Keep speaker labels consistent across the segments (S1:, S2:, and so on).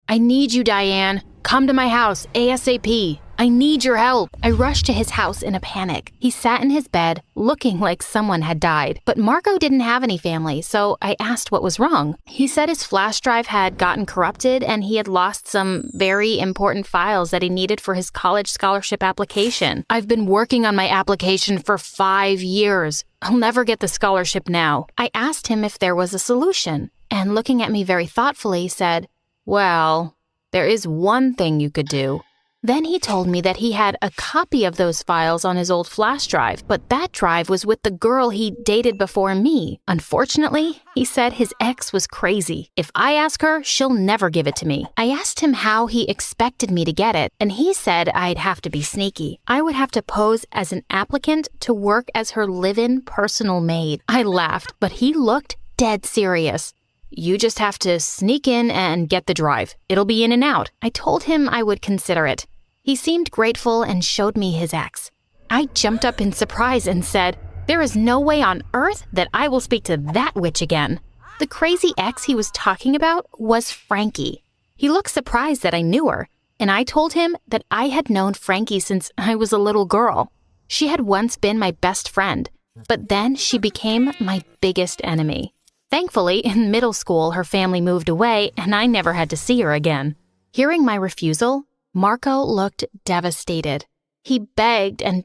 S1: "I need you, Diane. Come to my house, ASAP. I need your help." I rushed to his house in a panic. He sat in his bed, looking like someone had died. But Marco didn't have any family, so I asked what was wrong. He said his flash drive had gotten corrupted and he had lost some very important files that he needed for his college scholarship application. "I've been working on my application for 5 years. I'll never get the scholarship now." I asked him if there was a solution, and looking at me very thoughtfully, said, "Well, there is one thing you could do." Then he told me that he had a copy of those files on his old flash drive, but that drive was with the girl he dated before me. Unfortunately, he said his ex was crazy. If I ask her, she'll never give it to me. I asked him how he expected me to get it, and he said I'd have to be sneaky. I would have to pose as an applicant to work as her live-in personal maid. I laughed, but he looked dead serious. "You just have to sneak in and get the drive. It'll be in and out." I told him I would consider it. He seemed grateful and showed me his ex. I jumped up in surprise and said, "There is no way on earth that I will speak to that witch again." The crazy ex he was talking about was Frankie. He looked surprised that I knew her, and I told him that I had known Frankie since I was a little girl. She had once been my best friend, but then she became my biggest enemy. Thankfully, in middle school, her family moved away and I never had to see her again. Hearing my refusal, Marco looked devastated. He begged and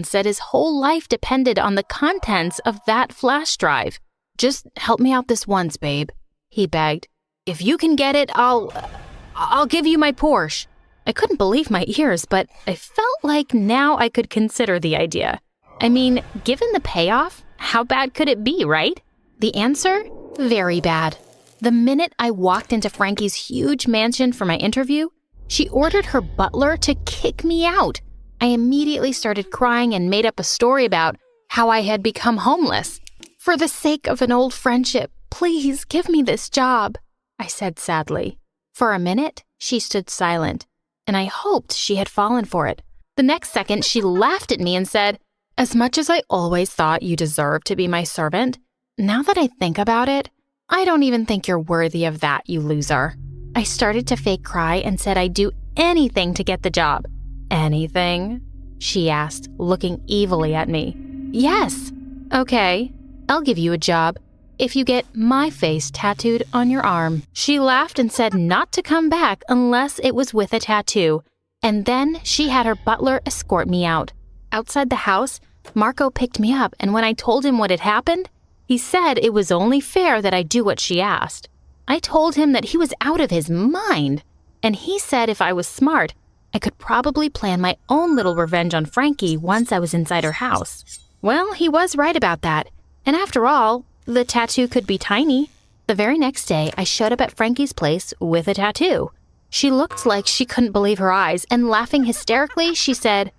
S1: said his whole life depended on the contents of that flash drive. "Just help me out this once, babe," he begged. "If you can get it, I'll give you my Porsche." I couldn't believe my ears, but I felt like now I could consider the idea. I mean, given the payoff, how bad could it be, right? The answer? Very bad. The minute I walked into Frankie's huge mansion for my interview, she ordered her butler to kick me out. I immediately started crying and made up a story about how I had become homeless. "For the sake of an old friendship, please give me this job," I said sadly. For a minute, she stood silent, and I hoped she had fallen for it. The next second, she laughed at me and said, "As much as I always thought you deserved to be my servant, now that I think about it, I don't even think you're worthy of that, you loser." I started to fake cry and said I'd do anything to get the job. "Anything?" she asked, looking evilly at me. "Yes." "Okay, I'll give you a job if you get my face tattooed on your arm." She laughed and said not to come back unless it was with a tattoo, and then she had her butler escort me out. Outside the house, Marco picked me up, and when I told him what had happened, he said it was only fair that I do what she asked. I told him that he was out of his mind, and he said if I was smart, I could probably plan my own little revenge on Frankie once I was inside her house. Well, he was right about that, and after all, the tattoo could be tiny. The very next day, I showed up at Frankie's place with a tattoo. She looked like she couldn't believe her eyes, and laughing hysterically, she said,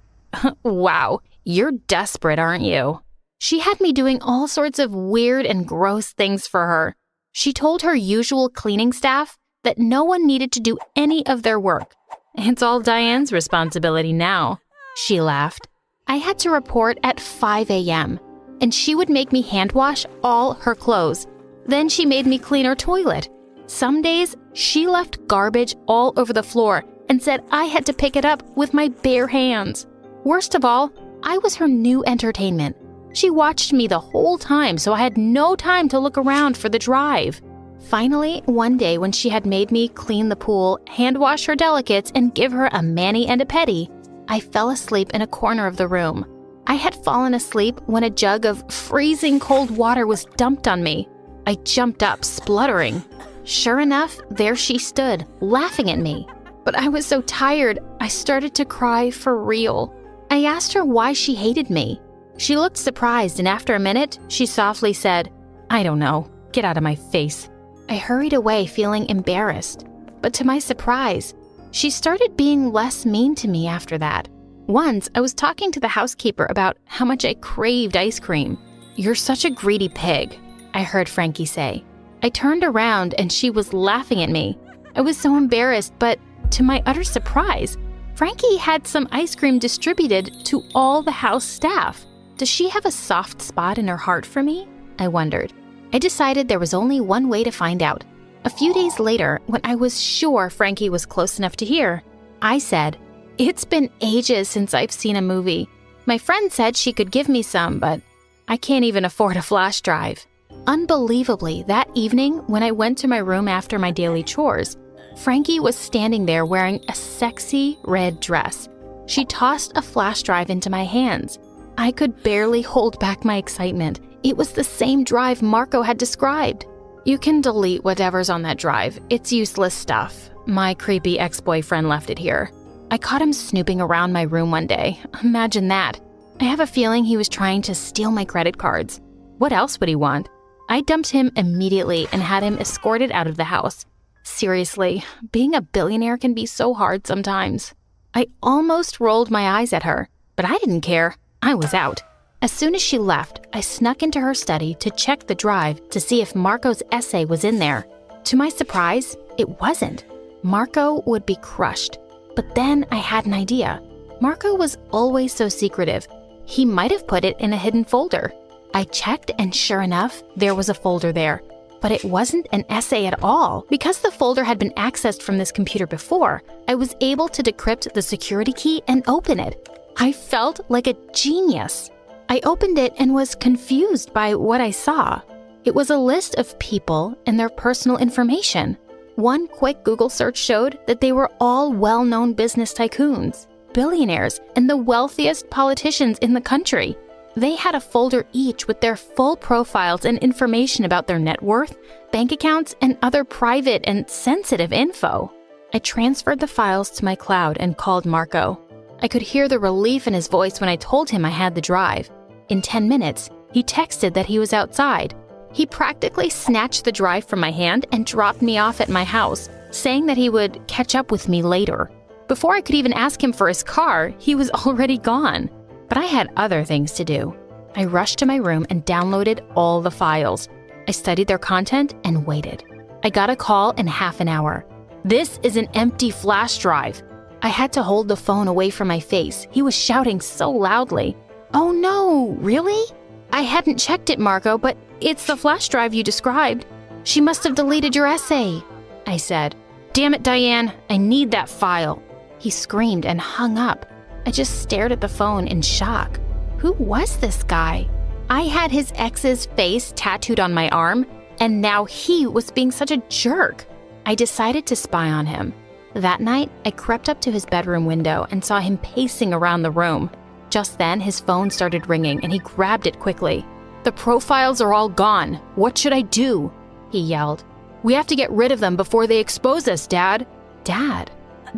S1: "Wow, you're desperate, aren't you?" She had me doing all sorts of weird and gross things for her. She told her usual cleaning staff that no one needed to do any of their work. "It's all Diane's responsibility now," she laughed. I had to report at 5 a.m., and she would make me hand wash all her clothes. Then she made me clean her toilet. Some days, she left garbage all over the floor and said I had to pick it up with my bare hands. Worst of all, I was her new entertainment. She watched me the whole time, so I had no time to look around for the drive. Finally, one day when she had made me clean the pool, hand wash her delicates, and give her a mani and a pedi, I fell asleep in a corner of the room. I had fallen asleep when a jug of freezing cold water was dumped on me. I jumped up, spluttering. Sure enough, there she stood, laughing at me. But I was so tired, I started to cry for real. I asked her why she hated me. She looked surprised, and after a minute, she softly said, "I don't know. Get out of my face." I hurried away feeling embarrassed. But to my surprise, she started being less mean to me after that. Once, I was talking to the housekeeper about how much I craved ice cream. "You're such a greedy pig," I heard Frankie say. I turned around and she was laughing at me. I was so embarrassed, but to my utter surprise, Frankie had some ice cream distributed to all the house staff. Does she have a soft spot in her heart for me? I wondered. I decided there was only one way to find out. A few days later, when I was sure Frankie was close enough to hear, I said, "It's been ages since I've seen a movie. My friend said she could give me some, but I can't even afford a flash drive." Unbelievably, that evening, when I went to my room after my daily chores, Frankie was standing there wearing a sexy red dress. She tossed a flash drive into my hands. I could barely hold back my excitement. It was the same drive Marco had described. "You can delete whatever's on that drive. It's useless stuff. My creepy ex-boyfriend left it here." I caught him snooping around my room one day. Imagine that. I have a feeling he was trying to steal my credit cards. What else would he want? I dumped him immediately and had him escorted out of the house. Seriously, being a billionaire can be so hard sometimes. I almost rolled my eyes at her, but I didn't care. I was out. As soon as she left, I snuck into her study to check the drive to see if Marco's essay was in there. To my surprise, it wasn't. Marco would be crushed. But then I had an idea. Marco was always so secretive. He might have put it in a hidden folder. I checked, and sure enough, there was a folder there. But it wasn't an essay at all. Because the folder had been accessed from this computer before, I was able to decrypt the security key and open it. I felt like a genius. I opened it and was confused by what I saw. It was a list of people and their personal information. One quick Google search showed that they were all well-known business tycoons, billionaires, and the wealthiest politicians in the country. They had a folder each with their full profiles and information about their net worth, bank accounts, and other private and sensitive info. I transferred the files to my cloud and called Marco. I could hear the relief in his voice when I told him I had the drive. In 10 minutes, he texted that he was outside. He practically snatched the drive from my hand and dropped me off at my house, saying that he would catch up with me later. Before I could even ask him for his car, he was already gone. But I had other things to do. I rushed to my room and downloaded all the files. I studied their content and waited. I got a call in half an hour. "This is an empty flash drive." I had to hold the phone away from my face. He was shouting so loudly. "Oh no, really?" "I hadn't checked it, Marco, but it's the flash drive you described. She must have deleted your essay," I said. "Damn it, Diane, I need that file." He screamed and hung up. I just stared at the phone in shock. Who was this guy? I had his ex's face tattooed on my arm, and now he was being such a jerk. I decided to spy on him. That night, I crept up to his bedroom window and saw him pacing around the room. Just then, his phone started ringing and he grabbed it quickly. "The profiles are all gone. What should I do?" he yelled. "We have to get rid of them before they expose us, Dad." Dad?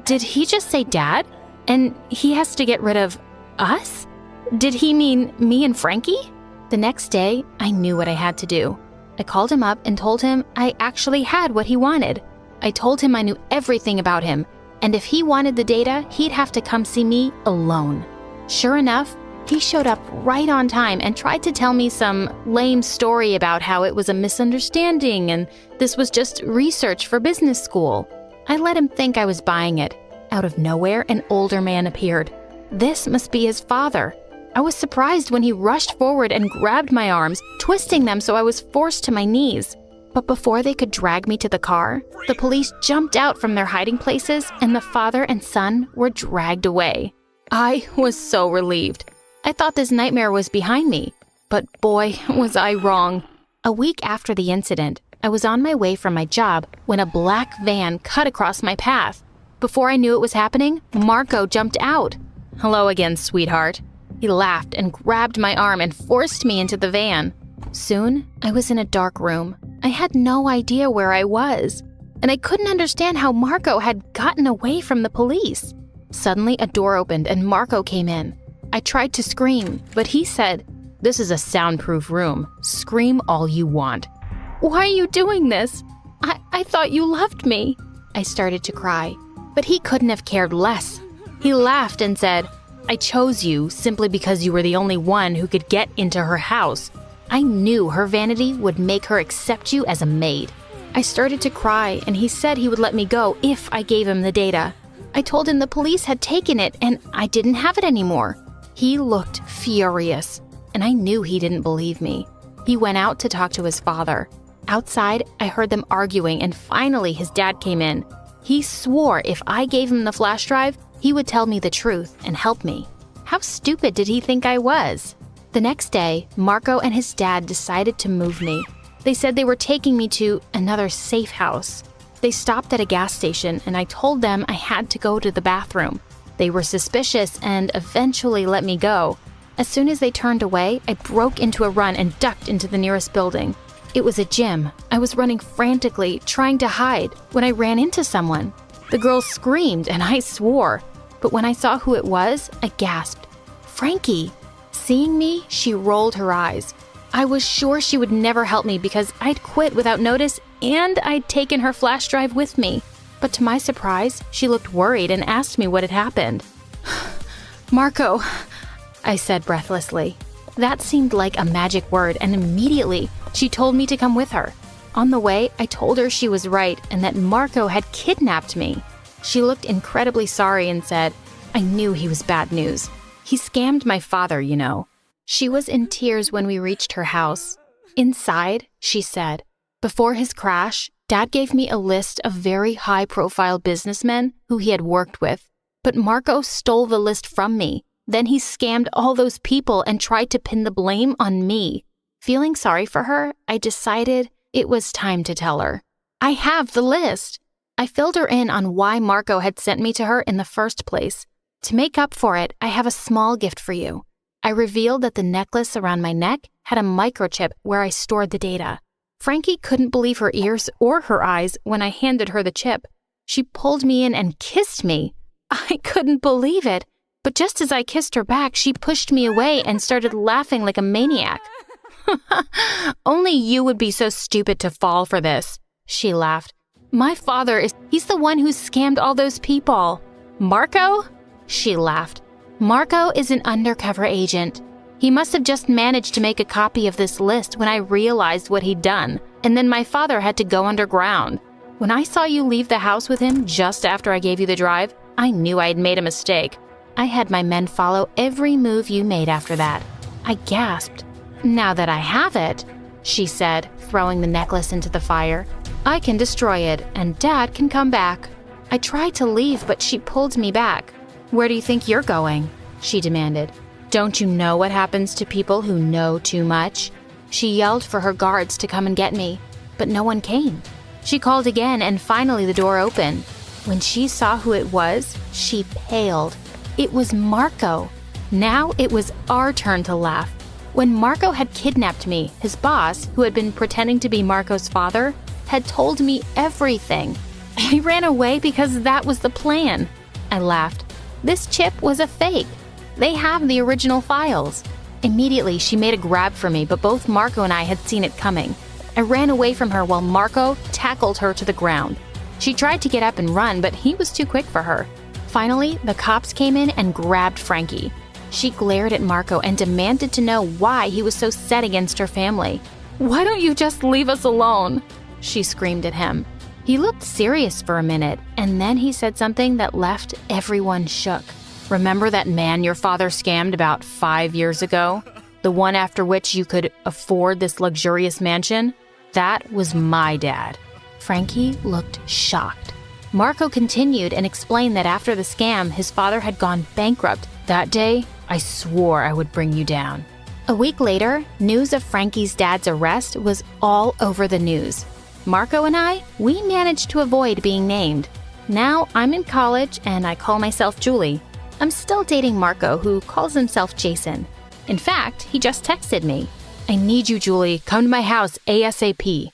S1: Did he just say Dad? And he has to get rid of us? Did he mean me and Frankie? The next day, I knew what I had to do. I called him up and told him I actually had what he wanted. I told him I knew everything about him, and if he wanted the data, he'd have to come see me alone. Sure enough, he showed up right on time and tried to tell me some lame story about how it was a misunderstanding and this was just research for business school. I let him think I was buying it. Out of nowhere, an older man appeared. This must be his father. I was surprised when he rushed forward and grabbed my arms, twisting them so I was forced to my knees. But before they could drag me to the car, the police jumped out from their hiding places and the father and son were dragged away. I was so relieved. I thought this nightmare was behind me, but boy, was I wrong. A week after the incident, I was on my way from my job when a black van cut across my path. Before I knew it was happening, Marco jumped out. "Hello again, sweetheart." He laughed and grabbed my arm and forced me into the van. Soon, I was in a dark room. I had no idea where I was, and I couldn't understand how Marco had gotten away from the police. Suddenly, a door opened and Marco came in. I tried to scream, but he said, "This is a soundproof room. Scream all you want." "Why are you doing this? I thought you loved me." I started to cry, but he couldn't have cared less. He laughed and said, "I chose you simply because you were the only one who could get into her house. I knew her vanity would make her accept you as a maid." I started to cry, and he said he would let me go if I gave him the data. I told him the police had taken it and I didn't have it anymore. He looked furious, and I knew he didn't believe me. He went out to talk to his father. Outside, I heard them arguing, and finally his dad came in. He swore if I gave him the flash drive, he would tell me the truth and help me. How stupid did he think I was? The next day, Marco and his dad decided to move me. They said they were taking me to another safe house. They stopped at a gas station, and I told them I had to go to the bathroom. They were suspicious and eventually let me go. As soon as they turned away, I broke into a run and ducked into the nearest building. It was a gym. I was running frantically, trying to hide, when I ran into someone. The girl screamed and I swore. But when I saw who it was, I gasped. Frankie! Seeing me, she rolled her eyes. I was sure she would never help me because I'd quit without notice and I'd taken her flash drive with me. But to my surprise, she looked worried and asked me what had happened. Marco, I said breathlessly. That seemed like a magic word, and immediately she told me to come with her. On the way, I told her she was right and that Marco had kidnapped me. She looked incredibly sorry and said, I knew he was bad news. He scammed my father, you know. She was in tears when we reached her house. Inside, she said, before his crash, Dad gave me a list of very high-profile businessmen who he had worked with. But Marco stole the list from me. Then he scammed all those people and tried to pin the blame on me. Feeling sorry for her, I decided it was time to tell her. I have the list. I filled her in on why Marco had sent me to her in the first place. To make up for it, I have a small gift for you. I revealed that the necklace around my neck had a microchip where I stored the data. Frankie couldn't believe her ears or her eyes when I handed her the chip. She pulled me in and kissed me. I couldn't believe it. But just as I kissed her back, she pushed me away and started laughing like a maniac. Only you would be so stupid to fall for this, she laughed. My father he's the one who scammed all those people. Marco? She laughed. Marco is an undercover agent. He must have just managed to make a copy of this list when I realized what he'd done, and then my father had to go underground. When I saw you leave the house with him just after I gave you the drive, I knew I had made a mistake. I had my men follow every move you made after that. I gasped. Now that I have it, she said, throwing the necklace into the fire, I can destroy it and Dad can come back. I tried to leave, but she pulled me back. Where do you think you're going? She demanded. Don't you know what happens to people who know too much? She yelled for her guards to come and get me, but no one came. She called again and finally the door opened. When she saw who it was, she paled. It was Marco. Now it was our turn to laugh. When Marco had kidnapped me, his boss, who had been pretending to be Marco's father, had told me everything. I ran away because that was the plan. I laughed. This chip was a fake. They have the original files. Immediately, she made a grab for me, but both Marco and I had seen it coming. I ran away from her while Marco tackled her to the ground. She tried to get up and run, but he was too quick for her. Finally, the cops came in and grabbed Frankie. She glared at Marco and demanded to know why he was so set against her family. Why don't you just leave us alone? She screamed at him. He looked serious for a minute, and then he said something that left everyone shook. Remember that man your father scammed about 5 years ago? The one after which you could afford this luxurious mansion? That was my dad. Frankie looked shocked. Marco continued and explained that after the scam, his father had gone bankrupt. That day, I swore I would bring you down. A week later, news of Frankie's dad's arrest was all over the news. Marco and we managed to avoid being named. Now I'm in college and I call myself Julie. I'm still dating Marco, who calls himself Jason. In fact, he just texted me. I need you, Julie. Come to my house ASAP.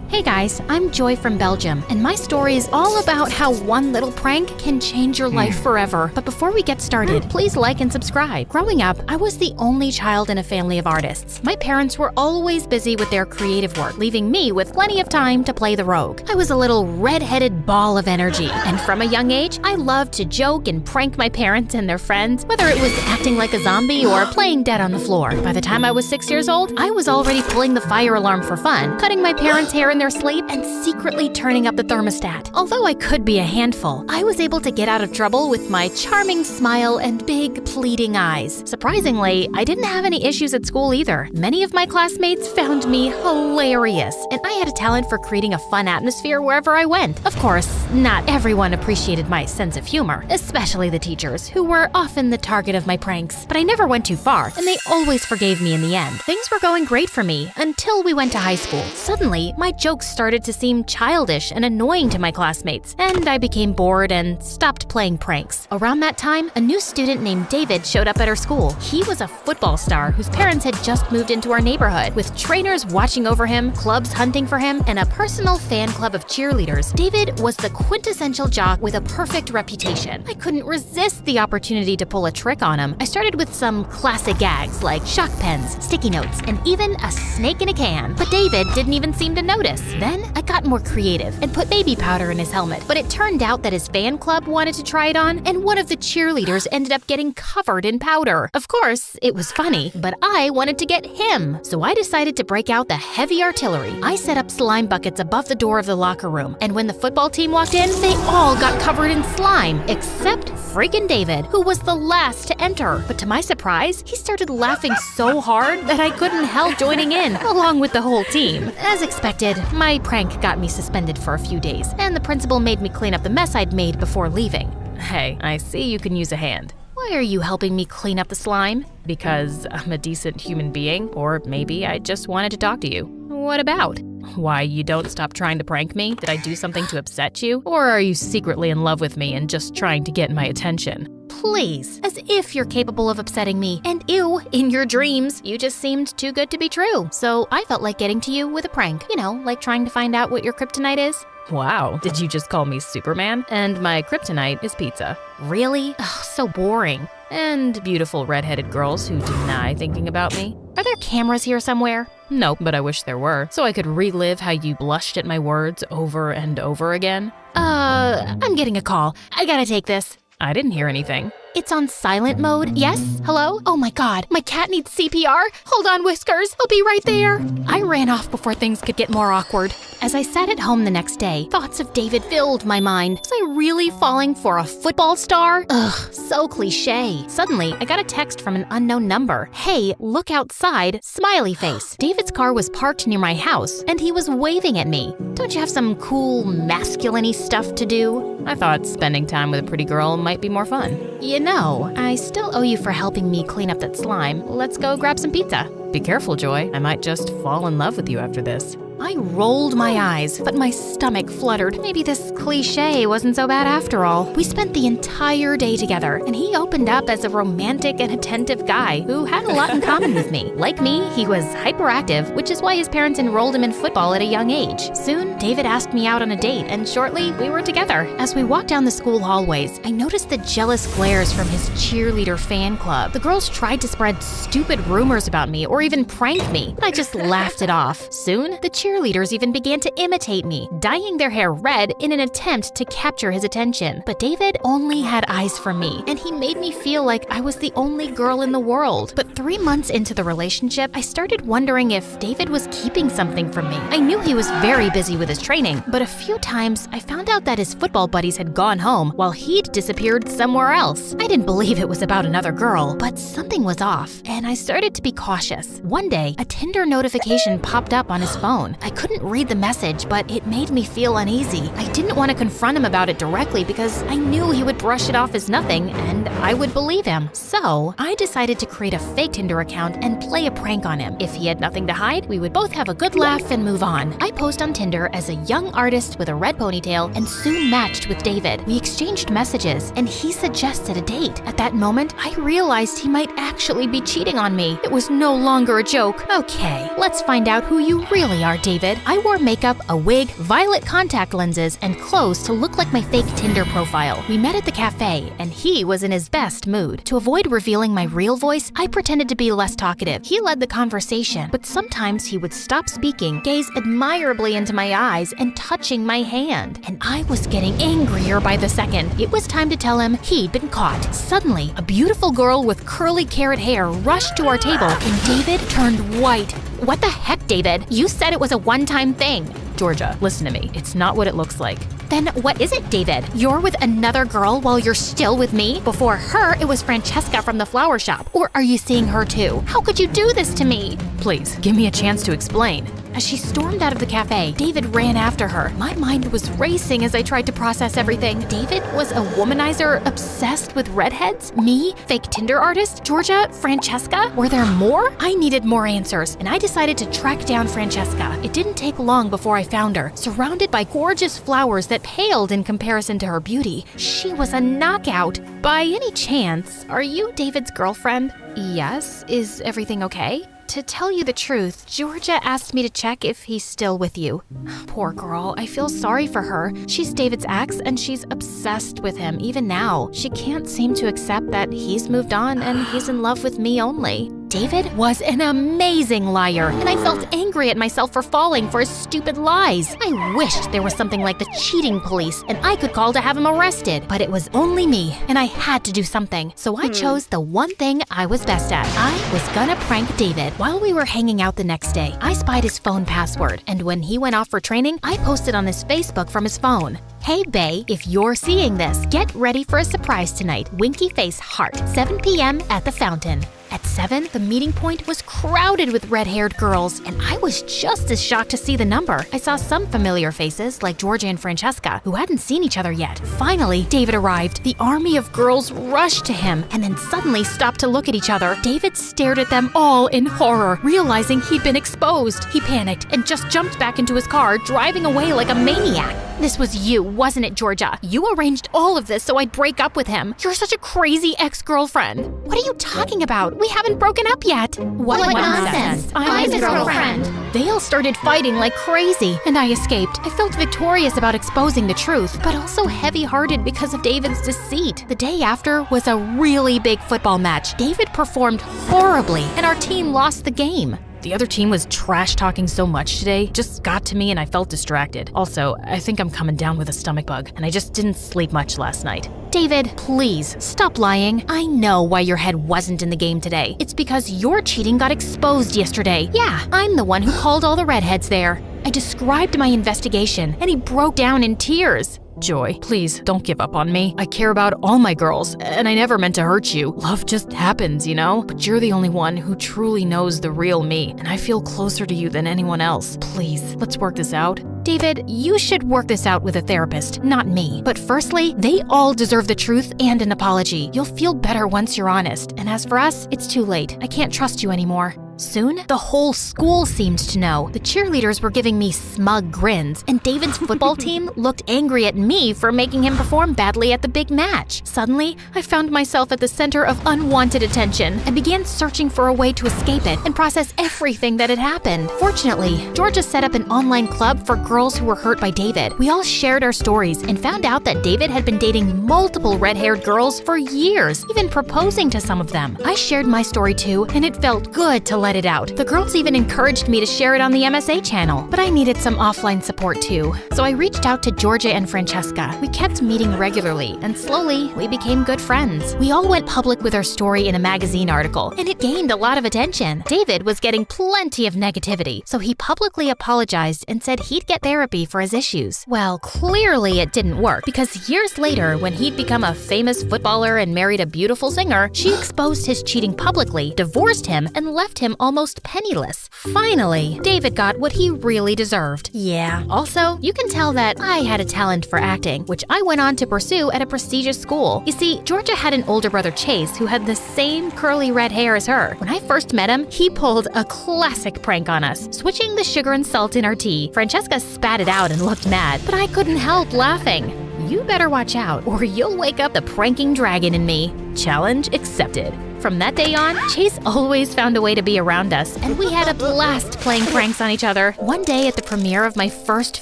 S1: Hey guys, I'm Joy from Belgium, and my story is all about how one little prank can change your life forever. But before we get started, please like and subscribe. Growing up, I was the only child in a family of artists. My parents were always busy with their creative work, leaving me with plenty of time to play the rogue. I was a little red-headed ball of energy, and from a young age, I loved to joke and prank my parents and their friends, whether it was acting like a zombie or playing dead on the floor. By the time I was 6 years old, I was already pulling the fire alarm for fun, cutting my parents' hair in in their sleep and secretly turning up the thermostat. Although I could be a handful, I was able to get out of trouble with my charming smile and big, pleading eyes. Surprisingly, I didn't have any issues at school either. Many of my classmates found me hilarious, and I had a talent for creating a fun atmosphere wherever I went. Of course, not everyone appreciated my sense of humor, especially the teachers, who were often the target of my pranks. But I never went too far, and they always forgave me in the end. Things were going great for me until we went to high school. Suddenly, my jokes started to seem childish and annoying to my classmates, and I became bored and stopped playing pranks. Around that time, a new student named David showed up at our school. He was a football star whose parents had just moved into our neighborhood. With trainers watching over him, clubs hunting for him, and a personal fan club of cheerleaders, David was the quintessential jock with a perfect reputation. I couldn't resist the opportunity to pull a trick on him. I started with some classic gags like shock pens, sticky notes, and even a snake in a can. But David didn't even seem to notice. Then I got more creative and put baby powder in his helmet. But it turned out that his fan club wanted to try it on, and one of the cheerleaders ended up getting covered in powder. Of course, it was funny, but I wanted to get him. So I decided to break out the heavy artillery. I set up slime buckets above the door of the locker room, and when the football team walked in, they all got covered in slime, except freaking David, who was the last to enter. But to my surprise, he started laughing so hard that I couldn't help joining in, along with the whole team. As expected, my prank got me suspended for a few days, and the principal made me clean up the mess I'd made before leaving. Hey, I see you can use a hand. Why are you helping me clean up the slime? Because I'm a decent human being, or maybe I just wanted to talk to you. What about? Why, you don't stop trying to prank me? Did I do something to upset you? Or are you secretly in love with me and just trying to get my attention? Please, as if you're capable of upsetting me. And ew, in your dreams, you just seemed too good to be true. So I felt like getting to you with a prank. You know, like trying to find out what your kryptonite is. Wow, did you just call me Superman? And my kryptonite is pizza. Really? Ugh, so boring. And beautiful redheaded girls who deny thinking about me. Are there cameras here somewhere? Nope, but I wish there were, so I could relive how you blushed at my words over and over again. I'm getting a call. I gotta take this. I didn't hear anything. It's on silent mode. Yes? Hello? Oh my god, my cat needs CPR? Hold on, Whiskers. I'll be right there. I ran off before things could get more awkward. As I sat at home the next day, thoughts of David filled my mind. Was I really falling for a football star? Ugh, so cliche. Suddenly, I got a text from an unknown number. Hey, look outside, smiley face. David's car was parked near my house, and he was waving at me. Don't you have some cool, masculine-y stuff to do? I thought spending time with a pretty girl might be more fun. You know, I still owe you for helping me clean up that slime. Let's go grab some pizza. Be careful, Joy. I might just fall in love with you after this. I rolled my eyes, but my stomach fluttered. Maybe this cliche wasn't so bad after all. We spent the entire day together, and he opened up as a romantic and attentive guy who had a lot in common with me. Like me, he was hyperactive, which is why his parents enrolled him in football at a young age. Soon, David asked me out on a date, and shortly, we were together. As we walked down the school hallways, I noticed the jealous glares from his cheerleader fan club. The girls tried to spread stupid rumors about me or even prank me, but I just laughed it off. Soon, the cheerleaders even began to imitate me, dyeing their hair red in an attempt to capture his attention. But David only had eyes for me, and he made me feel like I was the only girl in the world. But 3 months into the relationship, I started wondering if David was keeping something from me. I knew he was very busy with his training, but a few times I found out that his football buddies had gone home while he'd disappeared somewhere else. I didn't believe it was about another girl, but something was off, and I started to be cautious. One day, a Tinder notification popped up on his phone. I couldn't read the message, but it made me feel uneasy. I didn't want to confront him about it directly because I knew he would brush it off as nothing, and I would believe him. So, I decided to create a fake Tinder account and play a prank on him. If he had nothing to hide, we would both have a good laugh and move on. I posed on Tinder as a young artist with a red ponytail and soon matched with David. We exchanged messages, and he suggested a date. At that moment, I realized he might actually be cheating on me. It was no longer a joke. Okay, let's find out who you really are, David. I wore makeup, a wig, violet contact lenses, and clothes to look like my fake Tinder profile. We met at the cafe, and he was in his best mood. To avoid revealing my real voice, I pretended to be less talkative. He led the conversation, but sometimes he would stop speaking, gaze admirably into my eyes, and touching my hand. And I was getting angrier by the second. It was time to tell him he'd been caught. Suddenly, a beautiful girl with curly carrot hair rushed to our table, and David turned white. What the heck, David? You said it was a one-time thing. Georgia, listen to me. It's not what it looks like. Then what is it, David? You're with another girl while you're still with me? Before her, it was Francesca from the flower shop. Or are you seeing her too? How could you do this to me? Please, give me a chance to explain. As she stormed out of the cafe, David ran after her. My mind was racing as I tried to process everything. David was a womanizer obsessed with redheads? Me? Fake Tinder artist? Georgia? Francesca? Were there more? I needed more answers, and I decided to track down Francesca. It didn't take long before I found her, surrounded by gorgeous flowers that paled in comparison to her beauty. She was a knockout. By any chance, are you David's girlfriend? Yes. Is everything okay? To tell you the truth, Georgia asked me to check if he's still with you. Poor girl, I feel sorry for her. She's David's ex and she's obsessed with him even now. She can't seem to accept that he's moved on and he's in love with me only. David was an amazing liar, and I felt angry at myself for falling for his stupid lies. I wished there was something like the cheating police and I could call to have him arrested, but it was only me, and I had to do something. So I chose the one thing I was best at. I was gonna prank David. While we were hanging out the next day, I spied his phone password, and when he went off for training, I posted on his Facebook from his phone. Hey bae, if you're seeing this, get ready for a surprise tonight. Winky face heart, 7 p.m. at the fountain. At 7, the meeting point was crowded with red-haired girls, and I was just as shocked to see the number. I saw some familiar faces, like Georgia and Francesca, who hadn't seen each other yet. Finally, David arrived. The army of girls rushed to him, and then suddenly stopped to look at each other. David stared at them all in horror, realizing he'd been exposed. He panicked and just jumped back into his car, driving away like a maniac. This was you, wasn't it, Georgia? You arranged all of this so I'd break up with him. You're such a crazy ex-girlfriend. What are you talking about? We haven't broken up yet. What nonsense. I'm his girlfriend. They all started fighting like crazy, and I escaped. I felt victorious about exposing the truth, but also heavy-hearted because of David's deceit. The day after was a really big football match. David performed horribly, and our team lost the game. The other team was trash-talking so much today, just got to me and I felt distracted. Also, I think I'm coming down with a stomach bug, and I just didn't sleep much last night. David, please, stop lying. I know why your head wasn't in the game today. It's because your cheating got exposed yesterday. Yeah, I'm the one who called all the redheads there. I described my investigation, and he broke down in tears. Joy, please don't give up on me. I care about all my girls, and I never meant to hurt you. Love just happens, you know? But you're the only one who truly knows the real me, and I feel closer to you than anyone else. Please, let's work this out. David, you should work this out with a therapist, not me. But firstly, they all deserve the truth and an apology. You'll feel better once you're honest, and as for us, it's too late. I can't trust you anymore. Soon, the whole school seemed to know. The cheerleaders were giving me smug grins, and David's football team looked angry at me for making him perform badly at the big match. Suddenly, I found myself at the center of unwanted attention. I began searching for a way to escape it and process everything that had happened. Fortunately, Georgia set up an online club for girls who were hurt by David. We all shared our stories and found out that David had been dating multiple red-haired girls for years, even proposing to some of them. I shared my story too, and it felt good to let it out. The girls even encouraged me to share it on the MSA channel, but I needed some offline support too. So I reached out to Georgia and Francesca. We kept meeting regularly, and slowly, we became good friends. We all went public with our story in a magazine article, and it gained a lot of attention. David was getting plenty of negativity, so he publicly apologized and said he'd get therapy for his issues. Well, clearly it didn't work, because years later, when he'd become a famous footballer and married a beautiful singer, she exposed his cheating publicly, divorced him, and left him almost penniless. Finally, David got what he really deserved. Yeah, also, you can tell that I had a talent for acting, which I went on to pursue at a prestigious school. You see, Georgia had an older brother, Chase, who had the same curly red hair as her. When I first met him, he pulled a classic prank on us, switching the sugar and salt in our tea. Francesca spat it out and looked mad, but I couldn't help laughing. You better watch out, or you'll wake up the pranking dragon in me. Challenge accepted. From that day on, Chase always found a way to be around us, and we had a blast playing pranks on each other. One day at the premiere of my first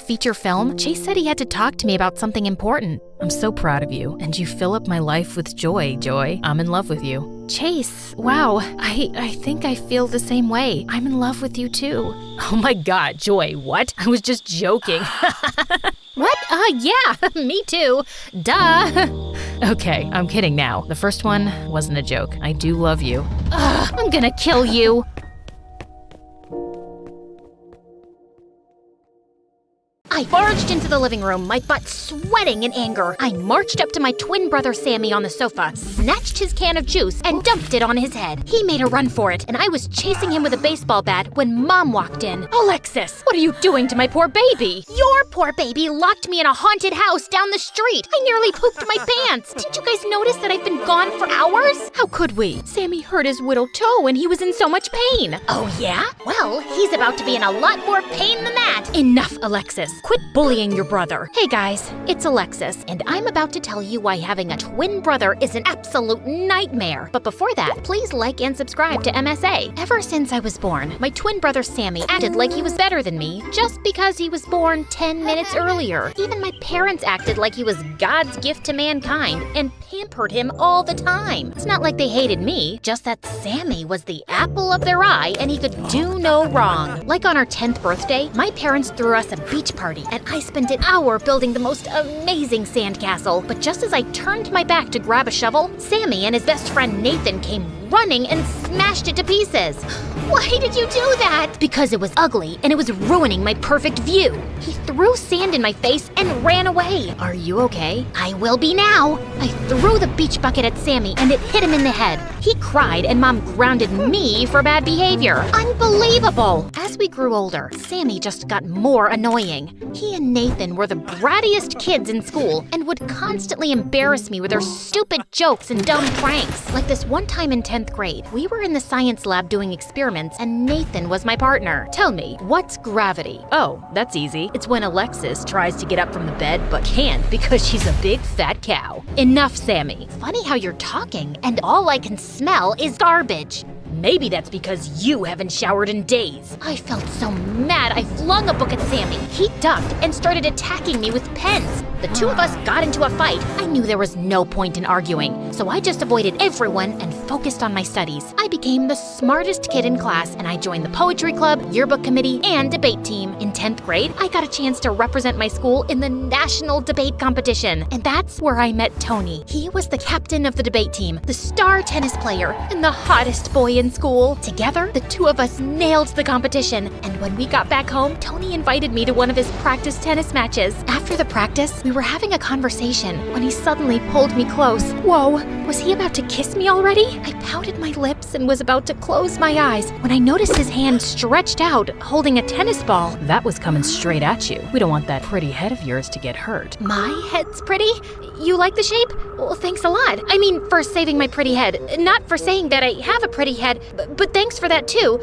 S1: feature film, Chase said he had to talk to me about something important. I'm so proud of you, and you fill up my life with joy, Joy. I'm in love with you. Chase, wow, I think I feel the same way. I'm in love with you too. Oh my God, Joy, what? I was just joking. What? Yeah, me too. Duh. Okay, I'm kidding now. The first one wasn't a joke. I do love you. I'm gonna kill you. I barged into the living room, my butt sweating in anger. I marched up to my twin brother Sammy on the sofa, snatched his can of juice, and dumped it on his head. He made a run for it, and I was chasing him with a baseball bat when Mom walked in. Alexis, what are you doing to my poor baby? Your poor baby locked me in a haunted house down the street. I nearly pooped my pants. Didn't you guys notice that I've been gone for hours? How could we? Sammy hurt his little toe and he was in so much pain. Oh yeah? Well, he's about to be in a lot more pain than that. Enough, Alexis. Quit bullying your brother. Hey guys, it's Alexis, and I'm about to tell you why having a twin brother is an absolute nightmare. But before that, please like and subscribe to MSA. Ever since I was born, my twin brother Sammy acted like he was better than me just because he was born 10 minutes earlier. Even my parents acted like he was God's gift to mankind and pampered him all the time. It's not like they hated me, just that Sammy was the apple of their eye and he could do no wrong. Like on our 10th birthday, my parents threw us a beach party and I spent an hour building the most amazing sandcastle. But just as I turned my back to grab a shovel, Sammy and his best friend Nathan came running and smashed it to pieces. Why did you do that? Because it was ugly and it was ruining my perfect view. He threw sand in my face and ran away. Are you okay? I will be now. I threw the beach bucket at Sammy and it hit him in the head. He cried and Mom grounded me for bad behavior. Unbelievable. As we grew older, Sammy just got more annoying. He and Nathan were the brattiest kids in school and would constantly embarrass me with their stupid jokes and dumb pranks. Like this one time in 10th grade, we were in the science lab doing experiments and Nathan was my partner. Tell me, what's gravity? Oh, that's easy. It's when Alexis tries to get up from the bed but can't because she's a big fat cow. Enough, Sammy. Funny how you're talking and all I can smell is garbage. Maybe that's because you haven't showered in days. I felt so mad I flung a book at Sammy. He ducked and started attacking me with pens. The two of us got into a fight. I knew there was no point in arguing, so I just avoided everyone and focused on my studies. I became the smartest kid in class and I joined the poetry club, yearbook committee, and debate team. In 10th grade, I got a chance to represent my school in the national debate competition, and that's where I met Tony. He was the captain of the debate team, the star tennis player, and the hottest boy in school. Together, the two of us nailed the competition, and when we got back home, Tony invited me to one of his practice tennis matches. After the practice, we were having a conversation when he suddenly pulled me close. Whoa, was he about to kiss me already? I pouted my lips and was about to close my eyes when I noticed his hand stretched out, holding a tennis ball.
S2: That was coming straight at you. We don't want that pretty head of yours to get hurt.
S1: My head's pretty? You like the shape? Well, thanks a lot. I mean, for saving my pretty head. Not for saying that I have a pretty head, but thanks for that too.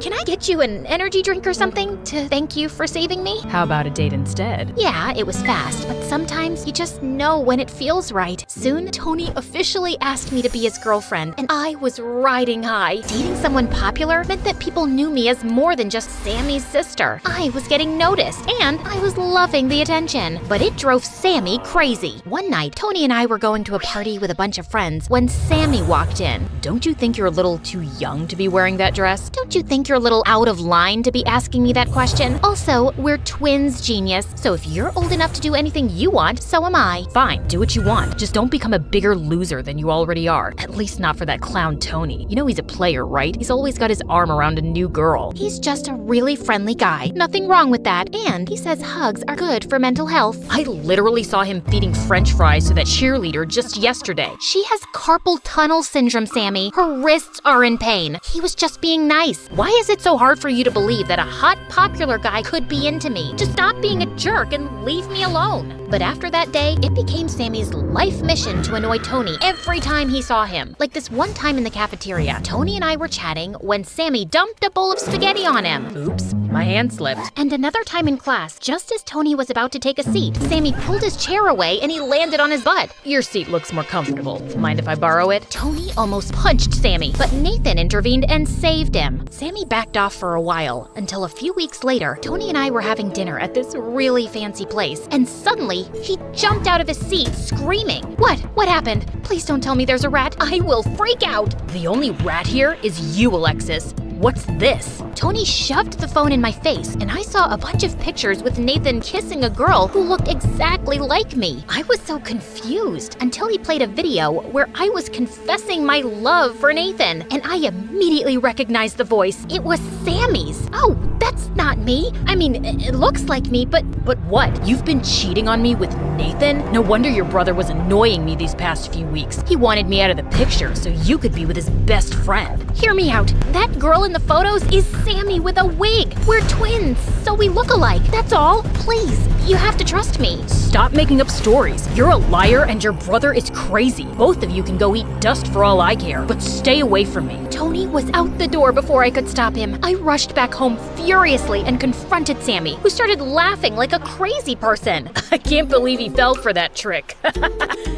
S1: Can I get you an energy drink or something to thank you for saving me?
S2: How about a date instead?
S1: Yeah, it was fast, but sometimes you just know when it feels right. Soon, Tony officially asked me to be his girlfriend, and I was riding high. Dating someone popular meant that people knew me as more than just Sammy's sister. I was getting noticed, and I was loving the attention. But it drove Sammy crazy. One night, Tony and I were going to a party with a bunch of friends when Sammy walked in.
S2: Don't you think you're a little too young to be wearing that dress?
S1: Don't you think you're a little out of line to be asking me that question? Also, we're twins, genius, so if you're old enough to do anything you want, so am I.
S2: Fine, do what you want. Just don't become a bigger loser than you already are. At least not for that clown Tony. You know he's a player, right? He's always got his arm around a new girl.
S1: He's just a really friendly guy. Nothing wrong with that. And he says hugs are good for mental health.
S2: I literally saw him feeding French fries to that cheerleader just yesterday.
S1: She has carpal tunnel syndrome, Sammy. Her wrists are in pain. He was just being nice. Why is it so hard for you to believe that a hot, popular guy could be into me? Just stop being a jerk and leave me alone. But after that day, it became Sammy's life mission to annoy Tony every time he saw him. Like this one time in the cafeteria, Tony and I were chatting when Sammy dumped a bowl of spaghetti on him.
S2: Oops, my hand slipped.
S1: And another time in class, just as Tony was about to take a seat, Sammy pulled his chair away and he landed on his butt.
S2: Your seat looks more comfortable. Mind if I borrow it?
S1: Tony almost punched Sammy, but Nathan intervened and saved him. Sammy backed off for a while, until a few weeks later, Tony and I were having dinner at this really fancy place, and suddenly, he jumped out of his seat screaming. What happened? Please don't tell me there's a rat. I will freak out.
S2: The only rat here is you, Alexis. What's this?
S1: Tony shoved the phone in my face, and I saw a bunch of pictures with Nathan kissing a girl who looked exactly like me. I was so confused until he played a video where I was confessing my love for Nathan, and I immediately recognized the voice. It was Sammy's. Oh, that's
S2: That's not me. I mean, it looks like me, but what? You've been cheating on me with Nathan? No wonder your brother was annoying me these past few weeks. He wanted me out of the picture so you could be with his best friend. Hear me out. That girl in the photos is Sammy with a wig. We're twins, so we look alike. That's all. Please, you have to trust me. Stop making up stories. You're a liar and your brother is crazy. Both of you can go eat dust for all I care, but stay away from me. Tony was out the door before I could stop him. I rushed back home furiously and confronted Sammy, who started laughing like a crazy person. I can't believe he fell for that trick.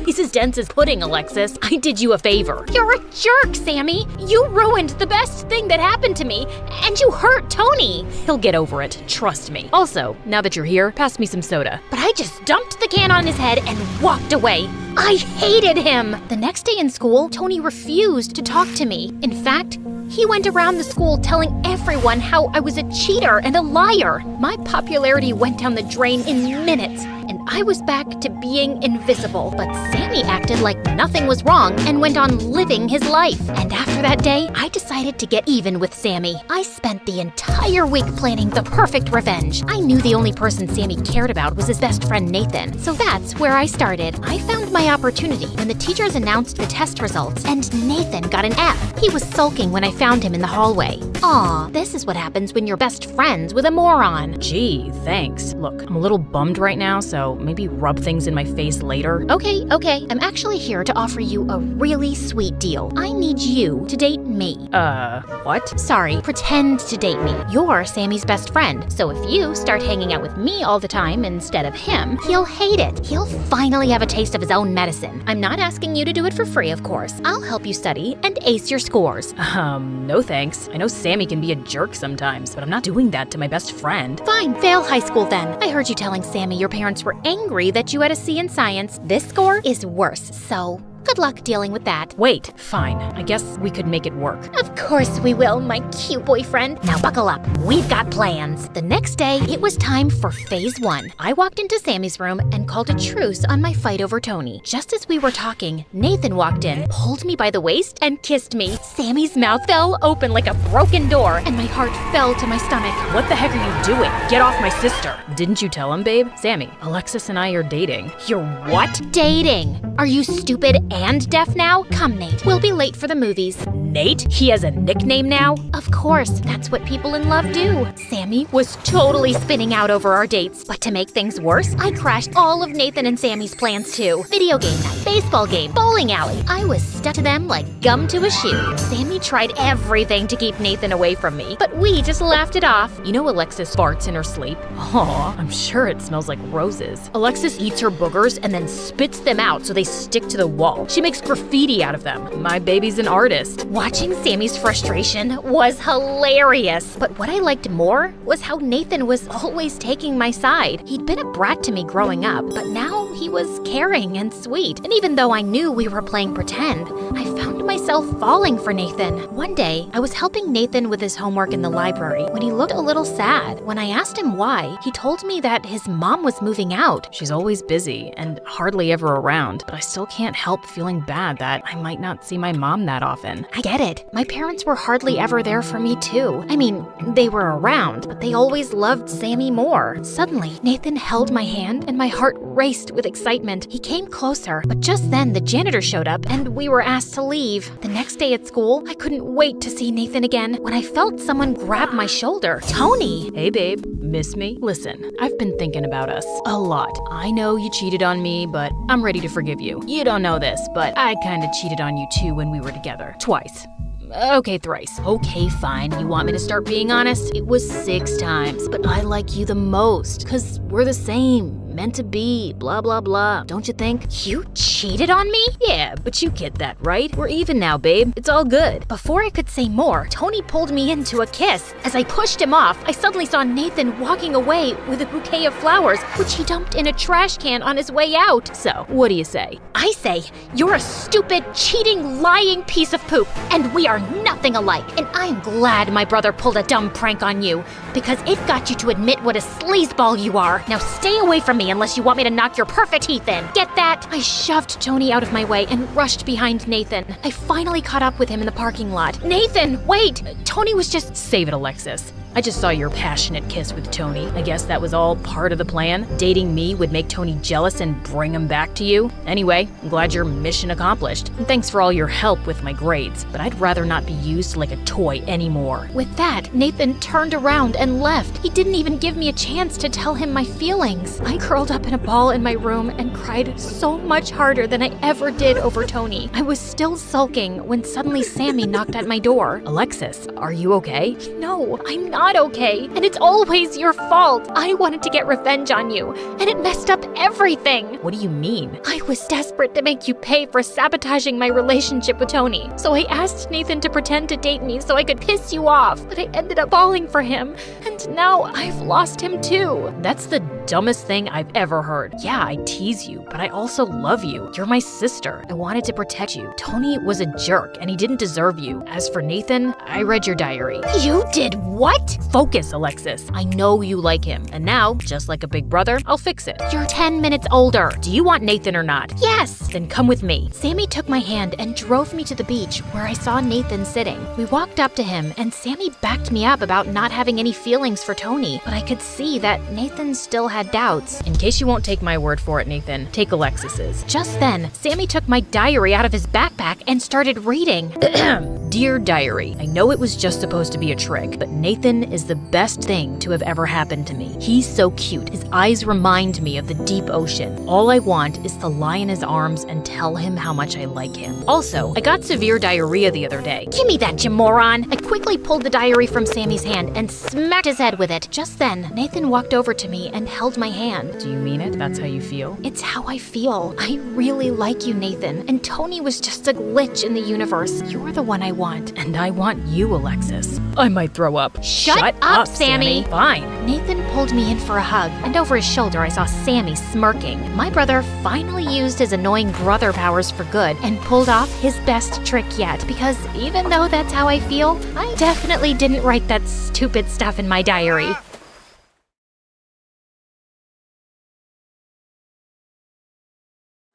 S2: He's as dense as pudding, Alexis. I did you a favor. You're a jerk, Sammy. You ruined the best thing that happened to me, and you hurt Tony. He'll get over it, trust me. Also, now that you're here, pass me some soda. But I just dumped the can on his head and walked away. I hated him! The next day in school, Tony refused to talk to me. In fact, he went around the school telling everyone how I was a cheater and a liar. My popularity went down the drain in minutes, and I was back to being invisible. But Sammy acted like nothing was wrong and went on living his life. And after that day, I decided to get even with Sammy. I spent the entire week planning the perfect revenge. I knew the only person Sammy cared about was his best friend Nathan, so that's where I started. I found my opportunity when the teachers announced the test results, and Nathan got an F. He was sulking when I found him in the hallway. Aw, this is what happens when you're best friends with a moron. Gee, thanks. Look, I'm a little bummed right now, so maybe rub things in my face later. Okay. I'm actually here to offer you a really sweet deal. I need you to date me. What? Sorry, pretend to date me. You're Sammy's best friend, so if you start hanging out with me all the time instead of him, he'll hate it. He'll finally have a taste of his own medicine. I'm not asking you to do it for free, of course. I'll help you study and ace your scores. No thanks. I know Sammy can be a jerk sometimes, but I'm not doing that to my best friend. Fine, fail high school then. I heard you telling Sammy your parents were angry that you had a C in science. This score is worse, so good luck dealing with that. Wait, fine. I guess we could make it work. Of course we will, my cute boyfriend. Now buckle up. We've got plans. The next day, it was time for phase 1. I walked into Sammy's room and called a truce on my fight over Tony. Just as we were talking, Nathan walked in, pulled me by the waist, and kissed me. Sammy's mouth fell open like a broken door, and my heart fell to my stomach. What the heck are you doing? Get off my sister. Didn't you tell him, babe? Sammy, Alexis and I are dating. You're what? Dating. Are you stupid and deaf now? Come, Nate. We'll be late for the movies. Nate? He has a nickname now? Of course. That's what people in love do. Sammy was totally spinning out over our dates. But to make things worse, I crashed all of Nathan and Sammy's plans too. Video game night, baseball game, bowling alley. I was stuck to them like gum to a shoe. Sammy tried everything to keep Nathan away from me, but we just laughed it off. You know Alexis farts in her sleep? Aw, I'm sure it smells like roses. Alexis eats her boogers and then spits them out so they stick to the wall. She makes graffiti out of them. My baby's an artist. Watching Sammy's frustration was hilarious. But what I liked more was how Nathan was always taking my side. He'd been a brat to me growing up, but now he was caring and sweet. And even though I knew we were playing pretend, I found myself falling for Nathan. One day, I was helping Nathan with his homework in the library when he looked a little sad. When I asked him why, he told me that his mom was moving out. She's always busy and hardly ever around, but I still can't help feeling bad that I might not see my mom that often. I get it. My parents were hardly ever there for me too. I mean, they were around, but they always loved Sammy more. Suddenly, Nathan held my hand and my heart raced with excitement. He came closer, but just then the janitor showed up and we were asked to leave. The next day at school, I couldn't wait to see Nathan again when I felt someone grab my shoulder. Tony! Hey babe, miss me? Listen, I've been thinking about us a lot. I know you cheated on me, but I'm ready to forgive you. You don't know this, but I kinda cheated on you too when we were together. Twice. Okay, thrice. Okay, fine. You want me to start being honest? It was 6 times, but I like you the most, 'cause we're the same. Meant to be, blah, blah, blah. Don't you think? You cheated on me? Yeah, but you get that, right? We're even now, babe. It's all good. Before I could say more, Tony pulled me into a kiss. As I pushed him off, I suddenly saw Nathan walking away with a bouquet of flowers, which he dumped in a trash can on his way out. So, what do you say? I say, you're a stupid, cheating, lying piece of poop, and we are nothing alike. And I'm glad my brother pulled a dumb prank on you, because it got you to admit what a sleazeball you are. Now stay away from me unless you want me to knock your perfect teeth in. Get that? I shoved Tony out of my way and rushed behind Nathan. I finally caught up with him in the parking lot. Nathan, wait! Tony was just... Save it, Alexis. I just saw your passionate kiss with Tony. I guess that was all part of the plan. Dating me would make Tony jealous and bring him back to you. Anyway, I'm glad your mission accomplished. And thanks for all your help with my grades, but I'd rather not be used like a toy anymore.
S1: With that, Nathan turned around and left. He didn't even give me a chance to tell him my feelings. I curled up in a ball in my room and cried so much harder than I ever did over Tony. I was still sulking when suddenly Sammy knocked at my door.
S2: Alexis, are you okay?
S1: No, I'm not okay, and it's always your fault. I wanted to get revenge on you, and it messed up everything.
S2: What do you mean?
S1: I was desperate to make you pay for sabotaging my relationship with Tony, so I asked Nathan to pretend to date me so I could piss you off, but I ended up falling for him, and now I've lost him too.
S2: That's the dumbest thing I've ever heard. Yeah, I tease you, but I also love you. You're my sister. I wanted to protect you. Tony was a jerk, and he didn't deserve you. As for Nathan, I read your diary.
S1: You did what?
S2: Focus, Alexis. I know you like him, and now, just like a big brother, I'll fix it.
S1: You're 10 minutes older.
S2: Do you want Nathan or not?
S1: Yes.
S2: Then come with me.
S1: Sammy took my hand and drove me to the beach where I saw Nathan sitting. We walked up to him and Sammy backed me up about not having any feelings for Tony, but I could see that Nathan still had doubts.
S2: In case you won't take my word for it, Nathan, take Alexis's.
S1: Just then, Sammy took my diary out of his backpack and started reading.
S2: Dear Diary, I know it was just supposed to be a trick, but Nathan is the best thing to have ever happened to me. He's so cute. His eyes remind me of the deep ocean. All I want is to lie in his arms and tell him how much I like him. Also, I got severe diarrhea the other day.
S1: Give me that, you moron! I quickly pulled the diary from Sammy's hand and smacked his head with it. Just then, Nathan walked over to me and held my hand.
S2: Do you mean it? That's how you feel?
S1: It's how I feel. I really like you, Nathan. And Tony was just a glitch in the universe. You're the one I want.
S2: And I want you, Alexis. I might throw up.
S1: Shut up, Sammy.
S2: Fine.
S1: Nathan pulled me in for a hug, and over his shoulder I saw Sammy smirking. My brother finally used his annoying brother powers for good and pulled off his best trick yet, because even though that's how I feel, I definitely didn't write that stupid stuff in my diary.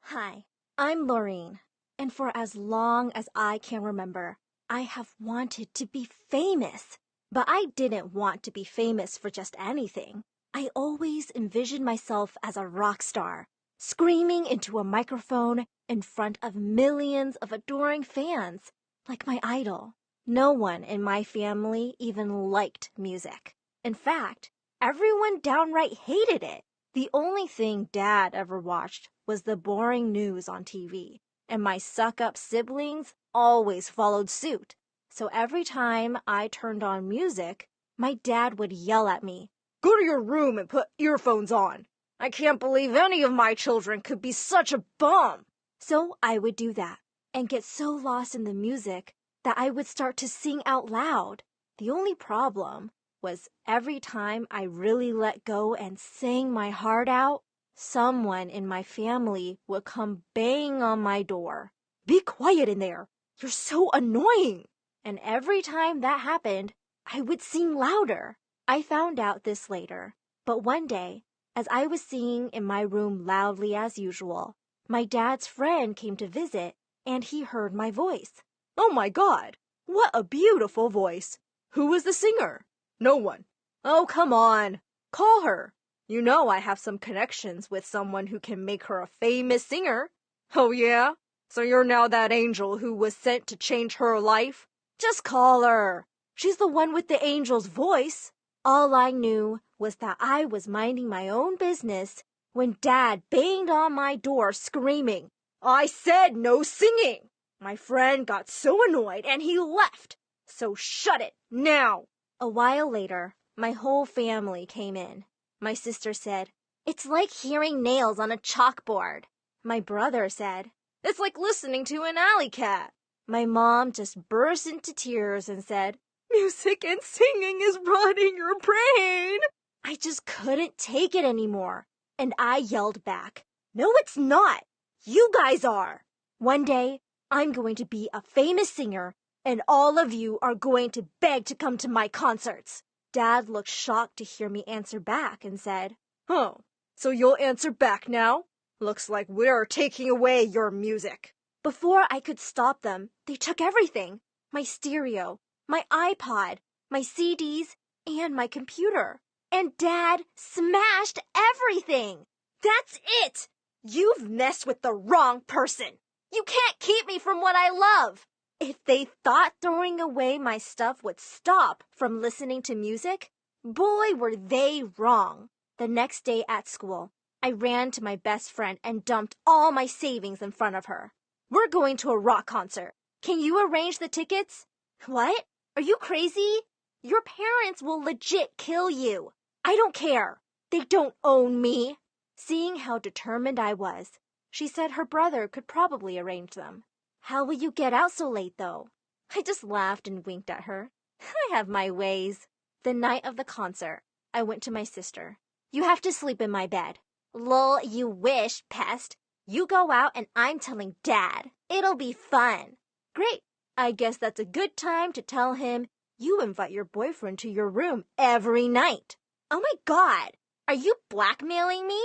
S3: Hi, I'm Laureen, and for as long as I can remember, I have wanted to be famous. But I didn't want to be famous for just anything. I always envisioned myself as a rock star, screaming into a microphone in front of millions of adoring fans, like my idol. No one in my family even liked music. In fact, everyone downright hated it. The only thing Dad ever watched was the boring news on TV, and my suck-up siblings always followed suit. So every time I turned on music, my dad would yell at me, "Go to your room and put earphones on. I can't believe any of my children could be such a bum." So I would do that and get so lost in the music that I would start to sing out loud. The only problem was every time I really let go and sang my heart out, someone in my family would come banging on my door. "Be quiet in there. You're so annoying." And every time that happened, I would sing louder. I found out this later, but one day, as I was singing in my room loudly as usual, my dad's friend came to visit, and he heard my voice. "Oh my God, what a beautiful voice. Who was the singer?" "No one." "Oh, come on. Call her. You know I have some connections with someone who can make her a famous singer." "Oh yeah? So you're now that angel who was sent to change her life? Just call her. She's the one with the angel's voice." All I knew was that I was minding my own business when Dad banged on my door screaming, "I said no singing!" My friend got so annoyed and he left. So shut it now. A while later, my whole family came in. My sister said, "It's like hearing nails on a chalkboard." My brother said, "It's like listening to an alley cat." My mom just burst into tears and said, "Music and singing is rotting your brain." I just couldn't take it anymore, and I yelled back, "No, it's not. You guys are. One day, I'm going to be a famous singer, and all of you are going to beg to come to my concerts." Dad looked shocked to hear me answer back and said, "Oh, so you'll answer back now? Looks like we're taking away your music." Before I could stop them, they took everything. My stereo, my iPod, my CDs, and my computer. And Dad smashed everything. That's it! You've messed with the wrong person. You can't keep me from what I love. If they thought throwing away my stuff would stop from listening to music, boy, were they wrong. The next day at school, I ran to my best friend and dumped all my savings in front of her. We're going to a rock concert. Can you arrange the tickets? What? Are you crazy? Your parents will legit kill you. I don't care. They don't own me. Seeing how determined I was, she said her brother could probably arrange them. How will you get out so late, though? I just laughed and winked at her. I have my ways. The night of the concert, I went to my sister. You have to sleep in my bed. Lol, you wish, pest. You go out and I'm telling Dad. It'll be fun. Great. I guess that's a good time to tell him you invite your boyfriend to your room every night. Oh my God. Are you blackmailing me?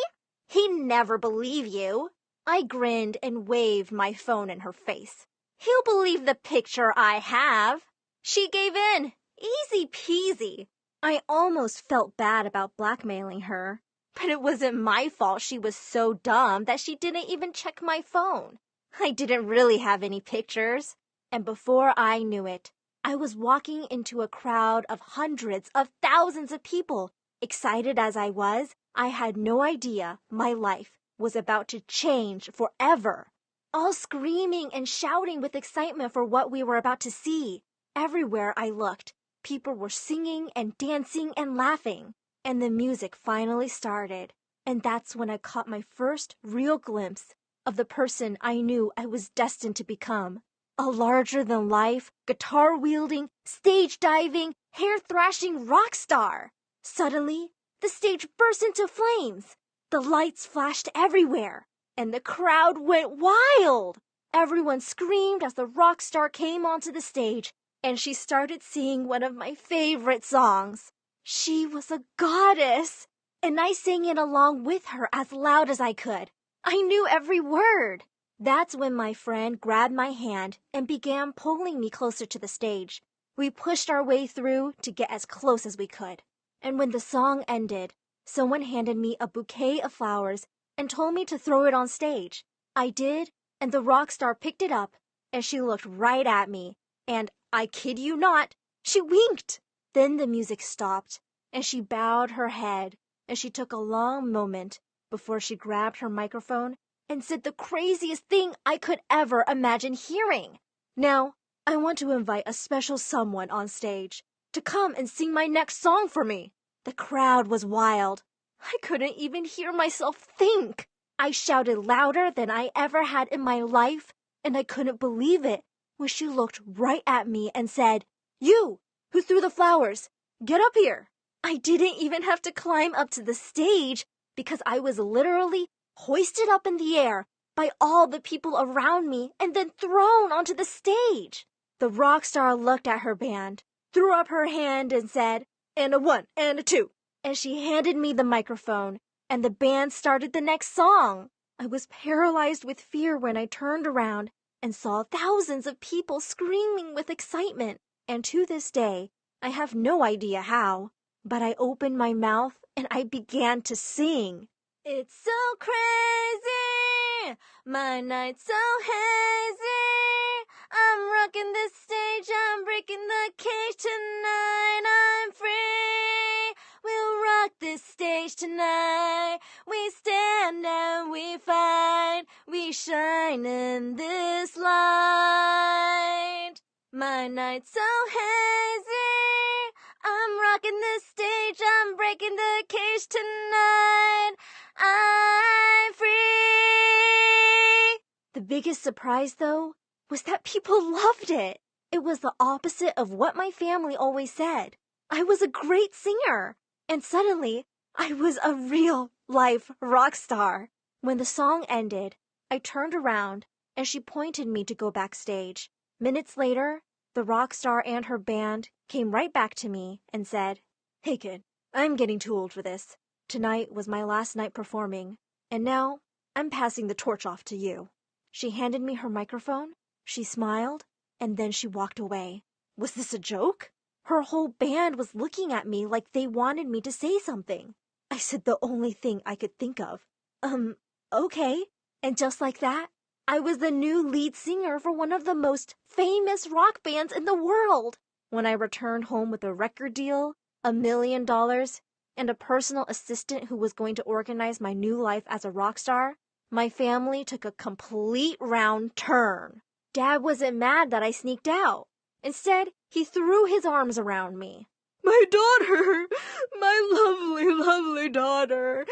S3: He'd never believe you. I grinned and waved my phone in her face. He'll believe the picture I have. She gave in. Easy peasy. I almost felt bad about blackmailing her, but it wasn't my fault she was so dumb that she didn't even check my phone. I didn't really have any pictures, and before I knew it, I was walking into a crowd of hundreds of thousands of people. Excited as I was, I had no idea my life was about to change forever. All screaming and shouting with excitement for what we were about to see. Everywhere I looked, people were singing and dancing and laughing. And the music finally started. And that's when I caught my first real glimpse of the person I knew I was destined to become. A larger-than-life, guitar-wielding, stage-diving, hair-thrashing rock star. Suddenly, the stage burst into flames. The lights flashed everywhere, and the crowd went wild. Everyone screamed as the rock star came onto the stage, and she started singing one of my favorite songs. She was a goddess, and I sang it along with her as loud as I could. I knew every word. That's when my friend grabbed my hand and began pulling me closer to the stage. We pushed our way through to get as close as we could. And when the song ended, someone handed me a bouquet of flowers and told me to throw it on stage. I did, and the rock star picked it up, and she looked right at me, and, I kid you not, she winked. Then the music stopped, and she bowed her head, and she took a long moment before she grabbed her microphone and said the craziest thing I could ever imagine hearing. Now, I want to invite a special someone on stage to come and sing my next song for me. The crowd was wild. I couldn't even hear myself think. I shouted louder than I ever had in my life, and I couldn't believe it when she looked right at me and said, "You, who threw the flowers, get up here." I didn't even have to climb up to the stage because I was literally hoisted up in the air by all the people around me and then thrown onto the stage. The rock star looked at her band, threw up her hand and said, "And a 1 and a 2." And she handed me the microphone, and the band started the next song. I was paralyzed with fear when I turned around and saw thousands of people screaming with excitement. And to this day, I have no idea how, but I opened my mouth and I began to sing. It's so crazy, my night's so hazy. I'm rocking this stage, I'm breaking the cage tonight. I'm free, we'll rock this stage tonight. We stand and we fight, we shine in this light. My night's so hazy, I'm rocking this stage, I'm breaking the cage tonight. I'm free. The biggest surprise, though, was that people loved it. It was the opposite of what my family always said. I was a great singer, and suddenly I was a real-life rock star. When the song ended, I turned around and she pointed me to go backstage. Minutes later, the rock star and her band came right back to me and said, "Hey kid, I'm getting too old for this. Tonight was my last night performing, and now I'm passing the torch off to you." She handed me her microphone, she smiled, and then she walked away. Was this a joke? Her whole band was looking at me like they wanted me to say something. I said the only thing I could think of. Okay. And just like that, I was the new lead singer for one of the most famous rock bands in the world. When I returned home with a record deal, $1 million, and a personal assistant who was going to organize my new life as a rock star, my family took a complete round turn. Dad wasn't mad that I sneaked out. Instead, he threw his arms around me. My daughter, my lovely, lovely daughter,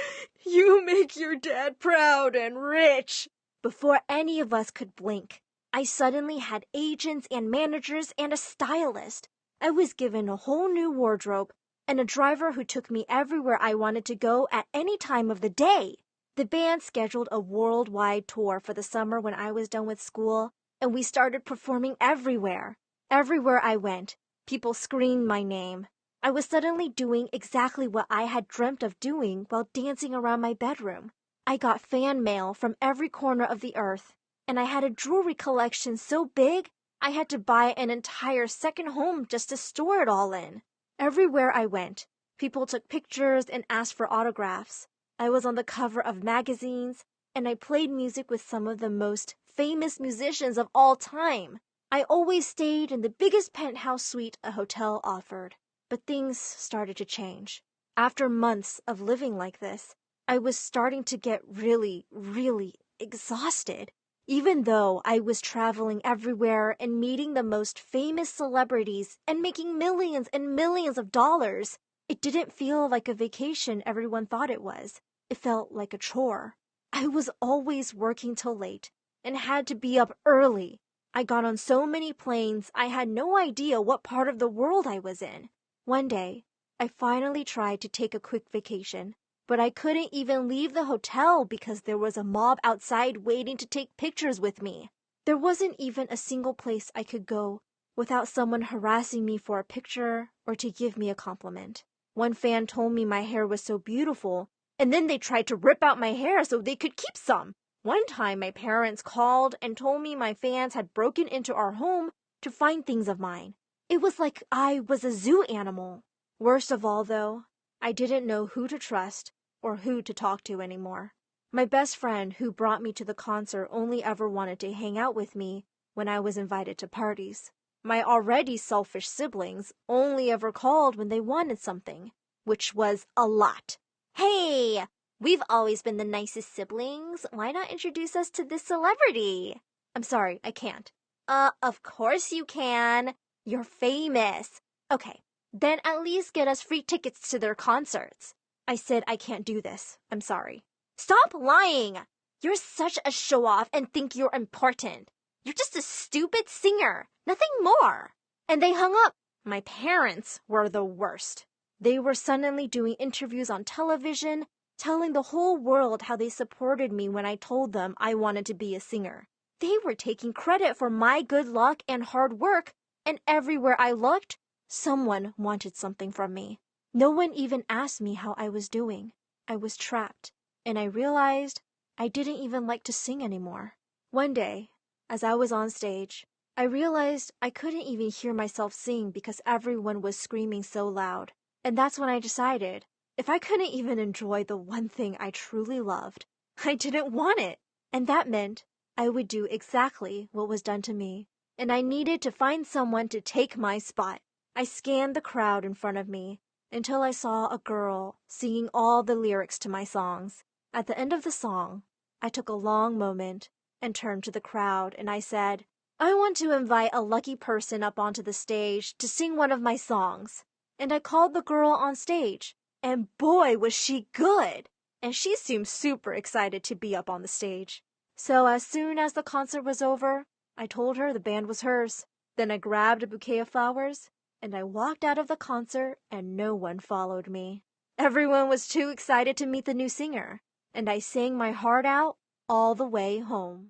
S3: you make your dad proud and rich. Before any of us could blink, I suddenly had agents and managers and a stylist. I was given a whole new wardrobe and a driver who took me everywhere I wanted to go at any time of the day. The band scheduled a worldwide tour for the summer when I was done with school, and we started performing everywhere. Everywhere I went, people screamed my name. I was suddenly doing exactly what I had dreamt of doing while dancing around my bedroom. I got fan mail from every corner of the earth, and I had a jewelry collection so big I had to buy an entire second home just to store it all in. Everywhere I went, people took pictures and asked for autographs. I was on the cover of magazines, and I played music with some of the most famous musicians of all time. I always stayed in the biggest penthouse suite a hotel offered. But things started to change. After months of living like this, I was starting to get really, really exhausted. Even though I was traveling everywhere and meeting the most famous celebrities and making millions and millions of dollars, it didn't feel like a vacation everyone thought it was. It felt like a chore. I was always working till late and had to be up early. I got on so many planes, I had no idea what part of the world I was in. One day, I finally tried to take a quick vacation, but I couldn't even leave the hotel because there was a mob outside waiting to take pictures with me. There wasn't even a single place I could go without someone harassing me for a picture or to give me a compliment. One fan told me my hair was so beautiful, and then they tried to rip out my hair so they could keep some. One time, my parents called and told me my fans had broken into our home to find things of mine. It was like I was a zoo animal. Worst of all, though, I didn't know who to trust or who to talk to anymore. My best friend who brought me to the concert only ever wanted to hang out with me when I was invited to parties. My already selfish siblings only ever called when they wanted something, which was a lot. Hey, we've always been the nicest siblings. Why not introduce us to this celebrity? I'm sorry, I can't. Of course you can. You're famous. Okay, then at least get us free tickets to their concerts. I said I can't do this. I'm sorry. Stop lying! You're such a show-off and think you're important. You're just a stupid singer. Nothing more. And they hung up. My parents were the worst. They were suddenly doing interviews on television, telling the whole world how they supported me when I told them I wanted to be a singer. They were taking credit for my good luck and hard work, and everywhere I looked, someone wanted something from me. No one even asked me how I was doing. I was trapped, and I realized I didn't even like to sing anymore. One day, as I was on stage, I realized I couldn't even hear myself sing because everyone was screaming so loud. And that's when I decided, if I couldn't even enjoy the one thing I truly loved, I didn't want it. And that meant I would do exactly what was done to me. And I needed to find someone to take my spot. I scanned the crowd in front of me until I saw a girl singing all the lyrics to my songs. At the end of the song, I took a long moment and turned to the crowd and I said, I want to invite a lucky person up onto the stage to sing one of my songs. And I called the girl on stage, and boy was she good! And she seemed super excited to be up on the stage. So as soon as the concert was over, I told her the band was hers. Then I grabbed a bouquet of flowers, and I walked out of the concert, and no one followed me. Everyone was too excited to meet the new singer, and I sang my heart out all the way home.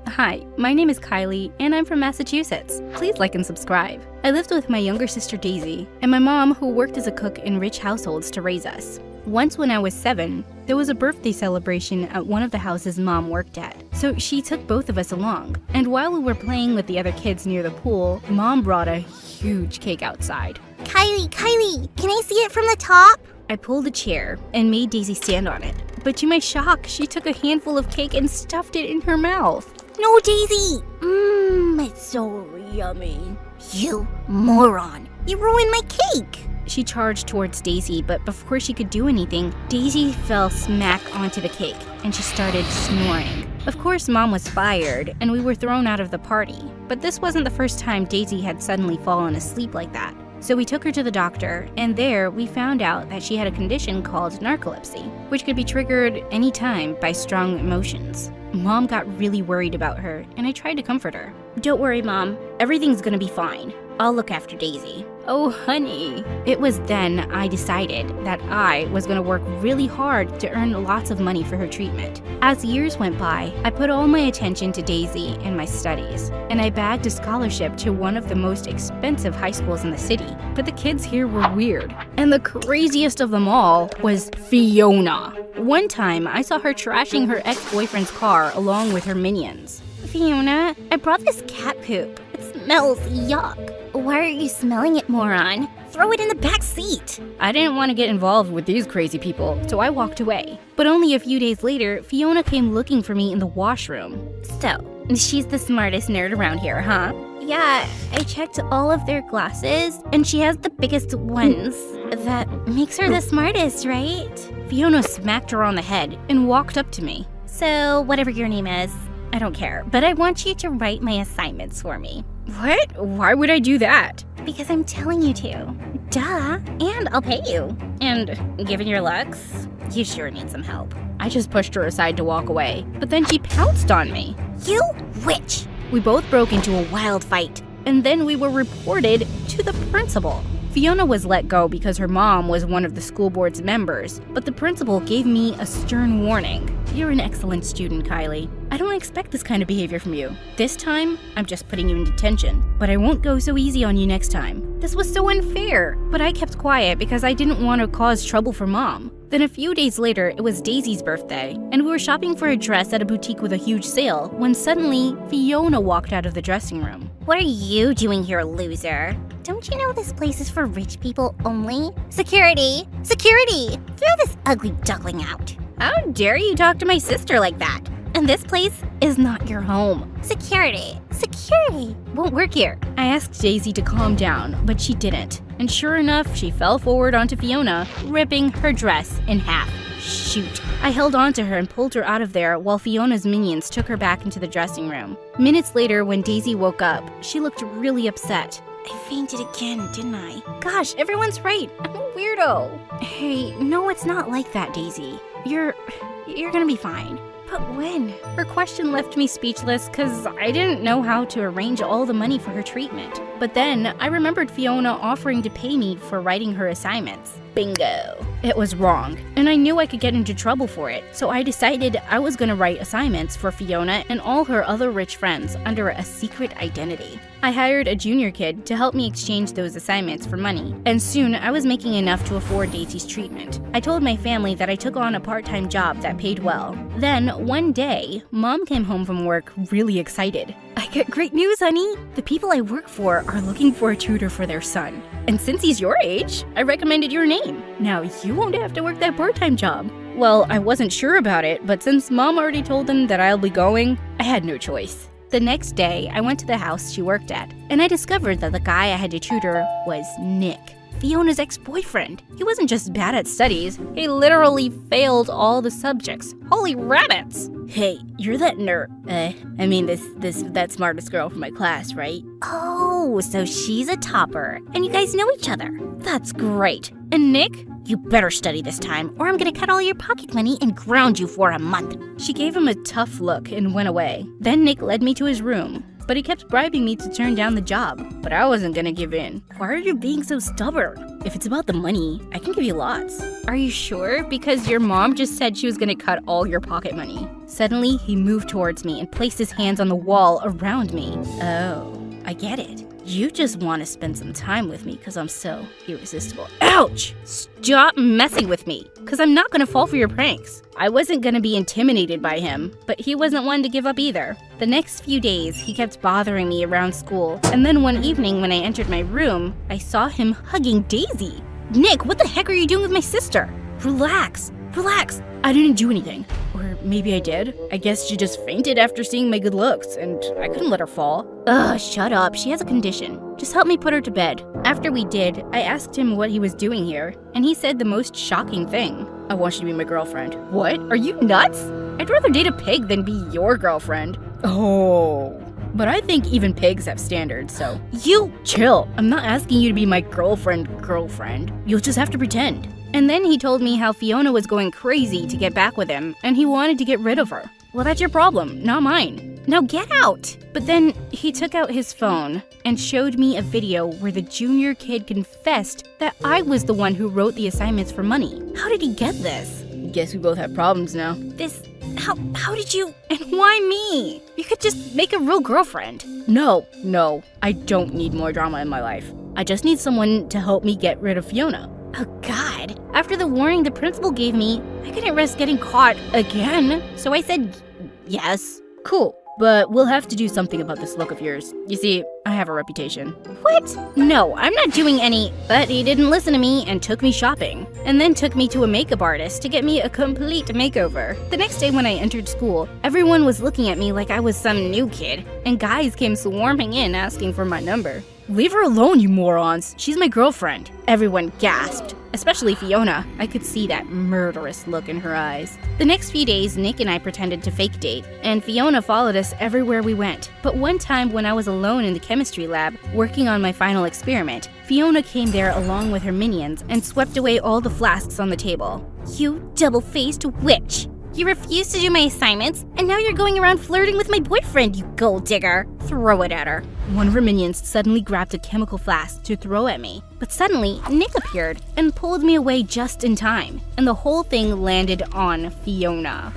S4: Hi, my name is Kylie, and I'm from Massachusetts. Please like and subscribe. I lived with my younger sister Daisy, and my mom, who worked as a cook in rich households to raise us. Once when I was 7, there was a birthday celebration at one of the houses Mom worked at. So she took both of us along. And while we were playing with the other kids near the pool, Mom brought a huge cake outside.
S5: Kylie, can I see it from the top?
S4: I pulled a chair and made Daisy stand on it. But to my shock, she took a handful of cake and stuffed it in her mouth.
S5: No, Daisy! It's so yummy. You moron! You ruined my cake!
S4: She charged towards Daisy, but before she could do anything, Daisy fell smack onto the cake, and she started snoring. Of course, Mom was fired, and we were thrown out of the party. But this wasn't the first time Daisy had suddenly fallen asleep like that. So we took her to the doctor, and there we found out that she had a condition called narcolepsy, which could be triggered anytime by strong emotions. Mom got really worried about her, and I tried to comfort her. "Don't worry, Mom. Everything's gonna be fine. I'll look after Daisy." "Oh, honey." It was then I decided that I was gonna work really hard to earn lots of money for her treatment. As years went by, I put all my attention to Daisy and my studies, and I bagged a scholarship to one of the most expensive high schools in the city. But the kids here were weird, and the craziest of them all was Fiona. One time, I saw her trashing her ex-boyfriend's car along with her minions.
S5: Fiona, I brought this cat poop. It smells yuck. Why are you smelling it, moron? Throw it in the back seat.
S4: I didn't want to get involved with these crazy people, so I walked away. But only a few days later, Fiona came looking for me in the washroom.
S5: So, she's the smartest nerd around here, huh? Yeah, I checked all of their glasses, and she has the biggest ones. That makes her the smartest, right?
S4: Fiona smacked her on the head and walked up to me.
S5: So, whatever your name is, I don't care, but I want you to write my assignments for me.
S4: What? Why would I do that?
S5: Because I'm telling you to. Duh, and I'll pay you. And given your looks, you sure need some help.
S4: I just pushed her aside to walk away, but then she pounced on me.
S5: You witch!
S4: We both broke into a wild fight, and then we were reported to the principal. Fiona was let go because her mom was one of the school board's members, but the principal gave me a stern warning. "You're an excellent student, Kylie. I don't expect this kind of behavior from you. This time, I'm just putting you in detention, but I won't go so easy on you next time." This was so unfair, but I kept quiet because I didn't want to cause trouble for Mom. Then a few days later, it was Daisy's birthday, and we were shopping for a dress at a boutique with a huge sale when suddenly Fiona walked out of the dressing room.
S5: What are you doing here, loser? Don't you know this place is for rich people only? Security! Security! Throw this ugly duckling out.
S4: How dare you talk to my sister like that? And this place is not your home.
S5: Security! Security!
S4: Won't work here. I asked Daisy to calm down, but she didn't. And sure enough, she fell forward onto Fiona, ripping her dress in half. Shoot. I held onto her and pulled her out of there while Fiona's minions took her back into the dressing room. Minutes later, when Daisy woke up, she looked really upset.
S5: I fainted again, didn't I?
S4: Gosh, everyone's right. I'm a weirdo. Hey, no, it's not like that, Daisy. You're gonna be fine.
S5: But when?
S4: Her question left me speechless because I didn't know how to arrange all the money for her treatment. But then I remembered Fiona offering to pay me for writing her assignments. Bingo. It was wrong, and I knew I could get into trouble for it, so I decided I was going to write assignments for Fiona and all her other rich friends under a secret identity. I hired a junior kid to help me exchange those assignments for money, and soon I was making enough to afford Daisy's treatment. I told my family that I took on a part-time job that paid well. Then, one day, Mom came home from work really excited. "I got great news, honey! The people I work for are looking for a tutor for their son. And since he's your age, I recommended your name. Now you won't have to work that part-time job." Well, I wasn't sure about it, but since Mom already told them that I'll be going, I had no choice. The next day, I went to the house she worked at, and I discovered that the guy I had to tutor was Nick, Fiona's ex-boyfriend. He wasn't just bad at studies, he literally failed all the subjects. Holy rabbits! "Hey, you're that that smartest girl from my class, right?"
S5: Oh, so she's a topper, and you guys know each other.
S4: "That's great. And Nick?
S5: You better study this time, or I'm gonna cut all your pocket money and ground you for a month."
S4: She gave him a tough look and went away. Then Nick led me to his room, but he kept bribing me to turn down the job. But I wasn't gonna give in. "Why are you being so stubborn? If it's about the money, I can give you lots." "Are you sure? Because your mom just said she was gonna cut all your pocket money." Suddenly, he moved towards me and placed his hands on the wall around me. Oh, I get it. You just want to spend some time with me because I'm so irresistible. Ouch! Stop messing with me, because I'm not gonna fall for your pranks. I wasn't gonna be intimidated by him, but he wasn't one to give up either. The next few days, he kept bothering me around school, and then one evening when I entered my room, I saw him hugging Daisy. Nick, what the heck are you doing with my sister? Relax. I didn't do anything. Or maybe I did. I guess she just fainted after seeing my good looks, and I couldn't let her fall. Ugh, shut up. She has a condition. Just help me put her to bed. After we did, I asked him what he was doing here, and he said the most shocking thing. I want you to be my girlfriend. What? Are you nuts? I'd rather date a pig than be your girlfriend. Oh. But I think even pigs have standards, so. You chill. I'm not asking you to be my girlfriend. You'll just have to pretend. And then he told me how Fiona was going crazy to get back with him, and he wanted to get rid of her. Well, that's your problem, not mine. Now get out! But then he took out his phone and showed me a video where the junior kid confessed that I was the one who wrote the assignments for money. How did he get this? Guess we both have problems now. How did you? And why me? You could just make a real girlfriend. No, I don't need more drama in my life. I just need someone to help me get rid of Fiona. Oh God. After the warning the principal gave me, I couldn't risk getting caught again. So I said yes. Cool. But we'll have to do something about this look of yours. You see, I have a reputation. What? No, I'm not doing any. But he didn't listen to me and took me shopping. And then took me to a makeup artist to get me a complete makeover. The next day when I entered school, everyone was looking at me like I was some new kid. And guys came swarming in asking for my number. Leave her alone, you morons. She's my girlfriend. Everyone gasped, especially Fiona. I could see that murderous look in her eyes. The next few days, Nick and I pretended to fake date, and Fiona followed us everywhere we went. But one time when I was alone in the chemistry lab, working on my final experiment, Fiona came there along with her minions and swept away all the flasks on the table. You double-faced witch! You refused to do my assignments, and now you're going around flirting with my boyfriend, you gold digger. Throw it at her. One of her minions suddenly grabbed a chemical flask to throw at me. But suddenly, Nick appeared and pulled me away just in time. And the whole thing landed on Fiona.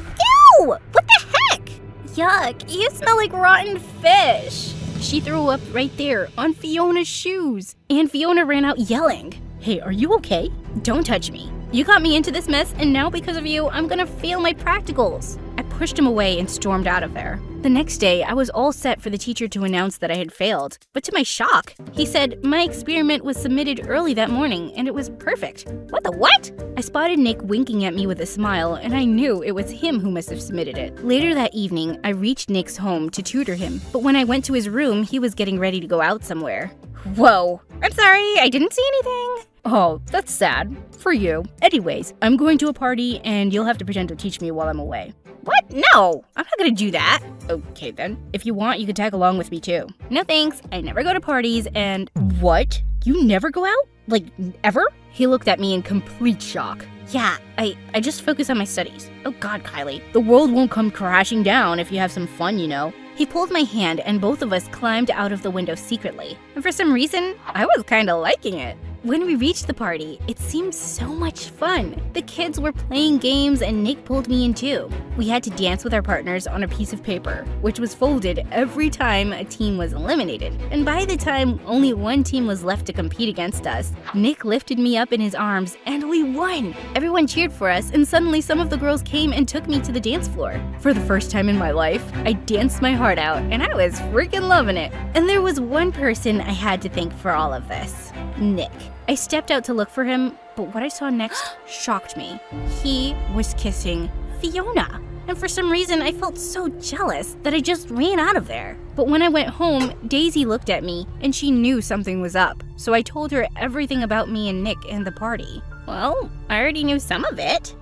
S4: Ew! What the heck? Yuck, you smell like rotten fish. She threw up right there on Fiona's shoes. And Fiona ran out yelling. Hey, are you okay? Don't touch me. You got me into this mess, and now because of you, I'm gonna fail my practicals. I pushed him away and stormed out of there. The next day, I was all set for the teacher to announce that I had failed. But to my shock, he said my experiment was submitted early that morning, and it was perfect. What the what? I spotted Nick winking at me with a smile, and I knew it was him who must have submitted it. Later that evening, I reached Nick's home to tutor him, but when I went to his room, he was getting ready to go out somewhere. Whoa, I'm sorry, I didn't see anything. Oh, that's sad. For you. Anyways, I'm going to a party and you'll have to pretend to teach me while I'm away. What? No! I'm not gonna do that. Okay then. If you want, you can tag along with me too. No thanks. I never go to parties and… What? You never go out? Like, ever? He looked at me in complete shock. Yeah, I just focus on my studies. Oh God, Kylie. The world won't come crashing down if you have some fun, you know. He pulled my hand and both of us climbed out of the window secretly. And for some reason, I was kinda liking it. When we reached the party, it seemed so much fun. The kids were playing games and Nick pulled me in too. We had to dance with our partners on a piece of paper, which was folded every time a team was eliminated. And by the time only one team was left to compete against us, Nick lifted me up in his arms and we won! Everyone cheered for us and suddenly some of the girls came and took me to the dance floor. For the first time in my life, I danced my heart out and I was freaking loving it. And there was one person I had to thank for all of this. Nick. I stepped out to look for him, but what I saw next shocked me. He was kissing Fiona. And for some reason, I felt so jealous that I just ran out of there. But when I went home, Daisy looked at me and she knew something was up. So I told her everything about me and Nick and the party. Well, I already knew some of it.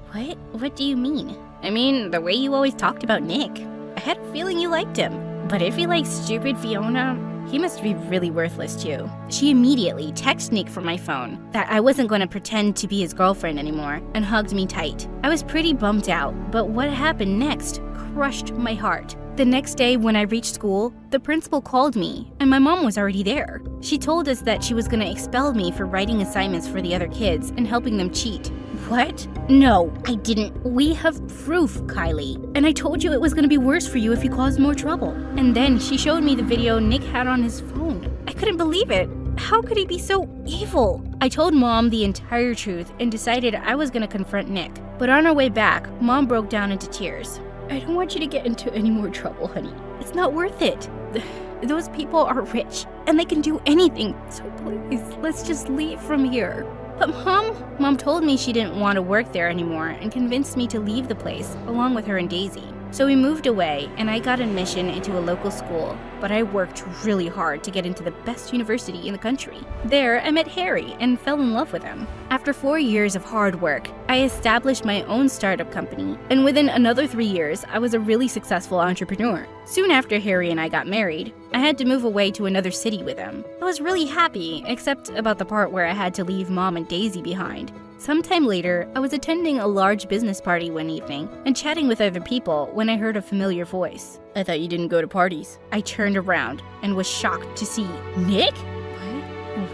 S4: What do you mean? I mean, the way you always talked about Nick. I had a feeling you liked him. But if he likes stupid Fiona, he must be really worthless too. She immediately texted Nick from my phone that I wasn't going to pretend to be his girlfriend anymore and hugged me tight. I was pretty bummed out, but what happened next crushed my heart. The next day when I reached school, the principal called me and my mom was already there. She told us that she was going to expel me for writing assignments for the other kids and helping them cheat. What? No, I didn't. We have proof, Kylie. And I told you it was going to be worse for you if you caused more trouble. And then she showed me the video Nick had on his phone. I I couldn't believe it. How could he be so evil? I told Mom the entire truth and decided I was gonna confront Nick. But on our way back, Mom broke down into tears. I don't want you to get into any more trouble, honey. It's not worth it. Those people are rich and they can do anything. So please, let's just leave from here. But Mom told me she didn't want to work there anymore and convinced me to leave the place along with her and Daisy. So we moved away and I got admission into a local school, but I worked really hard to get into the best university in the country. There, I met Harry and fell in love with him. After 4 years of hard work, I established my own startup company, and within another 3 years, I was a really successful entrepreneur. Soon after Harry and I got married, I had to move away to another city with him. I was really happy, except about the part where I had to leave Mom and Daisy behind. Sometime later, I was attending a large business party one evening and chatting with other people when I heard a familiar voice. I thought you didn't go to parties. I turned around and was shocked to see Nick?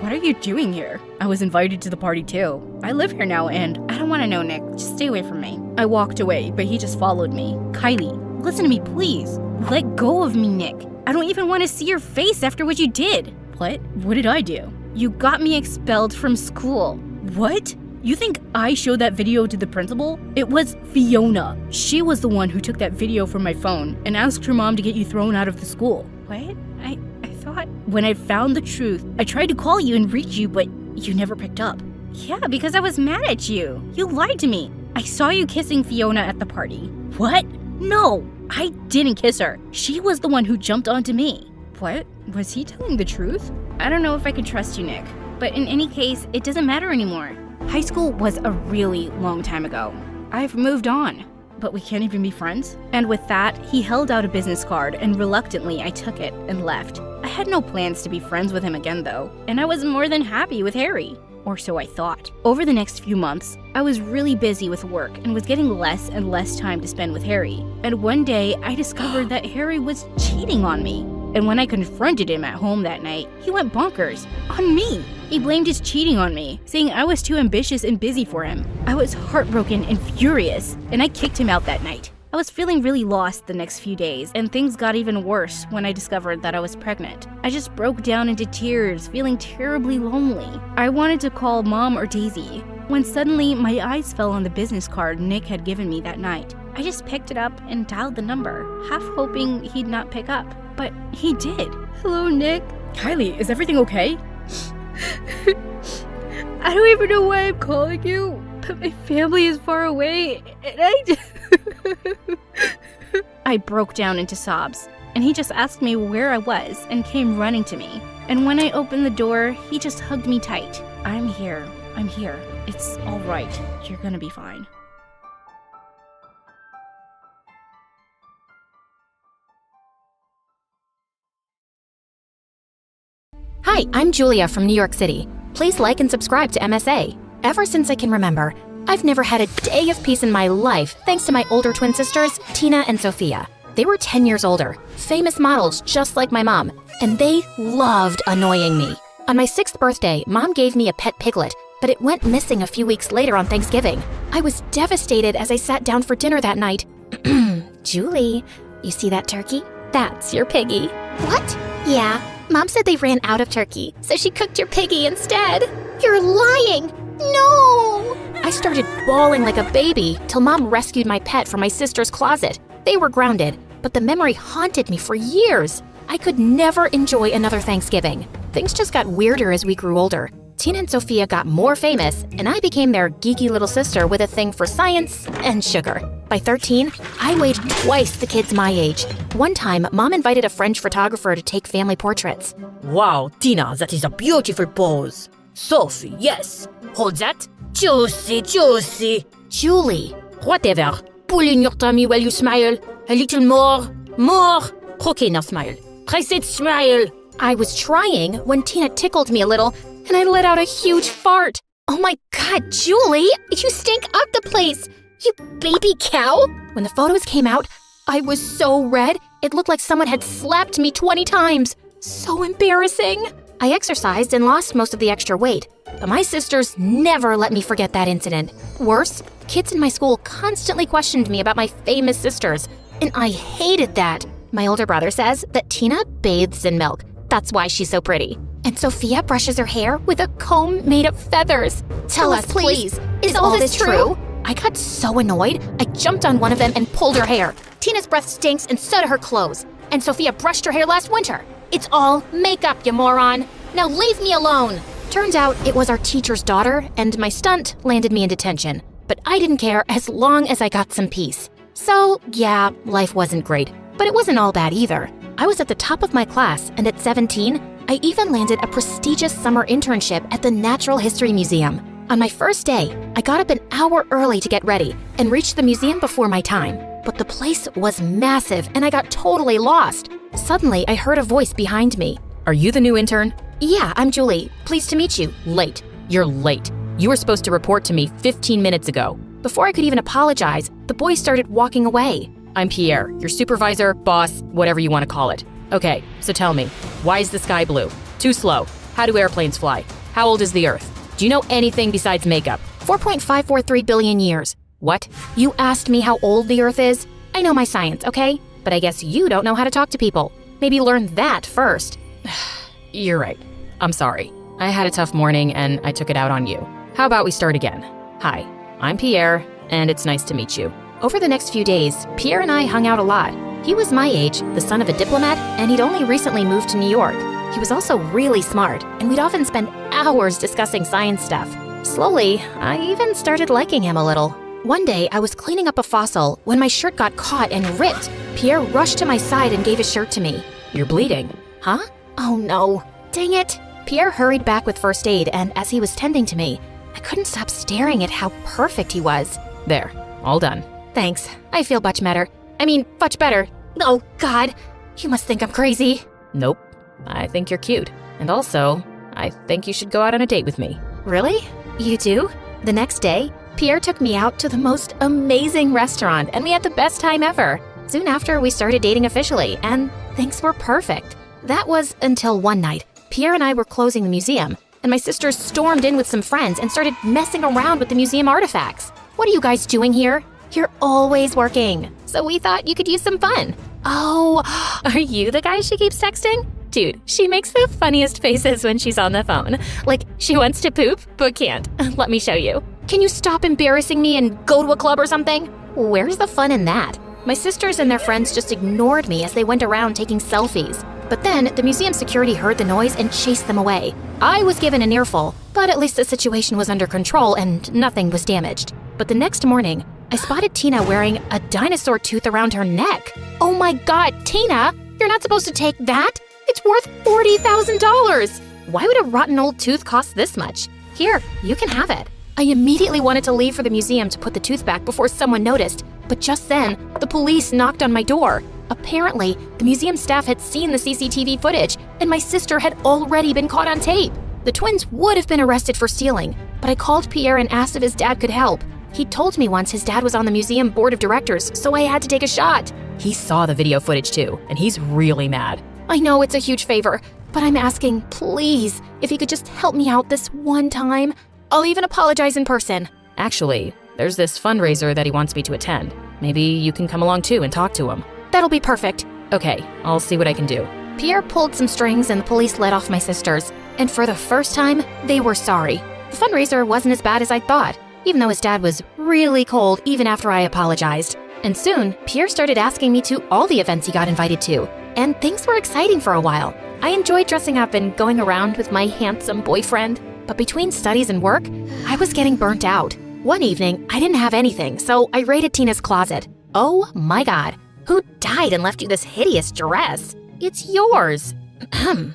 S4: What are you doing here? I was invited to the party too. I live here now and I don't want to know, Nick. Just stay away from me. I walked away, but he just followed me. Kylie, listen to me, please. Let go of me, Nick. I don't even want to see your face after what you did. What? What did I do? You got me expelled from school. What? You think I showed that video to the principal? It was Fiona. She was the one who took that video from my phone and asked her mom to get you thrown out of the school. What? I thought when I found the truth, I tried to call you and reach you, but you never picked up. Yeah, because I was mad at you. You lied to me. I saw you kissing Fiona at the party. What? No, I didn't kiss her. She was the one who jumped onto me. What? Was he telling the truth? I don't know if I can trust you, Nick. But in any case, it doesn't matter anymore. High school was a really long time ago. I've moved on. But we can't even be friends? And with that, he held out a business card and reluctantly I took it and left. I had no plans to be friends with him again though, and I was more than happy with Harry. Or so I thought. Over the next few months, I was really busy with work and was getting less and less time to spend with Harry. And one day, I discovered that Harry was cheating on me. And when I confronted him at home that night, he went bonkers. On me! He blamed his cheating on me, saying I was too ambitious and busy for him. I was heartbroken and furious, and I kicked him out that night. I was feeling really lost the next few days, and things got even worse when I discovered that I was pregnant. I just broke down into tears, feeling terribly lonely. I wanted to call Mom or Daisy, when suddenly my eyes fell on the business card Nick had given me that night. I just picked it up and dialed the number, half hoping he'd not pick up. But he did. Hello, Nick. Kylie, is everything okay? I don't even know why I'm calling you, but my family is far away, and I broke down into sobs, and he just asked me where I was and came running to me. And when I opened the door, he just hugged me tight. I'm here. It's all right. You're gonna be fine.
S1: Hi, I'm Julia from New York City. Please like and subscribe to MSA. Ever since I can remember, I've never had a day of peace in my life thanks to my older twin sisters, Tina and Sophia. They were 10 years older, famous models just like my mom, and they loved annoying me. On my 6th birthday, Mom gave me a pet piglet, but it went missing a few weeks later on Thanksgiving. I was devastated as I sat down for dinner that night. Julie, you see that turkey? That's your piggy. What? Yeah. Mom said they ran out of turkey, so she cooked your piggy instead. You're lying! No! I started bawling like a baby till Mom rescued my pet from my sister's closet. They were grounded, but the memory haunted me for years. I could never enjoy another Thanksgiving. Things just got weirder as we grew older. Tina and Sophia got more famous, and I became their geeky little sister with a thing for science and sugar. By 13, I weighed twice the kids my age. One time, Mom invited a French photographer to take family portraits.
S6: Wow, Tina, that is a beautiful pose. Sophie, yes. Hold that. Juicy, juicy.
S1: Julie.
S6: Whatever. Pull in your tummy while you smile. A little more. More. Okay, now smile. I said smile.
S1: I was trying when Tina tickled me a little, and I let out a huge fart. Oh my God, Julie, you stink up the place. You baby cow! When the photos came out, I was so red, it looked like someone had slapped me 20 times. So embarrassing. I exercised and lost most of the extra weight, but my sisters never let me forget that incident. Worse, kids in my school constantly questioned me about my famous sisters, and I hated that. My older brother says that Tina bathes in milk. That's why she's so pretty. And Sophia brushes her hair with a comb made of feathers. Tell us, please. Is all this true? I got so annoyed, I jumped on one of them and pulled her hair. Tina's breath stinks and so do her clothes. And Sophia brushed her hair last winter. It's all makeup, you moron. Now leave me alone. Turns out it was our teacher's daughter, and my stunt landed me in detention. But I didn't care as long as I got some peace. So, yeah, life wasn't great. But it wasn't all bad either. I was at the top of my class, and at 17, I even landed a prestigious summer internship at the Natural History Museum. On my first day, I got up an hour early to get ready and reached the museum before my time. But the place was massive and I got totally lost. Suddenly, I heard a voice behind me.
S2: Are you the new intern?
S1: Yeah, I'm Julie. Pleased to meet you.
S2: Late. You're late. You were supposed to report to me 15 minutes ago.
S1: Before I could even apologize, the boy started walking away.
S2: I'm Pierre, your supervisor, boss, whatever you want to call it. Okay, so tell me, why is the sky blue? Too slow. How do airplanes fly? How old is the Earth? Do you know anything besides makeup?
S1: 4.543 billion years.
S2: What?
S1: You asked me how old the Earth is? I know my science, okay? But I guess you don't know how to talk to people. Maybe learn that first.
S2: You're right. I'm sorry. I had a tough morning and I took it out on you. How about we start again? Hi, I'm Pierre, and it's nice to meet you.
S1: Over the next few days, Pierre and I hung out a lot. He was my age, the son of a diplomat, and he'd only recently moved to New York. He was also really smart, and we'd often spend hours discussing science stuff. Slowly, I even started liking him a little. One day, I was cleaning up a fossil when my shirt got caught and ripped. Pierre rushed to my side and gave his shirt to me.
S2: You're bleeding.
S1: Huh? Oh no. Dang it. Pierre hurried back with first aid, and as he was tending to me, I couldn't stop staring at how perfect he was.
S2: There, all done.
S1: Thanks. I feel much better. Much better. Oh, God. You must think I'm crazy.
S2: Nope. I think you're cute. And also, I think you should go out on a date with me.
S1: Really? You do? The next day, Pierre took me out to the most amazing restaurant, and we had the best time ever. Soon after, we started dating officially, and things were perfect. That was until one night. Pierre and I were closing the museum, and my sisters stormed in with some friends and started messing around with the museum artifacts. What are you guys doing here? You're always working, so we thought you could use some fun. Oh, are you the guy she keeps texting? Dude, she makes the funniest faces when she's on the phone. Like, she wants to poop, but can't. Let me show you. Can you stop embarrassing me and go to a club or something? Where's the fun in that? My sisters and their friends just ignored me as they went around taking selfies. But then, the museum security heard the noise and chased them away. I was given an earful, but at least the situation was under control and nothing was damaged. But the next morning, I spotted Tina wearing a dinosaur tooth around her neck. Oh my God, Tina! You're not supposed to take that! It's worth $40,000! Why would a rotten old tooth cost this much? Here, you can have it. I immediately wanted to leave for the museum to put the tooth back before someone noticed, but just then, the police knocked on my door. Apparently, the museum staff had seen the CCTV footage, and my sister had already been caught on tape. The twins would have been arrested for stealing, but I called Pierre and asked if his dad could help. He told me once his dad was on the museum board of directors, so I had to take a shot.
S2: He saw the video footage too, and he's really mad.
S1: I know it's a huge favor, but I'm asking, please, if he could just help me out this one time. I'll even apologize in person.
S2: Actually, there's this fundraiser that he wants me to attend. Maybe you can come along too and talk to him.
S1: That'll be perfect.
S2: Okay, I'll see what I can do.
S1: Pierre pulled some strings and the police let off my sisters. And for the first time, they were sorry. The fundraiser wasn't as bad as I thought, even though his dad was really cold even after I apologized. And soon, Pierre started asking me to all the events he got invited to. And things were exciting for a while. I enjoyed dressing up and going around with my handsome boyfriend. But between studies and work, I was getting burnt out. One evening, I didn't have anything, so I raided Tina's closet. Oh my God. Who died and left you this hideous dress? It's yours.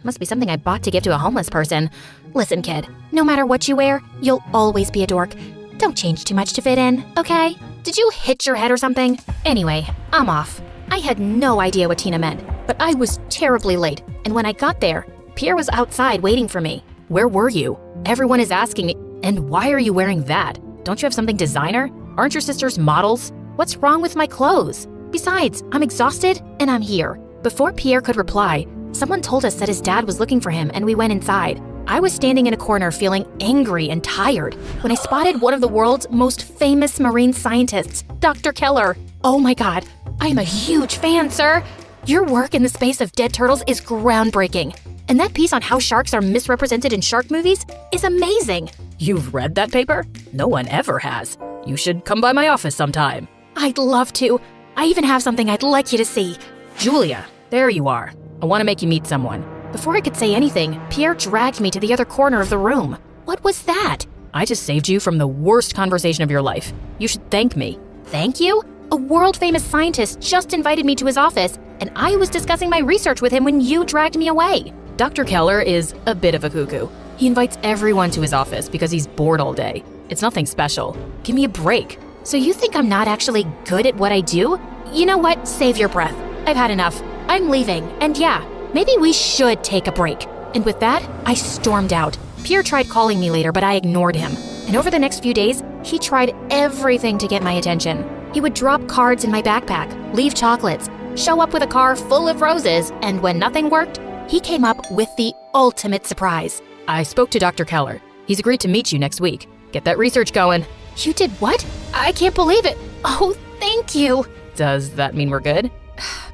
S1: Must be something I bought to give to a homeless person. Listen, kid, no matter what you wear, you'll always be a dork. Don't change too much to fit in, okay? Did you hit your head or something? Anyway, I'm off. I had no idea what Tina meant, but I was terribly late, and when I got there, Pierre was outside waiting for me.
S2: Where were you? Everyone is asking me, and why are you wearing that? Don't you have something designer? Aren't your sisters models?
S1: What's wrong with my clothes? Besides, I'm exhausted and I'm here. Before Pierre could reply, someone told us that his dad was looking for him and we went inside. I was standing in a corner feeling angry and tired when I spotted one of the world's most famous marine scientists, Dr. Keller. Oh my God, I am a huge fan, sir. Your work in the space of dead turtles is groundbreaking. And that piece on how sharks are misrepresented in shark movies is amazing.
S6: You've read that paper? No one ever has. You should come by my office sometime.
S1: I'd love to. I even have something I'd like you to see.
S6: Julia, there you are. I want to make you meet someone.
S1: Before I could say anything, Pierre dragged me to the other corner of the room. What was that?
S6: I just saved you from the worst conversation of your life. You should thank me.
S1: Thank you? A world-famous scientist just invited me to his office, and I was discussing my research with him when you dragged me away.
S6: Dr. Keller is a bit of a cuckoo. He invites everyone to his office because he's bored all day. It's nothing special. Give me a break.
S1: So you think I'm not actually good at what I do? You know what? Save your breath. I've had enough. I'm leaving, and yeah, maybe we should take a break. And with that, I stormed out. Pierre tried calling me later, but I ignored him. And over the next few days, he tried everything to get my attention. He would drop cards in my backpack, leave chocolates, show up with a car full of roses, and when nothing worked, he came up with the ultimate surprise.
S6: I spoke to Dr. Keller. He's agreed to meet you next week. Get that research going.
S1: You did what? I can't believe it. Oh, thank you.
S6: Does that mean we're good?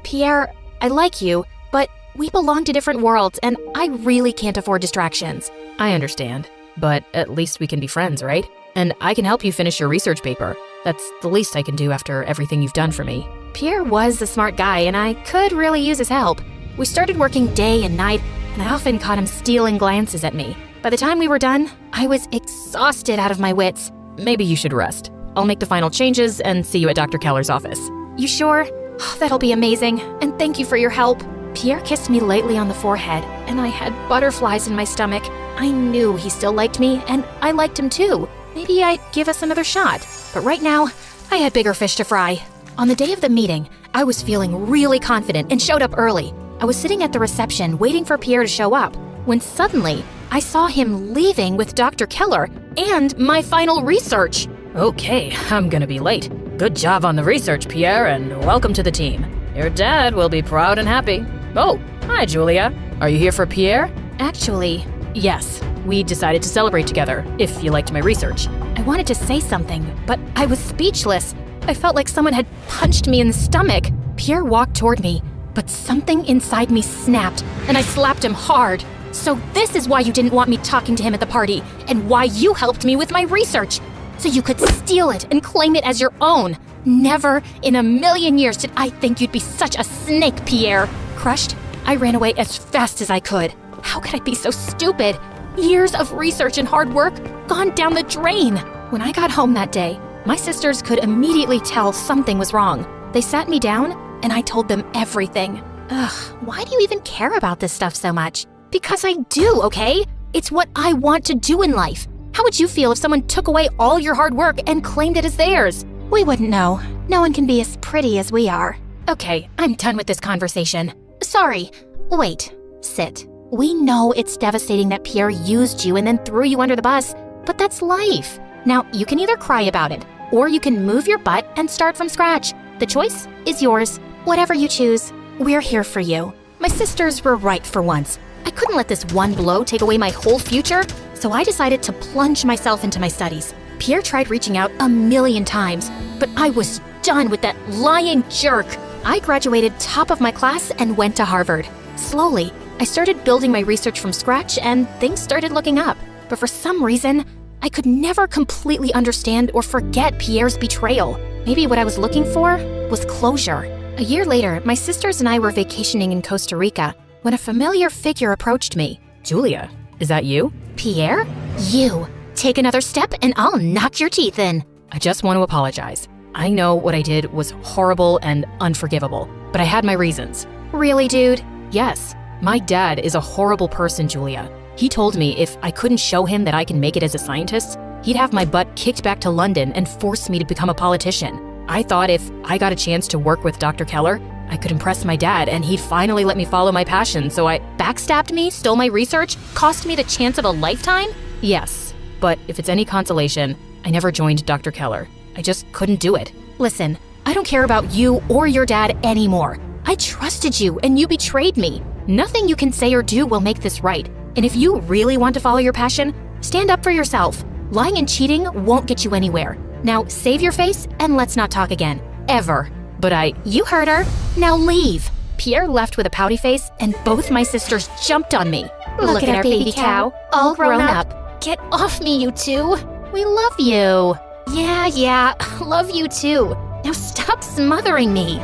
S1: Pierre, I like you, but we belong to different worlds, and I really can't afford distractions.
S6: I understand, but at least we can be friends, right? And I can help you finish your research paper. That's the least I can do after everything you've done for me.
S1: Pierre was a smart guy, and I could really use his help. We started working day and night, and I often caught him stealing glances at me. By the time we were done, I was exhausted out of my wits.
S6: Maybe you should rest. I'll make the final changes and see you at Dr. Keller's office.
S1: You sure? Oh, that'll be amazing, and thank you for your help. Pierre kissed me lightly on the forehead, and I had butterflies in my stomach. I knew he still liked me, and I liked him too. Maybe I'd give us another shot. But right now, I had bigger fish to fry. On the day of the meeting, I was feeling really confident and showed up early. I was sitting at the reception waiting for Pierre to show up, when suddenly, I saw him leaving with Dr. Keller and my final research.
S6: Okay, I'm gonna be late. Good job on the research, Pierre, and welcome to the team. Your dad will be proud and happy. Oh, hi, Julia. Are you here for Pierre?
S1: Actually,
S6: yes. We decided to celebrate together, if you liked my research.
S1: I wanted to say something, but I was speechless. I felt like someone had punched me in the stomach. Pierre walked toward me, but something inside me snapped, and I slapped him hard. So this is why you didn't want me talking to him at the party, and why you helped me with my research. So you could steal it and claim it as your own. Never in a million years did I think you'd be such a snake, Pierre. Crushed, I ran away as fast as I could. How could I be so stupid? Years of research and hard work gone down the drain. When I got home that day, my sisters could immediately tell something was wrong. They sat me down, and I told them everything. Ugh, why do you even care about this stuff so much? Because I do, okay? It's what I want to do in life. How would you feel if someone took away all your hard work and claimed it as theirs? We wouldn't know. No one can be as pretty as we are. Okay, I'm done with this conversation. Sorry. Wait. Sit. We know it's devastating that Pierre used you and then threw you under the bus, but that's life. Now, you can either cry about it, or you can move your butt and start from scratch. The choice is yours. Whatever you choose, we're here for you. My sisters were right for once. I couldn't let this one blow take away my whole future, so I decided to plunge myself into my studies. Pierre tried reaching out 1,000,000 times, but I was done with that lying jerk. I graduated top of my class and went to Harvard. Slowly, I started building my research from scratch and things started looking up. But for some reason, I could never completely understand or forget Pierre's betrayal. Maybe what I was looking for was closure. A year later, my sisters and I were vacationing in Costa Rica when a familiar figure approached me.
S6: Julia, is that you?
S1: Pierre? You. Take another step and I'll knock your teeth in.
S6: I just want to apologize. I know what I did was horrible and unforgivable, but I had my reasons.
S1: Really, dude?
S6: Yes. My dad is a horrible person, Julia. He told me if I couldn't show him that I can make it as a scientist, he'd have my butt kicked back to London and force me to become a politician. I thought if I got a chance to work with Dr. Keller, I could impress my dad and he'd finally let me follow my passion, so I
S1: backstabbed me, stole my research, cost me the chance of a lifetime?
S6: Yes, but if it's any consolation, I never joined Dr. Keller. I just couldn't do it.
S1: Listen, I don't care about you or your dad anymore. I trusted you and you betrayed me. Nothing you can say or do will make this right. And if you really want to follow your passion, stand up for yourself. Lying and cheating won't get you anywhere. Now save your face and let's not talk again. Ever.
S6: But
S1: You heard her. Now leave. Pierre left with a pouty face, and both my sisters jumped on me. Look at our baby cow, all grown up. Get off me, you two. We love you. Yeah, love you too. Now stop smothering me.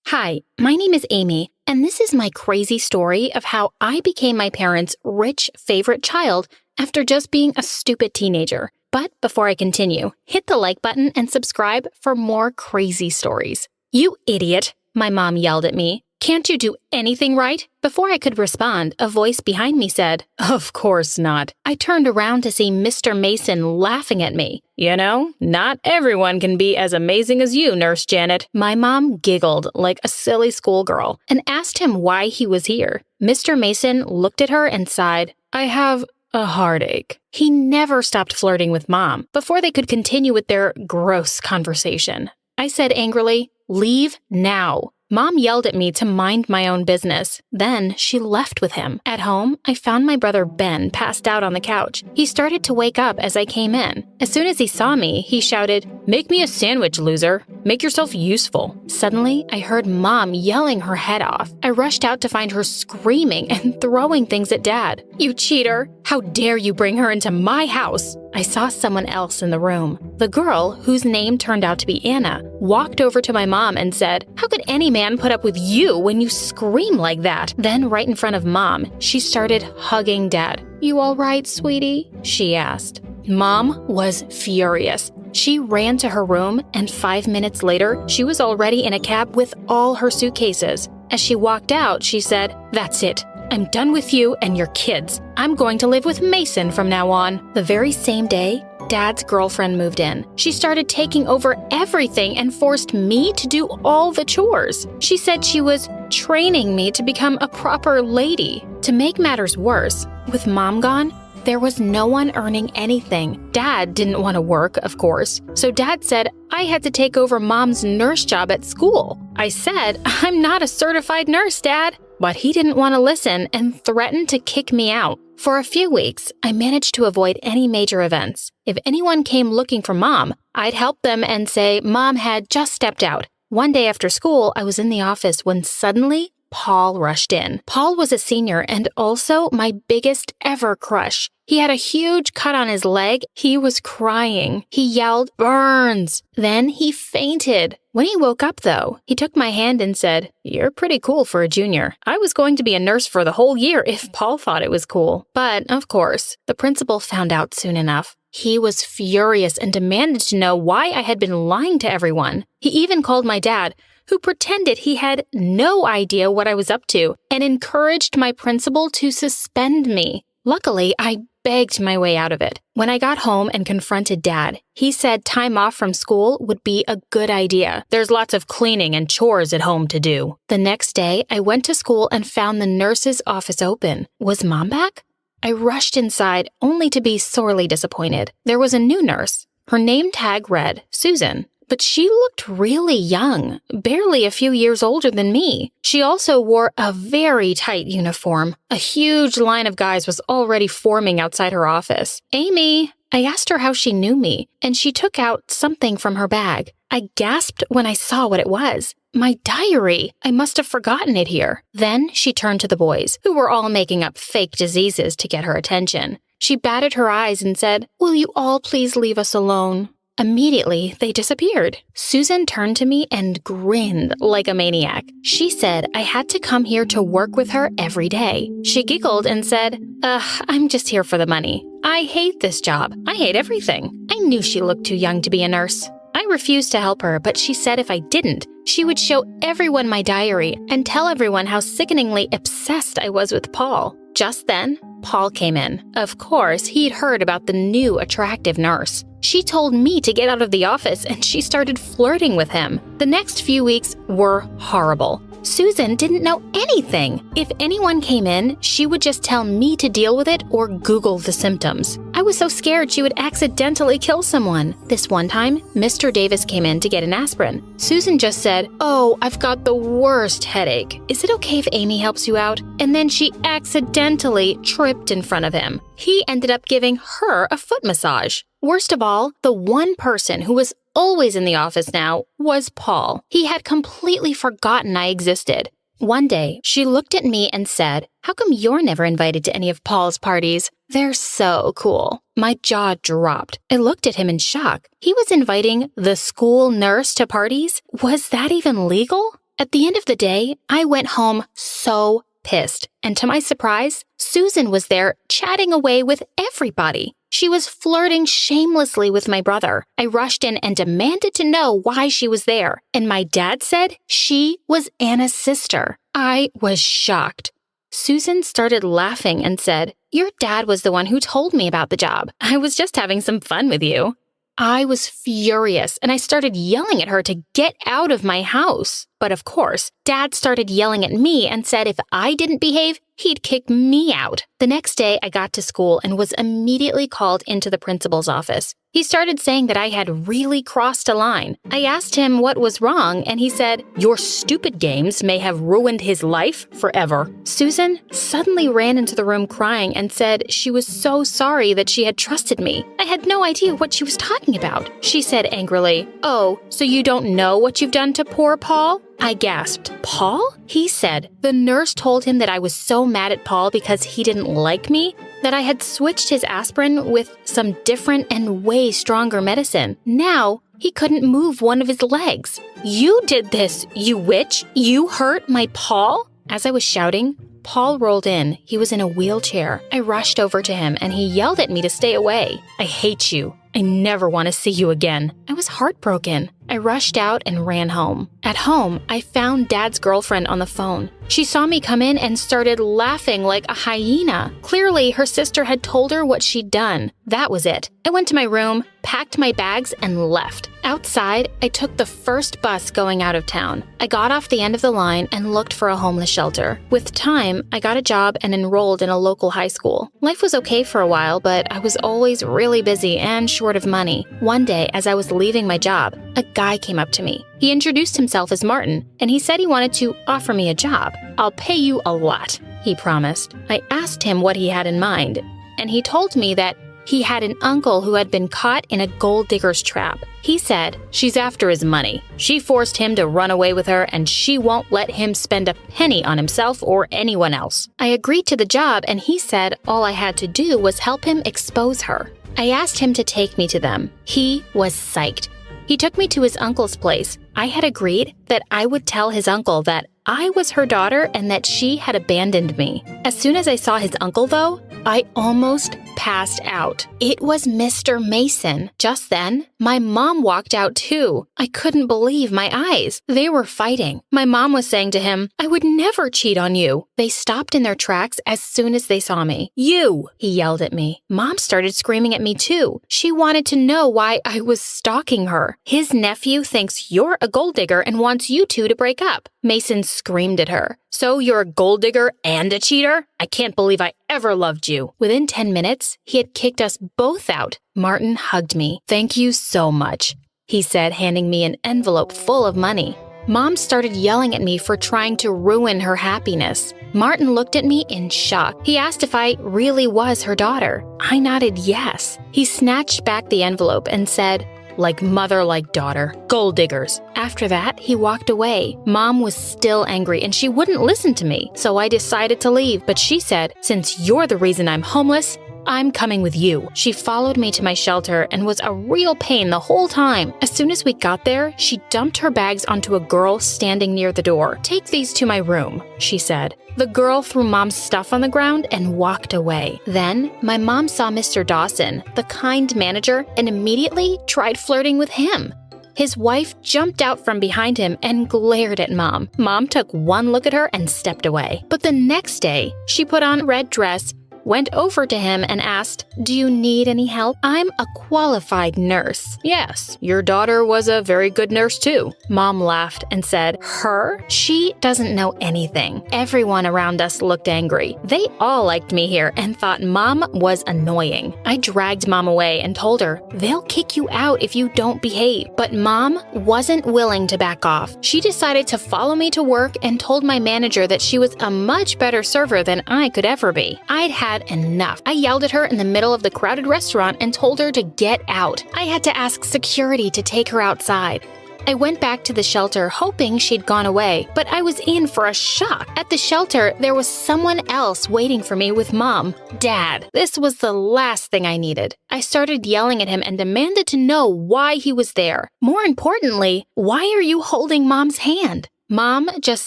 S1: Hi, my name is Amy, and this is my crazy story of how I became my parents' rich favorite child after just being a stupid teenager. But before I continue, hit the like button and subscribe for more crazy stories. You idiot, my mom yelled at me. Can't you do anything right? Before I could respond, a voice behind me said, Of course not. I turned around to see Mr. Mason laughing at me. You know, not everyone can be as amazing as you, Nurse Janet. My mom giggled like a silly schoolgirl and asked him why he was here. Mr. Mason looked at her and sighed, I have a heartache. He never stopped flirting with Mom before they could continue with their gross conversation. I said angrily, Leave now. Mom yelled at me to mind my own business. Then she left with him. At home, I found my brother Ben passed out on the couch. He started to wake up as I came in. As soon as he saw me, he shouted, Make me a sandwich, loser. Make yourself useful. Suddenly, I heard Mom yelling her head off. I rushed out to find her screaming and throwing things at Dad. You cheater! How dare you bring her into my house? I saw someone else in the room. The girl, whose name turned out to be Anna, walked over to my mom and said, How could any man put up with you when you scream like that? Then, right in front of Mom, she started hugging Dad. You all right, sweetie? She asked. Mom was furious. She ran to her room, and 5 minutes later, she was already in a cab with all her suitcases. As she walked out, she said, That's it. I'm done with you and your kids. I'm going to live with Mason from now on. The very same day, Dad's girlfriend moved in. She started taking over everything and forced me to do all the chores. She said she was training me to become a proper lady. To make matters worse, with Mom gone, there was no one earning anything. Dad didn't want to work, of course, so Dad said I had to take over Mom's nurse job at school. I said, I'm not a certified nurse, Dad. But he didn't want to listen and threatened to kick me out. For a few weeks, I managed to avoid any major events. If anyone came looking for Mom, I'd help them and say Mom had just stepped out. One day after school, I was in the office when suddenly Paul rushed in. Paul was a senior and also my biggest ever crush. He had a huge cut on his leg. He was crying. He yelled, Burns! Then he fainted. When he woke up, though, he took my hand and said, You're pretty cool for a junior. I was going to be a nurse for the whole year if Paul thought it was cool. But, of course, the principal found out soon enough. He was furious and demanded to know why I had been lying to everyone. He even called my dad, who pretended he had no idea what I was up to, and encouraged my principal to suspend me. Luckily, I begged my way out of it. When I got home and confronted Dad, he said time off from school would be a good idea. There's lots of cleaning and chores at home to do. The next day, I went to school and found the nurse's office open. Was Mom back? I rushed inside, only to be sorely disappointed. There was a new nurse. Her name tag read Susan. But she looked really young, barely a few years older than me. She also wore a very tight uniform. A huge line of guys was already forming outside her office. Amy, I asked her how she knew me, and she took out something from her bag. I gasped when I saw what it was. My diary! I must have forgotten it here. Then she turned to the boys, who were all making up fake diseases to get her attention. She batted her eyes and said, Will you all please leave us alone? Immediately, they disappeared. Susan turned to me and grinned like a maniac. She said I had to come here to work with her every day. She giggled and said, I'm just here for the money. I hate this job. I hate everything. I knew she looked too young to be a nurse. I refused to help her, but she said if I didn't, she would show everyone my diary and tell everyone how sickeningly obsessed I was with Paul. Just then, Paul came in. Of course, he'd heard about the new attractive nurse. She told me to get out of the office and she started flirting with him. The next few weeks were horrible. Susan didn't know anything. If anyone came in, she would just tell me to deal with it or Google the symptoms. I was so scared she would accidentally kill someone. This one time, Mr. Davis came in to get an aspirin. Susan just said, "Oh, I've got the worst headache. Is it okay if Amy helps you out?" And then she accidentally tripped in front of him. He ended up giving her a foot massage. Worst of all, the one person who was always in the office now was Paul. He had completely forgotten I existed. One day, she looked at me and said, "How come you're never invited to any of Paul's parties? They're so cool." My jaw dropped. I looked at him in shock. He was inviting the school nurse to parties? Was that even legal? At the end of the day, I went home so pissed. And to my surprise, Susan was there chatting away with everybody. She was flirting shamelessly with my brother. I rushed in and demanded to know why she was there. And my dad said she was Anna's sister. I was shocked. Susan started laughing and said, "Your dad was the one who told me about the job. I was just having some fun with you." I was furious and I started yelling at her to get out of my house. But of course, Dad started yelling at me and said if I didn't behave, he'd kick me out. The next day, I got to school and was immediately called into the principal's office. He started saying that I had really crossed a line. I asked him what was wrong, and he said, "Your stupid games may have ruined his life forever." Susan suddenly ran into the room crying and said she was so sorry that she had trusted me. I had no idea what she was talking about. She said angrily, "Oh, so you don't know what you've done to poor Paul?" I gasped. "Paul?" He said the nurse told him that I was so mad at Paul because he didn't like me, that I had switched his aspirin with some different and way stronger medicine. Now, he couldn't move one of his legs. "You did this, you witch! You hurt my Paul?" As I was shouting, Paul rolled in. He was in a wheelchair. I rushed over to him and he yelled at me to stay away. "I hate you. I never want to see you again." I was heartbroken. I rushed out and ran home. At home, I found Dad's girlfriend on the phone. She saw me come in and started laughing like a hyena. Clearly, her sister had told her what she'd done. That was it. I went to my room, packed my bags, and left. Outside, I took the first bus going out of town. I got off the end of the line and looked for a homeless shelter. With time, I got a job and enrolled in a local high school. Life was okay for a while, but I was always really busy and short of money. One day, as I was leaving my job, a guy came up to me. He introduced himself as Martin, and he said he wanted to offer me a job. "I'll pay you a lot," he promised. I asked him what he had in mind, and he told me that he had an uncle who had been caught in a gold digger's trap. He said, "She's after his money. She forced him to run away with her, and she won't let him spend a penny on himself or anyone else." I agreed to the job, and he said all I had to do was help him expose her. I asked him to take me to them. He was psyched. He took me to his uncle's place. I had agreed that I would tell his uncle that I was her daughter and that she had abandoned me. As soon as I saw his uncle, though, I almost passed out. It was Mr. Mason. Just then, my mom walked out too. I couldn't believe my eyes. They were fighting. My mom was saying to him, "I would never cheat on you." They stopped in their tracks as soon as they saw me. "You!" he yelled at me. Mom started screaming at me too. She wanted to know why I was stalking her. "His nephew thinks you're a gold digger and wants you two to break up." Mason screamed at her. "So you're a gold digger and a cheater? I can't believe I ever loved you." Within 10 minutes, he had kicked us both out. Martin hugged me. "Thank you so much," he said, handing me an envelope full of money. Mom started yelling at me for trying to ruin her happiness. Martin looked at me in shock. He asked if I really was her daughter. I nodded yes. He snatched back the envelope and said, "Like mother, like daughter. Gold diggers." After that, he walked away. Mom was still angry and she wouldn't listen to me, so I decided to leave. But she said, "Since you're the reason I'm homeless, I'm coming with you." She followed me to my shelter and was a real pain the whole time. As soon as we got there, she dumped her bags onto a girl standing near the door. "Take these to my room," she said. The girl threw Mom's stuff on the ground and walked away. Then, my mom saw Mr. Dawson, the kind manager, and immediately tried flirting with him. His wife jumped out from behind him and glared at Mom. Mom took one look at her and stepped away. But the next day, she put on a red dress, went over to him and asked, "Do you need any help? I'm a qualified nurse." "Yes, your daughter was a very good nurse too." Mom laughed and said, "Her? She doesn't know anything." Everyone around us looked angry. They all liked me here and thought Mom was annoying. I dragged Mom away and told her, "They'll kick you out if you don't behave." But Mom wasn't willing to back off. She decided to follow me to work and told my manager that she was a much better server than I could ever be. I'd had enough. I yelled at her in the middle of the crowded restaurant and told her to get out. I had to ask security to take her outside. I went back to the shelter hoping she'd gone away, but I was in for a shock. At the shelter, there was someone else waiting for me with Mom. Dad. This was the last thing I needed. I started yelling at him and demanded to know why he was there. More importantly, why are you holding Mom's hand? Mom just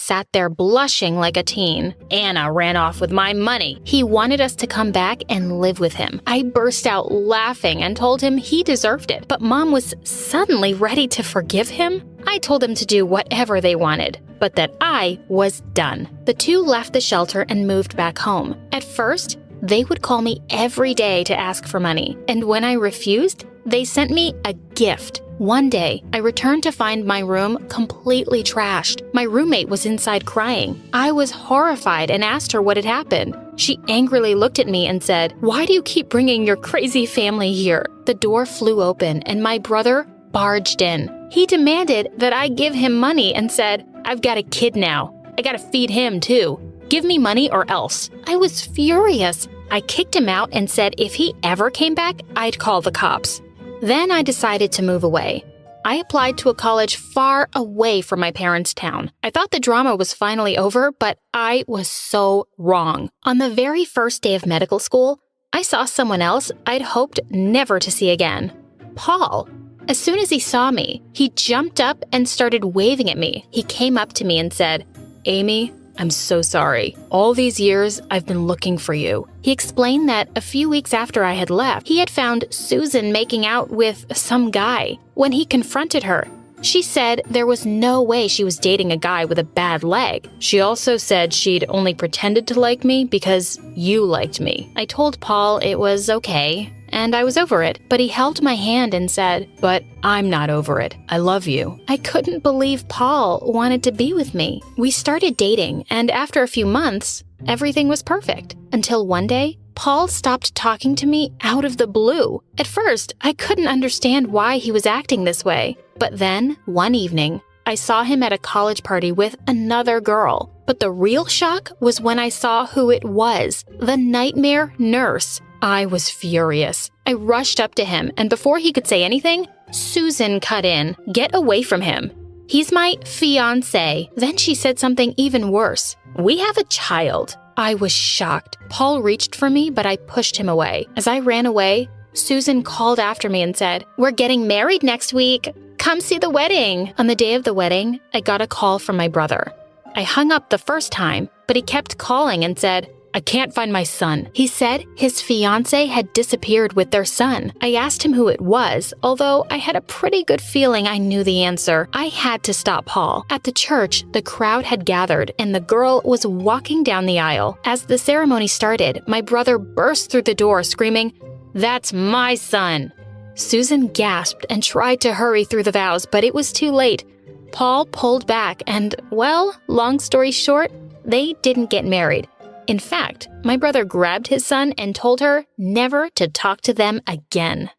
S1: sat there blushing like a teen. Anna ran off with my money. He wanted us to come back and live with him. I burst out laughing and told him he deserved it, but Mom was suddenly ready to forgive him. I told them to do whatever they wanted, but that I was done. The two left the shelter and moved back home. At first, they would call me every day to ask for money, and when I refused, they sent me a gift. One day, I returned to find my room completely trashed. My roommate was inside crying. I was horrified and asked her what had happened. She angrily looked at me and said, "Why do you keep bringing your crazy family here?" The door flew open and my brother barged in. He demanded that I give him money and said, "I've got a kid now. I gotta feed him too. Give me money or else." I was furious. I kicked him out and said if he ever came back, I'd call the cops. Then I decided to move away. I applied to a college far away from my parents' town. I thought the drama was finally over, but I was so wrong. On the very first day of medical school, I saw someone else I'd hoped never to see again. Paul. As soon as he saw me, he jumped up and started waving at me. He came up to me and said, "Amy, I'm so sorry. All these years, I've been looking for you." He explained that a few weeks after I had left, he had found Susan making out with some guy. When he confronted her, she said there was no way she was dating a guy with a bad leg. She also said she'd only pretended to like me because you liked me. I told Paul it was okay, and I was over it, but he held my hand and said, "But I'm not over it. I love you." I couldn't believe Paul wanted to be with me. We started dating, and after a few months, everything was perfect. Until one day, Paul stopped talking to me out of the blue. At first, I couldn't understand why he was acting this way. But then, one evening, I saw him at a college party with another girl. But the real shock was when I saw who it was, the nightmare nurse. I was furious. I rushed up to him, and before he could say anything, Susan cut in. "Get away from him. He's my fiancé." Then she said something even worse. "We have a child." I was shocked. Paul reached for me, but I pushed him away. As I ran away, Susan called after me and said, "We're getting married next week. Come see the wedding." On the day of the wedding, I got a call from my brother. I hung up the first time, but he kept calling and said, "I can't find my son." He said his fiancée had disappeared with their son. I asked him who it was, although I had a pretty good feeling I knew the answer. I had to stop Paul. At the church, the crowd had gathered, and the girl was walking down the aisle. As the ceremony started, my brother burst through the door screaming, "That's my son!" Susan gasped and tried to hurry through the vows, but it was too late. Paul pulled back and, well, long story short, they didn't get married. In fact, my brother grabbed his son and told her never to talk to them again.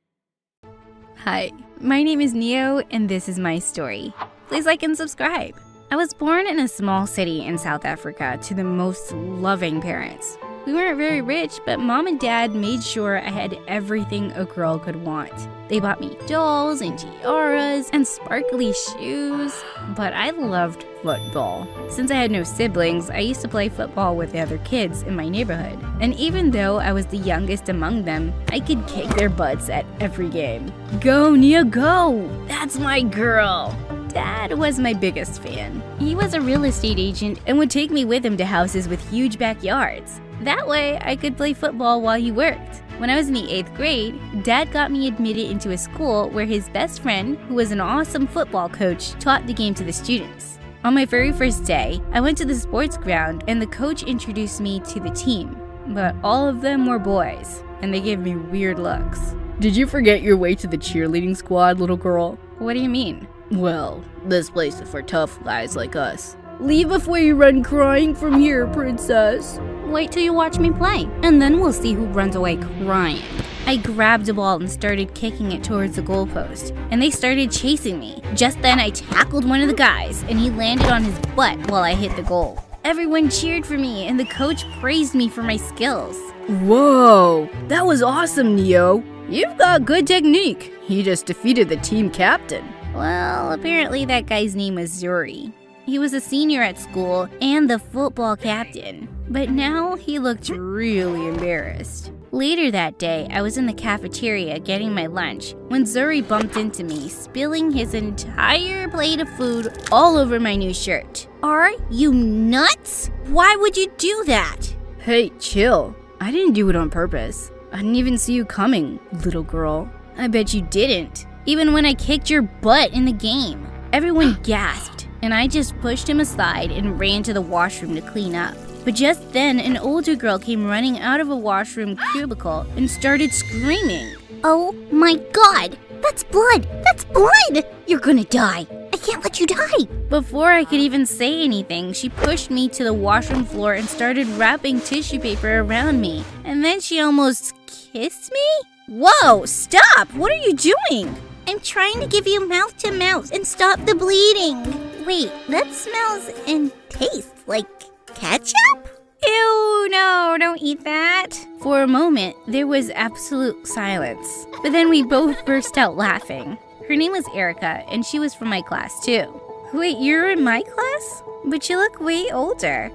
S4: Hi, my name is Neo, and this is my story. Please like and subscribe. I was born in a small city in South Africa to the most loving parents. We weren't very rich, but Mom and Dad made sure I had everything a girl could want. They bought me dolls and tiaras and sparkly shoes, but I loved football. Since I had no siblings, I used to play football with the other kids in my neighborhood. And even though I was the youngest among them, I could kick their butts at every game. Go, Nia, go! That's my girl! Dad was my biggest fan. He was a real estate agent and would take me with him to houses with huge backyards. That way, I could play football while he worked. When I was in the 8th grade, Dad got me admitted into a school where his best friend, who was an awesome football coach, taught the game to the students. On my very first day, I went to the sports ground and the coach introduced me to the team. but all of them were boys, and they gave me weird looks. Did you forget your way to the cheerleading squad, little girl? What do you mean? Well, this place is for tough guys like us. Leave before you run crying from here, princess. Wait till you watch me play, and then we'll see who runs away crying. I grabbed a ball and started kicking it towards the goalpost, and they started chasing me. Just then, I tackled one of the guys, and he landed on his butt while I hit the goal. Everyone cheered for me, and the coach praised me for my skills. Whoa, that was awesome, Neo. You've got good technique. You just defeated the team captain. Well, apparently that guy's name was Zuri. He was a senior at school and the football captain, but now he looked really embarrassed. Later that day, I was in the cafeteria getting my lunch when Zuri bumped into me, spilling his entire plate of food all over my new shirt. Are you nuts? Why would you do that? Hey, chill. I didn't do it on purpose. I didn't even see you coming, little girl. I bet you didn't. Even when I kicked your butt in the game. Everyone gasped, and I just pushed him aside and ran to the washroom to clean up. But just then, an older girl came running out of a washroom cubicle and started screaming.
S5: Oh my god! That's blood! That's blood! You're gonna die! I can't let you die!
S4: Before I could even say anything, she pushed me to the washroom floor and started wrapping tissue paper around me. And then she almost kissed me? Whoa! Stop! What are you doing?
S5: I'm trying to give you mouth to mouth and stop the bleeding. Wait, that smells and tastes like ketchup?
S4: Ew, no, don't eat that. For a moment, there was absolute silence. But then we both burst out laughing. Her name was Erica, and she was from my class too. Wait, you're in my class? But you look way older.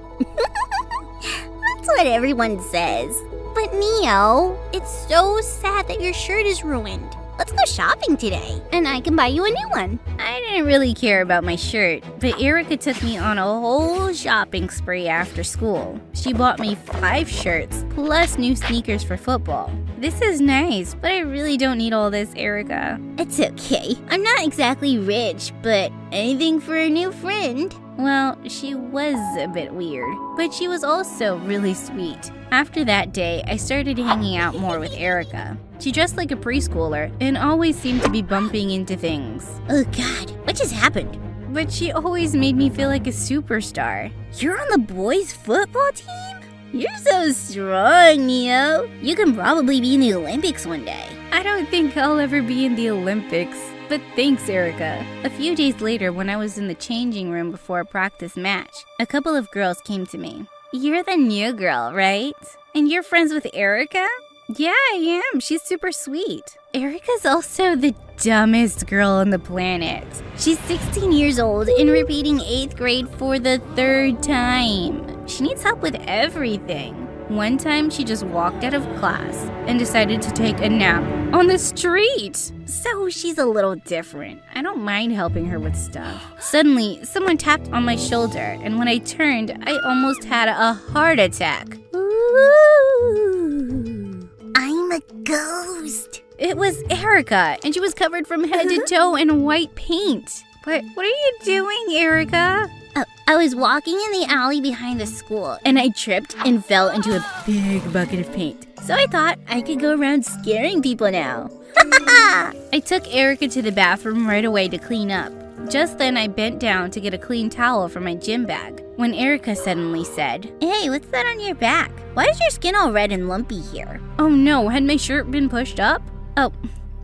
S5: That's what everyone says. But Neo, it's so sad that your shirt is ruined. Let's go shopping today, and I can buy you a new one.
S4: I didn't really care about my shirt, but Erica took me on a whole shopping spree after school. She bought me 5 shirts, plus new sneakers for football. This is nice, but I really don't need all this, Erica.
S5: It's okay. I'm not exactly rich, but anything for a new friend.
S4: Well, she was a bit weird, but she was also really sweet. After that day, I started hanging out more with Erica. She dressed like a preschooler and always seemed to be bumping into things.
S5: Oh god, what just happened?
S4: But she always made me feel like a superstar.
S5: You're on the boys' football team? You're so strong, Neo. You can probably be in the Olympics one day.
S4: I don't think I'll ever be in the Olympics, but thanks, Erica. A few days later, when I was in the changing room before a practice match, a couple of girls came to me. You're the new girl, right? And you're friends with Erica? Yeah, I am. She's super sweet. Erica's also the dumbest girl on the planet.
S5: She's 16 years old and repeating 8th grade for the 3rd time.
S4: She needs help with everything. One time, she just walked out of class and decided to take a nap on the street. So she's a little different. I don't mind helping her with stuff. Suddenly, someone tapped on my shoulder, and when I turned, I almost had a heart attack.
S5: Ooh, I'm a ghost.
S4: It was Erica, and she was covered from head to toe in white paint. But what are you doing, Erica?
S5: I was walking in the alley behind the school,
S4: And I tripped and fell into a big bucket of paint.
S5: so I thought I could go around scaring people now.
S4: I took Erica to the bathroom right away to clean up. Just then, I bent down to get a clean towel from my gym bag, when Erica suddenly said,
S5: Hey, what's that on your back? Why is your skin all red and lumpy here?
S4: Oh no, had my shirt been pushed up? Oh,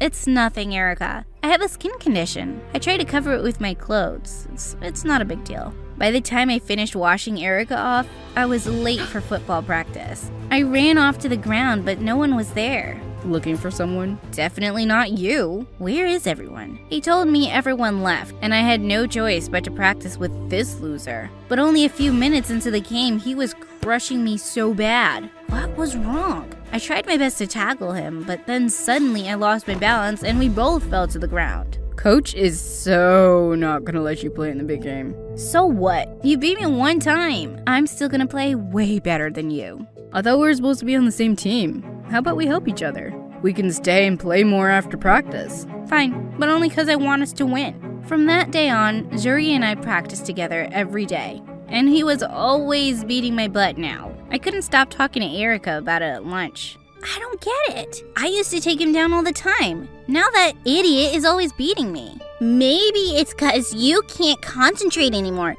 S4: it's nothing, Erica. I have a skin condition. I try to cover it with my clothes. It's not a big deal. By the time I finished washing Erica off, I was late for football practice. I ran off to the ground, but no one was there. Looking for someone? Definitely not you. Where is everyone? He told me everyone left, and I had no choice but to practice with this loser. But only a few minutes into the game, he was crushing me so bad. What was wrong? I tried my best to tackle him, but then suddenly I lost my balance and we both fell to the ground. Coach is so not gonna let you play in the big game. So what? You beat me one time. I'm still gonna play way better than you. I thought we were supposed to be on the same team. How about we help each other? We can stay and play more after practice. Fine, but only because I want us to win. From that day on, Zuri and I practiced together every day. And he was always beating my butt now. I couldn't stop talking to Erica about it at lunch. I don't get it. I used to take him down all the time. Now that idiot is always beating me.
S5: Maybe it's 'cause you can't concentrate anymore.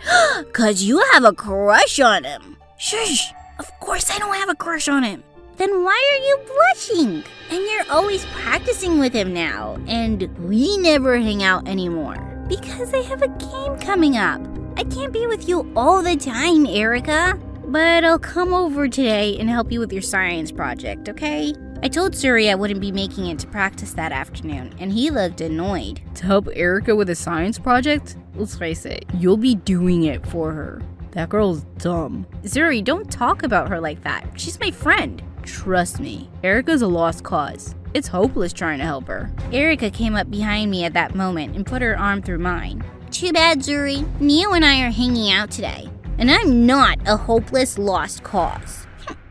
S5: 'Cause you have a crush on him.
S4: Shush! Of course I don't have a crush on him.
S5: Then why are you blushing? And you're always practicing with him now, and we never hang out anymore. Because I have a game coming up. I can't be with you all the time, Erica.
S4: But I'll come over today and help you with your science project, okay? I told Suri I wouldn't be making it to practice that afternoon, and he looked annoyed. To help Erica with a science project? Let's face it, you'll be doing it for her. That girl's dumb. Zuri, don't talk about her like that. She's my friend. Trust me, Erica's a lost cause. It's hopeless trying to help her. Erica came up behind me at that moment and put her arm through mine.
S5: Too bad, Zuri. Neo and I are hanging out today. And I'm not a hopeless lost cause.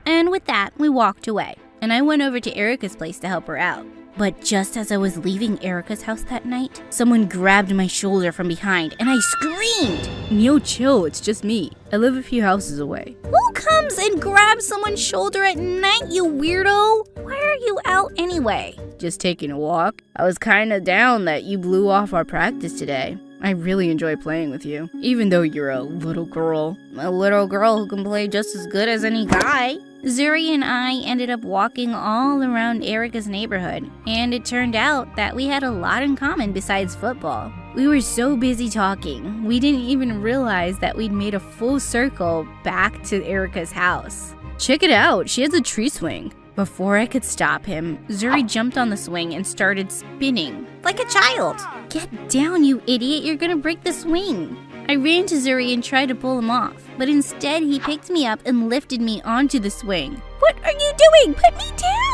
S4: And with that, we walked away, and I went over to Erica's place to help her out. But just as I was leaving Erica's house that night, someone grabbed my shoulder from behind, and I screamed! Neo, chill, it's just me. I live a few houses away.
S5: Who comes and grabs someone's shoulder at night, you weirdo? Why are you out anyway?
S4: Just taking a walk. I was kinda down that you blew off our practice today. I really enjoy playing with you, even though you're a little girl.
S5: A little girl who can play just as good as any guy.
S4: Zuri and I ended up walking all around Erica's neighborhood, and it turned out that we had a lot in common besides football. We were so busy talking, we didn't even realize that we'd made a full circle back to Erica's house. Check it out, she has a tree swing. Before I could stop him, Zuri jumped on the swing and started spinning.
S5: Like a child.
S4: Get down, you idiot, you're gonna break the swing. I ran to Zuri and tried to pull him off, but instead he picked me up and lifted me onto the swing.
S5: What are you doing? Put me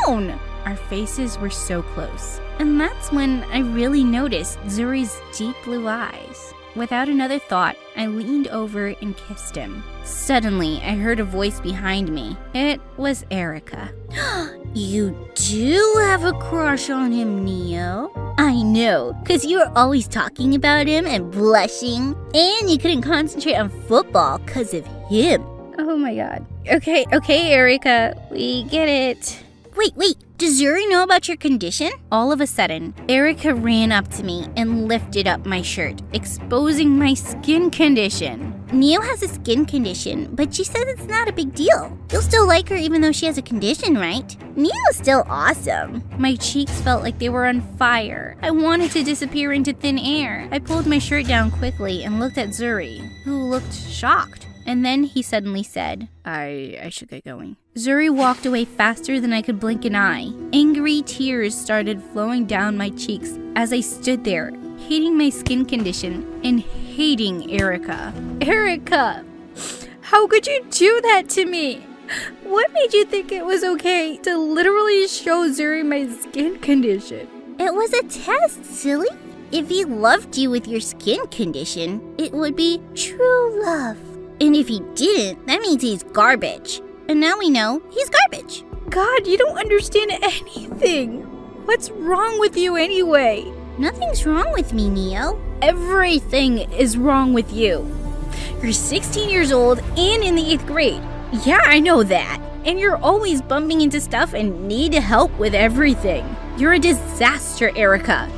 S5: down!
S4: Our faces were so close, and that's when I really noticed Zuri's deep blue eyes. Without another thought, I leaned over and kissed him. Suddenly, I heard a voice behind me. It was Erica.
S5: You do have a crush on him, Neo. I know, 'cause you were always talking about him and blushing, and you couldn't concentrate on football 'cause of him.
S4: Oh my god. Okay, Erica, we get it.
S5: Wait, does Zuri know about your condition?
S4: All of a sudden, Erica ran up to me and lifted up my shirt, exposing my skin condition.
S5: Neo has a skin condition, but she says it's not a big deal. You'll still like her even though she has a condition, right? Neo's still awesome.
S4: My cheeks felt like they were on fire. I wanted to disappear into thin air. I pulled my shirt down quickly and looked at Zuri, who looked shocked. And then he suddenly said, I should get going. Zuri walked away faster than I could blink an eye. Angry tears started flowing down my cheeks as I stood there, hating my skin condition and hating Erica. Erica, how could you do that to me? What made you think it was okay to literally show Zuri my skin condition?
S5: It was a test, silly. If he loved you with your skin condition, it would be true love. And if he didn't, that means he's garbage. And now we know he's garbage.
S4: God, you don't understand anything. What's wrong with you anyway?
S5: Nothing's wrong with me, Neo.
S4: Everything is wrong with you. You're 16 years old and in the 8th grade. Yeah, I know that. And you're always bumping into stuff and need help with everything. You're a disaster, Erica.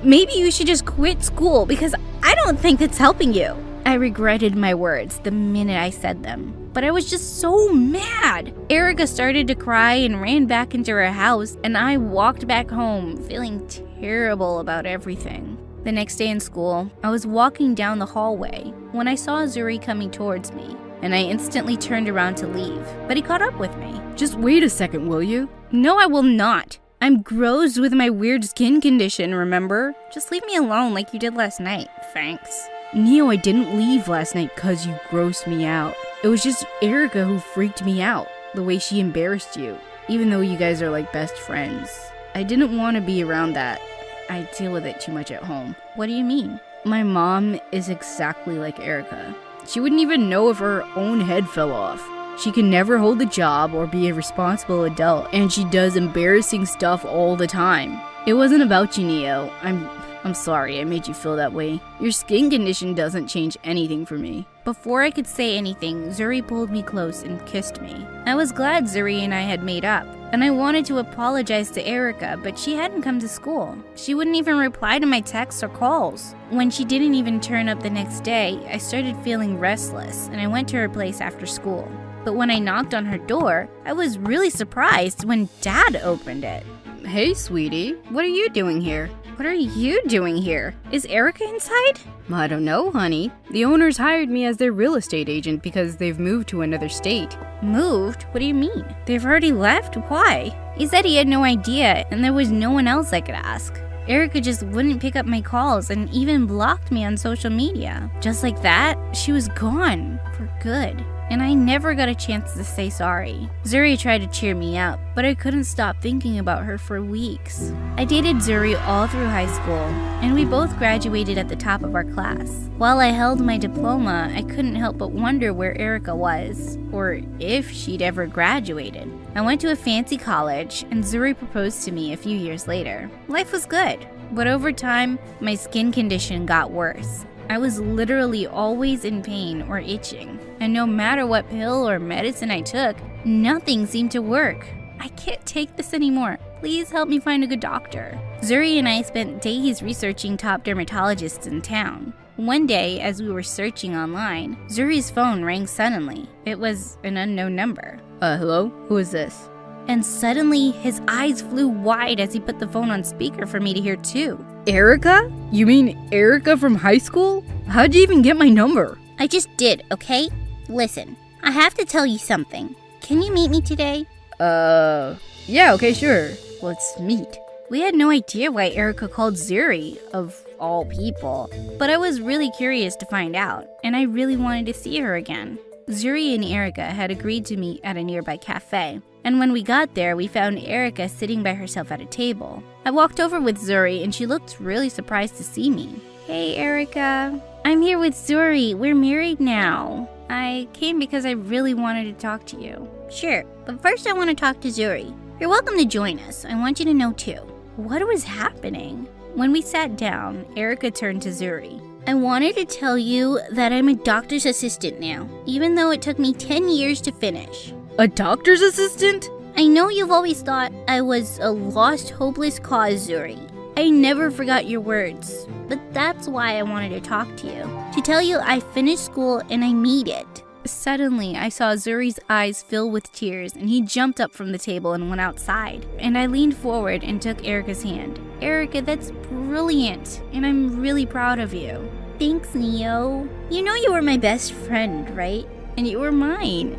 S4: Maybe you should just quit school because I don't think that's helping you. I regretted my words the minute I said them, but I was just so mad. Erica started to cry and ran back into her house, and I walked back home feeling terrible about everything. The next day in school, I was walking down the hallway when I saw Zuri coming towards me, and I instantly turned around to leave, but he caught up with me. Just wait a second, will you? No, I will not. I'm gross with my weird skin condition, remember? Just leave me alone like you did last night, thanks. Neo, I didn't leave last night because you grossed me out. It was just Erica who freaked me out, the way she embarrassed you, even though you guys are like best friends. I didn't want to be around that. I deal with it too much at home. What do you mean? My mom is exactly like Erica. She wouldn't even know if her own head fell off. She can never hold a job or be a responsible adult, and she does embarrassing stuff all the time. It wasn't about you, Neo. I'm sorry I made you feel that way. Your skin condition doesn't change anything for me. Before I could say anything, Zuri pulled me close and kissed me. I was glad Zuri and I had made up, and I wanted to apologize to Erica, but she hadn't come to school. She wouldn't even reply to my texts or calls. When she didn't even turn up the next day, I started feeling restless, and I went to her place after school. But when I knocked on her door, I was really surprised when Dad opened it.
S7: Hey, sweetie, what are you doing here?
S4: What are you doing here? Is Erica inside?
S7: I don't know, honey. The owners hired me as their real estate agent because they've moved to another state.
S4: Moved? What do you mean? They've already left? Why? He said he had no idea and there was no one else I could ask. Erica just wouldn't pick up my calls and even blocked me on social media. Just like that, she was gone for good. And I never got a chance to say sorry. Zuri tried to cheer me up, but I couldn't stop thinking about her for weeks. I dated Zuri all through high school, and we both graduated at the top of our class. While I held my diploma, I couldn't help but wonder where Erica was, or if she'd ever graduated. I went to a fancy college, and Zuri proposed to me a few years later. Life was good, but over time, my skin condition got worse. I was literally always in pain or itching, and no matter what pill or medicine I took, nothing seemed to work. I can't take this anymore. Please help me find a good doctor. Zuri and I spent days researching top dermatologists in town. One day, as we were searching online, Zuri's phone rang suddenly. It was an unknown number.
S7: Hello? Who is this?
S4: And suddenly, his eyes flew wide as he put the phone on speaker for me to hear too.
S7: Erica? You mean Erica from high school? How'd you even get my number?
S5: I just did, okay? Listen, I have to tell you something. Can you meet me today?
S7: Yeah, okay, sure. Let's meet.
S4: We had no idea why Erica called Zuri, of all people, but I was really curious to find out, and I really wanted to see her again. Zuri and Erica had agreed to meet at a nearby cafe, and when we got there, we found Erica sitting by herself at a table. I walked over with Zuri, and she looked really surprised to see me. Hey, Erica. I'm here with Zuri. We're married now. I came because I really wanted to talk to you.
S5: Sure, but first I want to talk to Zuri. You're welcome to join us. I want you to know too.
S4: What was happening? When we sat down, Erica turned to Zuri.
S5: I wanted to tell you that I'm a doctor's assistant now, even though it took me 10 years to finish.
S7: A doctor's assistant?
S5: I know you've always thought I was a lost, hopeless cause, Zuri. I never forgot your words, but that's why I wanted to talk to you. To tell you I finished school and I need it.
S4: Suddenly, I saw Zuri's eyes fill with tears and he jumped up from the table and went outside. And I leaned forward and took Erica's hand. Erica, that's brilliant, and I'm really proud of you.
S5: Thanks, Neo. You know you were my best friend, right?
S4: And you were mine.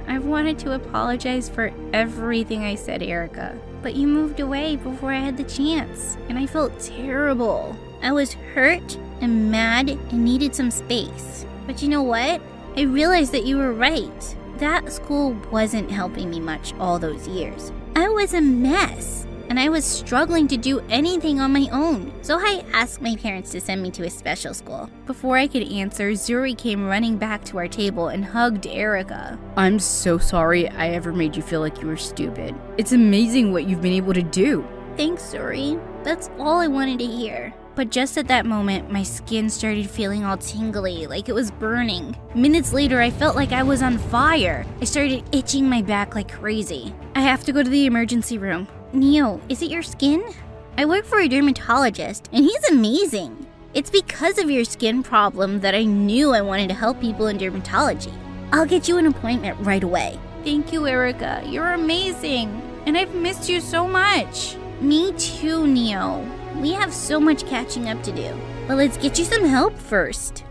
S4: I've wanted to apologize for everything I said, Erica, but you moved away before I had the chance, and I felt terrible.
S5: I was hurt and mad and needed some space. But you know what? I realized that you were right. That school wasn't helping me much all those years. I was a mess, and I was struggling to do anything on my own. So I asked my parents to send me to a special school.
S4: Before I could answer, Zuri came running back to our table and hugged Erica.
S7: I'm so sorry I ever made you feel like you were stupid. It's amazing what you've been able to do.
S5: Thanks, Zuri. That's all I wanted to hear.
S4: But just at that moment, my skin started feeling all tingly, like it was burning. Minutes later, I felt like I was on fire. I started itching my back like crazy. I have to go to the emergency room.
S5: Neo, is it your skin? I work for a dermatologist, and he's amazing. It's because of your skin problem that I knew I wanted to help people in dermatology. I'll get you an appointment right away.
S4: Thank you, Erica. You're amazing. And I've missed you so much.
S5: Me too, Neo. We have so much catching up to do. But let's get you some help first.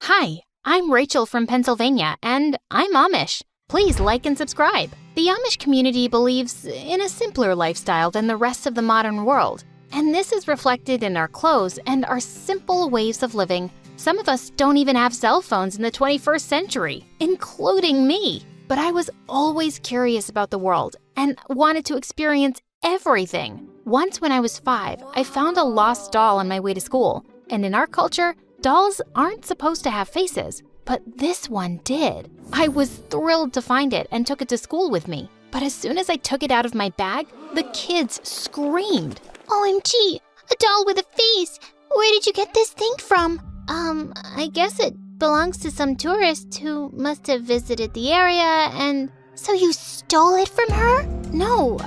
S1: Hi, I'm Rachel from Pennsylvania, and I'm Amish. Please like and subscribe. The Amish community believes in a simpler lifestyle than the rest of the modern world, and this is reflected in our clothes and our simple ways of living. Some of us don't even have cell phones in the 21st century, including me. But I was always curious about the world and wanted to experience everything. Once when I was 5, I found a lost doll on my way to school. And in our culture, dolls aren't supposed to have faces, but this one did. I was thrilled to find it and took it to school with me. But as soon as I took it out of my bag, the kids screamed.
S5: OMG, a doll with a face. Where did you get this thing from? I guess it belongs to some tourist who must have visited the area and... So you stole it from her?
S1: No,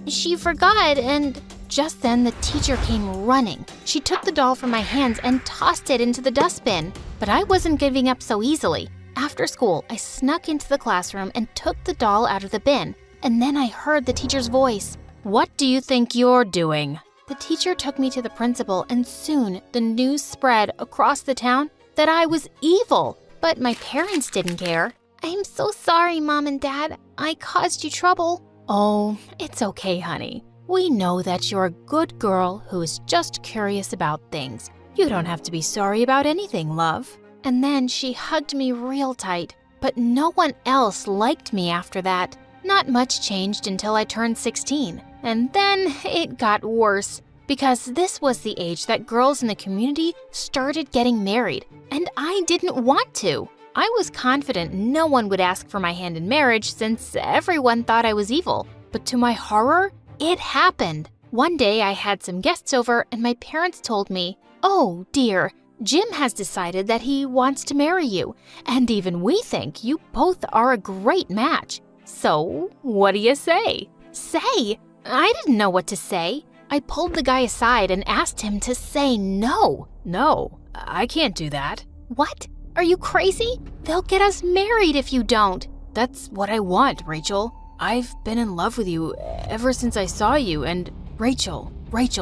S1: she forgot, and just then the teacher came running. She took the doll from my hands and tossed it into the dustbin. But I wasn't giving up so easily. After school, I snuck into the classroom and took the doll out of the bin. And then I heard the teacher's voice. "What do you think you're doing?" The teacher took me to the principal, and soon the news spread across the town that I was evil. But my parents didn't care.
S5: I'm so sorry, Mom and Dad. I caused you trouble.
S1: Oh, it's okay, honey. We know that you're a good girl who is just curious about things. You don't have to be sorry about anything, love. And then she hugged me real tight, but no one else liked me after that. Not much changed until I turned 16, and then it got worse because this was the age that girls in the community started getting married, and I didn't want to. I was confident no one would ask for my hand in marriage since everyone thought I was evil. But to my horror, it happened. One day I had some guests over and my parents told me, "Oh dear, Jim has decided that he wants to marry you, and even we think you both are a great match. So, what do you say?" Say? I didn't know what to say. I pulled the guy aside and asked him to say no. "No, I can't do that." "What? Are you crazy? They'll get us married if you don't." "That's what I want, Rachel. I've been in love with you ever since I saw you, and Rachel,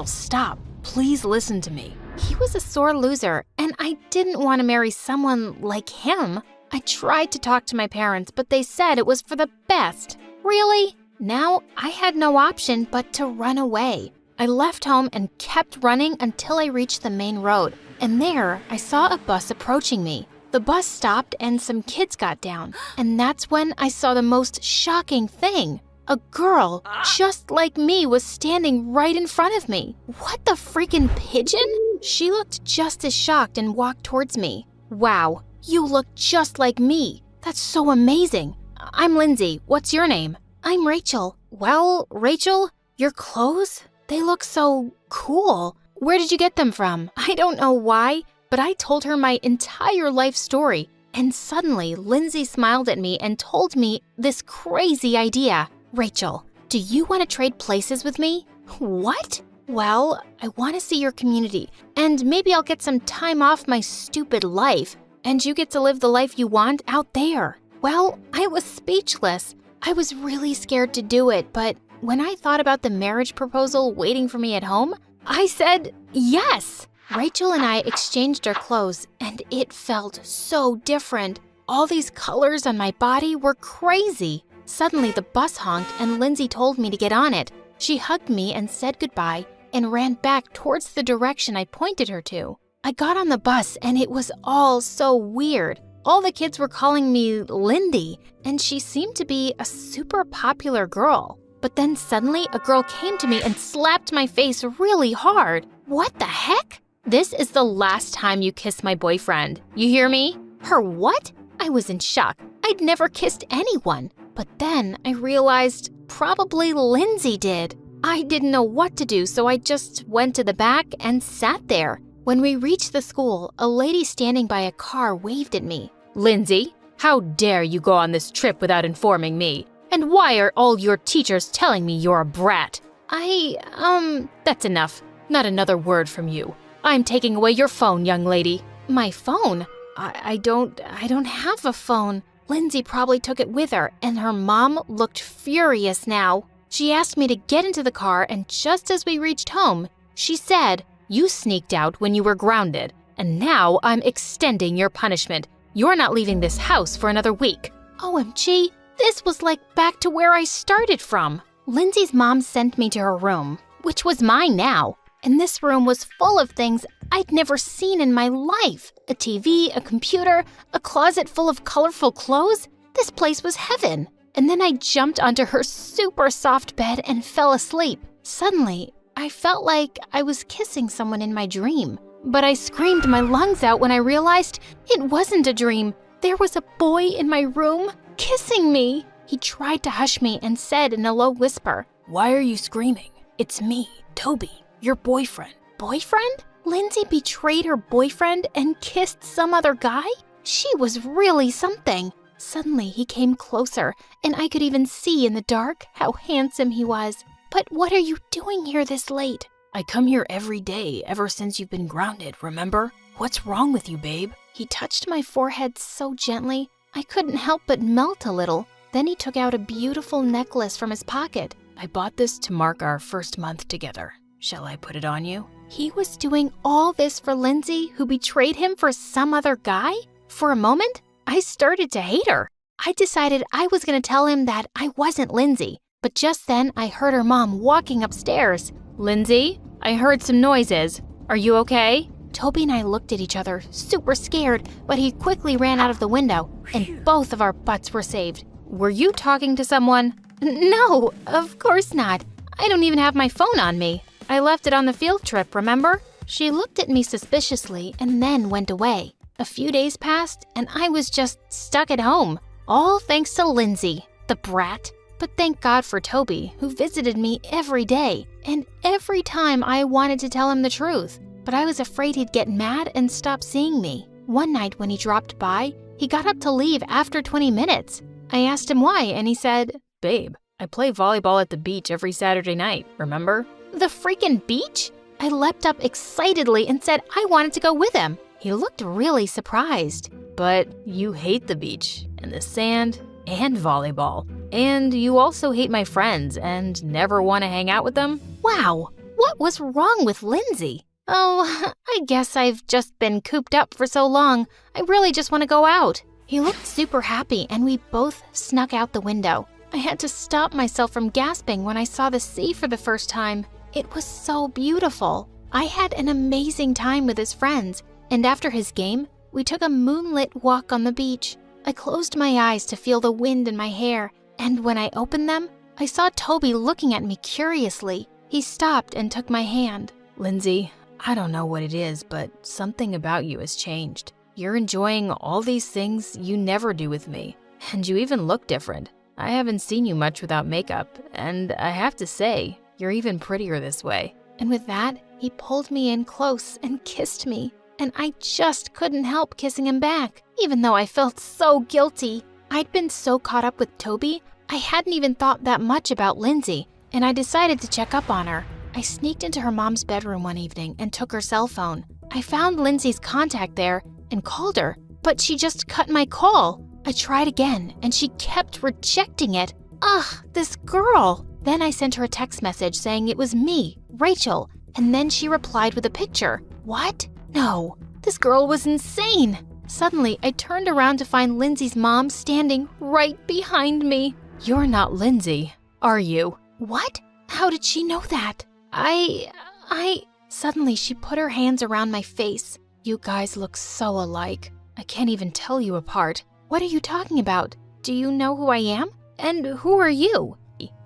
S1: stop. Please listen to me." He was a sore loser, and I didn't want to marry someone like him. I tried to talk to my parents, but they said it was for the best. Really? Now I had no option but to run away. I left home and kept running until I reached the main road, and there I saw a bus approaching me. The bus stopped and some kids got down, and that's when I saw the most shocking thing. A girl just like me was standing right in front of me. What the freaking pigeon? She looked just as shocked and walked towards me. "Wow, you look just like me. That's so amazing. I'm Lindsay. What's your name?" "I'm Rachel." "Well, Rachel, your clothes? They look so cool. Where did you get them from?" I don't know why, but I told her my entire life story. And suddenly, Lindsay smiled at me and told me this crazy idea. "Rachel, do you want to trade places with me?" "What?" "Well, I want to see your community, and maybe I'll get some time off my stupid life, and you get to live the life you want out there." Well, I was speechless. I was really scared to do it, but when I thought about the marriage proposal waiting for me at home, I said yes. Rachel and I exchanged our clothes, and it felt so different. All these colors on my body were crazy. Suddenly, the bus honked, and Lindsay told me to get on it. She hugged me and said goodbye and ran back towards the direction I pointed her to. I got on the bus, and it was all so weird. All the kids were calling me Lindy, and she seemed to be a super popular girl. But then suddenly, a girl came to me and slapped my face really hard. What the heck? "This is the last time you kiss my boyfriend. You hear me?" Her what? I was in shock. I'd never kissed anyone. But then I realized probably Lindsay did. I didn't know what to do, so I just went to the back and sat there. When we reached the school, a lady standing by a car waved at me. "Lindsay, how dare you go on this trip without informing me? And why are all your teachers telling me you're a brat?" That's enough. Not another word from you. I'm taking away your phone, young lady." "My phone? I don't have a phone." Lindsay probably took it with her, and her mom looked furious now. She asked me to get into the car, and just as we reached home, she said, "You sneaked out when you were grounded, and now I'm extending your punishment. You're not leaving this house for another week." OMG, this was like back to where I started from. Lindsay's mom sent me to her room, which was mine now. And this room was full of things I'd never seen in my life. A TV, a computer, a closet full of colorful clothes. This place was heaven. And then I jumped onto her super soft bed and fell asleep. Suddenly, I felt like I was kissing someone in my dream. But I screamed my lungs out when I realized it wasn't a dream. There was a boy in my room kissing me. He tried to hush me and said in a low whisper,
S6: Why are you screaming? It's me, Toby, your boyfriend.
S1: "Boyfriend? Lindsay betrayed her boyfriend and kissed some other guy? She was really something." Suddenly he came closer, and I could even see in the dark how handsome he was. "But what are you doing here this late?"
S6: I come here every day ever since you've been grounded, remember? What's wrong with you, babe?
S1: He touched my forehead so gently, I couldn't help but melt a little. Then he took out a beautiful necklace from his pocket.
S6: I bought this to mark our first month together. Shall I put it on you?
S1: He was doing all this for Lindsay, who betrayed him for some other guy? For a moment, I started to hate her. I decided I was going to tell him that I wasn't Lindsay. But just then, I heard her mom walking upstairs.
S6: Lindsay, I heard some noises. Are you okay?
S1: Toby and I looked at each other, super scared, but he quickly ran out of the window, and both of our butts were saved.
S6: Were you talking to someone?
S1: No, of course not. I don't even have my phone on me. I left it on the field trip, remember? She looked at me suspiciously and then went away. A few days passed, and I was just stuck at home. All thanks to Lindsay, the brat. But thank God for Toby, who visited me every day, and every time I wanted to tell him the truth. But I was afraid he'd get mad and stop seeing me. One night when he dropped by, he got up to leave after 20 minutes. I asked him why, and he said,
S6: Babe, I play volleyball at the beach every Saturday night, remember?
S1: "The freaking beach?" I leapt up excitedly and said I wanted to go with him. He looked really surprised.
S6: But you hate the beach, and the sand, and volleyball. And you also hate my friends and never want to hang out with them?
S1: Wow, what was wrong with Lindsay? Oh, I guess I've just been cooped up for so long. I really just want to go out. He looked super happy, and we both snuck out the window. I had to stop myself from gasping when I saw the sea for the first time. It was so beautiful. I had an amazing time with his friends, and after his game, we took a moonlit walk on the beach. I closed my eyes to feel the wind in my hair, and when I opened them, I saw Toby looking at me curiously. He stopped and took my hand.
S6: Lindsay, I don't know what it is, but something about you has changed. You're enjoying all these things you never do with me, and you even look different. I haven't seen you much without makeup, and I have to say, you're even prettier this way.
S1: And with that, he pulled me in close and kissed me, and I just couldn't help kissing him back, even though I felt so guilty. I'd been so caught up with Toby, I hadn't even thought that much about Lindsay, and I decided to check up on her. I sneaked into her mom's bedroom one evening and took her cell phone. I found Lindsay's contact there and called her, but she just cut my call. I tried again, and she kept rejecting it. Ugh, this girl. Then I sent her a text message saying it was me, Rachel, and then she replied with a picture. What? No, this girl was insane. Suddenly, I turned around to find Lindsay's mom standing right behind me.
S6: You're not Lindsay, are you?
S1: What? How did she know that? Suddenly, she put her hands around my face.
S6: You guys look so alike. I can't even tell you apart.
S1: What are you talking about? Do you know who I am? And who are you?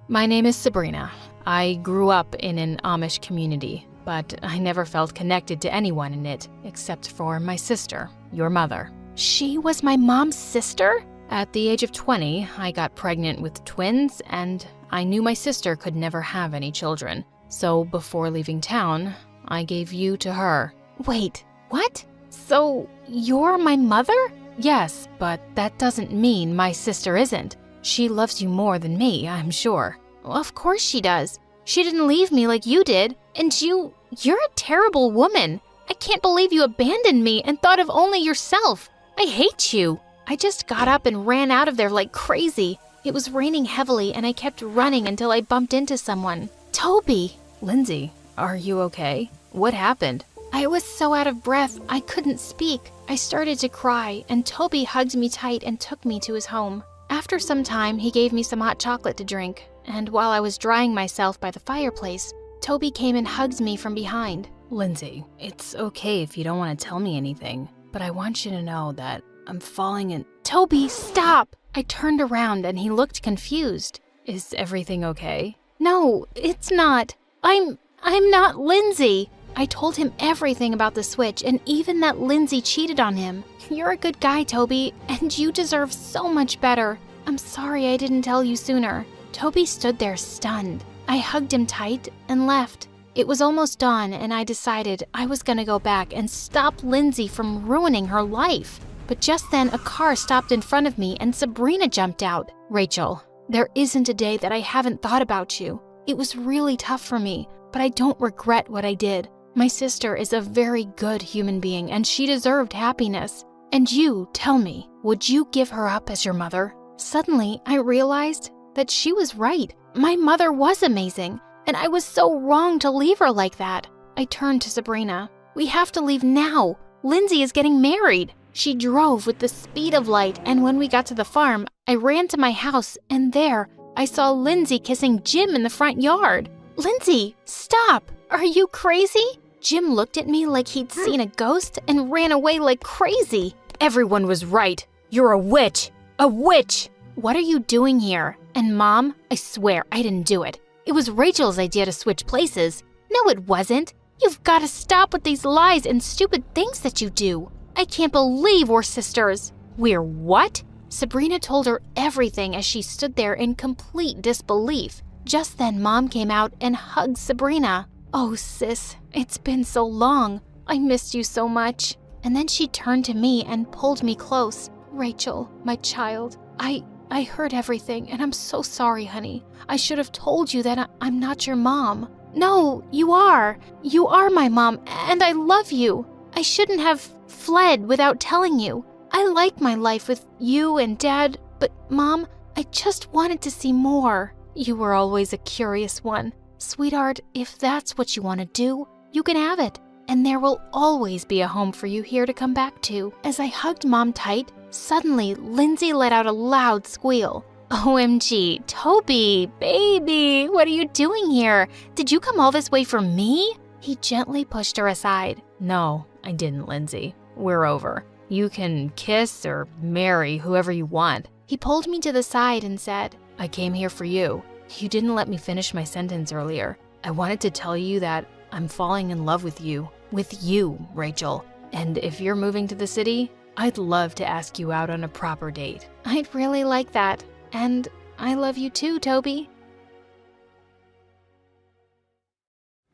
S6: My name is Sabrina. I grew up in an Amish community, but I never felt connected to anyone in it except for my sister, your mother.
S1: She was my mom's sister?
S6: At the age of 20, I got pregnant with twins, and I knew my sister could never have any children. So before leaving town, I gave you to her.
S1: Wait, what? So you're my mother?
S6: Yes, but that doesn't mean my sister isn't. She loves you more than me, I'm sure.
S1: Of course she does. She didn't leave me like you did. And you're a terrible woman. I can't believe you abandoned me and thought of only yourself. I hate you. I just got up and ran out of there like crazy. It was raining heavily and I kept running until I bumped into someone. Toby!
S6: Lindsay, are you okay? What happened?
S1: I was so out of breath, I couldn't speak. I started to cry, and Toby hugged me tight and took me to his home. After some time, he gave me some hot chocolate to drink, and while I was drying myself by the fireplace, Toby came and hugged me from behind.
S6: Lindsay, it's okay if you don't want to tell me anything, but I want you to know that I'm falling in—
S1: Toby, stop! I turned around and he looked confused.
S6: Is everything okay?
S1: No, it's not. I'm not Lindsay. I told him everything about the switch and even that Lindsay cheated on him. You're a good guy, Toby, and you deserve so much better. I'm sorry I didn't tell you sooner." Toby stood there stunned. I hugged him tight and left. It was almost dawn and I decided I was gonna go back and stop Lindsay from ruining her life. But just then a car stopped in front of me and Sabrina jumped out. "Rachel, there isn't a day that I haven't thought about you. It was really tough for me, but I don't regret what I did. My sister is a very good human being and she deserved happiness. And you, tell me, would you give her up as your mother?" Suddenly, I realized that she was right. My mother was amazing, and I was so wrong to leave her like that. I turned to Sabrina. "We have to leave now. Lindsay is getting married." She drove with the speed of light, and when we got to the farm, I ran to my house, and there, I saw Lindsay kissing Jim in the front yard. "Lindsay, stop! Are you crazy?" Jim looked at me like he'd seen a ghost and ran away like crazy.
S6: Everyone was right. You're a witch. A witch!
S1: "What are you doing here?" And Mom, I swear I didn't do it. It was Rachel's idea to switch places. "No, it wasn't. You've got to stop with these lies and stupid things that you do. I can't believe we're sisters."
S6: We're what?
S1: Sabrina told her everything as she stood there in complete disbelief. Just then Mom came out and hugged Sabrina. "Oh, sis, it's been so long. I missed you so much." And then she turned to me and pulled me close. "Rachel, my child, I heard everything and I'm so sorry, honey. I should have told you that I'm not your mom." "No, you are. You are my mom and I love you. I shouldn't have fled without telling you. I like my life with you and Dad, but Mom, I just wanted to see more." "You were always a curious one. Sweetheart, if that's what you want to do, you can have it. And there will always be a home for you here to come back to." As I hugged Mom tight, suddenly Lindsay let out a loud squeal. "OMG, Toby, baby, what are you doing here? Did you come all this way for me?" He gently pushed her aside.
S6: No, I didn't, Lindsay. We're over. You can kiss or marry whoever you want.
S1: He pulled me to the side and said,
S6: "I came here for you. You didn't let me finish my sentence earlier. I wanted to tell you that I'm falling in love with you. With you, Rachel. And if you're moving to the city, I'd love to ask you out on a proper date."
S1: "I'd really like that. And I love you too, Toby."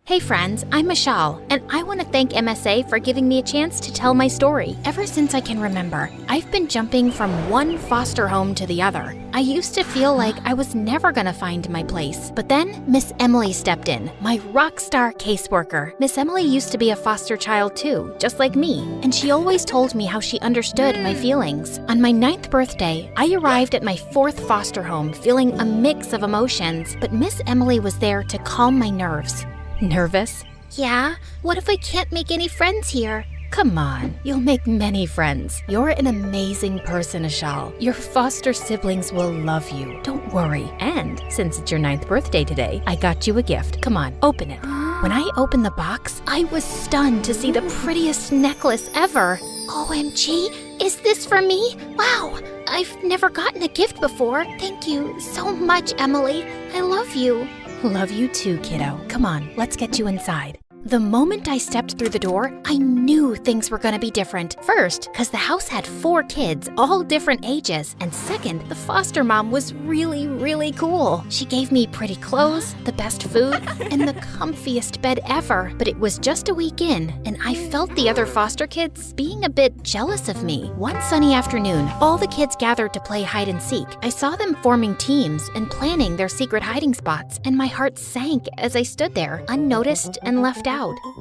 S1: Hey friends, I'm Michelle, and I want to thank MSA for giving me a chance to tell my story. Ever since I can remember, I've been jumping from one foster home to the other. I used to feel like I was never going to find my place. But then Miss Emily stepped in, my rock star caseworker. Miss Emily used to be a foster child too, just like me, and she always told me how she understood my feelings. On my 9th birthday, I arrived at my 4th foster home feeling a mix of emotions, but Miss Emily was there to calm my nerves.
S6: Nervous?
S5: Yeah? What if I can't make any friends here?
S6: Come on, you'll make many friends. You're an amazing person, Ashal. Your foster siblings will love you. Don't worry. And since it's your 9th birthday today, I got you a gift. Come on, open it.
S1: When I opened the box, I was stunned to see the prettiest necklace ever.
S5: OMG, is this for me? Wow, I've never gotten a gift before. Thank you so much, Emily. I love you.
S1: Love you too, kiddo. Come on, let's get you inside. The moment I stepped through the door, I knew things were gonna be different. First, because the house had 4 kids, all different ages. And second, the foster mom was really cool. She gave me pretty clothes, the best food, and the comfiest bed ever. But it was just a week in, and I felt the other foster kids being a bit jealous of me. One sunny afternoon, all the kids gathered to play hide and seek. I saw them forming teams and planning their secret hiding spots, and my heart sank as I stood there, unnoticed and left out.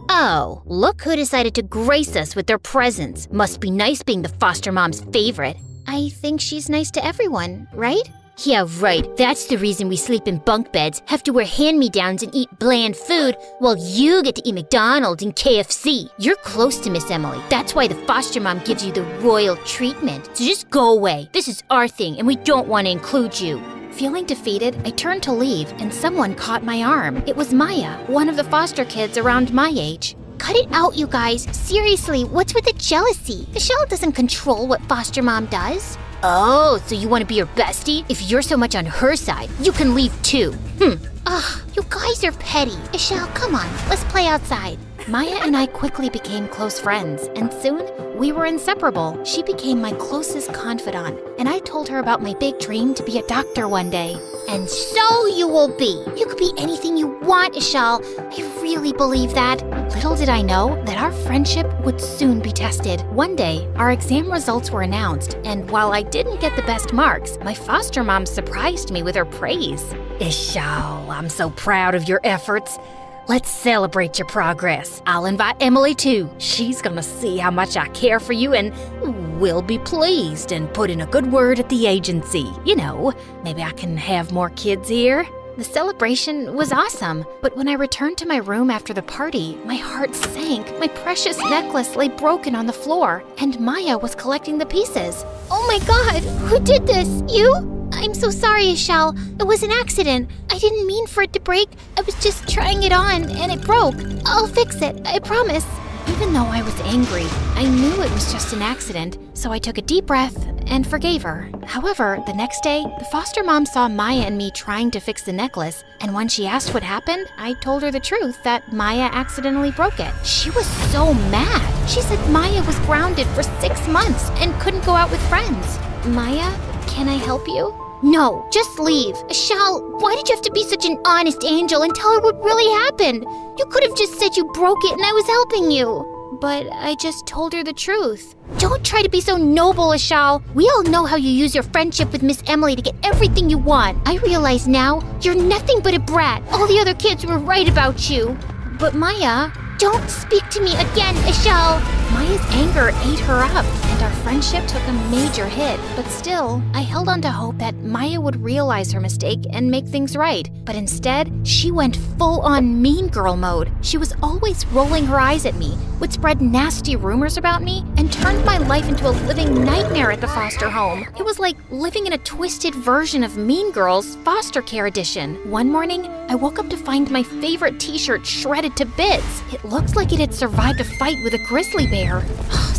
S2: Oh, look who decided to grace us with their presence. Must be nice being the foster mom's favorite.
S5: I think she's nice to everyone, right?
S2: Yeah, right. That's the reason we sleep in bunk beds, have to wear hand-me-downs and eat bland food, while you get to eat McDonald's and KFC. You're close to Miss Emily. That's why the foster mom gives you the royal treatment. So just go away. This is our thing, and we don't want to include you.
S1: Feeling defeated, I turned to leave, and someone caught my arm. It was Maya, one of the foster kids around my age.
S5: Cut it out, you guys. Seriously, what's with the jealousy? Michelle doesn't control what foster mom does.
S2: Oh, so you want to be her bestie? If you're so much on her side, you can leave too.
S5: Ugh, you guys are petty. Michelle, come on, let's play outside.
S1: Maya and I quickly became close friends, and soon we were inseparable. She became my closest confidant, and I told her about my big dream to be a doctor one day.
S5: And so you will be. You could be anything you want, Ishal. I really believe that.
S1: Little did I know that our friendship would soon be tested. One day, our exam results were announced, and while I didn't get the best marks, my foster mom surprised me with her praise.
S2: Ishal, I'm so proud of your efforts. Let's celebrate your progress. I'll invite Emily too. She's gonna see how much I care for you and will be pleased and put in a good word at the agency. You know, maybe I can have more kids here.
S1: The celebration was awesome, but when I returned to my room after the party, my heart sank. My precious necklace lay broken on the floor, and Maya was collecting the pieces.
S5: Oh my god, who did this? You? I'm so sorry, Ishal. It was an accident. I didn't mean for it to break. I was just trying it on and it broke. I'll fix it, I promise.
S1: Even though I was angry, I knew it was just an accident, so I took a deep breath and forgave her. However, the next day, the foster mom saw Maya and me trying to fix the necklace, and when she asked what happened, I told her the truth that Maya accidentally broke it. She was so mad. She said Maya was grounded for 6 months and couldn't go out with friends. Maya, can I help you?
S5: No, just leave. Ishal, why did you have to be such an honest angel and tell her what really happened? You could have just said you broke it and I was helping you.
S1: But I just told her the truth.
S5: Don't try to be so noble, Ishal. We all know how you use your friendship with Miss Emily to get everything you want. I realize now you're nothing but a brat. All the other kids were right about you.
S1: But Maya...
S5: Don't speak to me again, Ishal!
S1: Maya's anger ate her up, and our friendship took a major hit. But still, I held on to hope that Maya would realize her mistake and make things right. But instead, she went full-on mean girl mode. She was always rolling her eyes at me, would spread nasty rumors about me, and turned my life into a living nightmare at the foster home. It was like living in a twisted version of Mean Girls Foster Care Edition. One morning, I woke up to find my favorite t-shirt shredded to bits. It looked like it had survived a fight with a grizzly bear.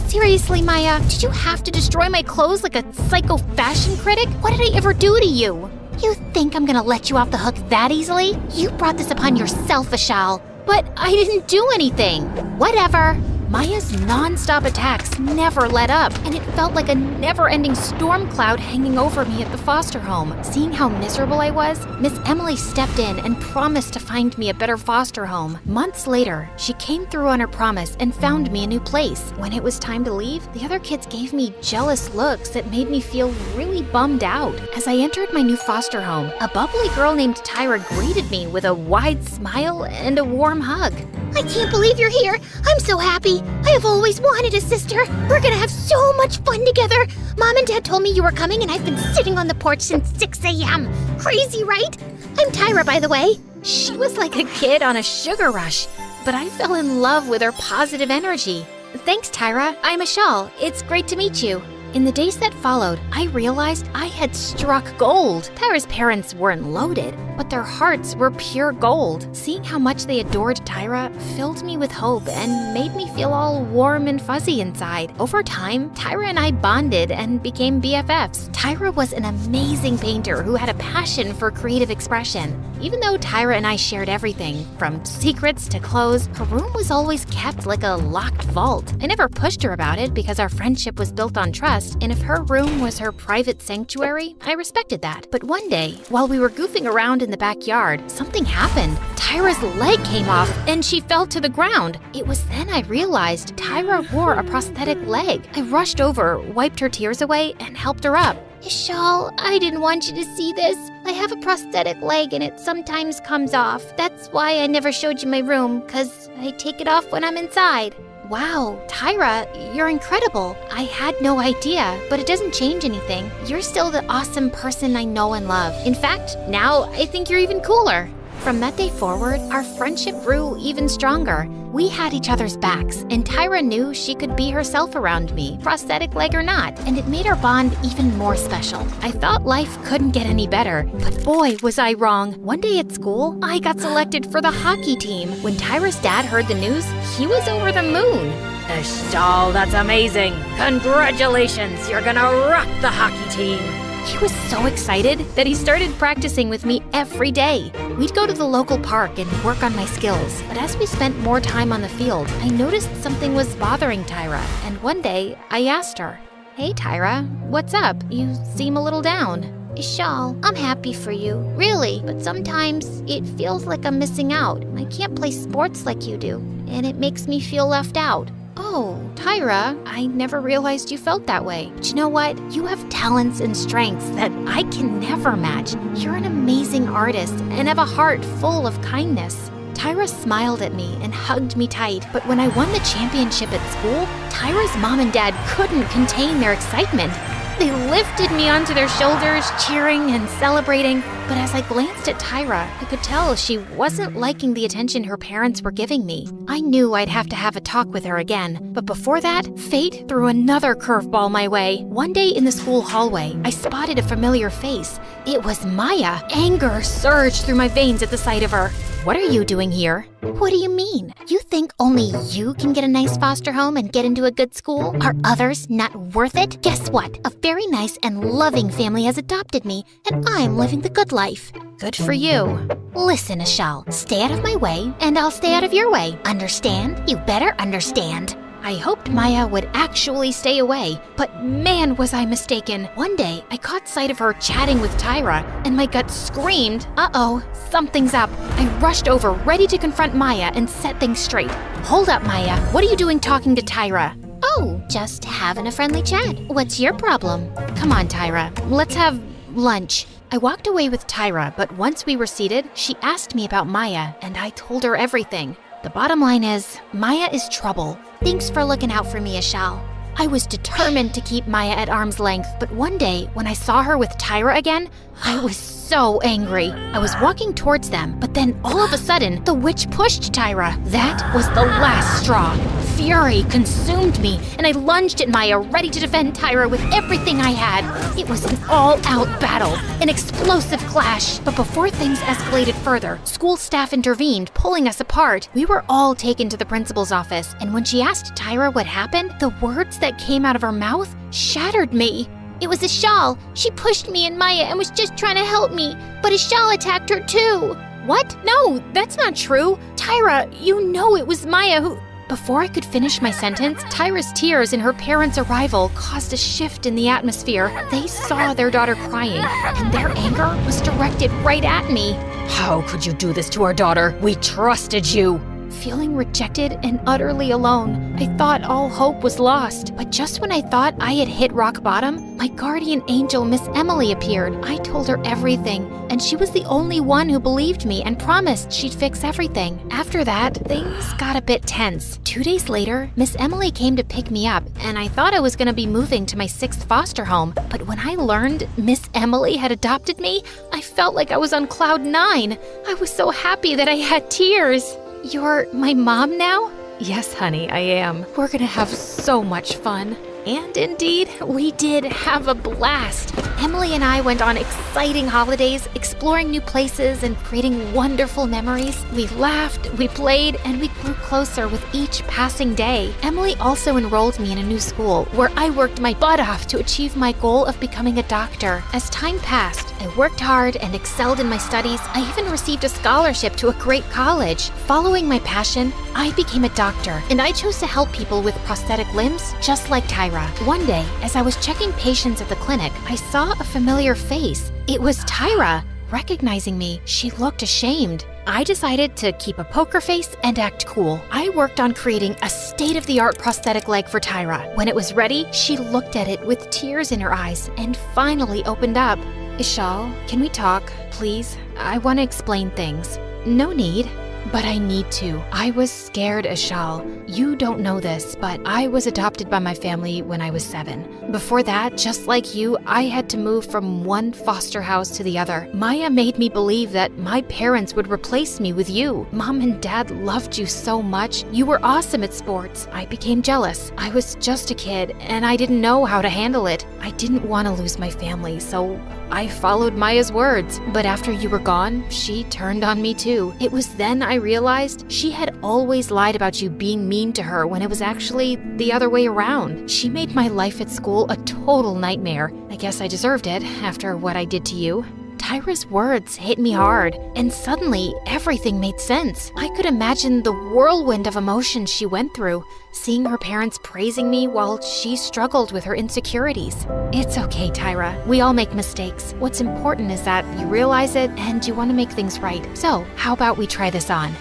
S1: Seriously, Maya, did you have to destroy my clothes like a psycho fashion critic? What did I ever do to you?
S5: You think I'm gonna let you off the hook that easily? You brought this upon yourself, Ishal.
S1: But I didn't do anything.
S5: Whatever.
S1: Maya's non-stop attacks never let up, and it felt like a never-ending storm cloud hanging over me at the foster home. Seeing how miserable I was, Miss Emily stepped in and promised to find me a better foster home. Months later, she came through on her promise and found me a new place. When it was time to leave, the other kids gave me jealous looks that made me feel really bummed out. As I entered my new foster home, a bubbly girl named Tyra greeted me with a wide smile and a warm hug.
S5: I can't believe you're here. I'm so happy. I have always wanted a sister. We're gonna have so much fun together. Mom and Dad told me you were coming and I've been sitting on the porch since 6 a.m. Crazy, right? I'm Tyra, by the way.
S1: She was like a kid on a sugar rush, but I fell in love with her positive energy. Thanks, Tyra. I'm Ishal. It's great to meet you. In the days that followed, I realized I had struck gold. Tyra's parents weren't loaded, but their hearts were pure gold. Seeing how much they adored Tyra filled me with hope and made me feel all warm and fuzzy inside. Over time, Tyra and I bonded and became BFFs. Tyra was an amazing painter who had a passion for creative expression. Even though Tyra and I shared everything, from secrets to clothes, her room was always kept like a locked vault. I never pushed her about it because our friendship was built on trust, and if her room was her private sanctuary, I respected that. But one day, while we were goofing around in the backyard, something happened. Tyra's leg came off and she fell to the ground. It was then I realized Tyra wore a prosthetic leg. I rushed over, wiped her tears away, and helped her up.
S5: Ishal, I didn't want you to see this. I have a prosthetic leg and it sometimes comes off. That's why I never showed you my room, because I take it off when I'm inside.
S1: Wow, Tyra, you're incredible. I had no idea, but it doesn't change anything. You're still the awesome person I know and love. In fact, now I think you're even cooler. From that day forward, our friendship grew even stronger. We had each other's backs, and Tyra knew she could be herself around me, prosthetic leg or not, and it made our bond even more special. I thought life couldn't get any better, but boy, was I wrong. One day at school, I got selected for the hockey team. When Tyra's dad heard the news, he was over the moon.
S2: Ishal, that's amazing. Congratulations, you're gonna rock the hockey team.
S1: He was so excited that he started practicing with me every day. We'd go to the local park and work on my skills, but as we spent more time on the field, I noticed something was bothering Tyra, and one day I asked her, "Hey Tyra, what's up? You seem a little down."
S8: Ishal, I'm happy for you, really, but sometimes it feels like I'm missing out. I can't play sports like you do, and it makes me feel left out.
S1: Oh, Tyra, I never realized you felt that way. But you know what? You have talents and strengths that I can never match. You're an amazing artist and have a heart full of kindness. Tyra smiled at me and hugged me tight, but when I won the championship at school, Tyra's mom and dad couldn't contain their excitement. They lifted me onto their shoulders, cheering and celebrating. But as I glanced at Tyra, I could tell she wasn't liking the attention her parents were giving me. I knew I'd have to have a talk with her again. But before that, fate threw another curveball my way. One day in the school hallway, I spotted a familiar face. It was Maya. Anger surged through my veins at the sight of her. "What are you doing here?"
S8: What do you mean? You think only you can get a nice foster home and get into a good school? Are others not worth it? Guess what? A very nice and loving family has adopted me, and I'm living the good life.
S1: Good for you.
S8: Listen, Ishal, stay out of my way, and I'll stay out of your way. Understand? You better understand.
S1: I hoped Maya would actually stay away, but man was I mistaken. One day, I caught sight of her chatting with Tyra, and my gut screamed, uh-oh, something's up. I rushed over, ready to confront Maya and set things straight. Hold up, Maya. What are you doing talking to Tyra?
S8: Oh, just having a friendly chat. What's your problem?
S1: Come on, Tyra. Let's have lunch. I walked away with Tyra, but once we were seated, she asked me about Maya, and I told her everything. The bottom line is, Maya is trouble.
S8: Thanks for looking out for me, Ishal.
S1: I was determined to keep Maya at arm's length, but one day, when I saw her with Tyra again, I was so angry. I was walking towards them, but then all of a sudden, the witch pushed Tyra. That was the last straw. Fury consumed me, and I lunged at Maya, ready to defend Tyra with everything I had. It was an all-out battle, an explosive clash. But before things escalated further, school staff intervened, pulling us apart. We were all taken to the principal's office, and when she asked Tyra what happened, the words that came out of her mouth shattered me.
S8: It was Ishal. She pushed me and Maya and was just trying to help me, but Ishal attacked her too.
S1: What? No, that's not true. Tyra, you know it was Maya who... Before I could finish my sentence, Tyra's tears and her parents' arrival caused a shift in the atmosphere. They saw their daughter crying, and their anger was directed right at me. "How could you do this to our daughter? We trusted you." Feeling rejected and utterly alone, I thought all hope was lost. But just when I thought I had hit rock bottom, my guardian angel, Miss Emily, appeared. I told her everything, and she was the only one who believed me and promised she'd fix everything. After that, things got a bit tense. 2 days later, Miss Emily came to pick me up, and I thought I was going to be moving to my 6th foster home. But when I learned Miss Emily had adopted me, I felt like I was on cloud 9. I was so happy that I had tears. "You're my mom now?" "Yes, honey, I am. We're gonna have so much fun." And indeed, we did have a blast. Emily and I went on exciting holidays, exploring new places and creating wonderful memories. We laughed, we played, and we grew closer with each passing day. Emily also enrolled me in a new school where I worked my butt off to achieve my goal of becoming a doctor. As time passed, I worked hard and excelled in my studies. I even received a scholarship to a great college. Following my passion, I became a doctor, and I chose to help people with prosthetic limbs just like Tyra. One day, as I was checking patients at the clinic, I saw a familiar face. It was Tyra. Recognizing me, she looked ashamed. I decided to keep a poker face and act cool. I worked on creating a state-of-the-art prosthetic leg for Tyra. When it was ready, she looked at it with tears in her eyes and finally opened up. "Ishal, can we talk, please? I want to explain things." "No need. But I need to. I was scared, Ishal. You don't know this, but I was adopted by my family when I was 7. Before that, just like you, I had to move from one foster house to the other. Maya made me believe that my parents would replace me with you. Mom and Dad loved you so much. You were awesome at sports. I became jealous. I was just a kid, and I didn't know how to handle it. I didn't want to lose my family, so I followed Maya's words, but after you were gone, she turned on me too. It was then I realized she had always lied about you being mean to her when it was actually the other way around. She made my life at school a total nightmare. I guess I deserved it after what I did to you. Tyra's words hit me hard, and suddenly everything made sense. I could imagine the whirlwind of emotions she went through, seeing her parents praising me while she struggled with her insecurities. It's okay, Tyra. We all make mistakes. What's important is that you realize it and you want to make things right. So, how about we try this on?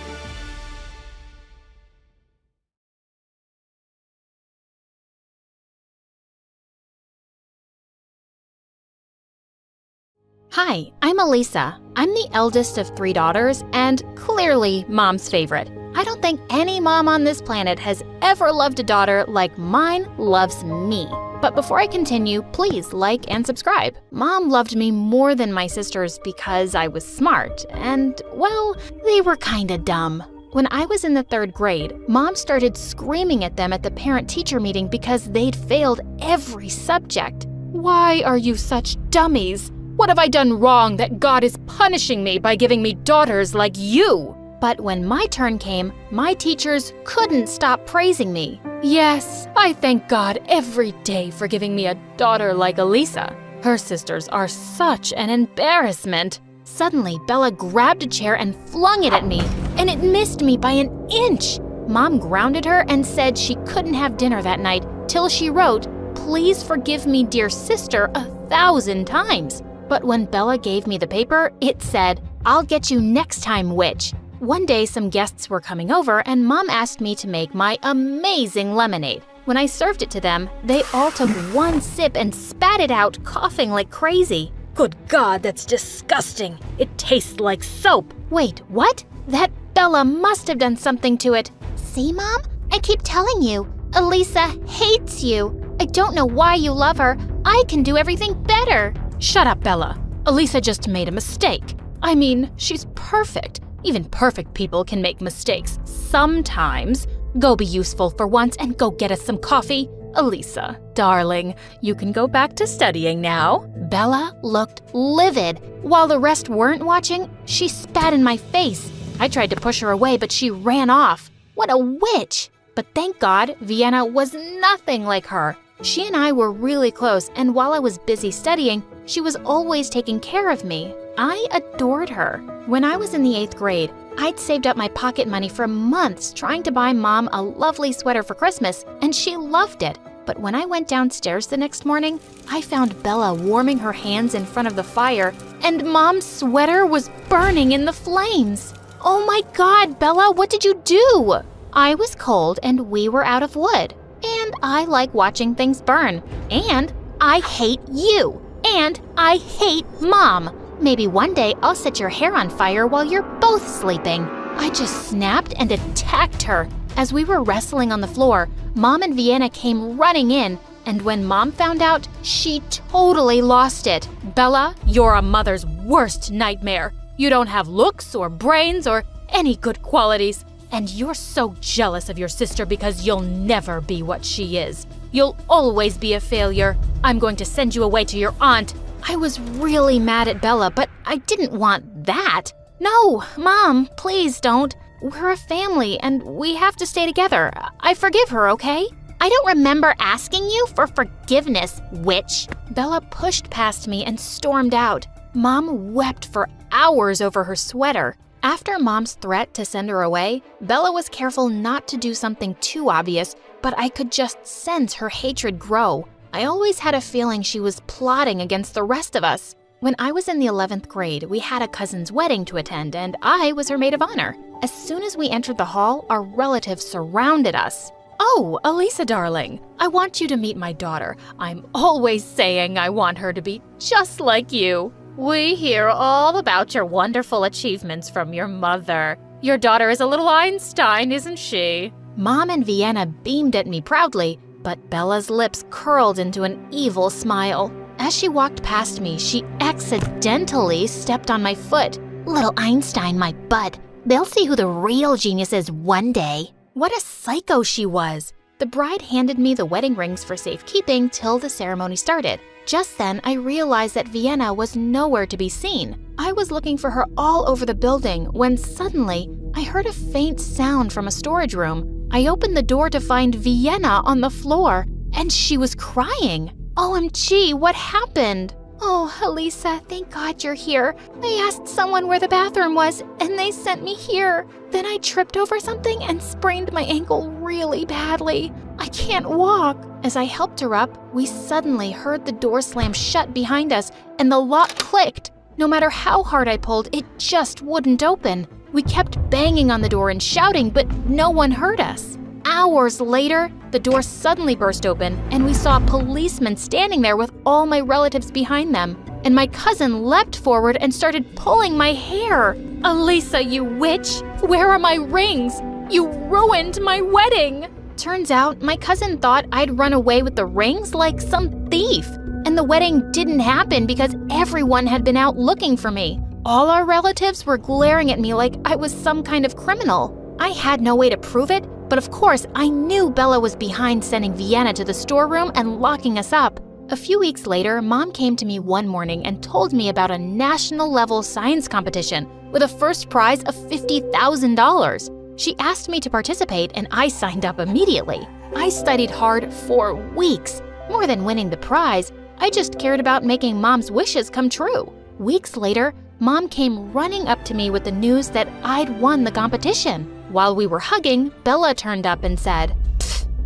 S1: Hi, I'm Elisa. I'm the eldest of 3 daughters and clearly Mom's favorite. I don't think any mom on this planet has ever loved a daughter like mine loves me. But before I continue, please like and subscribe. Mom loved me more than my sisters because I was smart and, well, they were kinda dumb. When I was in the 3rd grade, Mom started screaming at them at the parent-teacher meeting because they'd failed every subject. Why are you such dummies? What have I done wrong that God is punishing me by giving me daughters like you? But when my turn came, my teachers couldn't stop praising me. Yes, I thank God every day for giving me a daughter like Elisa. Her sisters are such an embarrassment. Suddenly, Bella grabbed a chair and flung it at me, and it missed me by an inch. Mom grounded her and said she couldn't have dinner that night till she wrote, "Please forgive me, dear sister," 1,000 times. But when Bella gave me the paper, it said, "I'll get you next time, witch." One day, some guests were coming over, and Mom asked me to make my amazing lemonade. When I served it to them, they all took one sip and spat it out, coughing like crazy.
S2: Good God, that's disgusting. It tastes like soap.
S1: Wait, what? That Bella must have done something to it.
S8: See, Mom? I keep telling you, Elisa hates you. I don't know why you love her. I can do everything better.
S1: Shut up, Bella. Elisa just made a mistake. I mean, she's perfect. Even perfect people can make mistakes sometimes. Go be useful for once and go get us some coffee. Elisa, darling, you can go back to studying now. Bella looked livid. While the rest weren't watching, she spat in my face. I tried to push her away, but she ran off. What a witch! But thank God, Vienna was nothing like her. She and I were really close, and while I was busy studying, she was always taking care of me. I adored her. When I was in the 8th grade, I'd saved up my pocket money for months trying to buy Mom a lovely sweater for Christmas, and she loved it. But when I went downstairs the next morning, I found Bella warming her hands in front of the fire, and Mom's sweater was burning in the flames. Oh my God, Bella, what did you do? I was cold and we were out of wood. And I like watching things burn. And I hate you. And I hate Mom. Maybe one day I'll set your hair on fire while you're both sleeping. I just snapped and attacked her. As we were wrestling on the floor, Mom and Vienna came running in, and when Mom found out, she totally lost it. Bella, you're a mother's worst nightmare. You don't have looks or brains or any good qualities. And you're so jealous of your sister because you'll never be what she is. You'll always be a failure. I'm going to send you away to your aunt. I was really mad at Bella, but I didn't want that. No, Mom, please don't. We're a family and we have to stay together. I forgive her, okay?
S8: I don't remember asking you for forgiveness, witch.
S1: Bella pushed past me and stormed out. Mom wept for hours over her sweater. After Mom's threat to send her away, Bella was careful not to do something too obvious, but I could just sense her hatred grow. I always had a feeling she was plotting against the rest of us. When I was in the 11th grade, we had a cousin's wedding to attend, and I was her maid of honor. As soon as we entered the hall, our relatives surrounded us. Oh, Elisa, darling, I want you to meet my daughter. I'm always saying I want her to be just like you. We hear all about your wonderful achievements from your mother. Your daughter is a little Einstein, isn't she? Mom and Vienna beamed at me proudly, but Bella's lips curled into an evil smile. As she walked past me, she accidentally stepped on my foot.
S8: Little Einstein, my butt. They'll see who the real genius is one day.
S1: What a psycho she was. The bride handed me the wedding rings for safekeeping till the ceremony started. Just then, I realized that Vienna was nowhere to be seen. I was looking for her all over the building when suddenly I heard a faint sound from a storage room. I opened the door to find Vienna on the floor, and she was crying. OMG, what happened? Oh, Elisa, thank God you're here. I asked someone where the bathroom was, and they sent me here. Then I tripped over something and sprained my ankle really badly. I can't walk. As I helped her up, we suddenly heard the door slam shut behind us, and the lock clicked. No matter how hard I pulled, it just wouldn't open. We kept banging on the door and shouting, but no one heard us. Hours later, the door suddenly burst open, and we saw a policeman standing there with all my relatives behind them. And my cousin leapt forward and started pulling my hair. Elisa, you witch! Where are my rings? You ruined my wedding! Turns out, my cousin thought I'd run away with the rings like some thief. And the wedding didn't happen because everyone had been out looking for me. All our relatives were glaring at me like I was some kind of criminal. I had no way to prove it, but of course, I knew Bella was behind sending Vienna to the storeroom and locking us up. A few weeks later, Mom came to me one morning and told me about a national-level science competition with a first prize of $50,000. She asked me to participate, and I signed up immediately. I studied hard for weeks. More than winning the prize, I just cared about making Mom's wishes come true. Weeks later, Mom came running up to me with the news that I'd won the competition. While we were hugging, Bella turned up and said,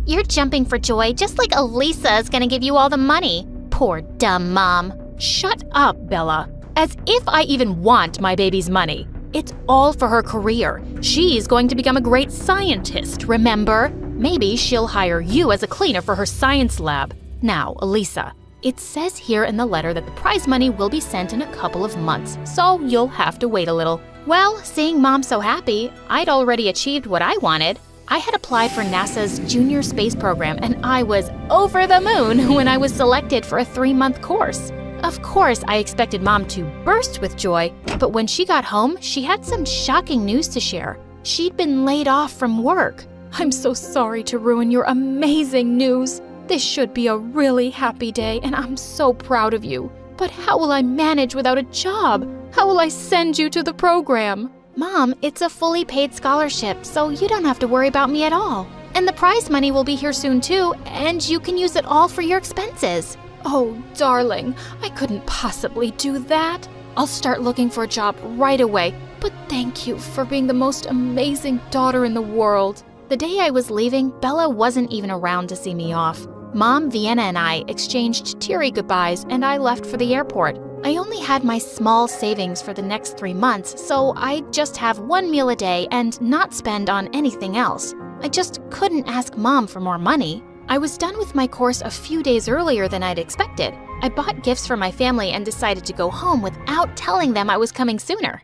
S8: You're jumping for joy just like Elisa is gonna give you all the money. Poor dumb mom.
S1: Shut up, Bella. As if I even want my baby's money. It's all for her career. She's going to become a great scientist, remember? Maybe she'll hire you as a cleaner for her science lab. Now, Elisa, it says here in the letter that the prize money will be sent in a couple of months, so you'll have to wait a little. Well, seeing Mom so happy, I'd already achieved what I wanted. I had applied for NASA's Junior Space Program, and I was over the moon when I was selected for a 3-month course. Of course, I expected Mom to burst with joy, but when she got home, she had some shocking news to share. She'd been laid off from work. I'm so sorry to ruin your amazing news. This should be a really happy day, and I'm so proud of you. But how will I manage without a job? How will I send you to the program?
S8: Mom, it's a fully paid scholarship, so you don't have to worry about me at all. And the prize money will be here soon too, and you can use it all for your expenses.
S1: Oh, darling, I couldn't possibly do that. I'll start looking for a job right away, but thank you for being the most amazing daughter in the world. The day I was leaving, Bella wasn't even around to see me off. Mom, Vienna, and I exchanged teary goodbyes, and I left for the airport. I only had my small savings for the next 3 months, so I'd just have 1 meal a day and not spend on anything else. I just couldn't ask Mom for more money. I was done with my course a few days earlier than I'd expected. I bought gifts for my family and decided to go home without telling them I was coming sooner.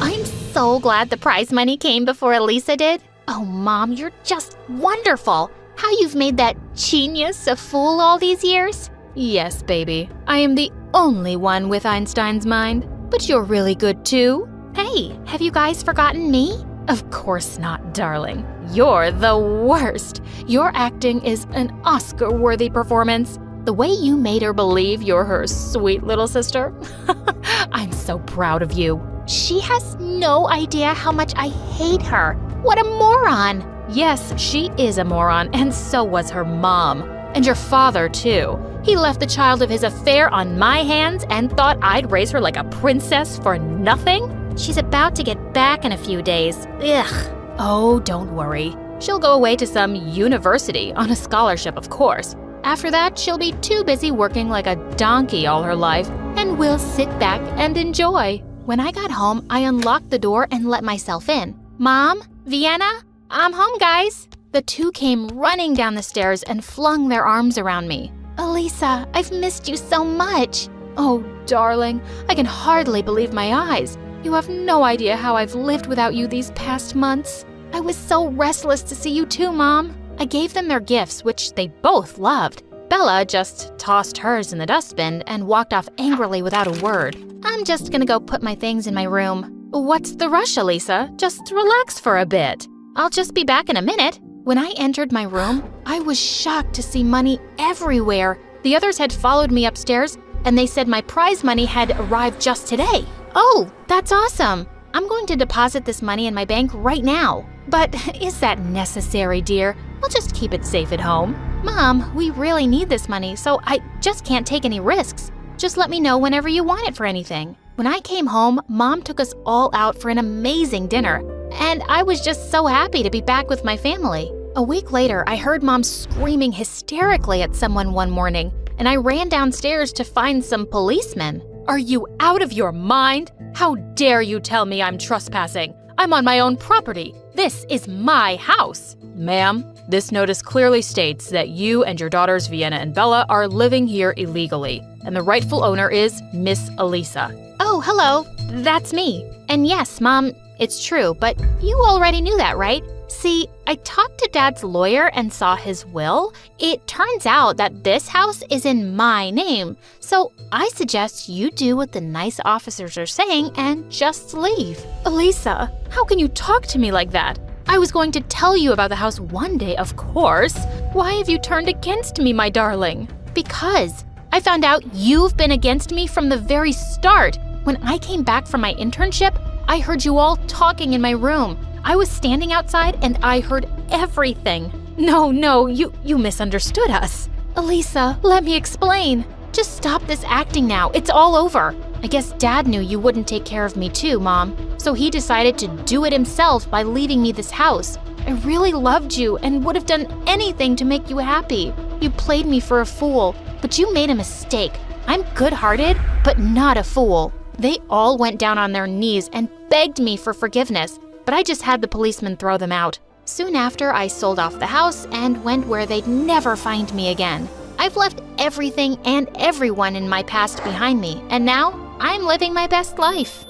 S8: I'm so glad the prize money came before Elisa did. Oh, Mom, you're just wonderful. How you've made that genius a fool all these years?
S1: Yes, baby. I am the only one with Einstein's mind, but you're really good too.
S8: Hey, have you guys forgotten me?
S1: Of course not, darling. You're the worst. Your acting is an Oscar-worthy performance. The way you made her believe you're her sweet little sister. I'm so proud of you.
S8: She has no idea how much I hate her. What a moron.
S1: Yes, she is a moron, and so was her mom. And your father, too. He left the child of his affair on my hands and thought I'd raise her like a princess for nothing?
S8: She's about to get back in a few days. Ugh.
S1: Oh, don't worry. She'll go away to some university on a scholarship, of course. After that, she'll be too busy working like a donkey all her life, and we'll sit back and enjoy. When I got home, I unlocked the door and let myself in. Mom? Vienna? I'm home, guys. The two came running down the stairs and flung their arms around me.
S8: Elisa, I've missed you so much.
S1: Oh, darling, I can hardly believe my eyes. You have no idea how I've lived without you these past months. I was so restless to see you too, Mom. I gave them their gifts, which they both loved. Bella just tossed hers in the dustbin and walked off angrily without a word. I'm just gonna go put my things in my room. What's the rush, Elisa? Just relax for a bit. I'll just be back in a minute. When I entered my room, I was shocked to see money everywhere. The others had followed me upstairs, and they said my prize money had arrived just today. Oh, that's awesome. I'm going to deposit this money in my bank right now. But is that necessary, dear? We'll just keep it safe at home. Mom, we really need this money, so I just can't take any risks. Just let me know whenever you want it for anything. When I came home, Mom took us all out for an amazing dinner, and I was just so happy to be back with my family. A week later, I heard Mom screaming hysterically at someone one morning, and I ran downstairs to find some policemen.
S6: Are you out of your mind? How dare you tell me I'm trespassing? I'm on my own property. This is my house. Ma'am, this notice clearly states that you and your daughters Vienna and Bella are living here illegally, and the rightful owner is Miss Elisa.
S1: Oh, hello. That's me. And yes, Mom, it's true, but you already knew that, right? See, I talked to Dad's lawyer and saw his will. It turns out that this house is in my name, so I suggest you do what the nice officers are saying and just leave.
S6: Elisa, how can you talk to me like that? I was going to tell you about the house one day, of course. Why have you turned against me, my darling?
S1: Because I found out you've been against me from the very start. When I came back from my internship, I heard you all talking in my room. I was standing outside and I heard everything.
S6: No, you misunderstood us.
S1: Elisa, let me explain. Just stop this acting now. It's all over. I guess Dad knew you wouldn't take care of me too, Mom. So he decided to do it himself by leaving me this house. I really loved you and would have done anything to make you happy. You played me for a fool, but you made a mistake. I'm good-hearted, but not a fool. They all went down on their knees and begged me for forgiveness, but I just had the policeman throw them out. Soon after, I sold off the house and went where they'd never find me again. I've left everything and everyone in my past behind me, and now I'm living my best life.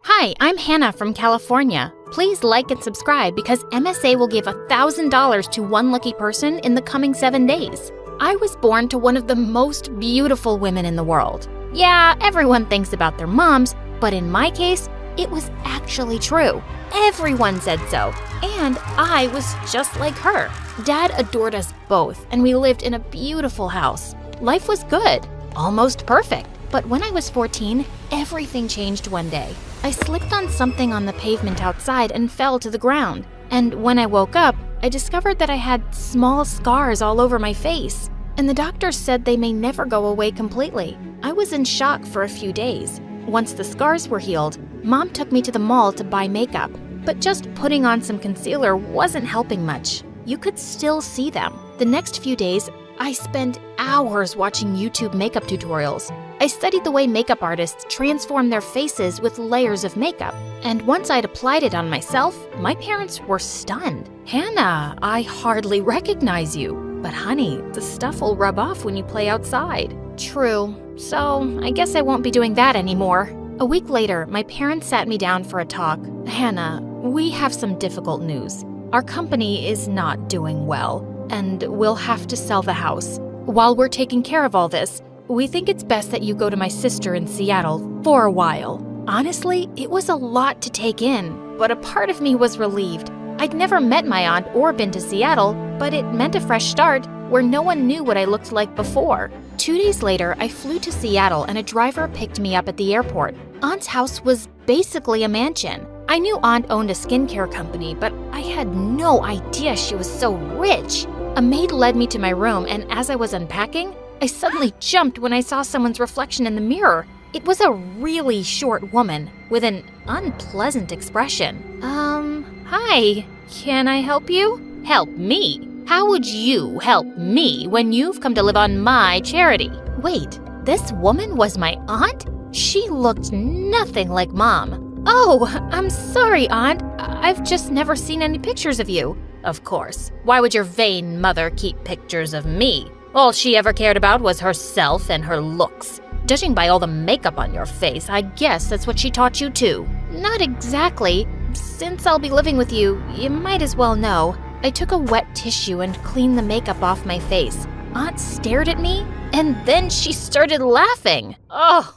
S1: Hi, I'm Hannah from California. Please like and subscribe because MSA will give $1,000 to one lucky person in the coming 7 days. I was born to one of the most beautiful women in the world. Yeah, everyone thinks about their moms, but in my case, it was actually true. Everyone said so, and I was just like her. Dad adored us both, and we lived in a beautiful house. Life was good, almost perfect. But when I was 14, everything changed one day. I slipped on something on the pavement outside and fell to the ground. And when I woke up, I discovered that I had small scars all over my face. And the doctor said they may never go away completely. I was in shock for a few days. Once the scars were healed, Mom took me to the mall to buy makeup. But just putting on some concealer wasn't helping much. You could still see them. The next few days, I spent hours watching YouTube makeup tutorials. I studied the way makeup artists transform their faces with layers of makeup. And once I'd applied it on myself, my parents were stunned.
S6: Hannah, I hardly recognize you. But honey, the stuff will rub off when you play outside.
S1: True. So I guess I won't be doing that anymore. A week later, my parents sat me down for a talk.
S6: Hannah, we have some difficult news. Our company is not doing well, and we'll have to sell the house. While we're taking care of all this, we think it's best that you go to my sister in Seattle for a while.
S1: Honestly, it was a lot to take in, but a part of me was relieved. I'd never met my aunt or been to Seattle, but it meant a fresh start where no one knew what I looked like before. 2 days later, I flew to Seattle and a driver picked me up at the airport. Aunt's house was basically a mansion. I knew Aunt owned a skincare company, but I had no idea she was so rich. A maid led me to my room, and as I was unpacking, I suddenly jumped when I saw someone's reflection in the mirror. It was a really short woman with an unpleasant expression. Hi, can I help you?
S6: Help me? How would you help me when you've come to live on my charity?
S1: Wait, this woman was my aunt? She looked nothing like Mom. Oh, I'm sorry, Aunt. I've just never seen any pictures of you.
S6: Of course. Why would your vain mother keep pictures of me? All she ever cared about was herself and her looks. Judging by all the makeup on your face, I guess that's what she taught you too.
S1: Not exactly. Since I'll be living with you, you might as well know. I took a wet tissue and cleaned the makeup off my face. Aunt stared at me, and then she started laughing.
S6: Oh,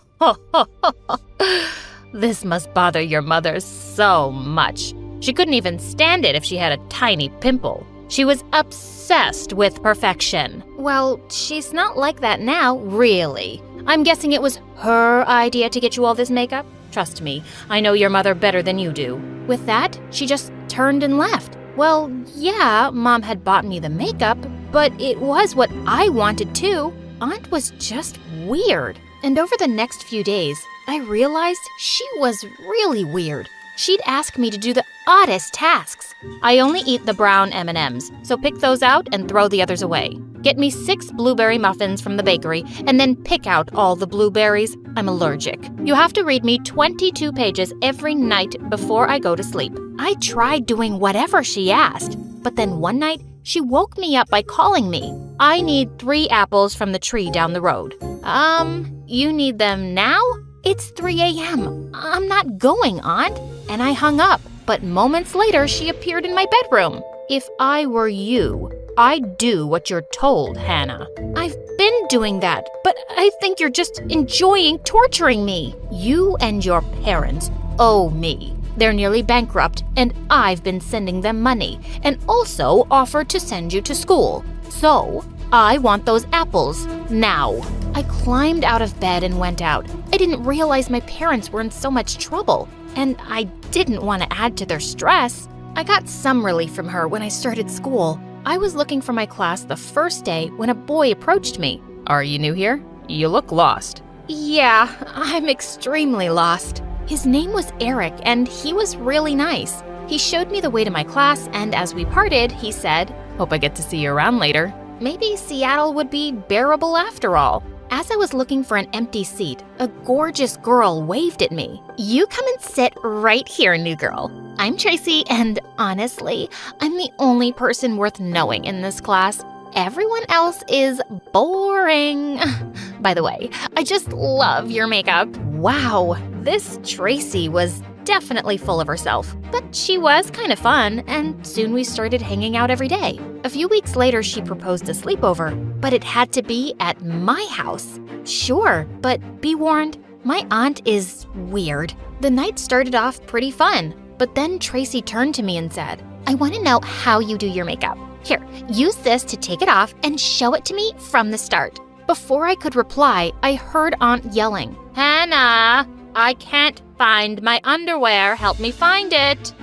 S6: this must bother your mother so much.
S1: She couldn't even stand it if she had a tiny pimple. She was obsessed with perfection. Well, she's not like that now, really. I'm guessing it was her idea to get you all this makeup? Trust me, I know your mother better than you do. With that, she just turned and left. Well, yeah, Mom had bought me the makeup, but it was what I wanted too. Aunt was just weird. And over the next few days, I realized she was really weird. She'd ask me to do the oddest tasks. I only eat the brown M&Ms, so pick those out and throw the others away. Get me 6 blueberry muffins from the bakery and then pick out all the blueberries. I'm allergic. You have to read me 22 pages every night before I go to sleep. I tried doing whatever she asked, but then one night she woke me up by calling me. I need 3 apples from the tree down the road. You need them now? It's 3 a.m. I'm not going, Aunt. And I hung up, but moments later she appeared in my bedroom. If I were you, I'd do what you're told, Hannah. I've been doing that, but I think you're just enjoying torturing me. You and your parents owe me. They're nearly bankrupt, and I've been sending them money, and also offered to send you to school. So, I want those apples now. I climbed out of bed and went out. I didn't realize my parents were in so much trouble, and I didn't want to add to their stress. I got some relief from her when I started school. I was looking for my class the first day when a boy approached me.
S6: Are you new here? You look lost.
S1: Yeah, I'm extremely lost. His name was Eric, and he was really nice. He showed me the way to my class, and as we parted, he said,
S6: Hope I get to see you around later.
S1: Maybe Seattle would be bearable after all. As I was looking for an empty seat, a gorgeous girl waved at me. You come and sit right here, new girl. I'm Tracy, and honestly, I'm the only person worth knowing in this class. Everyone else is boring. By the way, I just love your makeup. Wow, this Tracy was definitely full of herself, but she was kind of fun, and soon we started hanging out every day. A few weeks later, she proposed a sleepover, but it had to be at my house. Sure, but be warned, my aunt is weird. The night started off pretty fun, but then Tracy turned to me and said, I want to know how you do your makeup. Here, use this to take it off and show it to me from the start. Before I could reply, I heard Aunt yelling, Hannah, I can't find my underwear. Help me find it.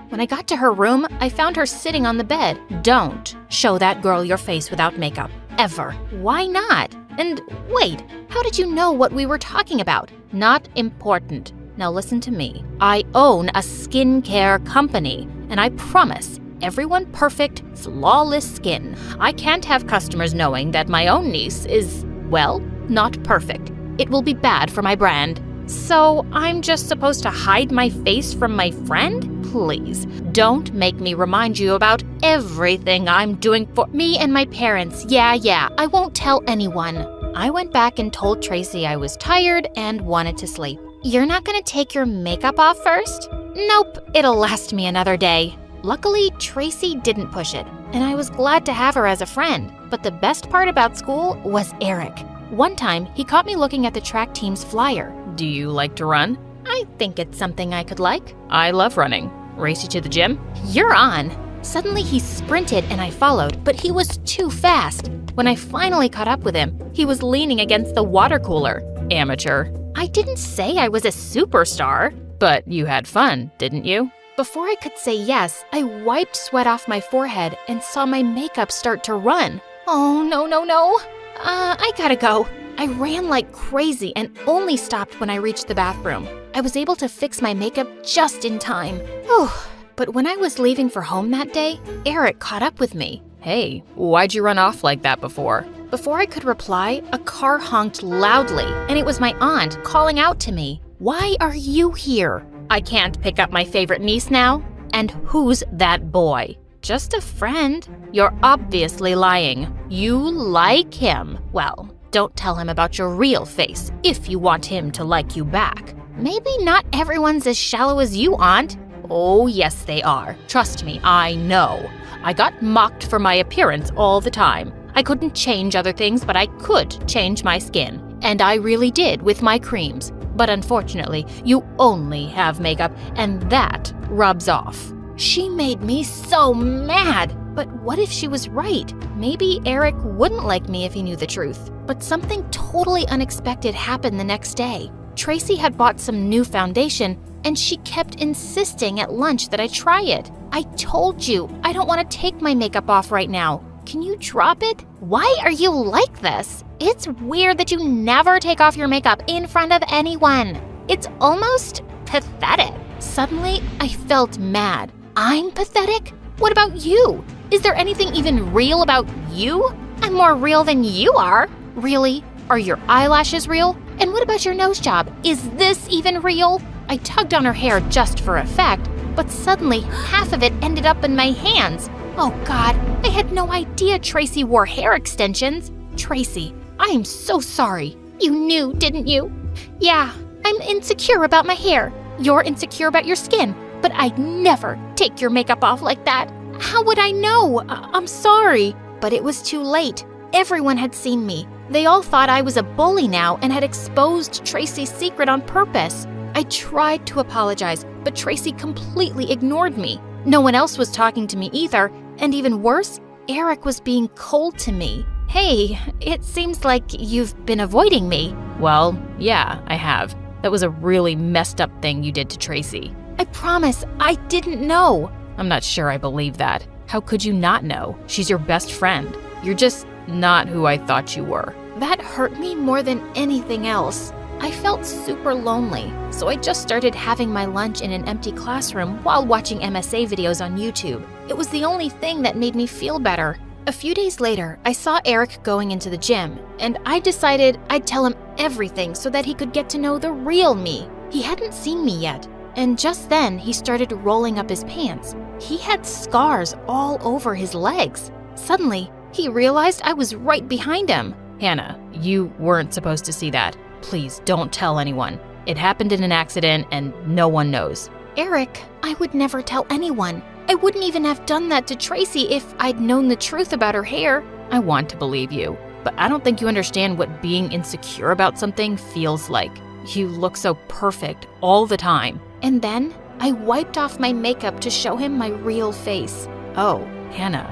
S1: When I got to her room, I found her sitting on the bed. Don't show that girl your face without makeup. Ever. Why not? And wait, how did you know what we were talking about? Not important. Now listen to me. I own a skincare company, and I promise everyone perfect, flawless skin. I can't have customers knowing that my own niece is, well, not perfect. It will be bad for my brand. So I'm just supposed to hide my face from my friend? Please, don't make me remind you about everything I'm doing for me and my parents. Yeah, I won't tell anyone. I went back and told Tracy I was tired and wanted to sleep. You're not gonna take your makeup off first? Nope, it'll last me another day. Luckily, Tracy didn't push it, and I was glad to have her as a friend. But the best part about school was Eric. One time, he caught me looking at the track team's flyer.
S6: Do you like to run?
S1: I think it's something I could like.
S6: I love running. Race you to the gym?
S1: You're on. Suddenly he sprinted and I followed, but he was too fast. When I finally caught up with him, he was leaning against the water cooler.
S6: Amateur.
S1: I didn't say I was a superstar.
S6: But you had fun, didn't you?
S1: Before I could say yes, I wiped sweat off my forehead and saw my makeup start to run. Oh, no. I gotta go. I ran like crazy and only stopped when I reached the bathroom. I was able to fix my makeup just in time. Whew. But when I was leaving for home that day, Eric caught up with me.
S6: Hey, why'd you run off like that before?
S1: Before I could reply, a car honked loudly, and it was my aunt calling out to me. Why are you here? I can't pick up my favorite niece now? And who's that boy? Just a friend. You're obviously lying. You like him. Well, don't tell him about your real face if you want him to like you back. Maybe not everyone's as shallow as you, Aunt. Oh, yes, they are. Trust me, I know. I got mocked for my appearance all the time. I couldn't change other things, but I could change my skin. And I really did with my creams. but unfortunately, you only have makeup, and that rubs off. She made me so mad. But what if she was right? Maybe Eric wouldn't like me if he knew the truth. But something totally unexpected happened the next day. Tracy had bought some new foundation, and she kept insisting at lunch that I try it. I told you, I don't want to take my makeup off right now. Can you drop it? Why are you like this? It's weird that you never take off your makeup in front of anyone. It's almost pathetic. Suddenly, I felt mad. I'm pathetic? What about you? Is there anything even real about you? I'm more real than you are. Really? Are your eyelashes real? And what about your nose job? Is this even real? I tugged on her hair just for effect, but suddenly half of it ended up in my hands. Oh God, I had no idea Tracy wore hair extensions. Tracy, I am so sorry. You knew, didn't you? Yeah, I'm insecure about my hair. You're insecure about your skin, but I'd never take your makeup off like that. How would I know? I'm sorry. But it was too late. Everyone had seen me. They all thought I was a bully now and had exposed Tracy's secret on purpose. I tried to apologize, but Tracy completely ignored me. No one else was talking to me either, and even worse, Eric was being cold to me. Hey, it seems like you've been avoiding me.
S6: Well, yeah, I have. That was a really messed up thing you did to Tracy.
S1: I promise, I didn't know.
S6: I'm not sure I believe that. How could you not know? She's your best friend. You're just not who I thought you were.
S1: That hurt me more than anything else. I felt super lonely, so I just started having my lunch in an empty classroom while watching MSA videos on YouTube. It was the only thing that made me feel better. A few days later, I saw Eric going into the gym, and I decided I'd tell him everything so that he could get to know the real me. He hadn't seen me yet, and just then he started rolling up his pants. He had scars all over his legs. Suddenly, he realized I was right behind him.
S6: Hannah, you weren't supposed to see that. Please don't tell anyone. It happened in an accident and no one knows.
S1: Eric, I would never tell anyone. I wouldn't even have done that to Tracy if I'd known the truth about her hair.
S6: I want to believe you, but I don't think you understand what being insecure about something feels like. You look so perfect all the time.
S1: And then I wiped off my makeup to show him my real face.
S6: Oh, Hannah,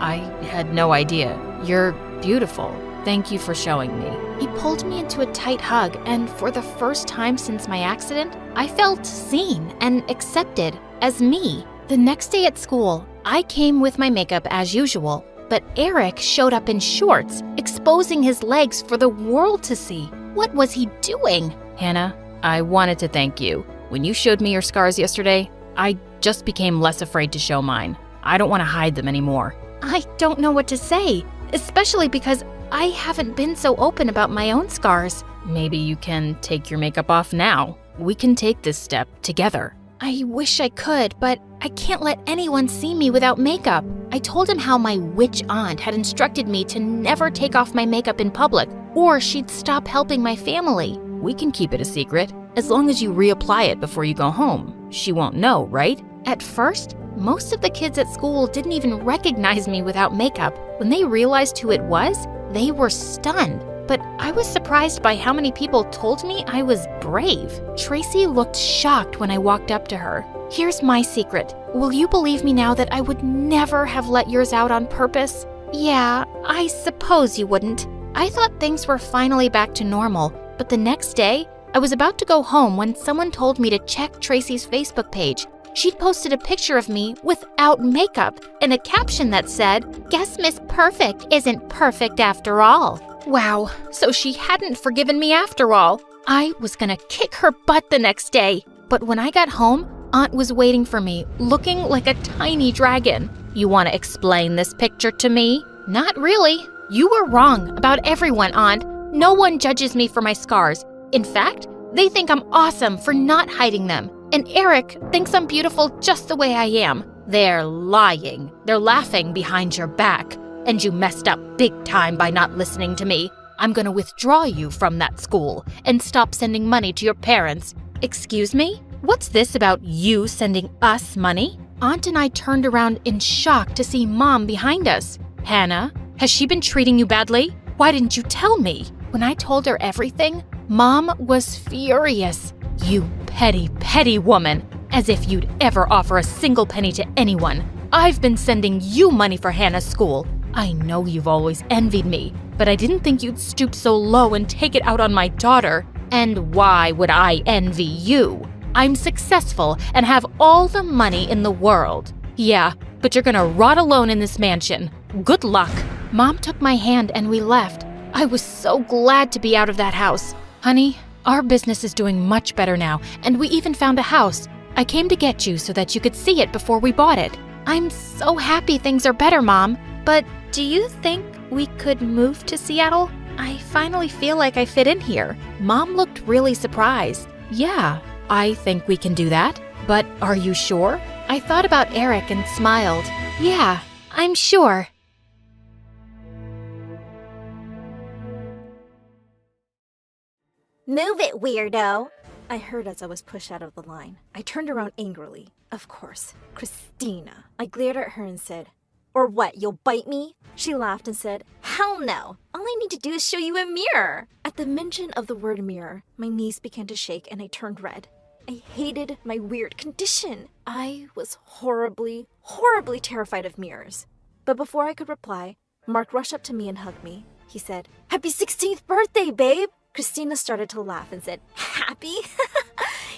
S6: I had no idea. You're beautiful. Thank you for showing me.
S1: He pulled me into a tight hug, and for the first time since my accident, I felt seen and accepted as me. The next day at school, I came with my makeup as usual, but Eric showed up in shorts, exposing his legs for the world to see. What was he doing?
S6: Hannah, I wanted to thank you. When you showed me your scars yesterday, I just became less afraid to show mine. I don't want to hide them anymore.
S1: I don't know what to say, especially because I haven't been so open about my own scars.
S6: Maybe you can take your makeup off now. We can take this step together.
S1: I wish I could, but I can't let anyone see me without makeup. I told him how my witch aunt had instructed me to never take off my makeup in public, or she'd stop helping my family.
S6: We can keep it a secret, as long as you reapply it before you go home. She won't know, right?
S1: At first, most of the kids at school didn't even recognize me without makeup. When they realized who it was, they were stunned. But I was surprised by how many people told me I was brave. Tracy looked shocked when I walked up to her. Here's my secret. Will you believe me now that I would never have let yours out on purpose? Yeah, I suppose you wouldn't. I thought things were finally back to normal, but the next day, I was about to go home when someone told me to check Tracy's Facebook page. She'd posted a picture of me without makeup and a caption that said, "Guess Miss Perfect isn't perfect after all." Wow, so she hadn't forgiven me after all. I was gonna kick her butt the next day. But when I got home, Aunt was waiting for me, looking like a tiny dragon. "You want to explain this picture to me?" "Not really. You were wrong about everyone, Aunt. No one judges me for my scars. In fact, they think I'm awesome for not hiding them. And Eric thinks I'm beautiful just the way I am." "They're lying. They're laughing behind your back. And you messed up big time by not listening to me. I'm gonna withdraw you from that school and stop sending money to your parents." "Excuse me? What's this about you sending us money?" Aunt and I turned around in shock to see Mom behind us. "Hannah, has she been treating you badly? Why didn't you tell me?" When I told her everything, Mom was furious. You petty, petty woman. As if you'd ever offer a single penny to anyone. I've been sending you money for Hannah's school. I know you've always envied me, but I didn't think you'd stoop so low and take it out on my daughter. And why would I envy you? I'm successful and have all the money in the world. Yeah, but you're gonna rot alone in this mansion. Good luck. Mom took my hand and we left. I was so glad to be out of that house. Honey, our business is doing much better now, and we even found a house. I came to get you so that you could see it before we bought it. I'm so happy things are better, Mom. But do you think we could move to Seattle? I finally feel like I fit in here. Mom looked really surprised. Yeah, I think we can do that. But are you sure? I thought about Eric and smiled. Yeah, I'm sure.
S3: Move it, weirdo! I heard as I was pushed out of the line. I turned around angrily. Of course, Christina. I glared at her and said, "Or what, you'll bite me?" She laughed and said, "Hell no. All I need to do is show you a mirror." At the mention of the word mirror, my knees began to shake and I turned red. I hated my weird condition. I was horribly, horribly terrified of mirrors. But before I could reply, Mark rushed up to me and hugged me. He said, "Happy 16th birthday, babe!" Christina started to laugh and said, "Happy?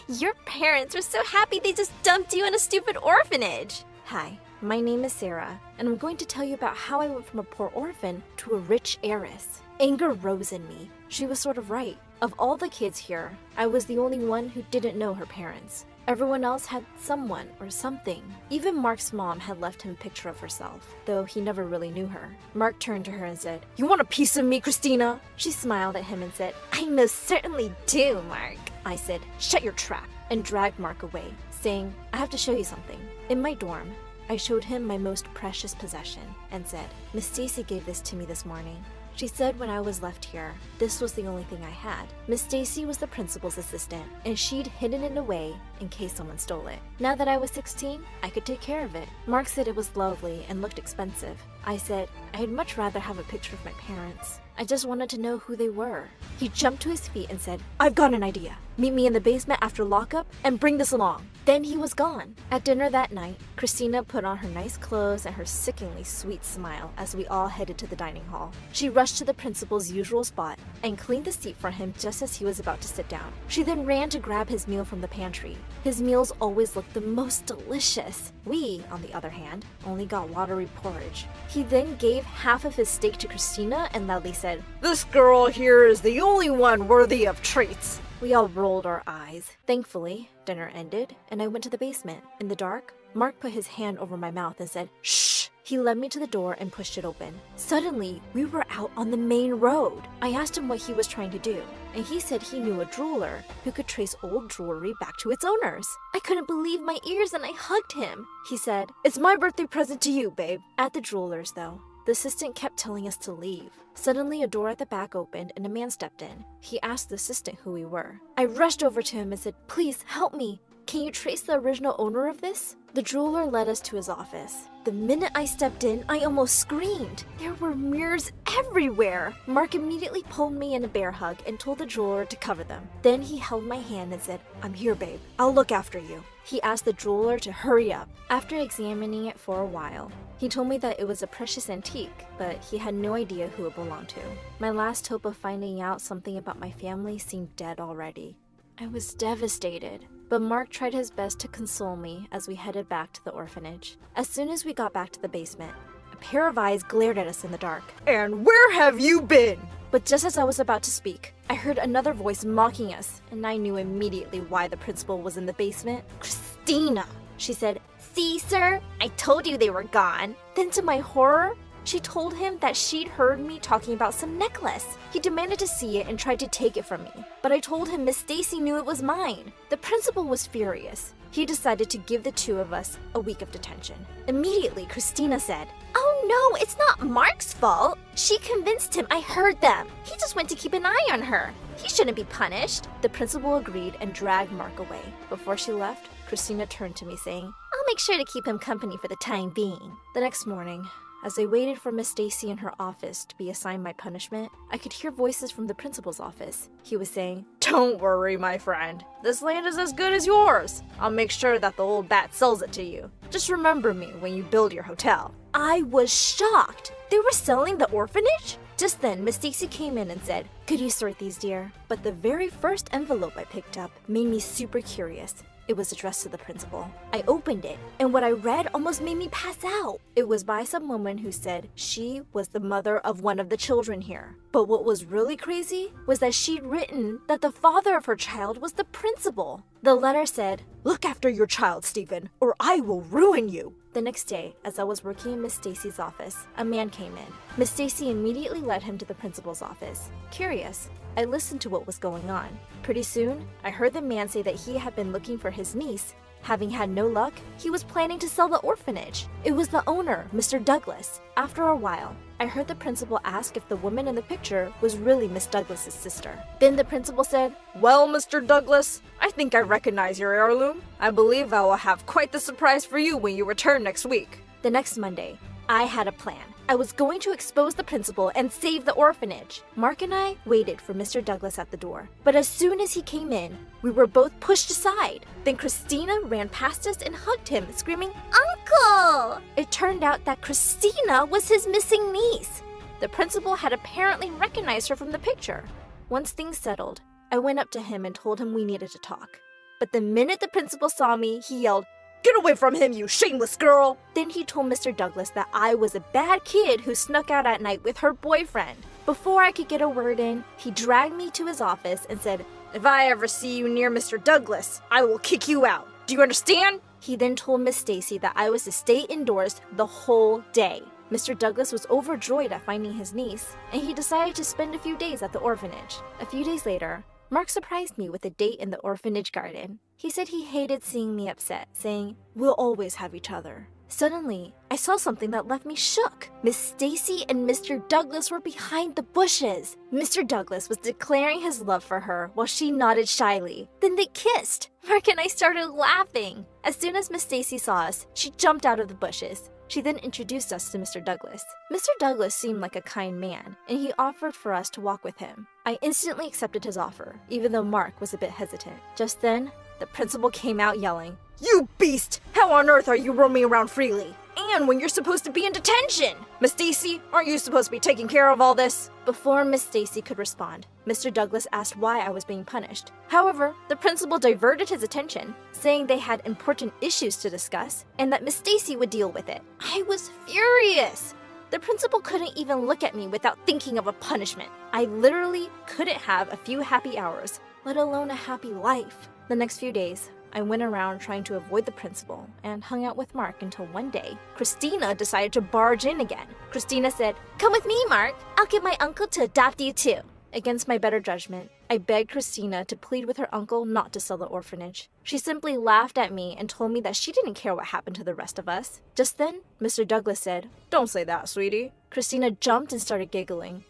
S3: Your parents were so happy they just dumped you in a stupid orphanage." Hi, my name is Sarah, and I'm going to tell you about how I went from a poor orphan to a rich heiress. Anger rose in me. She was sort of right. Of all the kids here, I was the only one who didn't know her parents. Everyone else had someone or something. Even Mark's mom had left him a picture of herself, though he never really knew her. Mark turned to her and said, "You want a piece of me, Christina?" She smiled at him and said, "I most certainly do, Mark." I said, "Shut your trap," and dragged Mark away, saying, "I have to show you something." In my dorm, I showed him my most precious possession and said, "Miss Stacy gave this to me this morning. She said when I was left here, this was the only thing I had. Miss Stacy was the principal's assistant, and she'd hidden it away in case someone stole it. Now that I was 16, I could take care of it." Mark said it was lovely and looked expensive. I said, "I'd much rather have a picture of my parents. I just wanted to know who they were." He jumped to his feet and said, "I've got an idea. Meet me in the basement after lockup and bring this along." Then he was gone. At dinner that night, Christina put on her nice clothes and her sickeningly sweet smile as we all headed to the dining hall. She rushed to the principal's usual spot and cleaned the seat for him just as he was about to sit down. She then ran to grab his meal from the pantry. His meals always looked the most delicious. We, on the other hand, only got watery porridge. He then gave half of his steak to Christina and loudly said, "This girl here is the only one worthy of treats." We all rolled our eyes. Thankfully, dinner ended, and I went to the basement. In the dark, Mark put his hand over my mouth and said, "Shh!" He led me to the door and pushed it open. Suddenly, we were out on the main road. I asked him what he was trying to do, and he said he knew a jeweler who could trace old jewelry back to its owners. I couldn't believe my ears and I hugged him. He said, "It's my birthday present to you, babe." At the jeweler's, though, the assistant kept telling us to leave. Suddenly, a door at the back opened and a man stepped in. He asked the assistant who we were. I rushed over to him and said, "Please help me. Can you trace the original owner of this?" The jeweler led us to his office. The minute I stepped in, I almost screamed. There were mirrors everywhere. Mark immediately pulled me in a bear hug and told the jeweler to cover them. Then he held my hand and said, "I'm here, babe. I'll look after you." He asked the jeweler to hurry up. After examining it for a while, he told me that it was a precious antique, but he had no idea who it belonged to. My last hope of finding out something about my family seemed dead already. I was devastated, but Mark tried his best to console me as we headed back to the orphanage. As soon as we got back to the basement, a pair of eyes glared at us in the dark. "And where have you been?" But just as I was about to speak, I heard another voice mocking us, and I knew immediately why the principal was in the basement. "Christina!" She said, "See, sir? I told you they were gone." Then to my horror, she told him that she'd heard me talking about some necklace. He demanded to see it and tried to take it from me, but I told him Miss Stacy knew it was mine. The principal was furious. He decided to give the two of us a week of detention. Immediately, Christina said, "Oh no, it's not Mark's fault. She convinced him. I heard them. He just went to keep an eye on her. He shouldn't be punished." The principal agreed and dragged Mark away. Before she left, Christina turned to me saying, "I'll make sure to keep him company for the time being." The next morning, As I waited for Miss Stacy in her office to be assigned my punishment, I could hear voices from the principal's office. He was saying, "Don't worry, my friend. This land is as good as yours. I'll make sure that the old bat sells it to you. Just remember me when you build your hotel." I was shocked. They were selling the orphanage? Just then, Miss Stacy came in and said, "Could you sort these, dear?" But the very first envelope I picked up made me super curious. It was addressed to the principal. I opened it, and what I read almost made me pass out. It was by some woman who said she was the mother of one of the children here. But what was really crazy was that she'd written that the father of her child was the principal. The letter said, "Look after your child, Stephen, or I will ruin you." The next day, as I was working in Miss Stacy's office, a man came in. Miss Stacy immediately led him to the principal's office. Curious, I listened to what was going on. Pretty soon, I heard the man say that he had been looking for his niece. Having had no luck, he was planning to sell the orphanage. It was the owner, Mr. Douglas. After a while, I heard the principal ask if the woman in the picture was really Miss Douglas's sister. Then the principal said, "Well, Mr. Douglas, I think I recognize your heirloom. I believe I will have quite the surprise for you when you return next week." The next Monday, I had a plan. I was going to expose the principal and save the orphanage. Mark and I waited for Mr. Douglas at the door, but as soon as he came in, we were both pushed aside. Then Christina ran past us and hugged him, screaming, "Uncle!" It turned out that Christina was his missing niece. The principal had apparently recognized her from the picture. Once things settled, I went up to him and told him we needed to talk. But the minute the principal saw me, he yelled, "Get away from him, you shameless girl!" Then he told Mr. Douglas that I was a bad kid who snuck out at night with her boyfriend. Before I could get a word in, he dragged me to his office and said, "If I ever see you near Mr. Douglas, I will kick you out. Do you understand?" He then told Miss Stacy that I was to stay indoors the whole day. Mr. Douglas was overjoyed at finding his niece, and he decided to spend a few days at the orphanage. A few days later, Mark surprised me with a date in the orphanage garden. He said he hated seeing me upset, saying, "We'll always have each other." Suddenly, I saw something that left me shook. Miss Stacy and Mr. Douglas were behind the bushes. Mr. Douglas was declaring his love for her while she nodded shyly. Then they kissed. Mark and I started laughing. As soon as Miss Stacy saw us, she jumped out of the bushes. She then introduced us to Mr. Douglas. Mr. Douglas seemed like a kind man, and he offered for us to walk with him. I instantly accepted his offer, even though Mark was a bit hesitant. Just then, the principal came out yelling, "You beast! How on earth are you roaming around freely? And when you're supposed to be in detention! Miss Stacy, aren't you supposed to be taking care of all this?" Before Miss Stacy could respond, Mr. Douglas asked why I was being punished. However, the principal diverted his attention, saying they had important issues to discuss and that Miss Stacy would deal with it. I was furious. The principal couldn't even look at me without thinking of a punishment. I literally couldn't have a few happy hours, let alone a happy life. The next few days, I went around trying to avoid the principal and hung out with Mark until one day, Christina decided to barge in again. Christina said, "Come with me, Mark. I'll get my uncle to adopt you too." Against my better judgment, I begged Christina to plead with her uncle not to sell the orphanage. She simply laughed at me and told me that she didn't care what happened to the rest of us. Just then, Mr. Douglas said, "Don't say that, sweetie." Christina jumped and started giggling.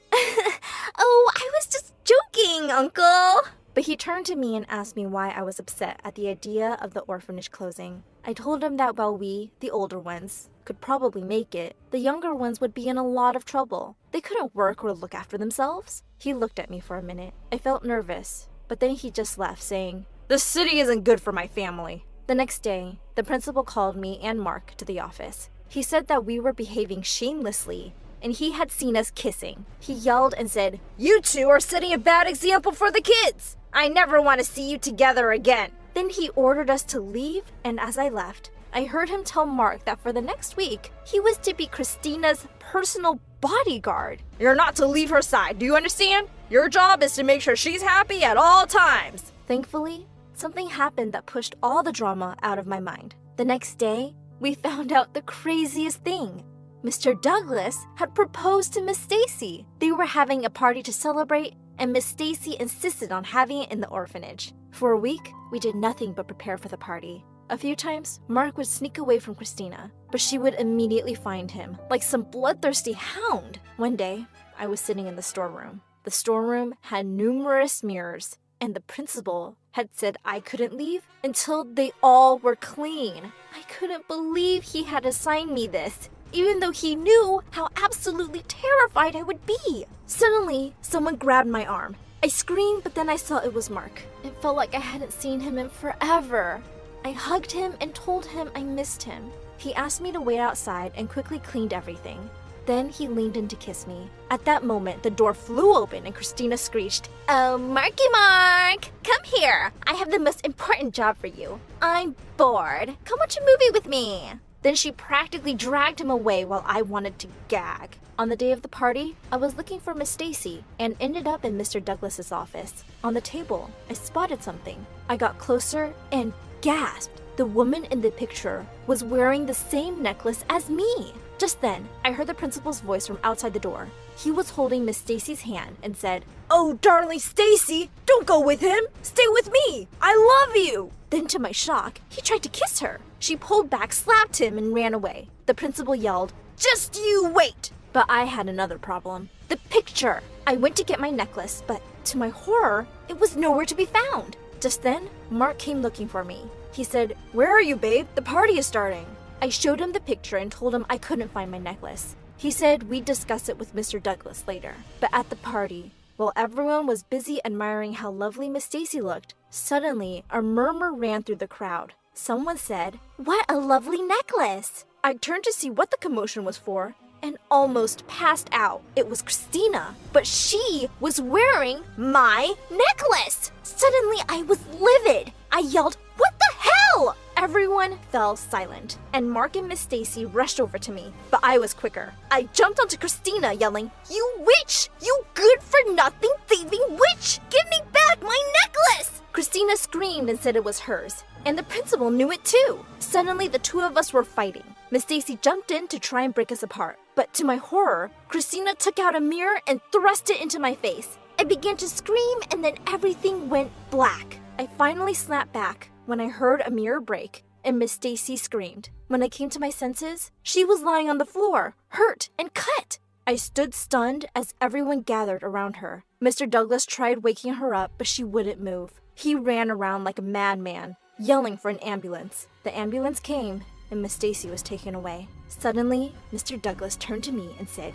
S3: "Oh, I was just joking, Uncle." But he turned to me and asked me why I was upset at the idea of the orphanage closing. I told him that while we, the older ones, could probably make it, the younger ones would be in a lot of trouble. They couldn't work or look after themselves. He looked at me for a minute. I felt nervous, but then he just left, saying, "The city isn't good for my family." The next day, the principal called me and Mark to the office. He said that we were behaving shamelessly, and he had seen us kissing. He yelled and said, "You two are setting a bad example for the kids. I never want to see you together again." Then he ordered us to leave, and as I left, I heard him tell Mark that for the next week, he was to be Christina's personal bodyguard. "You're not to leave her side, do you understand? Your job is to make sure she's happy at all times." Thankfully, something happened that pushed all the drama out of my mind. The next day, we found out the craziest thing. Mr. Douglas had proposed to Miss Stacy. They were having a party to celebrate, and Miss Stacy insisted on having it in the orphanage. For a week, we did nothing but prepare for the party. A few times, Mark would sneak away from Christina, but she would immediately find him, like some bloodthirsty hound. One day, I was sitting in the storeroom. The storeroom had numerous mirrors, and the principal had said I couldn't leave until they all were clean. I couldn't believe he had assigned me this. even though he knew how absolutely terrified I would be. Suddenly, someone grabbed my arm. I screamed, but then I saw it was Mark. It felt like I hadn't seen him in forever. I hugged him and told him I missed him. He asked me to wait outside and quickly cleaned everything. Then he leaned in to kiss me. At that moment, the door flew open and Christina screeched, "Oh, Marky Mark, come here. I have the most important job for you. I'm bored. Come watch a movie with me." Then she practically dragged him away while I wanted to gag. On the day of the party, I was looking for Miss Stacy and ended up in Mr. Douglas's office. On the table, I spotted something. I got closer and gasped. The woman in the picture was wearing the same necklace as me. Just then, I heard the principal's voice from outside the door. He was holding Miss Stacy's hand and said, "Oh, darling Stacy, don't go with him. Stay with me. I love you." Then to my shock, he tried to kiss her. She pulled back, slapped him, and ran away. The principal yelled, "Just you wait." But I had another problem. The picture. I went to get my necklace, but to my horror, it was nowhere to be found. Just then, Mark came looking for me. He said, "Where are you, babe? The party is starting." I showed him the picture and told him I couldn't find my necklace. He said we'd discuss it with Mr. Douglas later. But at the party, while everyone was busy admiring how lovely Miss Stacy looked, suddenly a murmur ran through the crowd. Someone said, "What a lovely necklace!" I turned to see what the commotion was for and almost passed out. It was Christina, but she was wearing my necklace. Suddenly, I was livid. I yelled, "What the hell?" Everyone fell silent, and Mark and Miss Stacy rushed over to me, but I was quicker. I jumped onto Christina, yelling, "You witch! You good-for-nothing thieving witch! Give me back my necklace!" Christina screamed and said it was hers, and the principal knew it too. Suddenly, the two of us were fighting. Miss Stacy jumped in to try and break us apart, but to my horror, Christina took out a mirror and thrust it into my face. I began to scream, and then everything went black. I finally snapped back when I heard a mirror break, and Miss Stacy screamed. When I came to my senses, she was lying on the floor, hurt and cut. I stood stunned as everyone gathered around her. Mr. Douglas tried waking her up, but she wouldn't move. He ran around like a madman, yelling for an ambulance. The ambulance came, and Miss Stacy was taken away. Suddenly, Mr. Douglas turned to me and said,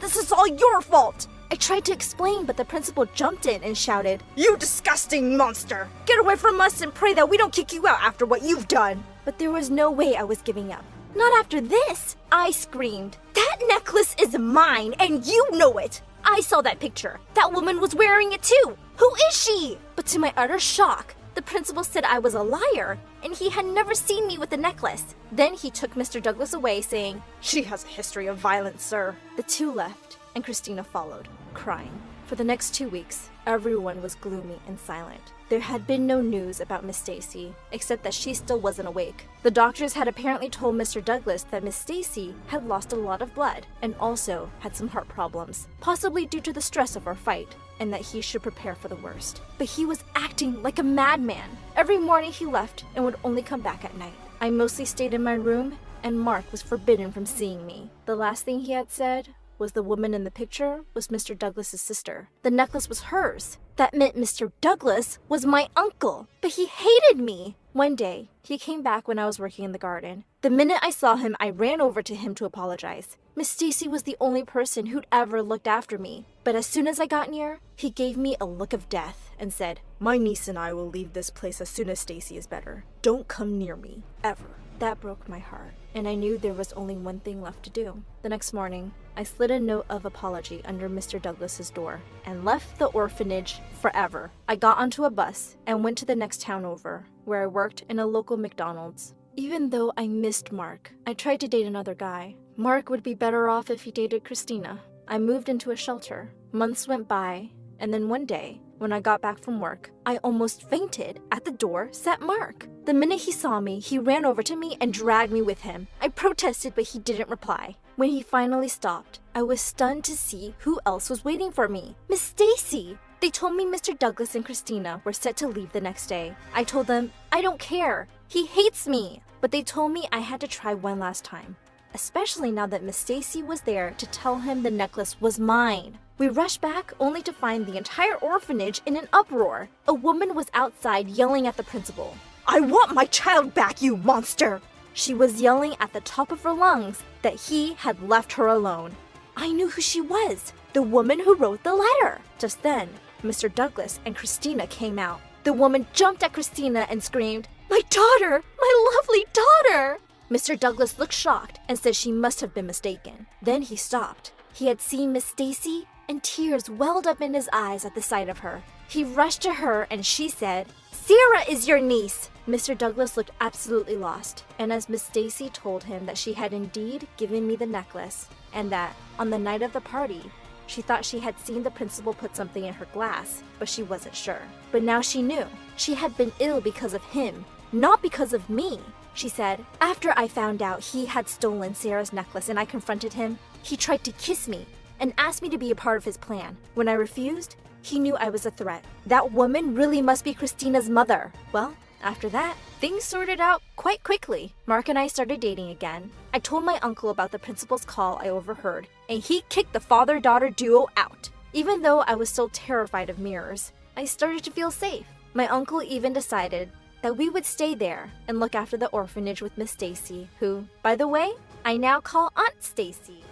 S3: This is all your fault!" I tried to explain, but the principal jumped in and shouted, "You disgusting monster! Get away from us and pray that we don't kick you out after what you've done!" But there was no way I was giving up. "Not after this!" I screamed. "That necklace is mine, and you know it! I saw that picture. That woman was wearing it too! Who is she?" But to my utter shock, the principal said I was a liar, and he had never seen me with the necklace. Then he took Mr. Douglas away, saying, "She has a history of violence, sir." The two left, and Christina followed, crying. For the next 2 weeks, everyone was gloomy and silent. There had been no news about Miss Stacy, except that she still wasn't awake. The doctors had apparently told Mr. Douglas that Miss Stacy had lost a lot of blood and also had some heart problems, possibly due to the stress of our fight, and that he should prepare for the worst. But he was acting like a madman. Every morning he left and would only come back at night. I mostly stayed in my room, and Mark was forbidden from seeing me. The last thing he had said was the woman in the picture was Mr. Douglas's sister. The necklace was hers. That meant Mr. Douglas was my uncle, but he hated me. One day, he came back when I was working in the garden. The minute I saw him, I ran over to him to apologize. Miss Stacy was the only person who'd ever looked after me. But as soon as I got near, he gave me a look of death and said, "My niece and I will leave this place as soon as Stacy is better. Don't come near me, ever." That broke my heart, and I knew there was only one thing left to do. The next morning, I slid a note of apology under Mr. Douglas's door and left the orphanage forever. I got onto a bus and went to the next town over, where I worked in a local McDonald's. Even though I missed Mark, I tried to date another guy. Mark would be better off if he dated Christina. I moved into a shelter. Months went by, and then one day, when I got back from work, I almost fainted. At the door sat Mark. The minute he saw me, he ran over to me and dragged me with him. I protested, but he didn't reply. When he finally stopped, I was stunned to see who else was waiting for me. Miss Stacy! They told me Mr. Douglas and Christina were set to leave the next day. I told them, I don't care. He hates me. But they told me I had to try one last time, especially now that Miss Stacy was there to tell him the necklace was mine. We rushed back only to find the entire orphanage in an uproar. A woman was outside yelling at the principal. "I want my child back, you monster!" She was yelling at the top of her lungs that he had left her alone. I knew who she was, the woman who wrote the letter. Just then, Mr. Douglas and Christina came out. The woman jumped at Christina and screamed, "My daughter! My lovely daughter!" Mr. Douglas looked shocked and said she must have been mistaken. Then he stopped. He had seen Miss Stacy, and tears welled up in his eyes at the sight of her. He rushed to her and she said, "Sarah is your niece!" Mr. Douglas looked absolutely lost, and as Miss Stacy told him that she had indeed given me the necklace, and that, on the night of the party, she thought she had seen the principal put something in her glass, but she wasn't sure. But now she knew. She had been ill because of him, not because of me. She said, "After I found out he had stolen Sarah's necklace and I confronted him, he tried to kiss me and asked me to be a part of his plan. When I refused, he knew I was a threat. That woman really must be Christina's mother." Well, after that, things sorted out quite quickly. Mark and I started dating again. I told my uncle about the principal's call I overheard, and he kicked the father-daughter duo out. Even though I was still terrified of mirrors, I started to feel safe. My uncle even decided that we would stay there and look after the orphanage with Miss Stacy, who, by the way, I now call Aunt Stacy.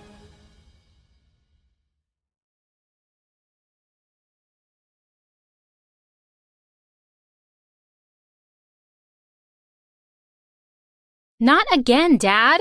S1: Not again, Dad,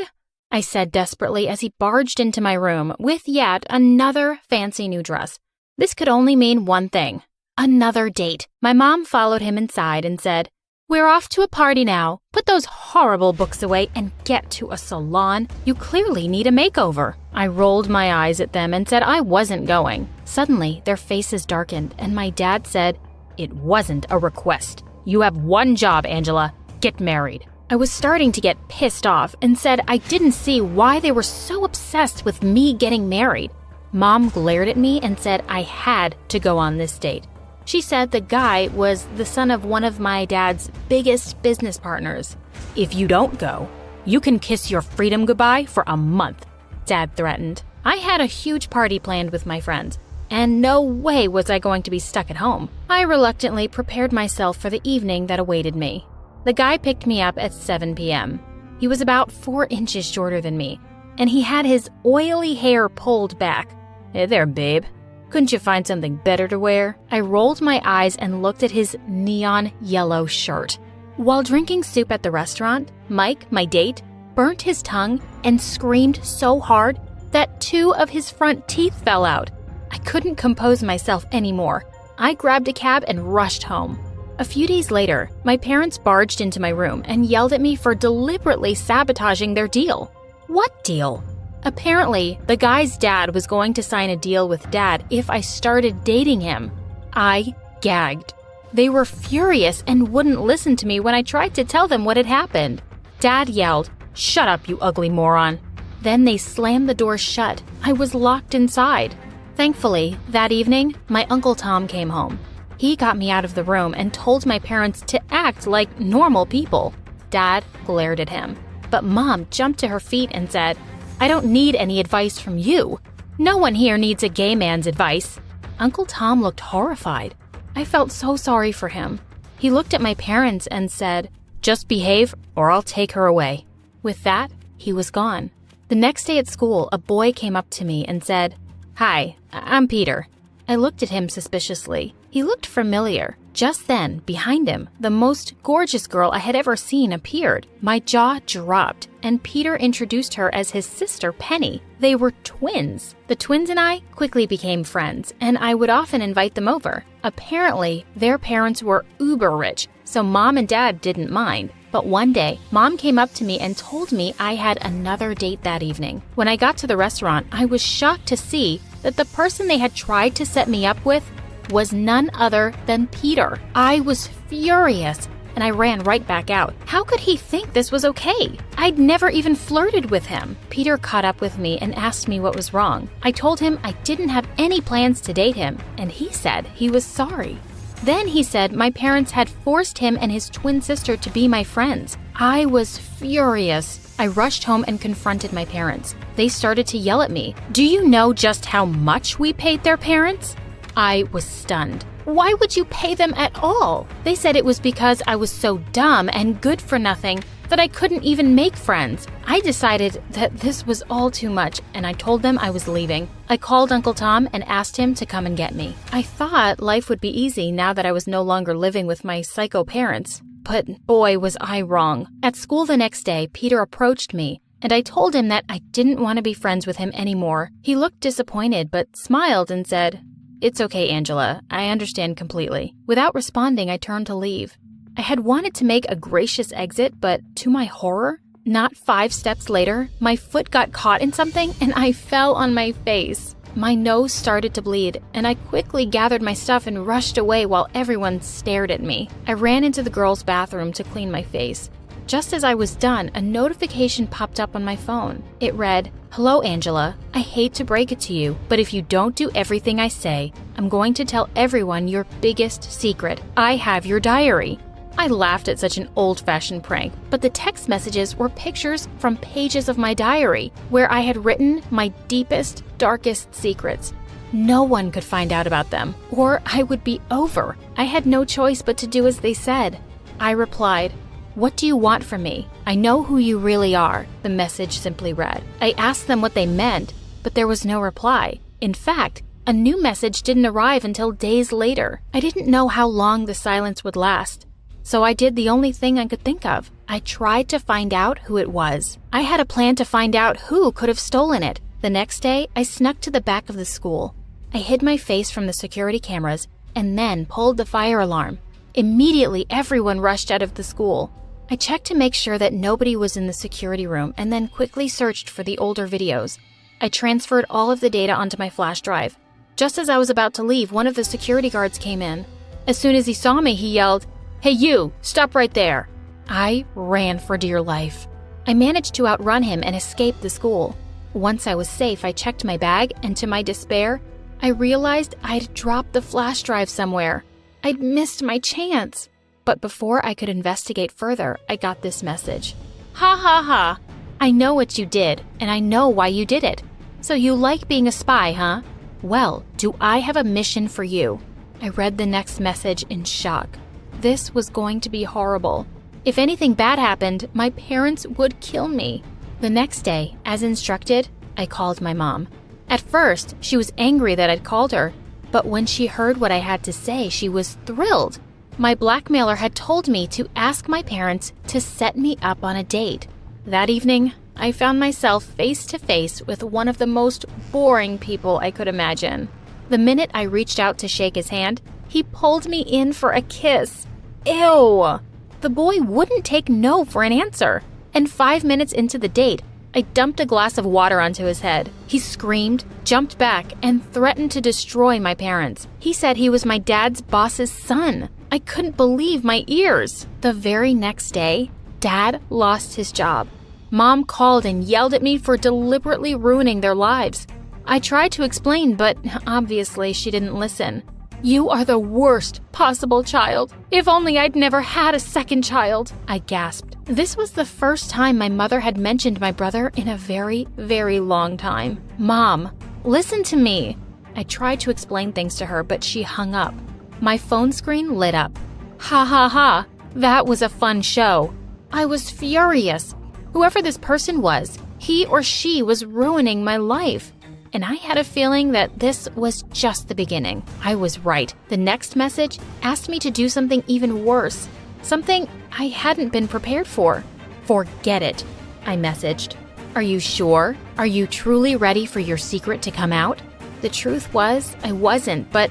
S1: I said desperately as he barged into my room with yet another fancy new dress. This could only mean one thing: another date. My mom followed him inside and said, "We're off to a party now. Put those horrible books away and get to a salon. You clearly need a makeover." I rolled my eyes at them and said I wasn't going. Suddenly, their faces darkened and my dad said, "It wasn't a request. You have one job, Angela. Get married." I was starting to get pissed off and said I didn't see why they were so obsessed with me getting married. Mom glared at me and said I had to go on this date. She said the guy was the son of one of my dad's biggest business partners. "If you don't go, you can kiss your freedom goodbye for a month," Dad threatened. I had a huge party planned with my friends, and no way was I going to be stuck at home. I reluctantly prepared myself for the evening that awaited me. The guy picked me up at 7 p.m. He was about 4 inches shorter than me, and he had his oily hair pulled back. "Hey there, babe. Couldn't you find something better to wear?" I rolled my eyes and looked at his neon yellow shirt. While drinking soup at the restaurant, Mike, my date, burnt his tongue and screamed so hard that 2 of his front teeth fell out. I couldn't compose myself anymore. I grabbed a cab and rushed home. A few days later, my parents barged into my room and yelled at me for deliberately sabotaging their deal. What deal? Apparently, the guy's dad was going to sign a deal with Dad if I started dating him. I gagged. They were furious and wouldn't listen to me when I tried to tell them what had happened. Dad yelled, "Shut up, you ugly moron." Then they slammed the door shut. I was locked inside. Thankfully, that evening, my Uncle Tom came home. He got me out of the room and told my parents to act like normal people. Dad glared at him, but Mom jumped to her feet and said, "I don't need any advice from you. No one here needs a gay man's advice." Uncle Tom looked horrified. I felt so sorry for him. He looked at my parents and said, "Just behave or I'll take her away." With that, he was gone. The next day at school, a boy came up to me and said, "Hi, I'm Peter." I looked at him suspiciously. He looked familiar. Just then, behind him, the most gorgeous girl I had ever seen appeared. My jaw dropped, and Peter introduced her as his sister, Penny. They were twins. The twins and I quickly became friends, and I would often invite them over. Apparently, their parents were uber rich, so Mom and Dad didn't mind. But one day, Mom came up to me and told me I had another date that evening. When I got to the restaurant, I was shocked to see that the person they had tried to set me up with was none other than Peter. I was furious, and I ran right back out. How could he think this was okay? I'd never even flirted with him. Peter caught up with me and asked me what was wrong. I told him I didn't have any plans to date him, and he said he was sorry. Then he said my parents had forced him and his twin sister to be my friends. I was furious. I rushed home and confronted my parents. They started to yell at me. "Do you know just how much we paid their parents?" I was stunned. "Why would you pay them at all?" They said it was because I was so dumb and good for nothing that I couldn't even make friends. I decided that this was all too much, and I told them I was leaving. I called Uncle Tom and asked him to come and get me. I thought life would be easy now that I was no longer living with my psycho parents. But boy, was I wrong. At school the next day, Peter approached me, and I told him that I didn't want to be friends with him anymore. He looked disappointed, but smiled and said, "It's okay, Angela. I understand completely." Without responding, I turned to leave. I had wanted to make a gracious exit, but to my horror, not 5 steps later, my foot got caught in something and I fell on my face. My nose started to bleed, and I quickly gathered my stuff and rushed away while everyone stared at me. I ran into the girls' bathroom to clean my face. Just as I was done, a notification popped up on my phone. It read, "Hello, Angela. I hate to break it to you, but if you don't do everything I say, I'm going to tell everyone your biggest secret. I have your diary." I laughed at such an old-fashioned prank, but the text messages were pictures from pages of my diary where I had written my deepest, darkest secrets. No one could find out about them, or I would be over. I had no choice but to do as they said. I replied, "What do you want from me? I know who you really are," the message simply read. I asked them what they meant, but there was no reply. In fact, a new message didn't arrive until days later. I didn't know how long the silence would last. So I did the only thing I could think of. I tried to find out who it was. I had a plan to find out who could have stolen it. The next day, I snuck to the back of the school. I hid my face from the security cameras and then pulled the fire alarm. Immediately, everyone rushed out of the school. I checked to make sure that nobody was in the security room and then quickly searched for the older videos. I transferred all of the data onto my flash drive. Just as I was about to leave, one of the security guards came in. As soon as he saw me, he yelled, "Hey you, stop right there." I ran for dear life. I managed to outrun him and escape the school. Once I was safe, I checked my bag, and to my despair, I realized I'd dropped the flash drive somewhere. I'd missed my chance. But before I could investigate further, I got this message. "Ha ha ha. I know what you did, and I know why you did it. So you like being a spy, huh? Well, do I have a mission for you?" I read the next message in shock. This was going to be horrible. If anything bad happened, my parents would kill me. The next day, as instructed, I called my mom. At first, she was angry that I'd called her, but when she heard what I had to say, she was thrilled. My blackmailer had told me to ask my parents to set me up on a date. That evening, I found myself face to face with one of the most boring people I could imagine. The minute I reached out to shake his hand, he pulled me in for a kiss. Ew! The boy wouldn't take no for an answer. And 5 minutes into the date, I dumped a glass of water onto his head. He screamed, jumped back, and threatened to destroy my parents. He said he was my dad's boss's son. I couldn't believe my ears. The very next day, Dad lost his job. Mom called and yelled at me for deliberately ruining their lives. I tried to explain, but obviously she didn't listen. "You are the worst possible child. If only I'd never had a second child," I gasped. This was the first time my mother had mentioned my brother in a very, very long time. "Mom, listen to me." I tried to explain things to her, but she hung up. My phone screen lit up. Ha ha ha, that was a fun show. I was furious. Whoever this person was, he or she was ruining my life. And I had a feeling that this was just the beginning. I was right. The next message asked me to do something even worse. Something I hadn't been prepared for. "Forget it," I messaged. "Are you sure? Are you truly ready for your secret to come out?" The truth was, I wasn't, but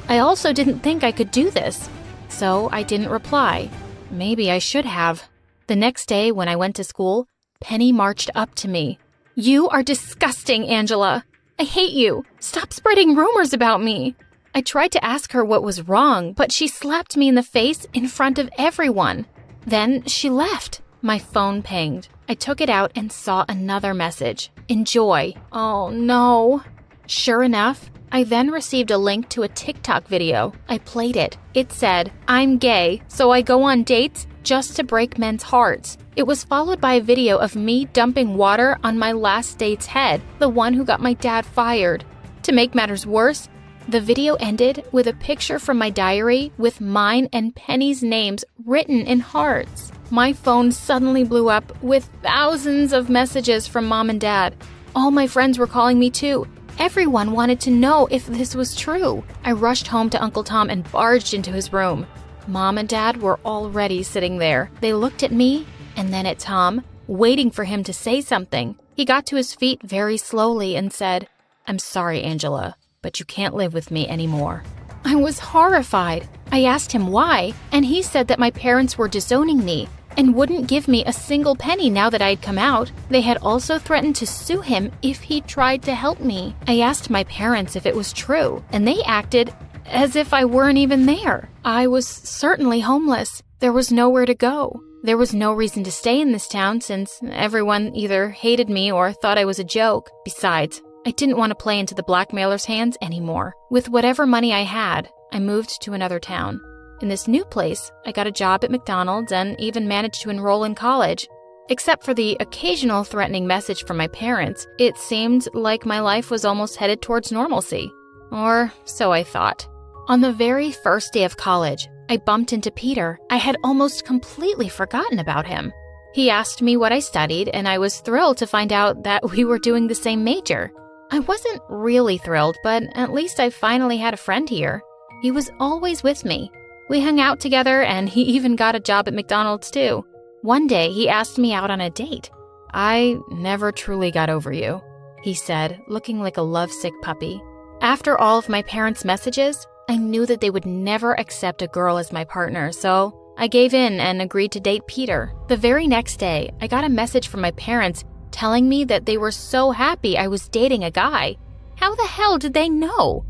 S1: I also didn't think I could do this. So I didn't reply. Maybe I should have. The next day when I went to school, Penny marched up to me. "You are disgusting, Angela. I hate you. Stop spreading rumors about me." I tried to ask her what was wrong, but she slapped me in the face in front of everyone. Then she left. My phone pinged. I took it out and saw another message. "Enjoy." Oh no. Sure enough, I then received a link to a TikTok video. I played it. It said, "I'm gay, so I go on dates just to break men's hearts." It was followed by a video of me dumping water on my last date's head, the one who got my dad fired. To make matters worse, the video ended with a picture from my diary with mine and Penny's names written in hearts. My phone suddenly blew up with thousands of messages from Mom and Dad. All my friends were calling me too. Everyone wanted to know if this was true. I rushed home to Uncle Tom and barged into his room. Mom and Dad were already sitting there. They looked at me and then at Tom, waiting for him to say something. He got to his feet very slowly and said, "I'm sorry, Angela, but you can't live with me anymore." I was horrified. I asked him why, and he said that my parents were disowning me and wouldn't give me a single penny now that I had come out. They had also threatened to sue him if he tried to help me. I asked my parents if it was true, and they acted as if I weren't even there. I was certainly homeless. There was nowhere to go. There was no reason to stay in this town since everyone either hated me or thought I was a joke. Besides, I didn't want to play into the blackmailer's hands anymore. With whatever money I had, I moved to another town. In this new place, I got a job at McDonald's and even managed to enroll in college. Except for the occasional threatening message from my parents, it seemed like my life was almost headed towards normalcy. Or so I thought. On the very first day of college, I bumped into Peter. I had almost completely forgotten about him. He asked me what I studied, and I was thrilled to find out that we were doing the same major. I wasn't really thrilled, but at least I finally had a friend here. He was always with me. We hung out together, and he even got a job at McDonald's too. One day, he asked me out on a date. "I never truly got over you," he said, looking like a lovesick puppy. After all of my parents' messages, I knew that they would never accept a girl as my partner, so I gave in and agreed to date Peter. The very next day, I got a message from my parents telling me that they were so happy I was dating a guy. How the hell did they know?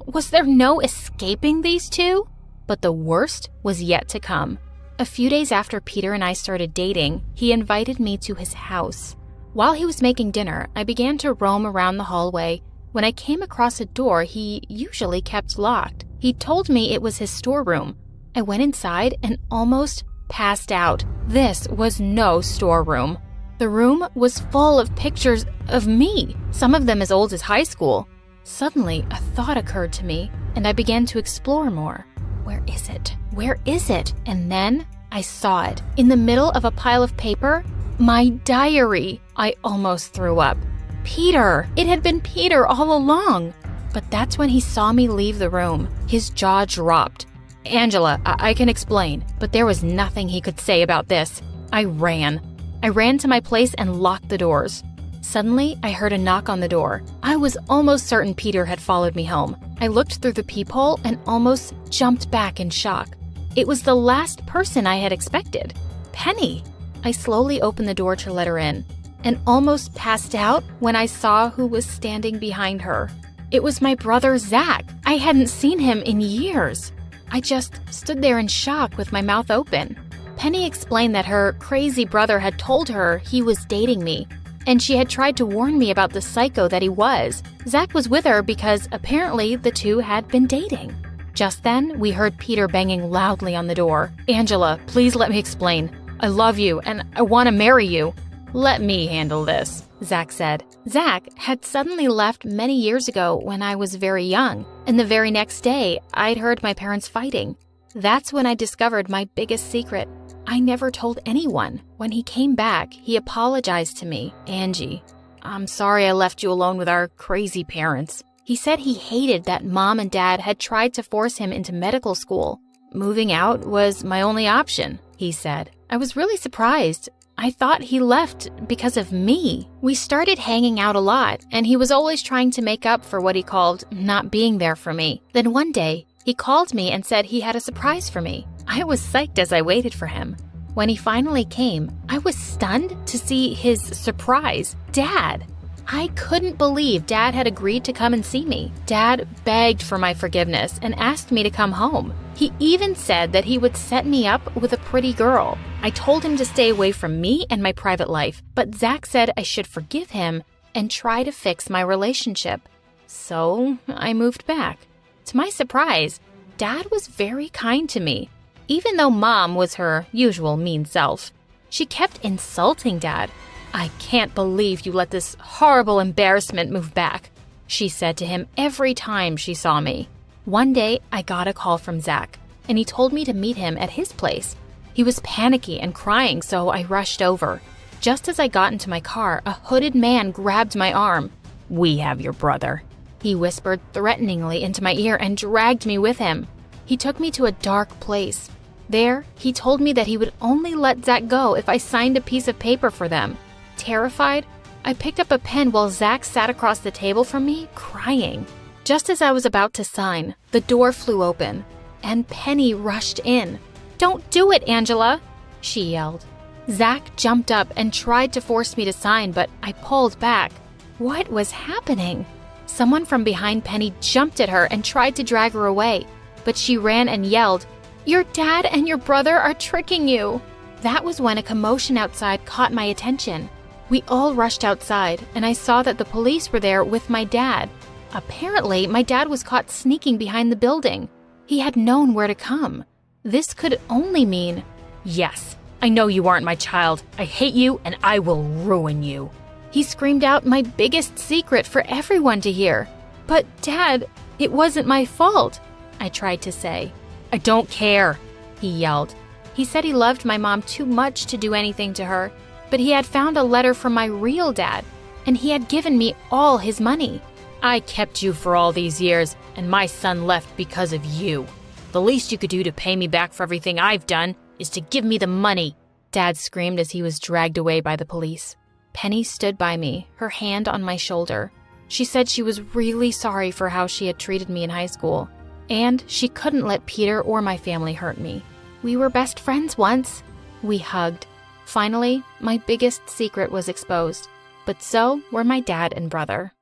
S1: Was there no escaping these two? But the worst was yet to come. A few days after Peter and I started dating, he invited me to his house. While he was making dinner, I began to roam around the hallway when I came across a door he usually kept locked. He told me it was his storeroom. I went inside and almost passed out. This was no storeroom. The room was full of pictures of me, some of them as old as high school. Suddenly, a thought occurred to me, and I began to explore more. Where is it? Where is it? And then I saw it. In the middle of a pile of paper, my diary. I almost threw up. Peter! It had been Peter all along. But that's when he saw me leave the room. His jaw dropped. "Angela, I can explain, but there was nothing he could say about this." I ran to my place and locked the doors. Suddenly, I heard a knock on the door. I was almost certain Peter had followed me home. I looked through the peephole and almost jumped back in shock. It was the last person I had expected. Penny. I slowly opened the door to let her in, and almost passed out when I saw who was standing behind her. It was my brother, Zach. I hadn't seen him in years. I just stood there in shock with my mouth open. Penny explained that her crazy brother had told her he was dating me, and she had tried to warn me about the psycho that he was. Zach was with her because apparently the two had been dating. Just then, we heard Peter banging loudly on the door. "Angela, please let me explain. I love you and I want to marry you." "Let me handle this," Zach said. Zach had suddenly left many years ago when I was very young, and the very next day, I'd heard my parents fighting. That's when I discovered my biggest secret. I never told anyone. When he came back, he apologized to me. "Angie, I'm sorry I left you alone with our crazy parents." He said he hated that Mom and Dad had tried to force him into medical school. "Moving out was my only option," he said. I was really surprised. I thought he left because of me. We started hanging out a lot, and he was always trying to make up for what he called not being there for me. Then one day, he called me and said he had a surprise for me. I was psyched as I waited for him. When he finally came, I was stunned to see his surprise, Dad. I couldn't believe Dad had agreed to come and see me. Dad begged for my forgiveness and asked me to come home. He even said that he would set me up with a pretty girl. I told him to stay away from me and my private life, but Zach said I should forgive him and try to fix my relationship. So I moved back. To my surprise, Dad was very kind to me. Even though Mom was her usual mean self, she kept insulting Dad. "I can't believe you let this horrible embarrassment move back," she said to him every time she saw me. One day, I got a call from Zach, and he told me to meet him at his place. He was panicky and crying, so I rushed over. Just as I got into my car, a hooded man grabbed my arm. "We have your brother," he whispered threateningly into my ear and dragged me with him. He took me to a dark place. There, he told me that he would only let Zach go if I signed a piece of paper for them. Terrified, I picked up a pen while Zach sat across the table from me, crying. Just as I was about to sign, the door flew open, and Penny rushed in. "Don't do it, Angela," she yelled. Zach jumped up and tried to force me to sign, but I pulled back. What was happening? Someone from behind Penny jumped at her and tried to drag her away, but she ran and yelled, "Your dad and your brother are tricking you." That was when a commotion outside caught my attention. We all rushed outside, and I saw that the police were there with my dad. Apparently, my dad was caught sneaking behind the building. He had known where to come. This could only mean,
S2: "Yes, I know you aren't my child. I hate you and I will ruin you."
S1: He screamed out my biggest secret for everyone to hear. "But Dad, it wasn't my fault," I tried to say.
S2: "I don't care,"
S1: he yelled. He said he loved my mom too much to do anything to her, but he had found a letter from my real dad, and he had given me all his money.
S2: "I kept you for all these years, and my son left because of you. The least you could do to pay me back for everything I've done is to give me the money,"
S1: Dad screamed as he was dragged away by the police. Penny stood by me, her hand on my shoulder. She said she was really sorry for how she had treated me in high school, and she couldn't let Peter or my family hurt me. We were best friends once. We hugged. Finally, my biggest secret was exposed, but so were my dad and brother.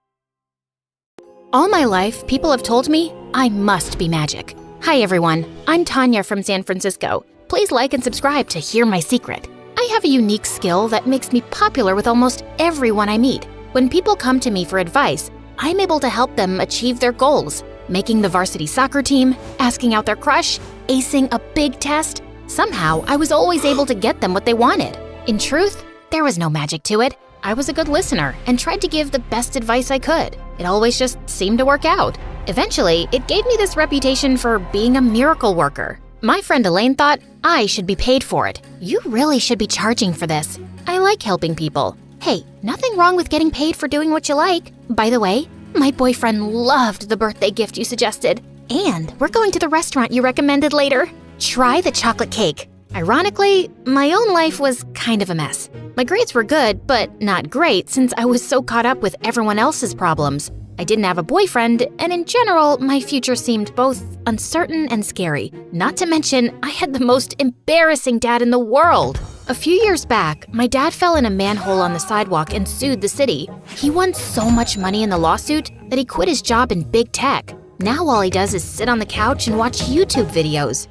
S1: All my life, people have told me I must be magic. Hi everyone, I'm Tanya from San Francisco. Please like and subscribe to hear my secret. I have a unique skill that makes me popular with almost everyone I meet. When people come to me for advice, I'm able to help them achieve their goals. Making the varsity soccer team, asking out their crush, acing a big test. Somehow, I was always able to get them what they wanted. In truth, there was no magic to it. I was a good listener and tried to give the best advice I could. It always just seemed to work out. Eventually, it gave me this reputation for being a miracle worker. My friend Elaine thought I should be paid for it. You really should be charging for this. I like helping people. Hey, nothing wrong with getting paid for doing what you like. By the way, my boyfriend loved the birthday gift you suggested. And we're going to the restaurant you recommended later. Try the chocolate cake. Ironically, my own life was kind of a mess. My grades were good, but not great since I was so caught up with everyone else's problems. I didn't have a boyfriend, and in general, my future seemed both uncertain and scary. Not to mention, I had the most embarrassing dad in the world. A few years back, my dad fell in a manhole on the sidewalk and sued the city. He won so much money in the lawsuit that he quit his job in big tech. Now all he does is sit on the couch and watch YouTube videos.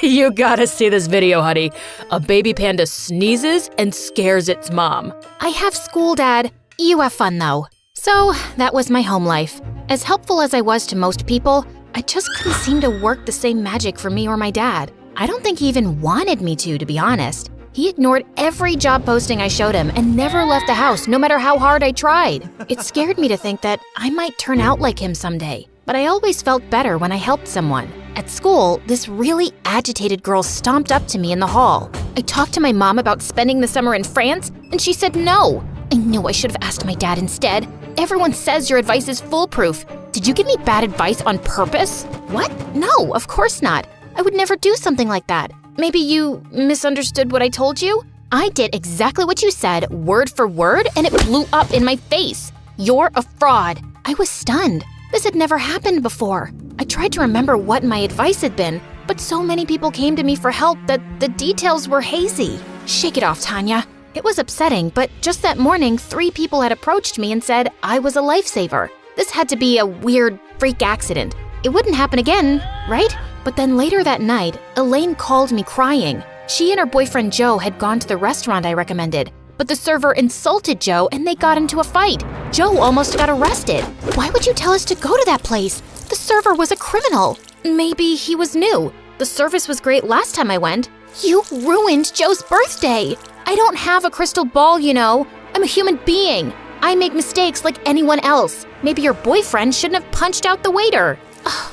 S6: You gotta see this video, honey. A baby panda sneezes and scares its mom.
S1: I have school, Dad. You have fun, though. So, that was my home life. As helpful as I was to most people, I just couldn't seem to work the same magic for me or my dad. I don't think he even wanted me to be honest. He ignored every job posting I showed him and never left the house, no matter how hard I tried. It scared me to think that I might turn out like him someday. But I always felt better when I helped someone. At school, this really agitated girl stomped up to me in the hall. I talked to my mom about spending the summer in France, and she said no. I knew I should have asked my dad instead. Everyone says your advice is foolproof. Did you give me bad advice on purpose? What? No, of course not. I would never do something like that. Maybe you misunderstood what I told you? I did exactly what you said, word for word, and it blew up in my face. You're a fraud. I was stunned. This had never happened before. I tried to remember what my advice had been, but so many people came to me for help that the details were hazy. Shake it off, Tanya. It was upsetting, but just that morning, 3 people had approached me and said I was a lifesaver. This had to be a weird freak accident. It wouldn't happen again, right? But then later that night, Elaine called me crying. She and her boyfriend Joe had gone to the restaurant I recommended, but the server insulted Joe and they got into a fight. Joe almost got arrested. Why would you tell us to go to that place? The server was a criminal. Maybe he was new. The service was great last time I went. You ruined Joe's birthday. I don't have a crystal ball, you know. I'm a human being. I make mistakes like anyone else. Maybe your boyfriend shouldn't have punched out the waiter.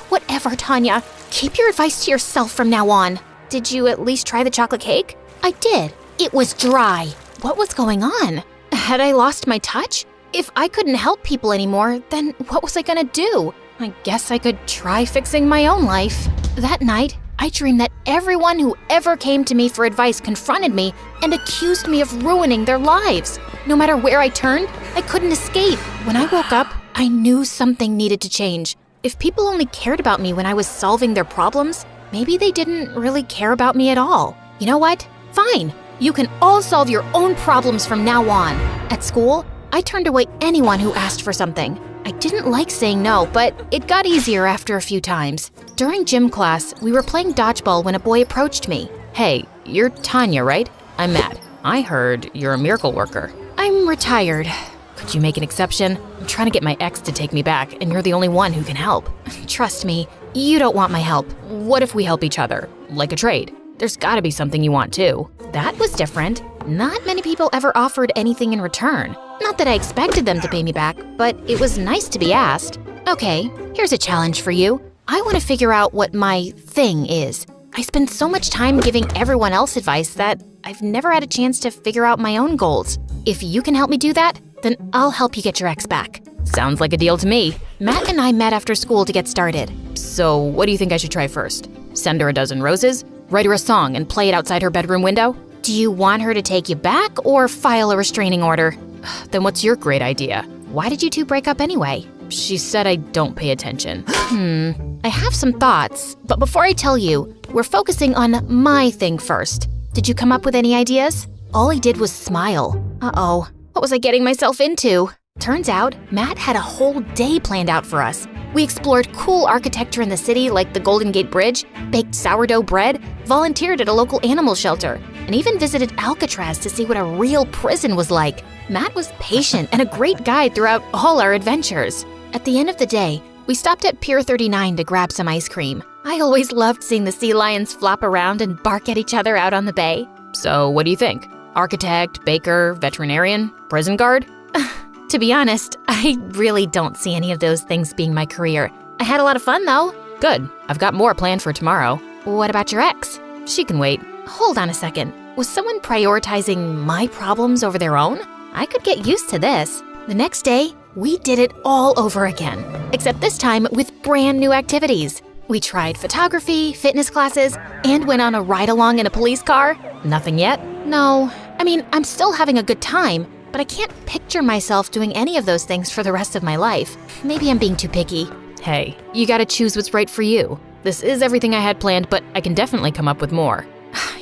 S1: Whatever, Tanya. Keep your advice to yourself from now on. Did you at least try the chocolate cake?
S8: I did. It was dry.
S1: What was going on? Had I lost my touch? If I couldn't help people anymore, then what was I gonna do? I guess I could try fixing my own life. That night, I dreamed that everyone who ever came to me for advice confronted me and accused me of ruining their lives. No matter where I turned, I couldn't escape. When I woke up, I knew something needed to change. If people only cared about me when I was solving their problems, maybe they didn't really care about me at all. You know what? Fine. You can all solve your own problems from now on. At school, I turned away anyone who asked for something. I didn't like saying no, but it got easier after a few times. During gym class, we were playing dodgeball when a boy approached me.
S6: Hey, you're Tanya, right? I'm Matt. I heard you're a miracle worker.
S1: I'm retired.
S6: Could you make an exception? I'm trying to get my ex to take me back, and you're the only one who can help.
S1: Trust me, you don't want my help.
S6: What if we help each other? Like a trade? There's gotta be something you want too.
S1: That was different. Not many people ever offered anything in return. Not that I expected them to pay me back, but it was nice to be asked. Okay, here's a challenge for you. I want to figure out what my thing is. I spend so much time giving everyone else advice that I've never had a chance to figure out my own goals. If you can help me do that, then I'll help you get your ex back.
S6: Sounds like a deal to me.
S1: Matt and I met after school to get started.
S6: So what do you think I should try first? Send her a dozen roses? Write her a song and play it outside her bedroom window?
S1: Do you want her to take you back or file a restraining order?
S6: Then what's your great idea?
S1: Why did you two break up anyway?
S6: She said I don't pay attention.
S1: I have some thoughts, but before I tell you, we're focusing on my thing first. Did you come up with any ideas? All he did was smile. Uh-oh, what was I getting myself into? Turns out, Matt had a whole day planned out for us. We explored cool architecture in the city like the Golden Gate Bridge, baked sourdough bread, volunteered at a local animal shelter, and even visited Alcatraz to see what a real prison was like. Matt was patient and a great guide throughout all our adventures. At the end of the day, we stopped at Pier 39 to grab some ice cream. I always loved seeing the sea lions flop around and bark at each other out on the bay.
S6: So what do you think? Architect, baker, veterinarian, prison guard?
S1: To be honest, I really don't see any of those things being my career. I had a lot of fun though.
S6: Good. I've got more planned for tomorrow.
S1: What about your ex?
S6: She can wait.
S1: Hold on a second. Was someone prioritizing my problems over their own? I could get used to this. The next day, we did it all over again, except this time with brand new activities. We tried photography, fitness classes, and went on a ride-along in a police car.
S6: Nothing yet?
S1: No. I mean, I'm still having a good time, but I can't picture myself doing any of those things for the rest of my life. Maybe I'm being too picky.
S6: Hey, you gotta choose what's right for you. This is everything I had planned, but I can definitely come up with more.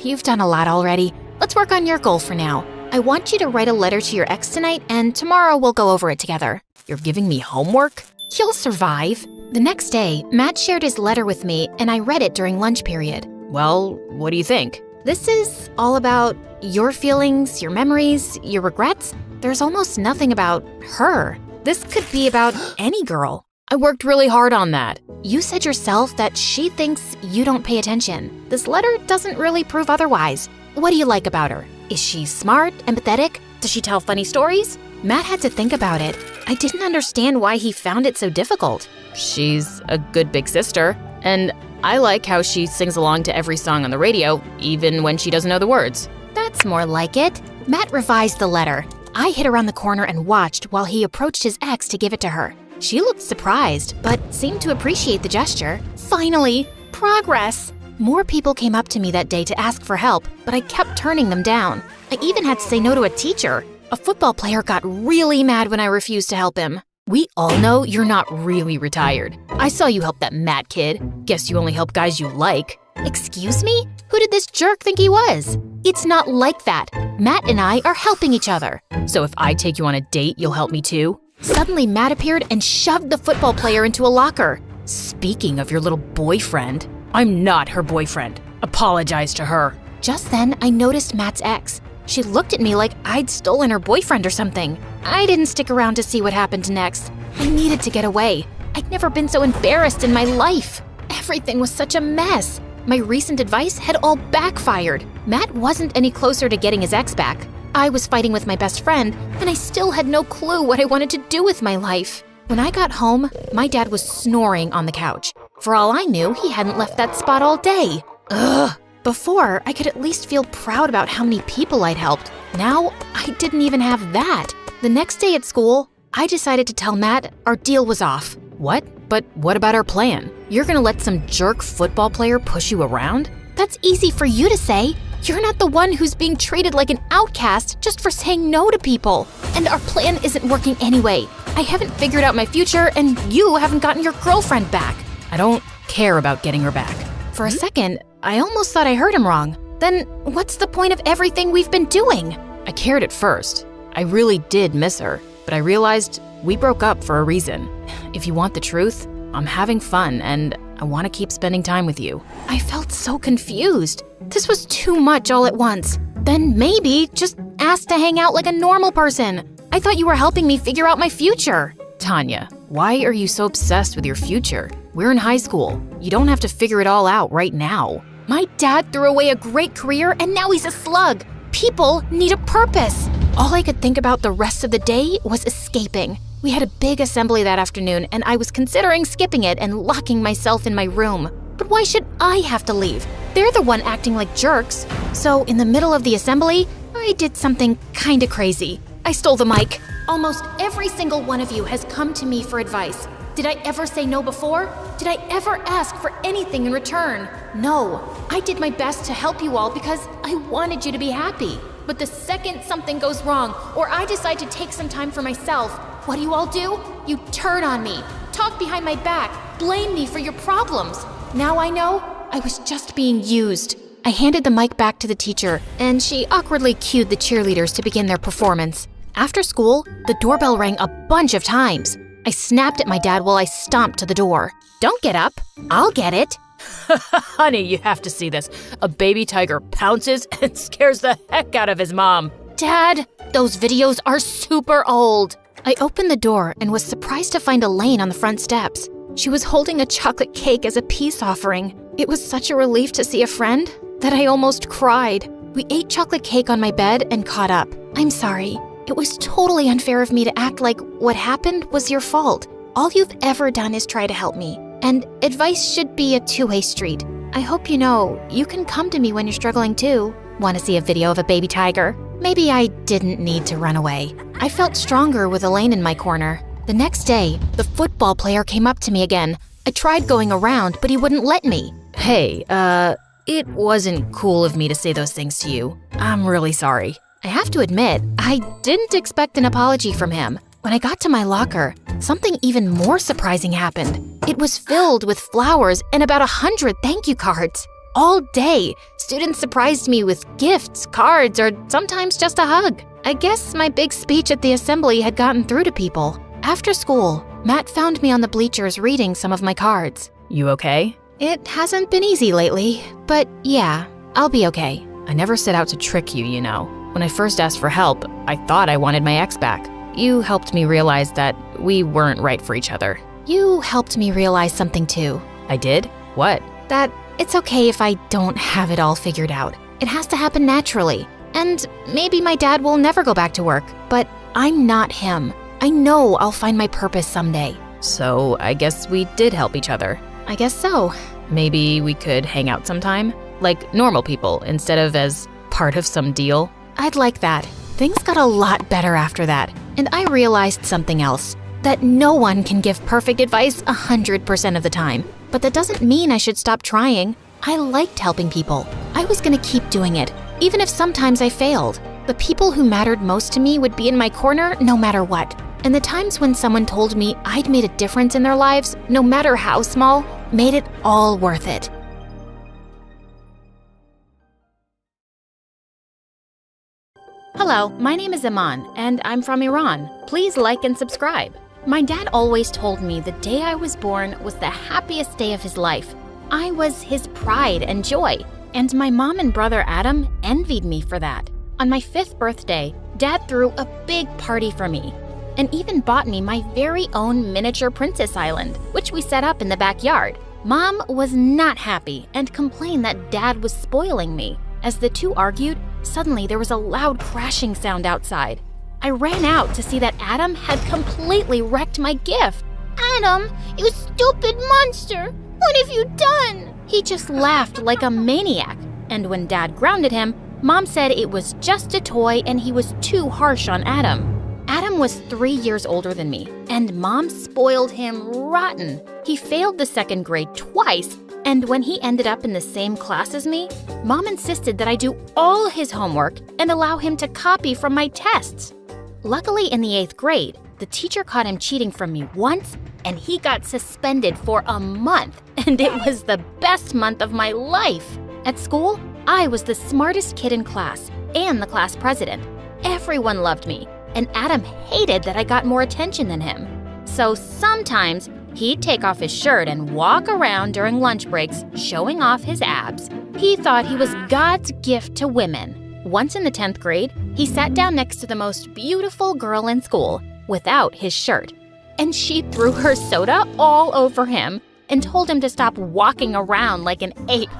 S1: You've done a lot already. Let's work on your goal for now. I want you to write a letter to your ex tonight, and tomorrow we'll go over it together.
S6: You're giving me homework?
S1: You'll survive. The next day, Matt shared his letter with me, and I read it during lunch period.
S6: Well, what do you think?
S1: This is all about your feelings, your memories, your regrets. There's almost nothing about her. This could be about any girl.
S6: I worked really hard on that.
S1: You said yourself that she thinks you don't pay attention. This letter doesn't really prove otherwise. What do you like about her? Is she smart, empathetic? Does she tell funny stories? Matt had to think about it. I didn't understand why he found it so difficult.
S6: She's a good big sister, and I like how she sings along to every song on the radio, even when she doesn't know the words.
S1: That's more like it. Matt revised the letter. I hid around the corner and watched while he approached his ex to give it to her. She looked surprised, but seemed to appreciate the gesture. Finally, progress! More people came up to me that day to ask for help, but I kept turning them down. I even had to say no to a teacher. A football player got really mad when I refused to help him.
S6: We all know you're not really retired. I saw you help that Matt kid. Guess you only help guys you like.
S1: Excuse me? Who did this jerk think he was? It's not like that. Matt and I are helping each other.
S6: So if I take you on a date, you'll help me too?
S1: Suddenly, Matt appeared and shoved the football player into a locker.
S6: Speaking of your little boyfriend, I'm not her boyfriend. Apologize to her.
S1: Just then, I noticed Matt's ex. She looked at me like I'd stolen her boyfriend or something. I didn't stick around to see what happened next. I needed to get away. I'd never been so embarrassed in my life. Everything was such a mess. My recent advice had all backfired. Matt wasn't any closer to getting his ex back. I was fighting with my best friend, and I still had no clue what I wanted to do with my life. When I got home, my dad was snoring on the couch. For all I knew, he hadn't left that spot all day. Ugh! Before, I could at least feel proud about how many people I'd helped. Now, I didn't even have that. The next day at school, I decided to tell Matt our deal was off.
S6: What? But what about our plan? You're gonna let some jerk football player push you around?
S1: That's easy for you to say. You're not the one who's being treated like an outcast just for saying no to people. And our plan isn't working anyway. I haven't figured out my future, and you haven't gotten your girlfriend back.
S6: I don't care about getting her back.
S1: For a second, I almost thought I heard him wrong. Then what's the point of everything we've been doing?
S6: I cared at first. I really did miss her, but I realized we broke up for a reason. If you want the truth, I'm having fun and I want to keep spending time with you.
S1: I felt so confused. This was too much all at once. Then maybe just ask to hang out like a normal person. I thought you were helping me figure out my future.
S6: Tanya, why are you so obsessed with your future? We're in high school. You don't have to figure it all out right now.
S1: My dad threw away a great career and now he's a slug. People need a purpose. All I could think about the rest of the day was escaping. We had a big assembly that afternoon and I was considering skipping it and locking myself in my room. But why should I have to leave? They're the one acting like jerks. So in the middle of the assembly, I did something kinda crazy. I stole the mic. Almost every single one of you has come to me for advice. Did I ever say no before? Did I ever ask for anything in return? No. I did my best to help you all because I wanted you to be happy. But the second something goes wrong, or I decide to take some time for myself, what do? You turn on me, talk behind my back, blame me for your problems. Now I know I was just being used. I handed the mic back to the teacher, and she awkwardly cued the cheerleaders to begin their performance. After school, the doorbell rang a bunch of times. I snapped at my dad while I stomped to the door. Don't get up. I'll get it.
S6: Honey, you have to see this. A baby tiger pounces and scares the heck out of his mom.
S1: Dad, those videos are super old. I opened the door and was surprised to find Elaine on the front steps. She was holding a chocolate cake as a peace offering. It was such a relief to see a friend that I almost cried. We ate chocolate cake on my bed and caught up. I'm sorry. It was totally unfair of me to act like what happened was your fault. All you've ever done is try to help me. And advice should be a two-way street. I hope you know you can come to me when you're struggling too. Want to see a video of a baby tiger? Maybe I didn't need to run away. I felt stronger with Elaine in my corner. The next day, the football player came up to me again. I tried going around, but he wouldn't let me.
S6: Hey, it wasn't cool of me to say those things to you. I'm really sorry.
S1: I have to admit, I didn't expect an apology from him. When I got to my locker, something even more surprising happened. It was filled with flowers and about 100 thank you cards. All day, students surprised me with gifts, cards, or sometimes just a hug. I guess my big speech at the assembly had gotten through to people. After school, Matt found me on the bleachers reading some of my cards.
S6: You okay?
S1: It hasn't been easy lately, but yeah, I'll be okay.
S6: I never set out to trick you, you know. When I first asked for help, I thought I wanted my ex back. You helped me realize that we weren't right for each other.
S1: You helped me realize something too.
S6: I did? What?
S1: That it's okay if I don't have it all figured out. It has to happen naturally. And maybe my dad will never go back to work, but I'm not him. I know I'll find my purpose someday.
S6: So I guess we did help each other.
S1: I guess so.
S6: Maybe we could hang out sometime? Like normal people, instead of as part of some deal?
S1: I'd like that. Things got a lot better after that, and I realized something else. That no one can give perfect advice 100% of the time. But that doesn't mean I should stop trying. I liked helping people. I was gonna keep doing it, even if sometimes I failed. The people who mattered most to me would be in my corner no matter what. And the times when someone told me I'd made a difference in their lives, no matter how small, made it all worth it. Hello, my name is Iman, and I'm from Iran. Please like and subscribe. My dad always told me the day I was born was the happiest day of his life. I was his pride and joy, and my mom and brother Adam envied me for that. On my 5th birthday, Dad threw a big party for me, and even bought me my very own miniature princess island, which we set up in the backyard. Mom was not happy and complained that Dad was spoiling me. As the two argued, suddenly there was a loud crashing sound outside. I ran out to see that Adam had completely wrecked my gift.
S5: Adam, you stupid monster! What have you done?
S1: He just laughed like a maniac. And when Dad grounded him, Mom said it was just a toy and he was too harsh on Adam. Adam was 3 years older than me, and Mom spoiled him rotten. He failed the 2nd grade twice, and when he ended up in the same class as me, Mom insisted that I do all his homework and allow him to copy from my tests. Luckily, in the 8th grade, the teacher caught him cheating from me once, and he got suspended for a month, and it was the best month of my life. At school, I was the smartest kid in class and the class president. Everyone loved me, and Adam hated that I got more attention than him. So sometimes he'd take off his shirt and walk around during lunch breaks, showing off his abs. He thought he was God's gift to women. Once in the 10th grade, he sat down next to the most beautiful girl in school without his shirt, and she threw her soda all over him and told him to stop walking around like an ape.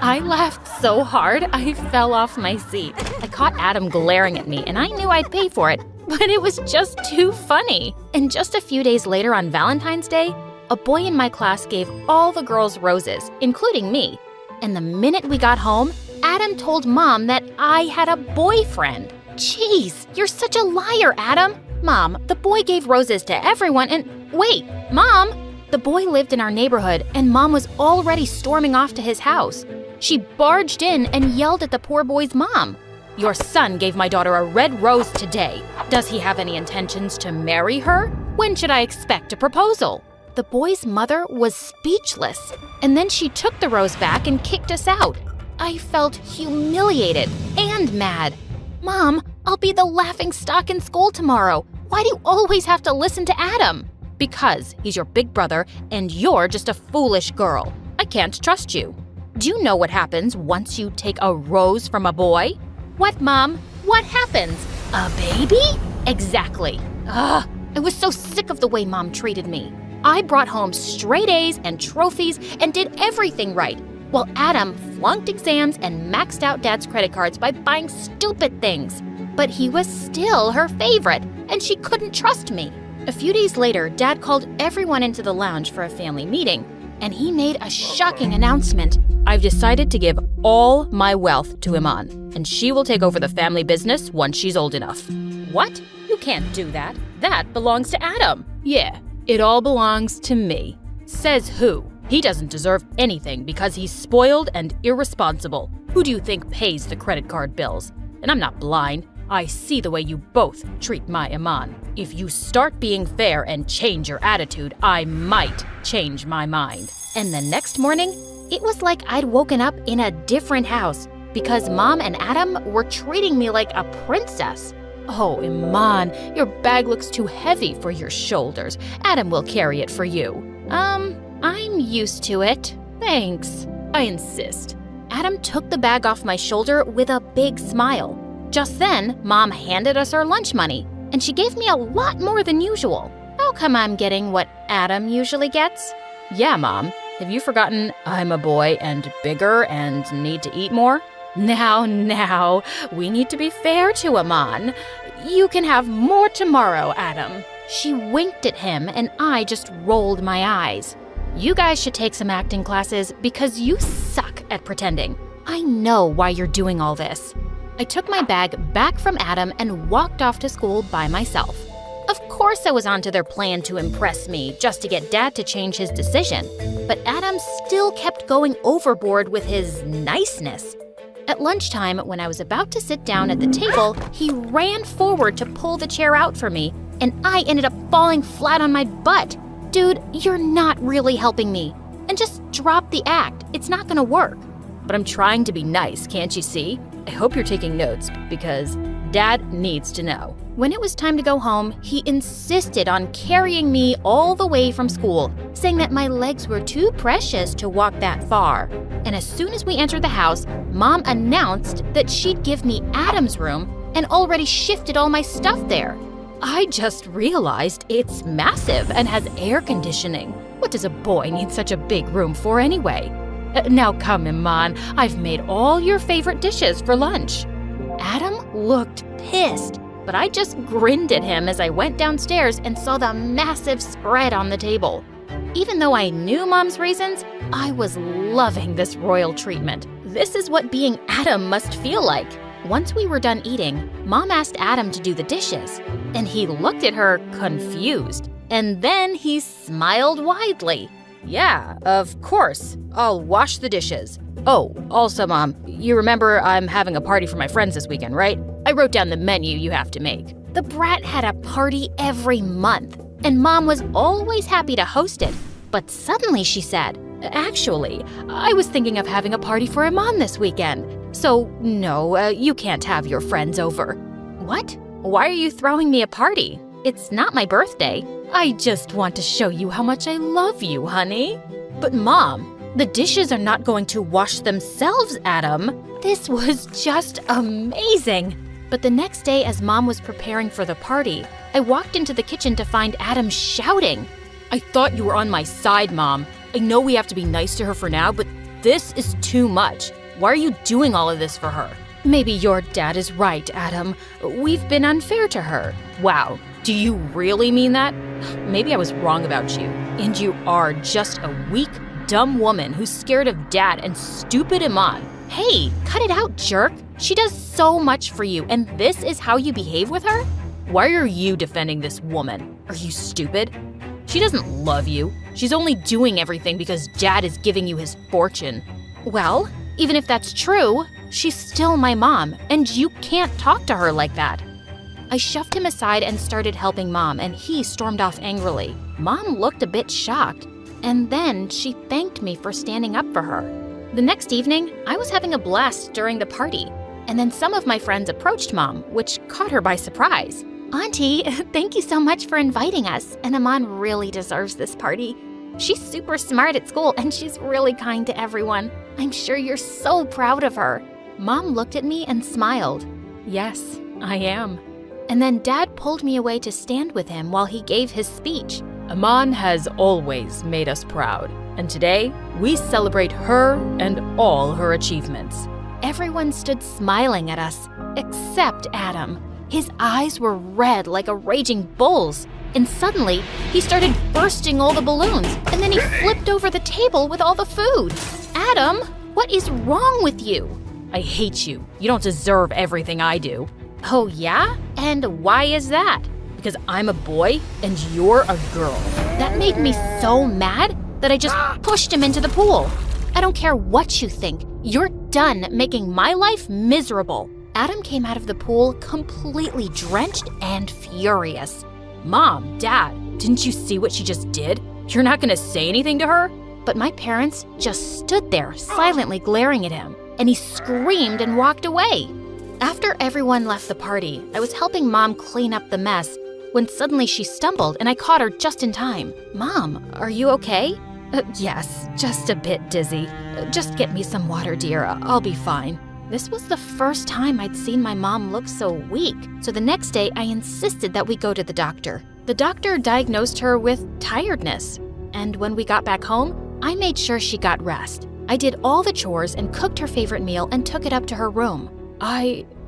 S1: I laughed so hard I fell off my seat. I caught Adam glaring at me, and I knew I'd pay for it, but it was just too funny. And just a few days later on Valentine's Day, a boy in my class gave all the girls roses, including me. And the minute we got home, Adam told Mom that I had a boyfriend. Jeez, you're such a liar, Adam. Mom, the boy gave roses to everyone and… Wait, Mom! The boy lived in our neighborhood, and Mom was already storming off to his house. She barged in and yelled at the poor boy's mom. Your son gave my daughter a red rose today. Does he have any intentions to marry her? When should I expect a proposal? The boy's mother was speechless, and then she took the rose back and kicked us out. I felt humiliated and mad. Mom, I'll be the laughing stock in school tomorrow. Why do you always have to listen to Adam? Because he's your big brother and you're just a foolish girl. I can't trust you. Do you know what happens once you take a rose from a boy? What, Mom? What happens? A baby? Exactly. Ugh, I was so sick of the way Mom treated me. I brought home straight A's and trophies and did everything right, while Adam flunked exams and maxed out Dad's credit cards by buying stupid things. But he was still her favorite, and she couldn't trust me. A few days later, Dad called everyone into the lounge for a family meeting, and he made a shocking announcement. I've decided to give all my wealth to Iman, and she will take over the family business once she's old enough. What? You can't do that. That belongs to Adam. Yeah, it all belongs to me. Says who? He doesn't deserve anything because he's spoiled and irresponsible. Who do you think pays the credit card bills? And I'm not blind. I see the way you both treat my Iman. If you start being fair and change your attitude, I might change my mind. And the next morning, it was like I'd woken up in a different house because Mom and Adam were treating me like a princess. Oh, Iman, your bag looks too heavy for your shoulders. Adam will carry it for you. I'm used to it. Thanks. I insist. Adam took the bag off my shoulder with a big smile. Just then, Mom handed us our lunch money, and she gave me a lot more than usual. How come I'm getting what Adam usually gets? Yeah, Mom. Have you forgotten I'm a boy and bigger and need to eat more? Now, we need to be fair to Iman. You can have more tomorrow, Adam. She winked at him, and I just rolled my eyes. You guys should take some acting classes because you suck at pretending. I know why you're doing all this. I took my bag back from Adam and walked off to school by myself. Of course I was onto their plan to impress me just to get Dad to change his decision, but Adam still kept going overboard with his niceness. At lunchtime, when I was about to sit down at the table, he ran forward to pull the chair out for me, and I ended up falling flat on my butt. Dude, you're not really helping me. And just drop the act. It's not gonna work. But I'm trying to be nice, can't you see? I hope you're taking notes, because Dad needs to know. When it was time to go home, he insisted on carrying me all the way from school, saying that my legs were too precious to walk that far. And as soon as we entered the house, Mom announced that she'd give me Adam's room and already shifted all my stuff there. I just realized it's massive and has air conditioning. What does a boy need such a big room for anyway? Now come, Iman, I've made all your favorite dishes for lunch. Adam looked pissed, but I just grinned at him as I went downstairs and saw the massive spread on the table. Even though I knew Mom's reasons, I was loving this royal treatment. This is what being Adam must feel like. Once we were done eating, Mom asked Adam to do the dishes, and he looked at her confused. And then he smiled widely. Yeah, of course. I'll wash the dishes. Oh, also, Mom, you remember I'm having a party for my friends this weekend, right? I wrote down the menu you have to make. The brat had a party every month, and Mom was always happy to host it. But suddenly she said, actually, I was thinking of having a party for Iman this weekend. So, no, you can't have your friends over. What? Why are you throwing me a party? It's not my birthday. I just want to show you how much I love you, honey. But Mom, the dishes are not going to wash themselves, Adam. This was just amazing. But the next day, as Mom was preparing for the party, I walked into the kitchen to find Adam shouting. I thought you were on my side, Mom. I know we have to be nice to her for now, but this is too much. Why are you doing all of this for her? Maybe your dad is right, Adam. We've been unfair to her. Wow, do you really mean that? Maybe I was wrong about you. And you are just a weak, dumb woman who's scared of Dad and stupid Iman. Hey, cut it out, jerk. She does so much for you, and this is how you behave with her? Why are you defending this woman? Are you stupid? She doesn't love you. She's only doing everything because Dad is giving you his fortune. Well, even if that's true, she's still my mom, and you can't talk to her like that. I shoved him aside and started helping Mom, and he stormed off angrily. Mom looked a bit shocked, and then she thanked me for standing up for her. The next evening, I was having a blast during the party, and then some of my friends approached Mom, which caught her by surprise. Auntie, thank you so much for inviting us, and Iman really deserves this party. She's super smart at school, and she's really kind to everyone. I'm sure you're so proud of her. Mom looked at me and smiled. Yes, I am. And then Dad pulled me away to stand with him while he gave his speech. Iman has always made us proud, and today we celebrate her and all her achievements. Everyone stood smiling at us, except Adam. His eyes were red like a raging bull's, and suddenly he started bursting all the balloons, and then he flipped over the table with all the food. Adam, what is wrong with you? I hate you. You don't deserve everything I do. Oh yeah? And why is that? Because I'm a boy and you're a girl. That made me so mad that I just pushed him into the pool. I don't care what you think. You're done making my life miserable. Adam came out of the pool completely drenched and furious. Mom, Dad, didn't you see what she just did? You're not gonna say anything to her? But my parents just stood there silently glaring at him, and he screamed and walked away. After everyone left the party, I was helping Mom clean up the mess when suddenly she stumbled and I caught her just in time. Mom, are you okay? Yes, just a bit dizzy. Just get me some water, dear. I'll be fine. This was the first time I'd seen my mom look so weak, so the next day I insisted that we go to the doctor. The doctor diagnosed her with tiredness, and when we got back home, I made sure she got rest. I did all the chores and cooked her favorite meal and took it up to her room.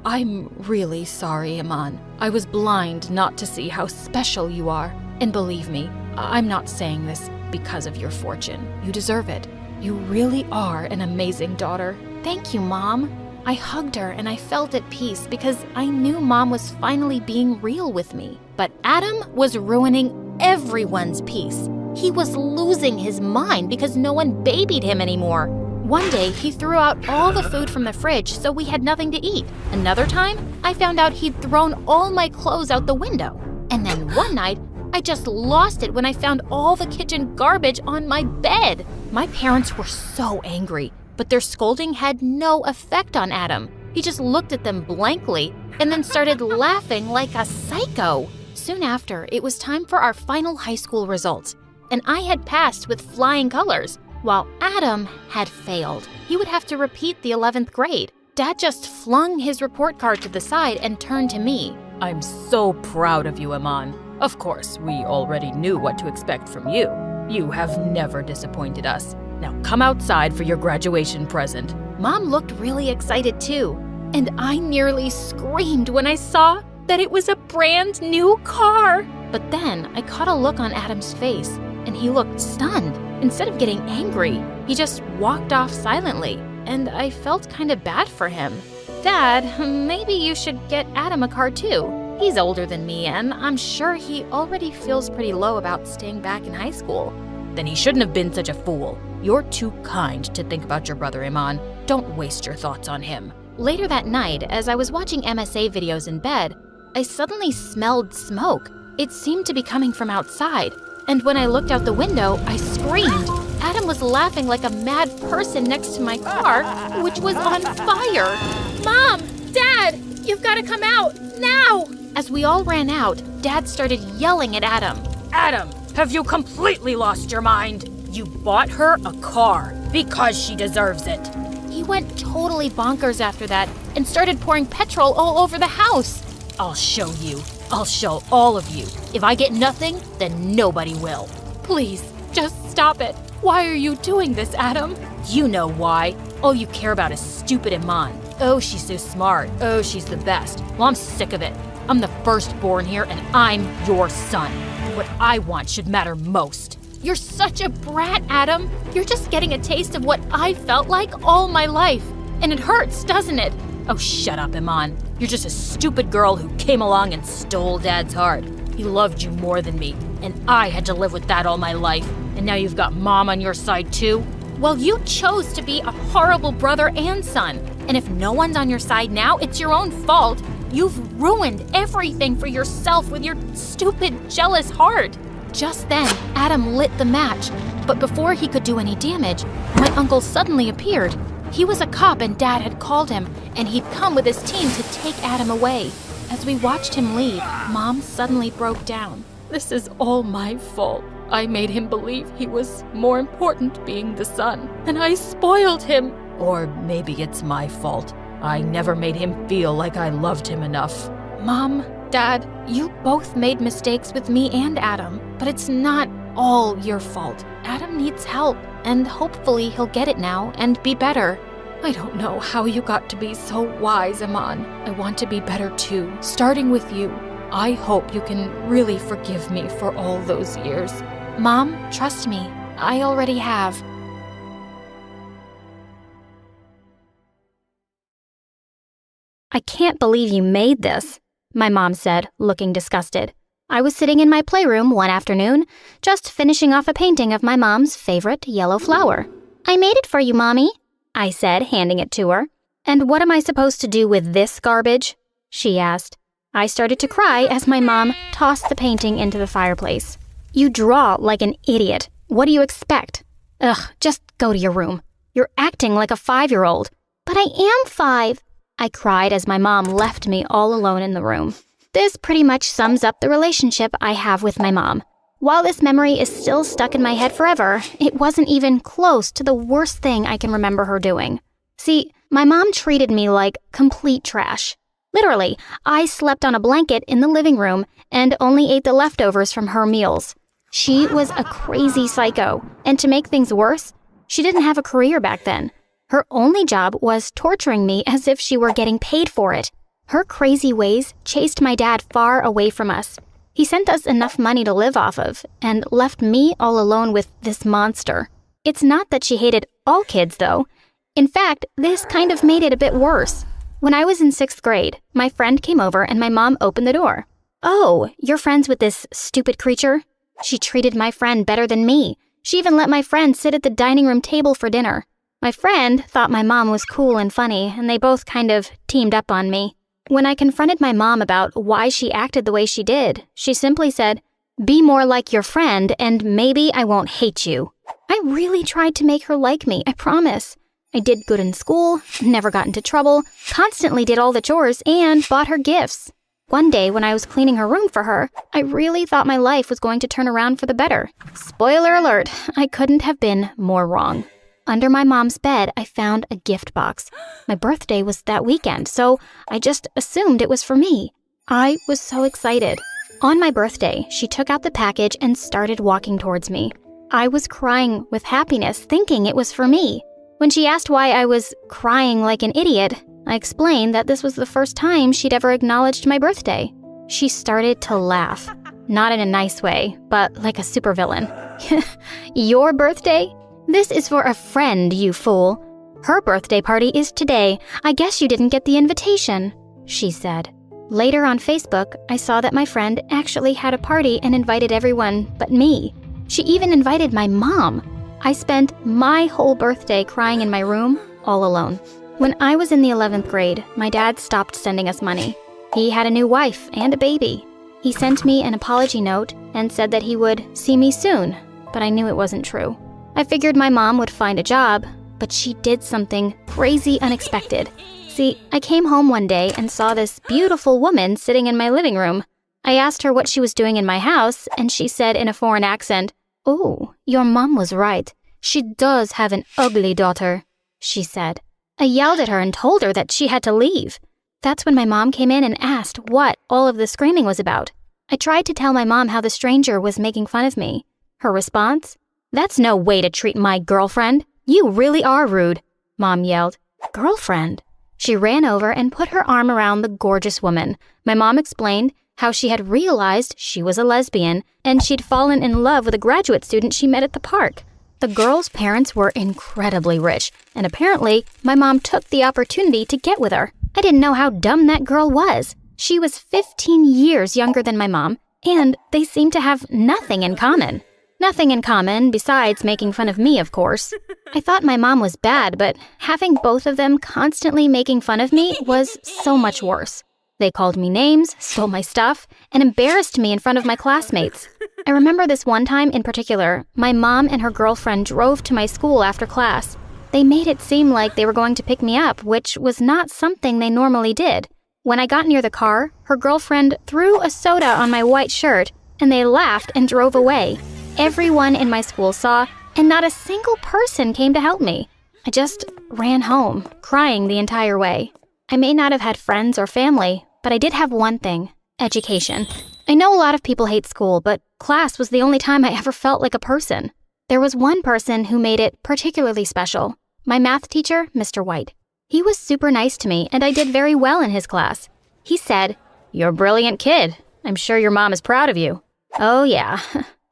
S1: I'm really sorry, Iman. I was blind not to see how special you are. And believe me, I'm not saying this because of your fortune. You deserve it. You really are an amazing daughter. Thank you, Mom. I hugged her and I felt at peace because I knew Mom was finally being real with me. But Adam was ruining everyone's peace. He was losing his mind because no one babied him anymore. One day, he threw out all the food from the fridge so we had nothing to eat. Another time, I found out he'd thrown all my clothes out the window. And then one night, I just lost it when I found all the kitchen garbage on my bed. My parents were so angry, but their scolding had no effect on Adam. He just looked at them blankly and then started laughing like a psycho. Soon after, it was time for our final high school results, and I had passed with flying colors, while Adam had failed. He would have to repeat the 11th grade. Dad just flung his report card to the side and turned to me. I'm so proud of you, Iman. Of course, we already knew what to expect from you. You have never disappointed us. Now come outside for your graduation present. Mom looked really excited too, and I nearly screamed when I saw that it was a brand new car. But then I caught a look on Adam's face, and he looked stunned. Instead of getting angry, he just walked off silently. and I felt kind of bad for him. Dad, maybe you should get Adam a car too. He's older than me, and I'm sure he already feels pretty low about staying back in high school.
S6: Then he shouldn't have been such a fool. You're too kind to think about your brother, Iman. Don't waste your thoughts on him.
S1: Later that night, as I was watching MSA videos in bed, I suddenly smelled smoke. It seemed to be coming from outside, and when I looked out the window, I screamed. Adam was laughing like a mad person next to my car, which was on fire. Mom! Dad! You've got to come out, now! As we all ran out, Dad started yelling at Adam.
S2: Adam, have you completely lost your mind? You bought her a car because she deserves it.
S1: He went totally bonkers after that and started pouring petrol all over the house.
S2: I'll show you. I'll show all of you. If I get nothing, then nobody will.
S1: Please, just stop it. Why are you doing this, Adam?
S2: You know why. All you care about is stupid Iman. Oh, she's so smart. Oh, she's the best. Well, I'm sick of it. I'm the firstborn here, and I'm your son. What I want should matter most.
S1: You're such a brat, Adam. You're just getting a taste of what I felt like all my life. And it hurts, doesn't it?
S2: Oh, shut up, Iman. You're just a stupid girl who came along and stole Dad's heart. He loved you more than me, and I had to live with that all my life. And now you've got Mom on your side, too?
S1: Well, you chose to be a horrible brother and son. And if no one's on your side now, it's your own fault. You've ruined everything for yourself with your stupid, jealous heart. Just then, Adam lit the match, but before he could do any damage, my uncle suddenly appeared. He was a cop and Dad had called him, and he'd come with his team to take Adam away. As we watched him leave, Mom suddenly broke down. This is all my fault. I made him believe he was more important being the son, and I spoiled him.
S6: Or maybe it's my fault. I never made him feel like I loved him enough.
S1: Mom, Dad, you both made mistakes with me and Adam, but it's not all your fault. Adam needs help, and hopefully he'll get it now and be better. I don't know how you got to be so wise, Iman. I want to be better too, starting with you. I hope you can really forgive me for all those years. Mom, trust me, I already have.
S9: I can't believe you made this, my mom said, looking disgusted. I was sitting in my playroom one afternoon, just finishing off a painting of my mom's favorite yellow flower. I made it for you, Mommy, I said, handing it to her. And what am I supposed to do with this garbage? She asked. I started to cry as my mom tossed the painting into the fireplace. You draw like an idiot. What do you expect? Ugh, just go to your room. You're acting like a 5-year-old. But I am 5. I cried as my mom left me all alone in the room. This pretty much sums up the relationship I have with my mom. While this memory is still stuck in my head forever, it wasn't even close to the worst thing I can remember her doing. See, my mom treated me like complete trash. Literally, I slept on a blanket in the living room and only ate the leftovers from her meals. She was a crazy psycho, and to make things worse, she didn't have a career back then. Her only job was torturing me as if she were getting paid for it. Her crazy ways chased my dad far away from us. He sent us enough money to live off of and left me all alone with this monster. It's not that she hated all kids, though. In fact, this kind of made it a bit worse. When I was in 6th grade, my friend came over and my mom opened the door. Oh, you're friends with this stupid creature? She treated my friend better than me. She even let my friend sit at the dining room table for dinner. My friend thought my mom was cool and funny, and they both kind of teamed up on me. When I confronted my mom about why she acted the way she did, she simply said, "Be more like your friend, and maybe I won't hate you." I really tried to make her like me, I promise. I did good in school, never got into trouble, constantly did all the chores, and bought her gifts. One day when I was cleaning her room for her, I really thought my life was going to turn around for the better. Spoiler alert, I couldn't have been more wrong. Under my mom's bed, I found a gift box. My birthday was that weekend, so I just assumed it was for me. I was so excited. On my birthday, she took out the package and started walking towards me. I was crying with happiness, thinking it was for me. When she asked why I was crying like an idiot, I explained that this was the first time she'd ever acknowledged my birthday. She started to laugh. Not in a nice way, but like a supervillain. Your birthday? This is for a friend, you fool. Her birthday party is today. I guess you didn't get the invitation," she said. Later on Facebook, I saw that my friend actually had a party and invited everyone but me. She even invited my mom. I spent my whole birthday crying in my room, all alone. When I was in the 11th grade, my dad stopped sending us money. He had a new wife and a baby. He sent me an apology note and said that he would see me soon, but I knew it wasn't true. I figured my mom would find a job, but she did something crazy unexpected. See, I came home one day and saw this beautiful woman sitting in my living room. I asked her what she was doing in my house, and she said in a foreign accent, "Oh, your mom was right. She does have an ugly daughter," she said. I yelled at her and told her that she had to leave. That's when my mom came in and asked what all of the screaming was about. I tried to tell my mom how the stranger was making fun of me. Her response? "That's no way to treat my girlfriend. You really are rude," Mom yelled. Girlfriend? She ran over and put her arm around the gorgeous woman. My mom explained how she had realized she was a lesbian and she'd fallen in love with a graduate student she met at the park. The girl's parents were incredibly rich, and apparently my mom took the opportunity to get with her. I didn't know how dumb that girl was. She was 15 years younger than my mom, and they seemed to have nothing in common. Nothing in common besides making fun of me, of course. I thought my mom was bad, but having both of them constantly making fun of me was so much worse. They called me names, stole my stuff, and embarrassed me in front of my classmates. I remember this one time in particular, my mom and her girlfriend drove to my school after class. They made it seem like they were going to pick me up, which was not something they normally did. When I got near the car, her girlfriend threw a soda on my white shirt, and they laughed and drove away. Everyone in my school saw, and not a single person came to help me. I just ran home, crying the entire way. I may not have had friends or family, but I did have one thing: education. I know a lot of people hate school, but class was the only time I ever felt like a person. There was one person who made it particularly special: my math teacher, Mr. White. He was super nice to me, and I did very well in his class. He said, "You're a brilliant kid. I'm sure your mom is proud of you." Oh yeah,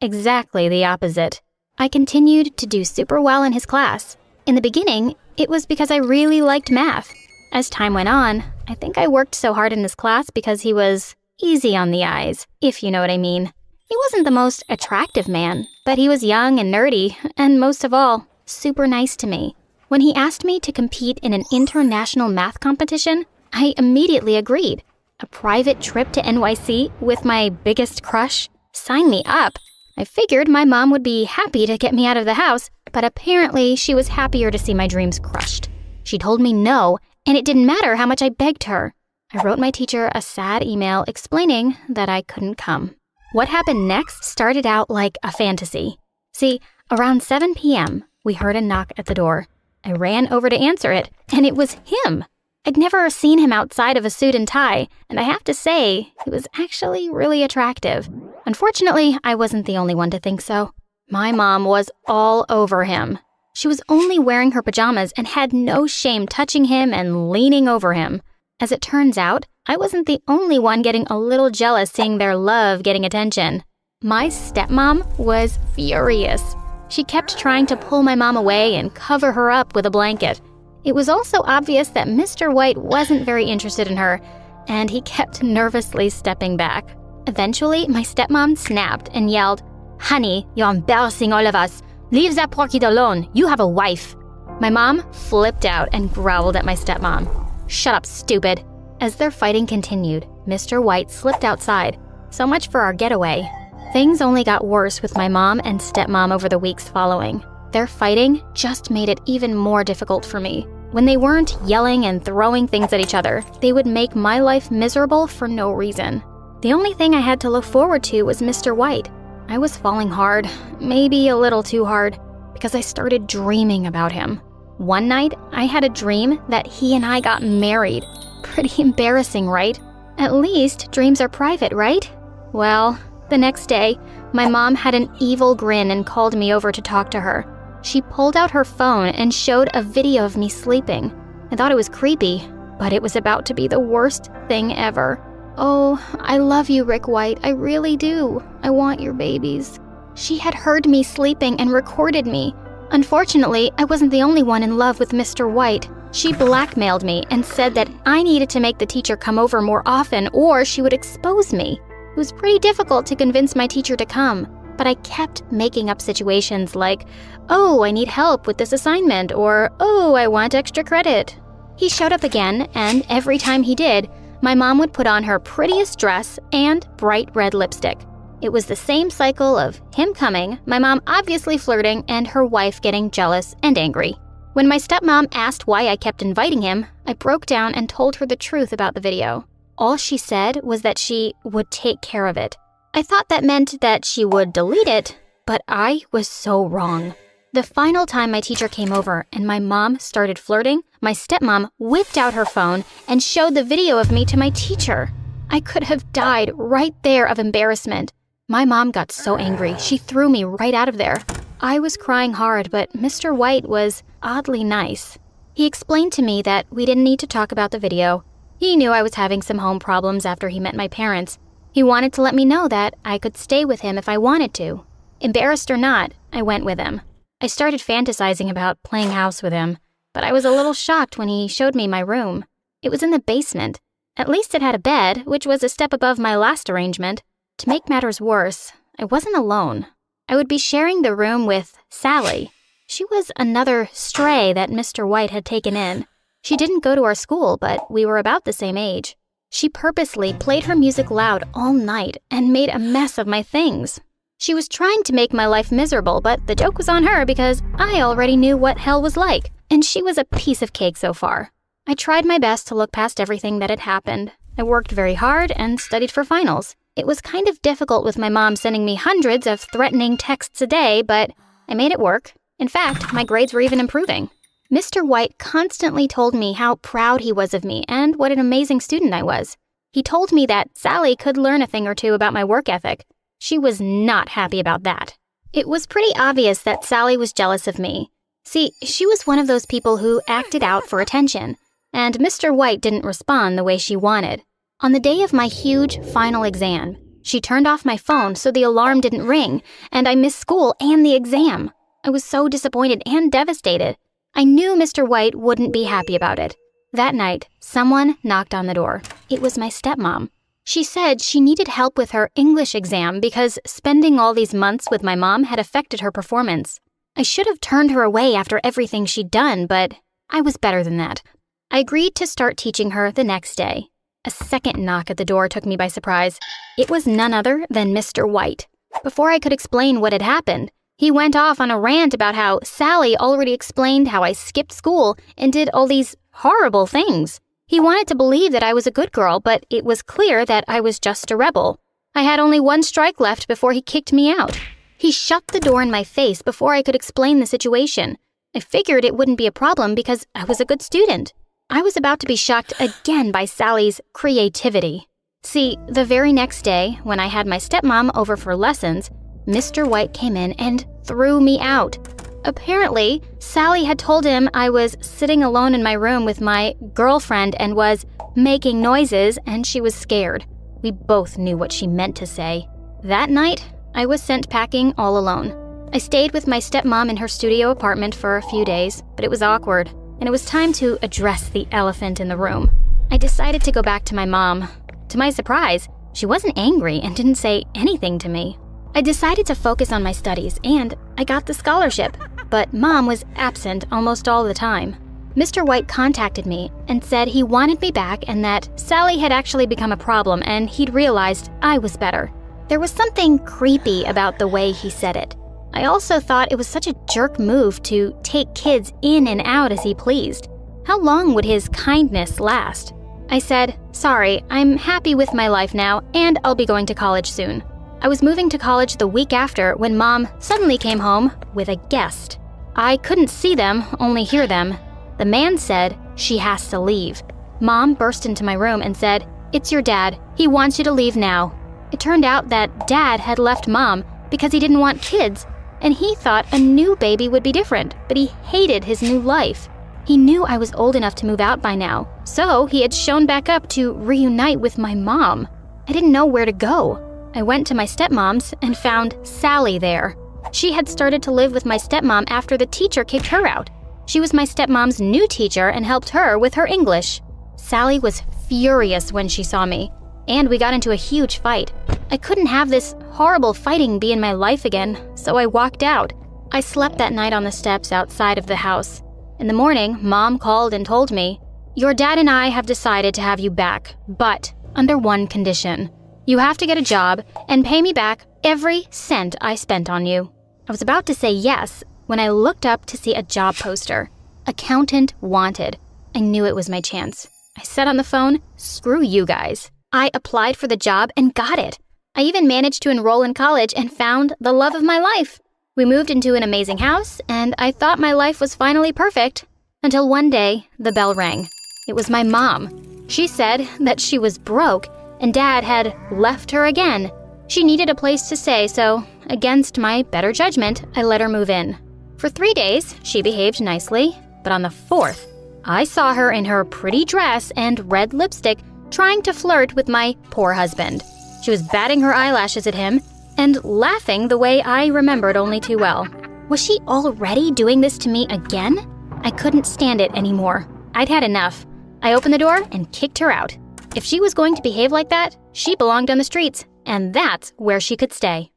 S9: exactly the opposite. I continued to do super well in his class. In the beginning, it was because I really liked math. As time went on, I think I worked so hard in this class because he was easy on the eyes, if you know what I mean. He wasn't the most attractive man, but he was young and nerdy, and most of all, super nice to me. When he asked me to compete in an international math competition, I immediately agreed. A private trip to NYC with my biggest crush? Sign me up. I figured my mom would be happy to get me out of the house, but apparently she was happier to see my dreams crushed. She told me no, and it didn't matter how much I begged her. I wrote my teacher a sad email explaining that I couldn't come. What happened next started out like a fantasy. See, around 7 p.m., we heard a knock at the door. I ran over to answer it, and it was him. I'd never seen him outside of a suit and tie, and I have to say, he was actually really attractive. Unfortunately, I wasn't the only one to think so. My mom was all over him. She was only wearing her pajamas and had no shame touching him and leaning over him. As it turns out, I wasn't the only one getting a little jealous seeing their love getting attention. My stepmom was furious. She kept trying to pull my mom away and cover her up with a blanket. It was also obvious that Mr. White wasn't very interested in her, and he kept nervously stepping back. Eventually, my stepmom snapped and yelled, "Honey, you're embarrassing all of us. Leave that poor kid alone. You have a wife." My mom flipped out and growled at my stepmom. "Shut up, stupid." As their fighting continued, Mr. White slipped outside. So much for our getaway. Things only got worse with my mom and stepmom over the weeks following. Their fighting just made it even more difficult for me. When they weren't yelling and throwing things at each other, they would make my life miserable for no reason. The only thing I had to look forward to was Mr. White. I was falling hard, maybe a little too hard, because I started dreaming about him. One night, I had a dream that he and I got married. Pretty embarrassing, right? At least dreams are private, right? Well, the next day, my mom had an evil grin and called me over to talk to her. She pulled out her phone and showed a video of me sleeping. I thought it was creepy, but it was about to be the worst thing ever. "Oh, I love you, Rick White. I really do. I want your babies." She had heard me sleeping and recorded me. Unfortunately, I wasn't the only one in love with Mr. White. She blackmailed me and said that I needed to make the teacher come over more often or she would expose me. It was pretty difficult to convince my teacher to come, but I kept making up situations like, "Oh, I need help with this assignment," or "Oh, I want extra credit." He showed up again, and every time he did, my mom would put on her prettiest dress and bright red lipstick. It was the same cycle of him coming, my mom obviously flirting, and her wife getting jealous and angry. When my stepmom asked why I kept inviting him, I broke down and told her the truth about the video. All she said was that she would take care of it. I thought that meant that she would delete it, but I was so wrong. The final time my teacher came over and my mom started flirting, my stepmom whipped out her phone and showed the video of me to my teacher. I could have died right there of embarrassment. My mom got so angry, she threw me right out of there. I was crying hard, but Mr. White was oddly nice. He explained to me that we didn't need to talk about the video. He knew I was having some home problems after he met my parents. He wanted to let me know that I could stay with him if I wanted to. Embarrassed or not, I went with him. I started fantasizing about playing house with him, but I was a little shocked when he showed me my room. It was in the basement. At least it had a bed, which was a step above my last arrangement. To make matters worse, I wasn't alone. I would be sharing the room with Sally. She was another stray that Mr. White had taken in. She didn't go to our school, but we were about the same age. She purposely played her music loud all night and made a mess of my things. She was trying to make my life miserable, but the joke was on her because I already knew what hell was like, and she was a piece of cake so far. I tried my best to look past everything that had happened. I worked very hard and studied for finals. It was kind of difficult with my mom sending me hundreds of threatening texts a day, but I made it work. In fact, my grades were even improving. Mr. White constantly told me how proud he was of me and what an amazing student I was. He told me that Sally could learn a thing or two about my work ethic. She was not happy about that. It was pretty obvious that Sally was jealous of me. See, she was one of those people who acted out for attention, and Mr. White didn't respond the way she wanted. On the day of my huge final exam, she turned off my phone so the alarm didn't ring, and I missed school and the exam. I was so disappointed and devastated. I knew Mr. White wouldn't be happy about it. That night, someone knocked on the door. It was my stepmom. She said she needed help with her English exam because spending all these months with my mom had affected her performance. I should have turned her away after everything she'd done, but I was better than that. I agreed to start teaching her the next day. A second knock at the door took me by surprise. It was none other than Mr. White. Before I could explain what had happened, he went off on a rant about how Sally already explained how I skipped school and did all these horrible things. He wanted to believe that I was a good girl, but it was clear that I was just a rebel. I had only one strike left before he kicked me out. He shut the door in my face before I could explain the situation. I figured it wouldn't be a problem because I was a good student. I was about to be shocked again by Sally's creativity. See, the very next day, when I had my stepmom over for lessons, Mr. White came in and threw me out. Apparently, Sally had told him I was sitting alone in my room with my girlfriend and was making noises, and she was scared. We both knew what she meant to say. That night, I was sent packing all alone. I stayed with my stepmom in her studio apartment for a few days, but it was awkward, and it was time to address the elephant in the room. I decided to go back to my mom. To my surprise, she wasn't angry and didn't say anything to me. I decided to focus on my studies, and I got the scholarship, but Mom was absent almost all the time. Mr. White contacted me and said he wanted me back and that Sally had actually become a problem and he'd realized I was better. There was something creepy about the way he said it. I also thought it was such a jerk move to take kids in and out as he pleased. How long would his kindness last? I said, "Sorry, I'm happy with my life now, and I'll be going to college soon." I was moving to college the week after when Mom suddenly came home with a guest. I couldn't see them, only hear them. The man said, "She has to leave." Mom burst into my room and said, "It's your dad. He wants you to leave now." It turned out that Dad had left Mom because he didn't want kids, and he thought a new baby would be different, but he hated his new life. He knew I was old enough to move out by now, so he had shown back up to reunite with my mom. I didn't know where to go. I went to my stepmom's and found Sally there. She had started to live with my stepmom after the teacher kicked her out. She was my stepmom's new teacher and helped her with her English. Sally was furious when she saw me, and we got into a huge fight. I couldn't have this horrible fighting be in my life again, so I walked out. I slept that night on the steps outside of the house. In the morning, Mom called and told me, "Your dad and I have decided to have you back, but under one condition. You have to get a job and pay me back every cent I spent on you." I was about to say yes when I looked up to see a job poster. Accountant wanted. I knew it was my chance. I said on the phone, "Screw you guys." I applied for the job and got it. I even managed to enroll in college and found the love of my life. We moved into an amazing house, and I thought my life was finally perfect. Until one day, the bell rang. It was my mom. She said that she was broke, and Dad had left her again. She needed a place to stay, so, against my better judgment, I let her move in. For 3 days, she behaved nicely, but on the 4th, I saw her in her pretty dress and red lipstick trying to flirt with my poor husband. She was batting her eyelashes at him and laughing the way I remembered only too well. Was she already doing this to me again? I couldn't stand it anymore. I'd had enough. I opened the door and kicked her out. If she was going to behave like that, she belonged on the streets, and that's where she could stay.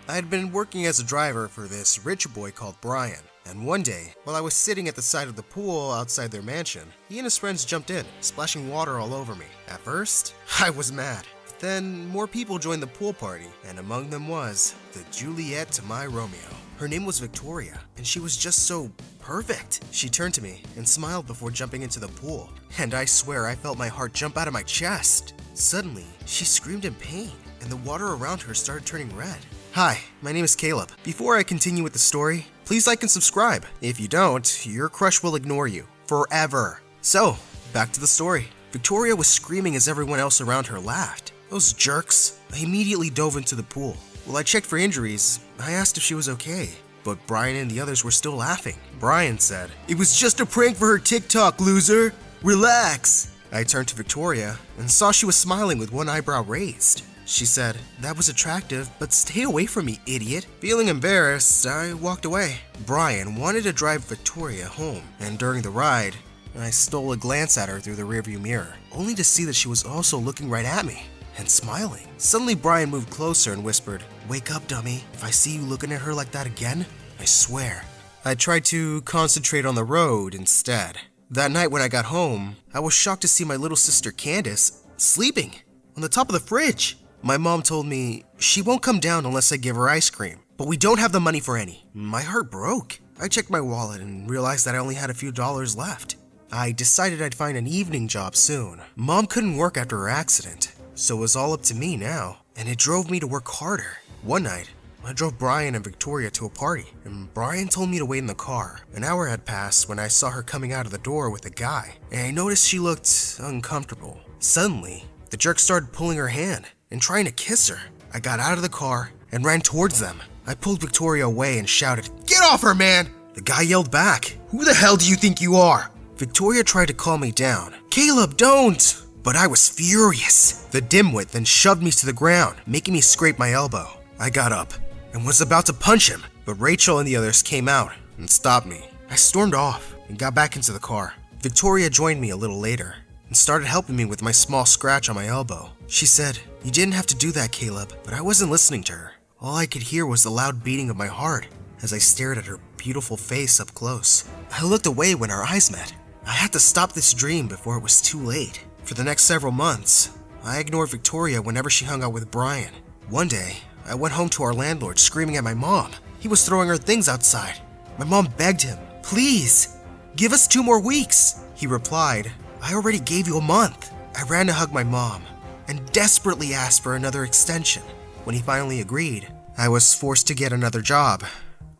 S10: I had been working as a driver for this rich boy called Brian, and one day, while I was sitting at the side of the pool outside their mansion, he and his friends jumped in, splashing water all over me. At first, I was mad. Then more people joined the pool party, and among them was the Juliet to my Romeo. Her name was Victoria, and she was just so perfect. She turned to me and smiled before jumping into the pool, and I swear I felt my heart jump out of my chest. Suddenly, she screamed in pain, and the water around her started turning red. Hi, my name is Caleb. Before I continue with the story, please like and subscribe. If you don't, your crush will ignore you forever. So, back to the story. Victoria was screaming as everyone else around her laughed. Those jerks. I immediately dove into the pool. While I checked for injuries, I asked if she was okay, but Brian and the others were still laughing. Brian said, "It was just a prank for her TikTok, loser. Relax." I turned to Victoria and saw she was smiling with one eyebrow raised. She said, "That was attractive, but stay away from me, idiot." Feeling embarrassed, I walked away. Brian wanted to drive Victoria home, and during the ride, I stole a glance at her through the rearview mirror, only to see that she was also looking right at me and smiling. Suddenly, Brian moved closer and whispered, "Wake up, dummy. If I see you looking at her like that again, I swear." I tried to concentrate on the road instead. That night when I got home, I was shocked to see my little sister Candace sleeping on the top of the fridge. My mom told me she won't come down unless I give her ice cream, but we don't have the money for any. My heart broke. I checked my wallet and realized that I only had a few dollars left. I decided I'd find an evening job soon. Mom couldn't work after her accident, so it was all up to me now, and it drove me to work harder. One night, I drove Brian and Victoria to a party, and Brian told me to wait in the car. An hour had passed when I saw her coming out of the door with a guy, and I noticed she looked uncomfortable. Suddenly, the jerk started pulling her hand and trying to kiss her. I got out of the car and ran towards them. I pulled Victoria away and shouted, "Get off her, man!" The guy yelled back, "Who the hell do you think you are?" Victoria tried to calm me down. "Caleb, don't!" But I was furious. The dimwit then shoved me to the ground, making me scrape my elbow. I got up and was about to punch him, but Rachel and the others came out and stopped me. I stormed off and got back into the car. Victoria joined me a little later and started helping me with my small scratch on my elbow. She said, "You didn't have to do that, Caleb," but I wasn't listening to her. All I could hear was the loud beating of my heart as I stared at her beautiful face up close. I looked away when our eyes met. I had to stop this dream before it was too late. For the next several months, I ignored Victoria whenever she hung out with Brian. One day, I went home to our landlord screaming at my mom. He was throwing her things outside. My mom begged him, "Please, give us 2 more weeks." He replied, "I already gave you a month." I ran to hug my mom and desperately asked for another extension. When he finally agreed, I was forced to get another job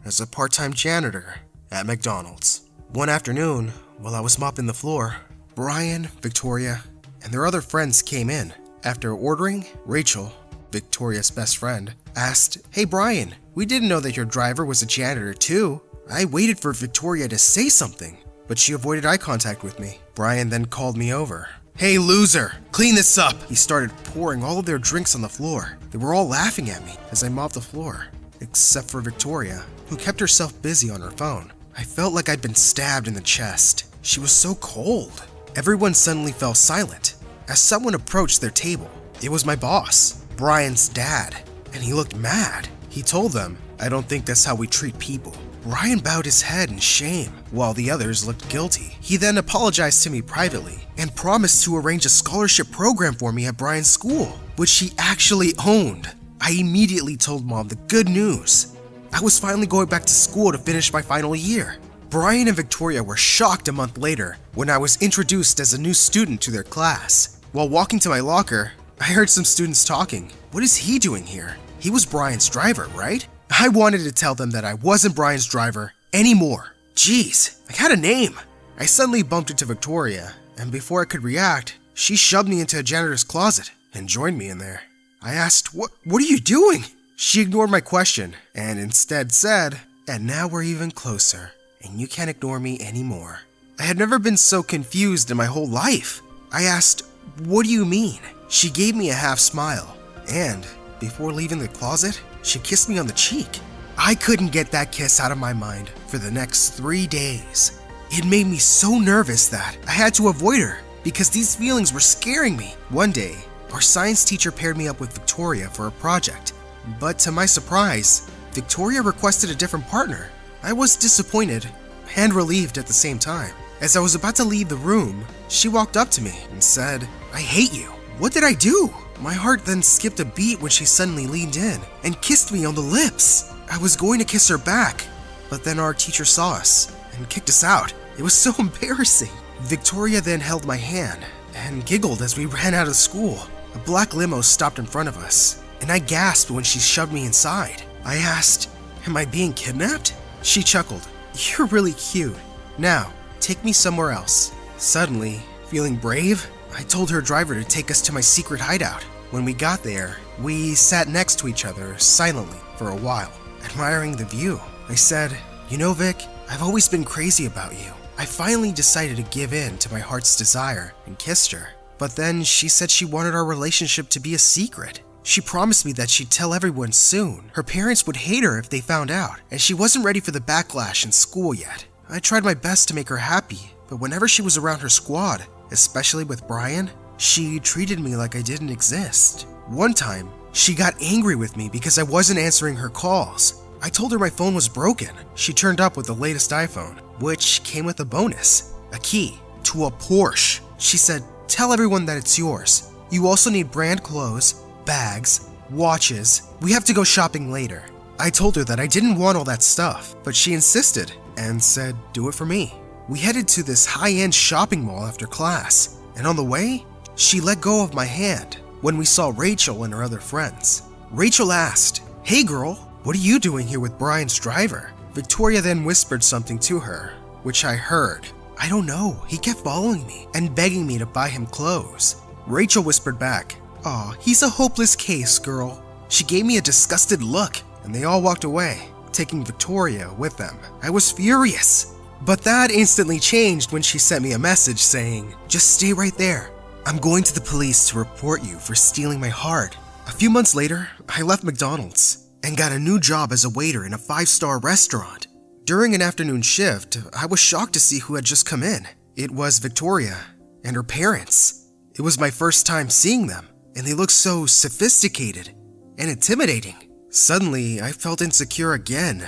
S10: as a part-time janitor at McDonald's. One afternoon, while I was mopping the floor, Brian, Victoria, and their other friends came in. After ordering, Rachel, Victoria's best friend, asked, "Hey Brian, we didn't know that your driver was a janitor too." I waited for Victoria to say something, but she avoided eye contact with me. Brian then called me over. "Hey loser, clean this up!" He started pouring all of their drinks on the floor. They were all laughing at me as I mopped the floor. except for Victoria, who kept herself busy on her phone. I felt like I'd been stabbed in the chest. She was so cold. Everyone suddenly fell silent as someone approached their table. It was my boss, Brian's dad, and he looked mad. He told them, "I don't think that's how we treat people." Brian bowed his head in shame, while the others looked guilty. He then apologized to me privately and promised to arrange a scholarship program for me at Brian's school, which he actually owned. I immediately told Mom the good news. I was finally going back to school to finish my final year. Brian and Victoria were shocked a month later when I was introduced as a new student to their class. While walking to my locker, I heard some students talking. What is he doing here? He was Brian's driver, right? I wanted to tell them that I wasn't Brian's driver anymore. Jeez, I had a name. I suddenly bumped into Victoria, and before I could react, she shoved me into a janitor's closet and joined me in there. I asked, What are you doing?" She ignored my question and instead said, "And now we're even closer, and you can't ignore me anymore." I had never been so confused in my whole life. I asked, "What do you mean?" She gave me a half smile, and before leaving the closet, she kissed me on the cheek. I couldn't get that kiss out of my mind for the next 3 days. It made me so nervous that I had to avoid her because these feelings were scaring me. One day, our science teacher paired me up with Victoria for a project, but to my surprise, Victoria requested a different partner. I was disappointed and relieved at the same time. As I was about to leave the room, she walked up to me and said, "I hate you." What did I do? My heart then skipped a beat when she suddenly leaned in and kissed me on the lips. I was going to kiss her back, but then our teacher saw us and kicked us out. It was so embarrassing. Victoria then held my hand and giggled as we ran out of school. A black limo stopped in front of us, and I gasped when she shoved me inside. I asked, "Am I being kidnapped?" She chuckled, "You're really cute. Now, take me somewhere else." Suddenly, feeling brave, I told her driver to take us to my secret hideout. When we got there, we sat next to each other silently for a while, admiring the view. I said, "You know, Vic, I've always been crazy about you." I finally decided to give in to my heart's desire and kissed her. But then she said she wanted our relationship to be a secret. She promised me that she'd tell everyone soon. Her parents would hate her if they found out, and she wasn't ready for the backlash in school yet. I tried my best to make her happy, but whenever she was around her squad, especially with Brian, she treated me like I didn't exist. One time, she got angry with me because I wasn't answering her calls. I told her my phone was broken. She turned up with the latest iPhone, which came with a bonus, a key to a Porsche. She said, "Tell everyone that it's yours. You also need brand clothes, bags, watches. We have to go shopping later." I told her that I didn't want all that stuff, but she insisted and said, "Do it for me." We headed to this high-end shopping mall after class, and on the way, she let go of my hand when we saw Rachel and her other friends. Rachel asked, "Hey girl, what are you doing here with Brian's driver?" Victoria then whispered something to her, which I heard. "I don't know, he kept following me and begging me to buy him clothes." Rachel whispered back, "Aw, he's a hopeless case, girl." She gave me a disgusted look, and they all walked away, taking Victoria with them. I was furious. But that instantly changed when she sent me a message saying, "Just stay right there. I'm going to the police to report you for stealing my heart." A few months later, I left McDonald's and got a new job as a waiter in a 5-star restaurant. During an afternoon shift, I was shocked to see who had just come in. It was Victoria and her parents. It was my first time seeing them, and they looked so sophisticated and intimidating. Suddenly, I felt insecure again.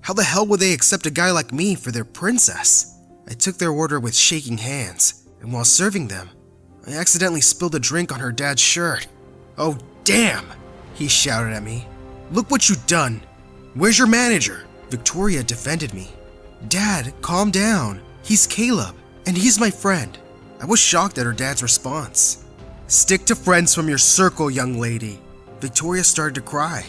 S10: How the hell would they accept a guy like me for their princess? I took their order with shaking hands, and while serving them, I accidentally spilled a drink on her dad's shirt. "Oh, damn!" he shouted at me. "Look what you've done! Where's your manager?" Victoria defended me. "Dad, calm down. He's Caleb, and he's my friend." I was shocked at her dad's response. "Stick to friends from your circle, young lady." Victoria started to cry,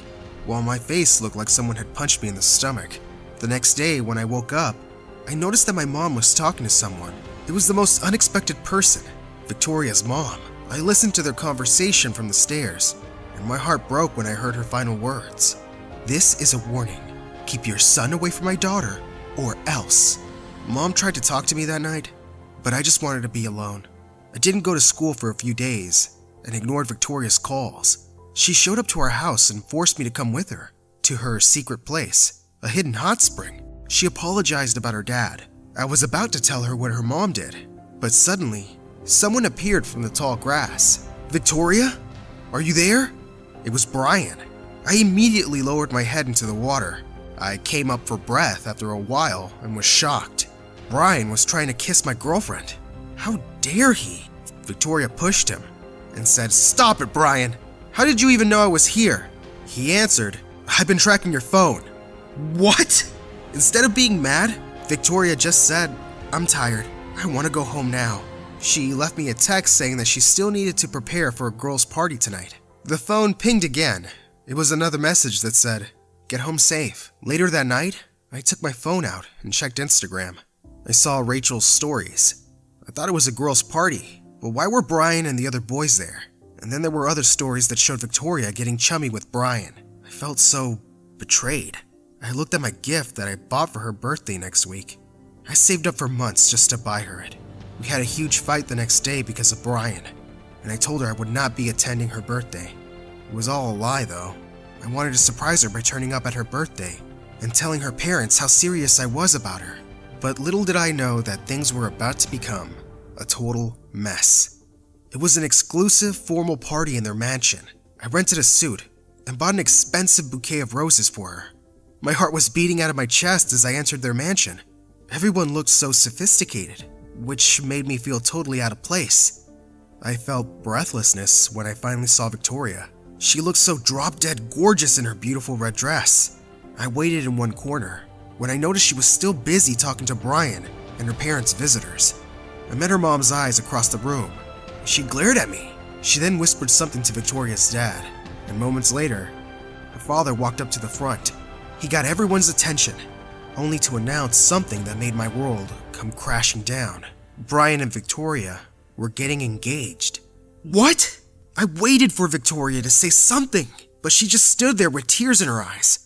S10: while my face looked like someone had punched me in the stomach. The next day, when I woke up, I noticed that my mom was talking to someone. It was the most unexpected person, Victoria's mom. I listened to their conversation from the stairs, and my heart broke when I heard her final words. "This is a warning. Keep your son away from my daughter, or else." Mom tried to talk to me that night, but I just wanted to be alone. I didn't go to school for a few days and ignored Victoria's calls. She showed up to our house and forced me to come with her. to her secret place, a hidden hot spring. She apologized about her dad. I was about to tell her what her mom did, but suddenly, someone appeared from the tall grass. "Victoria? Are you there?" It was Brian. I immediately lowered my head into the water. I came up for breath after a while and was shocked. Brian was trying to kiss my girlfriend. How dare he? Victoria pushed him and said, "Stop it, Brian. How did you even know I was here?" He answered, "I've been tracking your phone." What? Instead of being mad, Victoria just said, "I'm tired. I want to go home now." She left me a text saying that she still needed to prepare for a girl's party tonight. The phone pinged again. It was another message that said, "Get home safe." Later that night, I took my phone out and checked Instagram. I saw Rachel's stories. I thought it was a girl's party, but why were Brian and the other boys there? And then there were other stories that showed Victoria getting chummy with Brian. I felt so betrayed. I looked at my gift that I bought for her birthday next week. I saved up for months just to buy her it. We had a huge fight the next day because of Brian, and I told her I would not be attending her birthday. It was all a lie though. I wanted to surprise her by turning up at her birthday and telling her parents how serious I was about her. But little did I know that things were about to become a total mess. It was an exclusive formal party in their mansion. I rented a suit and bought an expensive bouquet of roses for her. My heart was beating out of my chest as I entered their mansion. Everyone looked so sophisticated, which made me feel totally out of place. I felt breathlessness when I finally saw Victoria. She looked so drop-dead gorgeous in her beautiful red dress. I waited in one corner when I noticed she was still busy talking to Brian and her parents' visitors. I met her mom's eyes across the room. She glared at me. She then whispered something to Victoria's dad, and moments later, her father walked up to the front. He got everyone's attention, only to announce something that made my world come crashing down. Brian and Victoria were getting engaged. What? I waited for Victoria to say something, but she just stood there with tears in her eyes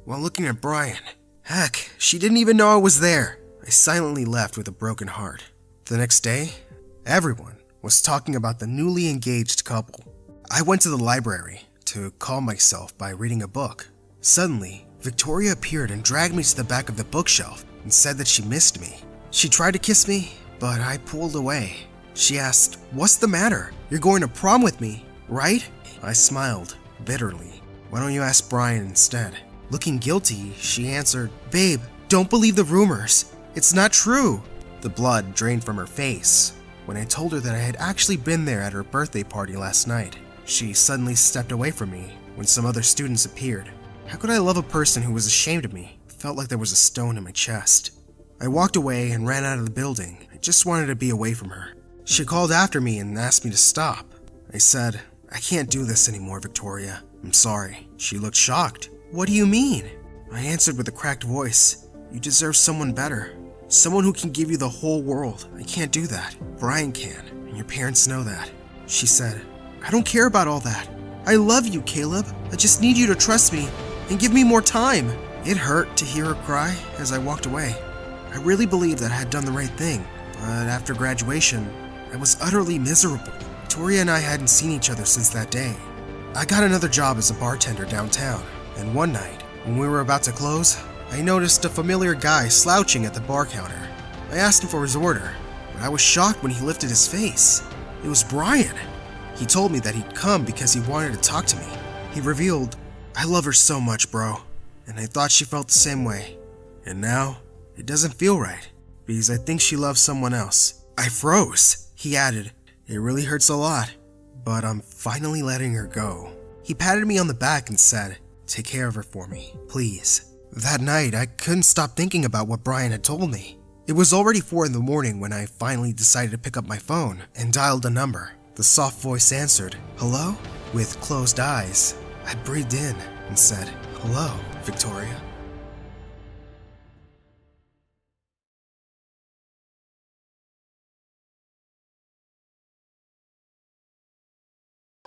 S10: while looking at Brian. Heck, she didn't even know I was there. I silently left with a broken heart. The next day, everyone was talking about the newly engaged couple. I went to the library to calm myself by reading a book. Suddenly, Victoria appeared and dragged me to the back of the bookshelf and said that she missed me. She tried to kiss me, but I pulled away. She asked, "What's the matter? You're going to prom with me, right?" I smiled bitterly. "Why don't you ask Brian instead?" Looking guilty, she answered, "Babe, don't believe the rumors. It's not true." The blood drained from her face when I told her that I had actually been there at her birthday party last night. She suddenly stepped away from me when some other students appeared. How could I love a person who was ashamed of me? It felt like there was a stone in my chest. I walked away and ran out of the building. I just wanted to be away from her. She called after me and asked me to stop. I said, "I can't do this anymore, Victoria. I'm sorry." She looked shocked. "What do you mean?" I answered with a cracked voice. "You deserve someone better. Someone who can give you the whole world. I can't do that. Brian can, and your parents know that." She said, "I don't care about all that. I love you, Caleb. I just need you to trust me and give me more time." It hurt to hear her cry as I walked away. I really believed that I had done the right thing, but after graduation, I was utterly miserable. Victoria and I hadn't seen each other since that day. I got another job as a bartender downtown, and one night, when we were about to close, I noticed a familiar guy slouching at the bar counter. I asked him for his order, but I was shocked when he lifted his face. It was Brian. He told me that he'd come because he wanted to talk to me. He revealed, "I love her so much, bro," and I thought she felt the same way. And now, it doesn't feel right, because I think she loves someone else. I froze. He added, "It really hurts a lot, but I'm finally letting her go." He patted me on the back and said, "Take care of her for me, please." That night, I couldn't stop thinking about what Brian had told me. It was already 4 in the morning when I finally decided to pick up my phone and dialed a number. The soft voice answered, "Hello?" With closed eyes, I breathed in and said, "Hello, Victoria."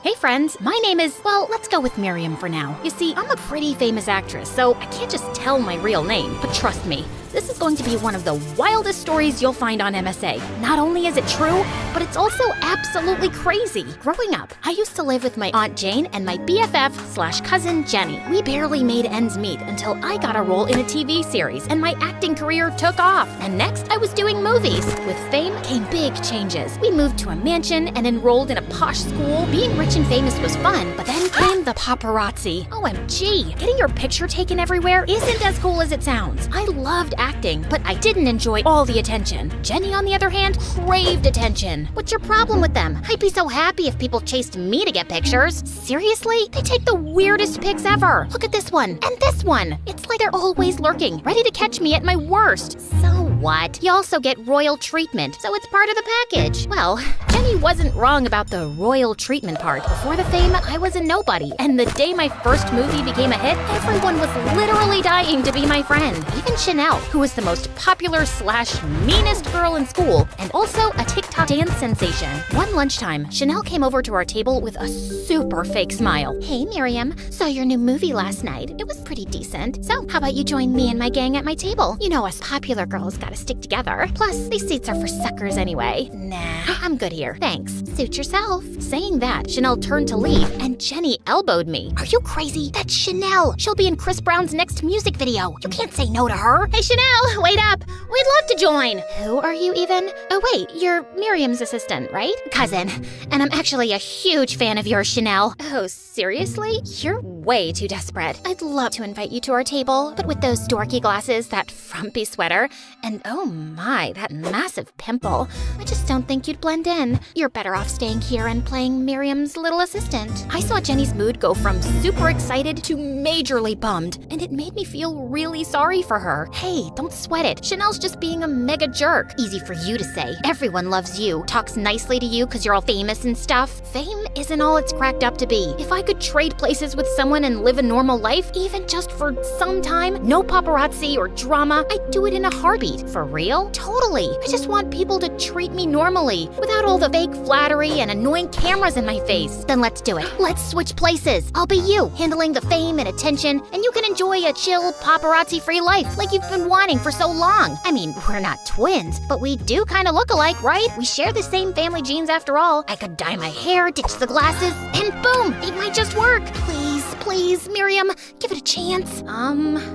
S1: Hey friends, my name is, well, let's go with Miriam for now. You see, I'm a pretty famous actress, so I can't just tell my real name. But trust me, This is going to be one of the wildest stories you'll find on MSA. Not only is it true, but it's also absolutely crazy. Growing up, I used to live with my Aunt Jane and my BFF/cousin Jenny. We barely made ends meet until I got a role in a TV series and my acting career took off. And next, I was doing movies. With fame came big changes. We moved to a mansion and enrolled in a posh school. Being rich and famous was fun, but then came the paparazzi. OMG, getting your picture taken everywhere isn't as cool as it sounds. I loved acting, but I didn't enjoy all the attention. Jenny, on the other hand, craved attention. What's your problem with them? I'd be so happy if people chased me to get pictures. Seriously? They take the weirdest pics ever. Look at this one and this one. It's like they're always lurking, ready to catch me at my worst. So what? You also get royal treatment, so it's part of the package. Well, Jenny wasn't wrong about the royal treatment part. Before the fame, I was a nobody, and the day my first movie became a hit, everyone was literally dying to be my friend. Even Chanel, who was the most popular/meanest girl in school, and also a TikTok dance sensation. One lunchtime, Chanel came over to our table with a super fake smile.
S8: Hey, Miriam. Saw your new movie last night. It was pretty decent. So, how about you join me and my gang at my table? You know us popular girls gotta stick together. Plus, these seats are for suckers anyway. Nah, I'm good here. Thanks. Suit yourself.
S1: Saying that, Chanel turned to leave, and Jenny elbowed me.
S8: Are you crazy? That's Chanel. She'll be in Chris Brown's next music video. You can't say no to her.
S1: Hey, Chanel, wait up. We'd love to join.
S8: Who are you even? Oh, wait, you're Miriam's assistant, right? Cousin. And I'm actually a huge fan of yours, Chanel.
S1: Oh, seriously? You're way too desperate.
S8: I'd love to invite you to our table, but with those dorky glasses, that frumpy sweater, and oh my, that massive pimple, I just don't think you'd blend in. You're better off staying here and playing Miriam's little assistant.
S1: I saw Jenny's mood go from super excited to majorly bummed, and it made me feel really sorry for her.
S8: Hey, don't sweat it. Chanel's just being a mega jerk. Easy for you to say. Everyone loves you, talks nicely to you because you're all famous and stuff. Fame isn't all it's cracked up to be.
S1: If I could trade places with someone and live a normal life, even just for some time, no paparazzi or drama, I'd do it in a heartbeat.
S8: For real?
S1: Totally. I just want people to treat me normally, without all the fake flattery and annoying cameras in my face.
S8: Then let's do it. Let's switch places. I'll be you, handling the fame and attention, and you can enjoy a chill, paparazzi-free life like you've been wanting for so long. I mean, we're not twins, but we do kind of look alike, right? We share the same family genes after all. I could dye my hair, ditch the glasses, and boom, it might just work. Please, Miriam, give it a chance.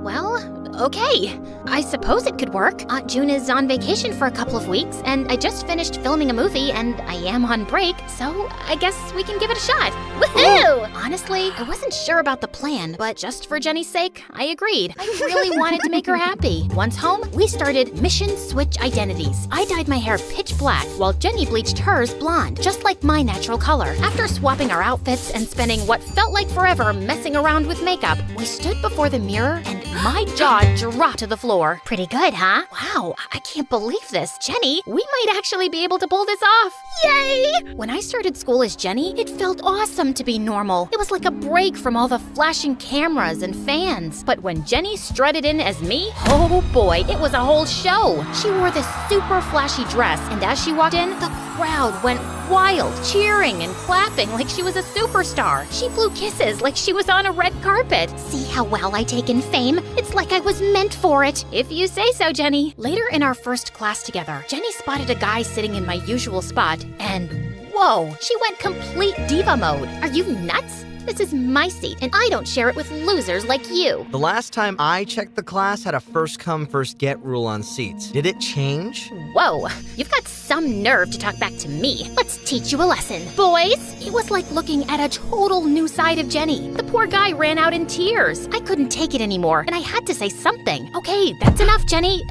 S1: Well, okay. I suppose it could work. Aunt June is on vacation for a couple of weeks, and I just finished filming a movie, and I am on break, so I guess we can give it a shot. Woohoo! Honestly, I wasn't sure about the plan, but just for Jenny's sake, I agreed. I really wanted to make her happy. Once home, we started Mission Switch Identities. I dyed my hair pitch black, while Jenny bleached hers blonde, just like my natural color. After swapping our outfits and spending what felt like forever messing around with makeup, we stood before the mirror, and my jaw dropped to the floor.
S8: Pretty good, huh?
S1: Wow, I can't believe this. Jenny, we might actually be able to pull this off. Yay! When I started school as Jenny, it felt awesome to be normal. It was like a break from all the flashing cameras and fans. But when Jenny strutted in as me, oh boy, it was a whole show. She wore this super flashy dress, and as she walked in, the crowd went wild, cheering and clapping like she was a superstar. She blew kisses like she was on a red carpet.
S8: See how well I take in fame? It's like I was meant for it.
S1: If you say so, Jenny. Later in our first class together, Jenny spotted a guy sitting in my usual spot, and whoa, she went complete diva mode. Are you nuts? This is my seat, and I don't share it with losers like you.
S11: The last time I checked, the class had a first come, first get rule on seats. Did it change?
S1: Whoa, you've got some nerve to talk back to me.
S8: Let's teach you a lesson.
S1: Boys, it was like looking at a total new side of Jenny. The poor guy ran out in tears. I couldn't take it anymore, and I had to say something. Okay, that's enough, Jenny.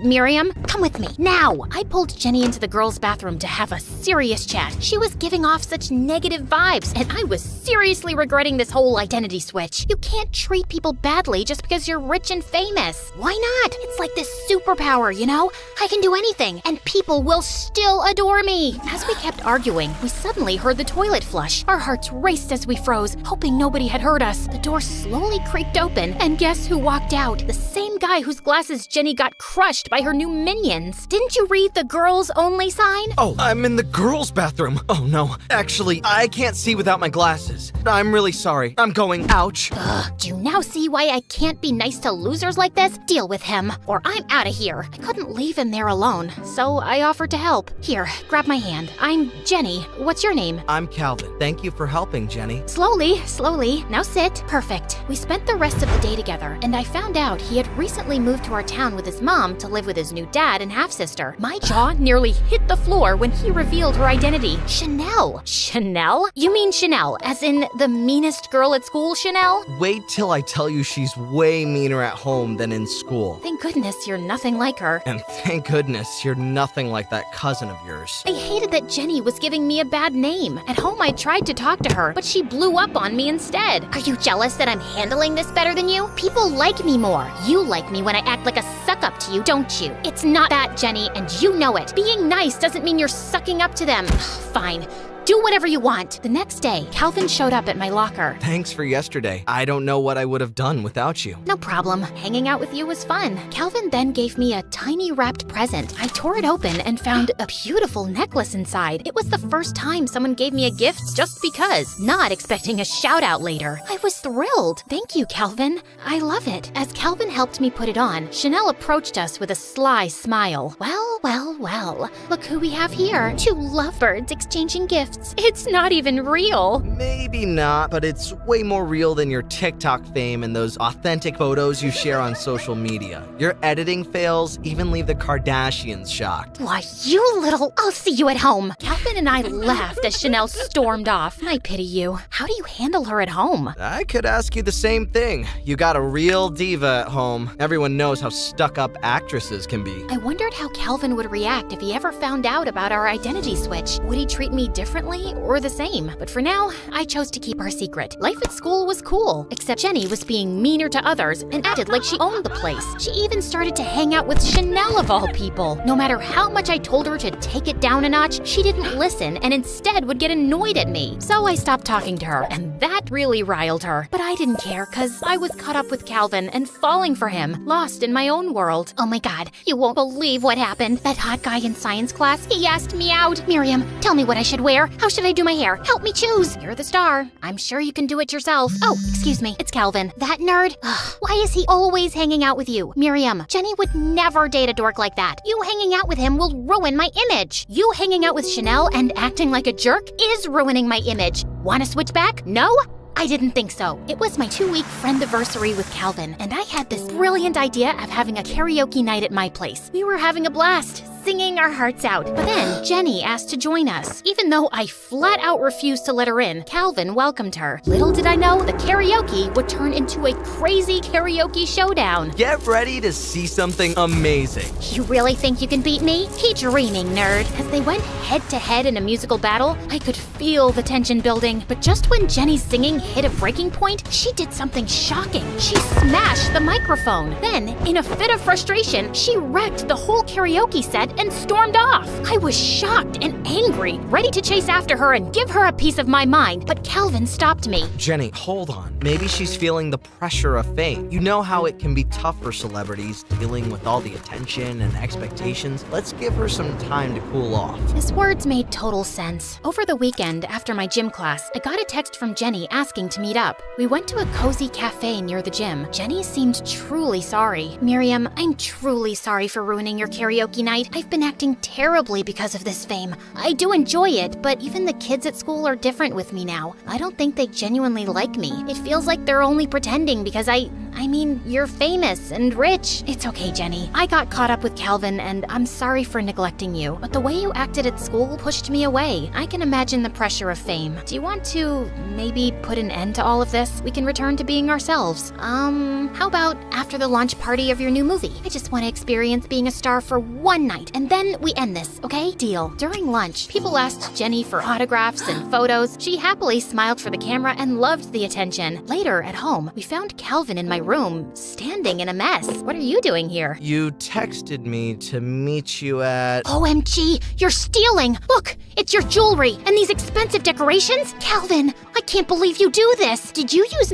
S1: Miriam, come with me, now. I pulled Jenny into the girls' bathroom to have a serious chat. She was giving off such negative vibes, and I was seriously regretting this whole identity switch. You can't treat people badly just because you're rich and famous. Why not? It's like this superpower, you know? I can do anything, and people will still adore me. As we kept arguing, we suddenly heard the toilet flush. Our hearts raced as we froze, hoping nobody had heard us. The door slowly creaked open, and guess who walked out? The same guy whose glasses Jenny got crushed by her new minions. Didn't you read the girls only sign?
S11: Oh, I'm in the girls' bathroom. Oh no. Actually, I can't see without my glasses. I'm really sorry. I'm going. Ouch.
S8: Ugh, do you now see why I can't be nice to losers like this? Deal with him, or I'm out of here.
S1: I couldn't leave him there alone, so I offered to help. Here, grab my hand. I'm Jenny. What's your name?
S11: I'm Calvin. Thank you for helping, Jenny.
S1: Slowly, slowly. Now sit. Perfect. We spent the rest of the day together, and I found out he had recently moved to our town with his mom to live with his new dad and half-sister. My jaw nearly hit the floor when he revealed her identity. Chanel. Chanel? You mean Chanel, as in the meanest girl at school, Chanel?
S11: Wait till I tell you she's way meaner at home than in school.
S1: Thank goodness you're nothing like her.
S11: And thank goodness you're nothing like that cousin of yours.
S1: I hated that Jenny was giving me a bad name. At home, I tried to talk to her, but she blew up on me instead.
S8: Are you jealous that I'm handling this better than you? People like me more. You like me when I act like a suck-up to you, don't you?
S1: It's not that, Jenny, and you know it. Being nice doesn't mean you're sucking up to them. Fine. Do whatever you want. The next day, Calvin showed up at my locker.
S11: Thanks for yesterday. I don't know what I would have done without you.
S1: No problem. Hanging out with you was fun. Calvin then gave me a tiny wrapped present. I tore it open and found a beautiful necklace inside. It was the first time someone gave me a gift just because, not expecting a shout out later. I was thrilled. Thank you, Calvin. I love it. As Calvin helped me put it on, Chanel approached us with a sly smile. Well, well, well. Look who we have here. Two lovebirds exchanging gifts. It's not even real.
S11: Maybe not, but it's way more real than your TikTok fame and those authentic photos you share on social media. Your editing fails even leave the Kardashians shocked.
S1: Why, you little... I'll see you at home. Calvin and I laughed as Chanel stormed off. I pity you. How do you handle her at home?
S11: I could ask you the same thing. You got a real diva at home. Everyone knows how stuck-up actresses can be.
S1: I wondered how Calvin would react if he ever found out about our identity switch. Would he treat me differently or the same? But for now, I chose to keep our secret. Life at school was cool, except Jenny was being meaner to others and acted like she owned the place. She even started to hang out with Chanel of all people. No matter how much I told her to take it down a notch, she didn't listen and instead would get annoyed at me. So I stopped talking to her, and that really riled her. But I didn't care because I was caught up with Calvin and falling for him, lost in my own world.
S8: Oh my god, you won't believe what happened.
S1: That hot guy in science class, he asked me out.
S8: Miriam, tell me what I should wear. How should I do my hair? Help me choose.
S1: You're the star. I'm sure you can do it yourself. Oh, excuse me. It's Calvin.
S8: That nerd? Ugh, why is he always hanging out with you? Miriam, Jenny would never date a dork like that. You hanging out with him will ruin my image.
S1: You hanging out with Chanel and acting like a jerk is ruining my image. Want to switch back? No? I didn't think so. It was my 2-week friendiversary with Calvin, and I had this brilliant idea of having a karaoke night at my place. We were having a blast, singing our hearts out. But then Jenny asked to join us. Even though I flat out refused to let her in, Calvin welcomed her. Little did I know the karaoke would turn into a crazy karaoke showdown.
S11: Get ready to see something amazing.
S8: You really think you can beat me? Keep dreaming, nerd.
S1: As they went head to head in a musical battle, I could feel the tension building. But just when Jenny's singing hit a breaking point, she did something shocking. She smashed the microphone. Then, in a fit of frustration, she wrecked the whole karaoke set and stormed off. I was shocked and angry, ready to chase after her and give her a piece of my mind, but Calvin stopped me.
S11: Jenny, hold on. Maybe she's feeling the pressure of fame. You know how it can be tough for celebrities dealing with all the attention and expectations. Let's give her some time to cool off.
S1: His words made total sense. Over the weekend, after my gym class, I got a text from Jenny asking to meet up. We went to a cozy cafe near the gym. Jenny seemed truly sorry. Miriam, I'm truly sorry for ruining your karaoke night. I've been acting terribly because of this fame. I do enjoy it, but even the kids at school are different with me now. I don't think they genuinely like me. It feels like they're only pretending because I mean, you're famous and rich. It's okay, Jenny. I got caught up with Calvin and I'm sorry for neglecting you, but the way you acted at school pushed me away. I can imagine the pressure of fame. Do you want to maybe put an end to all of this? We can return to being ourselves. How about after the launch party of your new movie? I just want to experience being a star for one night and then we end this, okay? Deal. During lunch, people asked Jenny for autographs and photos. She happily smiled for the camera and loved the attention. Later, at home, we found Calvin in my room, standing in a mess. What are you doing here?
S11: You texted me to meet you at...
S8: OMG, you're stealing! Look, it's your jewelry and these expensive decorations? Calvin, I can't believe you do this! Did you use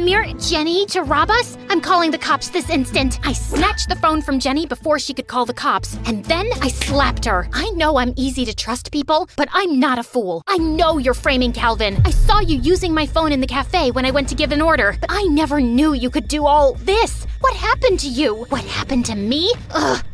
S8: Jenny to rob us? I'm calling the cops this instant.
S1: I snatched the phone from Jenny before she could call the cops, and then I slapped her. I know I'm easy to trust people, but I'm not a fool. I know you're framing Calvin. I saw you using my phone in the cafe when I went to give an order, but I never knew you could do all this. What happened to you?
S8: What happened to me?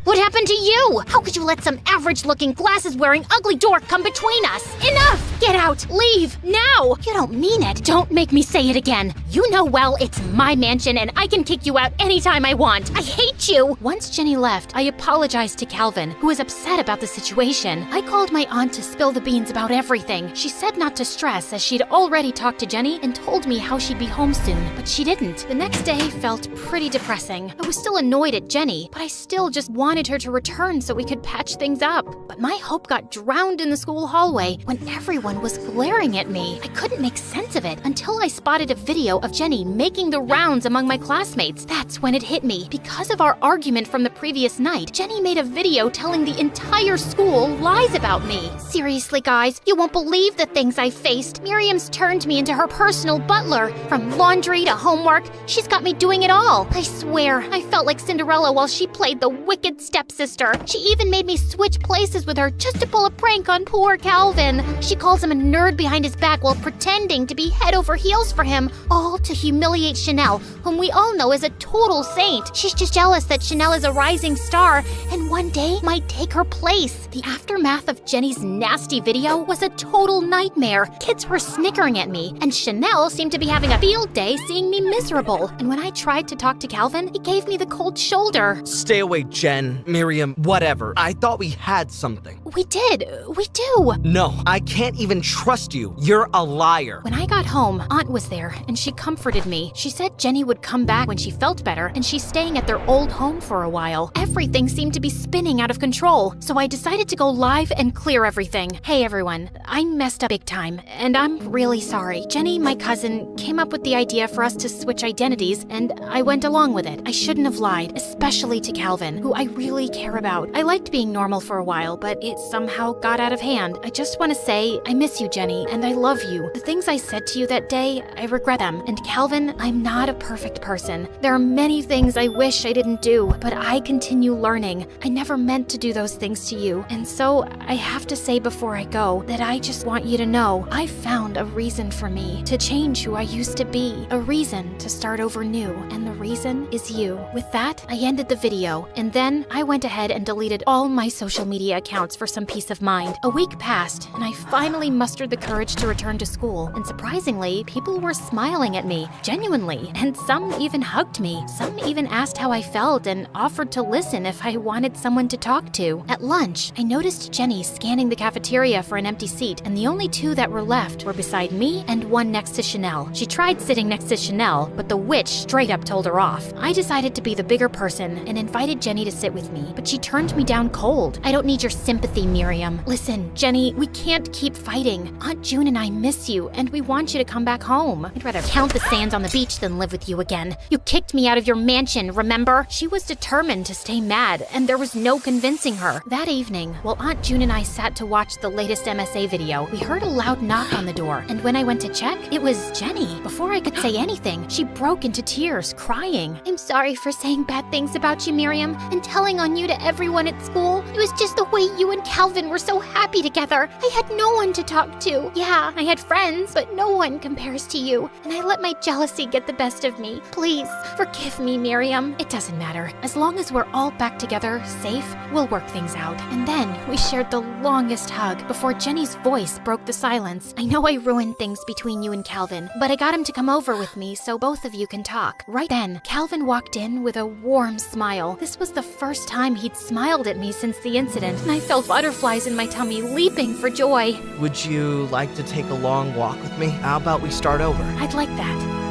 S8: What happened to you? How could you let some average-looking, glasses-wearing, ugly dork come between us?
S1: Enough! Get out! Leave! Now!
S8: You don't mean it.
S1: Don't make me say it again. You know well it's my mansion and I can kick you out anytime I want.
S8: I hate you!
S1: Once Jenny left, I apologized to Calvin, who was upset about the situation. I called my aunt to spill the beans about everything. She said not to stress as she'd already talked to Jenny and told me how she'd be home soon, but she didn't. The next day felt pretty depressing. I was still annoyed at Jenny, but I still just wanted her to return so we could patch things up. But my hope got drowned in the school hallway when everyone was glaring at me. I couldn't make sense of it until I spotted a video of Jenny making the rounds among my classmates. That's when it hit me. Because of our argument from the previous night, Jenny made a video telling the entire school lies about me.
S8: Seriously, guys, you won't believe the things I faced. Miriam's turned me into her personal butler. From laundry to homework, she's got me doing it all. I swear, I felt like Cinderella while she played the wicked stepsister. She even made me switch places with her just to pull a prank on poor Calvin. She calls him a nerd behind his back while pretending to be head over heels for him, all to humiliate Chanel, whom we all know is a total saint. She's just jealous that Chanel is a rising star and one day might take her place.
S1: The aftermath of Jenny's nasty video was a total nightmare. Kids were snickering at me, and Chanel seemed to be having a field day seeing me miserable. And when I tried to talk to Calvin, he gave me the cold shoulder.
S11: Stay away, Jen, Miriam, whatever. I thought we had something.
S1: We did. We do.
S11: No, I can't even trust you. You're a liar.
S1: When I got home, Aunt was there, and she comforted me. She said Jenny would come back when she felt better, and she's staying at their old home for a while. Everything seemed to be spinning out of control, so I decided to go live and clear everything. Hey everyone, I messed up big time, and I'm really sorry. Jenny, my cousin, came up with the idea for us to switch identities, and I went along with it. I shouldn't have lied, especially to Calvin, who I really care about. I liked being normal for a while, but it somehow got out of hand. I just want to say, I miss you, Jenny, and I love you. The things I said to you that day, I regret them. And Calvin, I'm not a perfect person. There are many things I wish I didn't do, but I continue learning. I never meant to do those things to you. And so I have to say before I go that I just want you to know I found a reason for me to change who I used to be, a reason to start over new, and the reason is you. With that, I ended the video, and then I went ahead and deleted all my social media accounts for some peace of mind. A week passed, and I finally mustered the courage to return to school, and surprisingly, people were smiling at me, genuinely, and some even hugged me. Some even asked how I felt and offered to listen if I wanted someone to talk to. At lunch, I noticed Jenny scanning the cafeteria for an empty seat, and the only two that were left were beside me and one next to Chanel. She tried sitting next to Chanel, but the witch straight up told her off. I decided to be the bigger person and invited Jenny to sit with me, but she turned me down cold. I don't need your sympathy, Miriam. Listen, Jenny, we can't keep fighting. Aunt June and I miss you, and we want you to come back home. I'd rather count the sands on the beach than live with you again. You kicked me out of your mansion, remember? She was determined to stay mad, and there was no convincing her. That evening, while Aunt June and I sat to watch the latest MSA video, we heard a loud knock on the door, and when I went to check, it was Jenny. Before I could say anything, she broke into tears, crying.
S8: I'm sorry for saying bad things about you, Miriam, and telling on you to everyone at school. It was just the way you and Calvin were so happy together. I had no one to talk to. Yeah, I had friends, but no one compares to you, and I let my jealousy get the best of me. Please, forgive me, Miriam.
S1: It doesn't matter. As long as we're all back together, safe, we'll work things out. And then we shared the longest hug before Jenny's voice broke the silence. I know I ruined things between you and Calvin, but I got him to come over with me so both of you can talk. Right then, Calvin walked in with a warm smile. This was the first time he'd smiled at me since the incident, and I felt butterflies in my tummy leaping for joy.
S11: Would you like to take a long walk with me? How about we start over?
S1: I'd like that.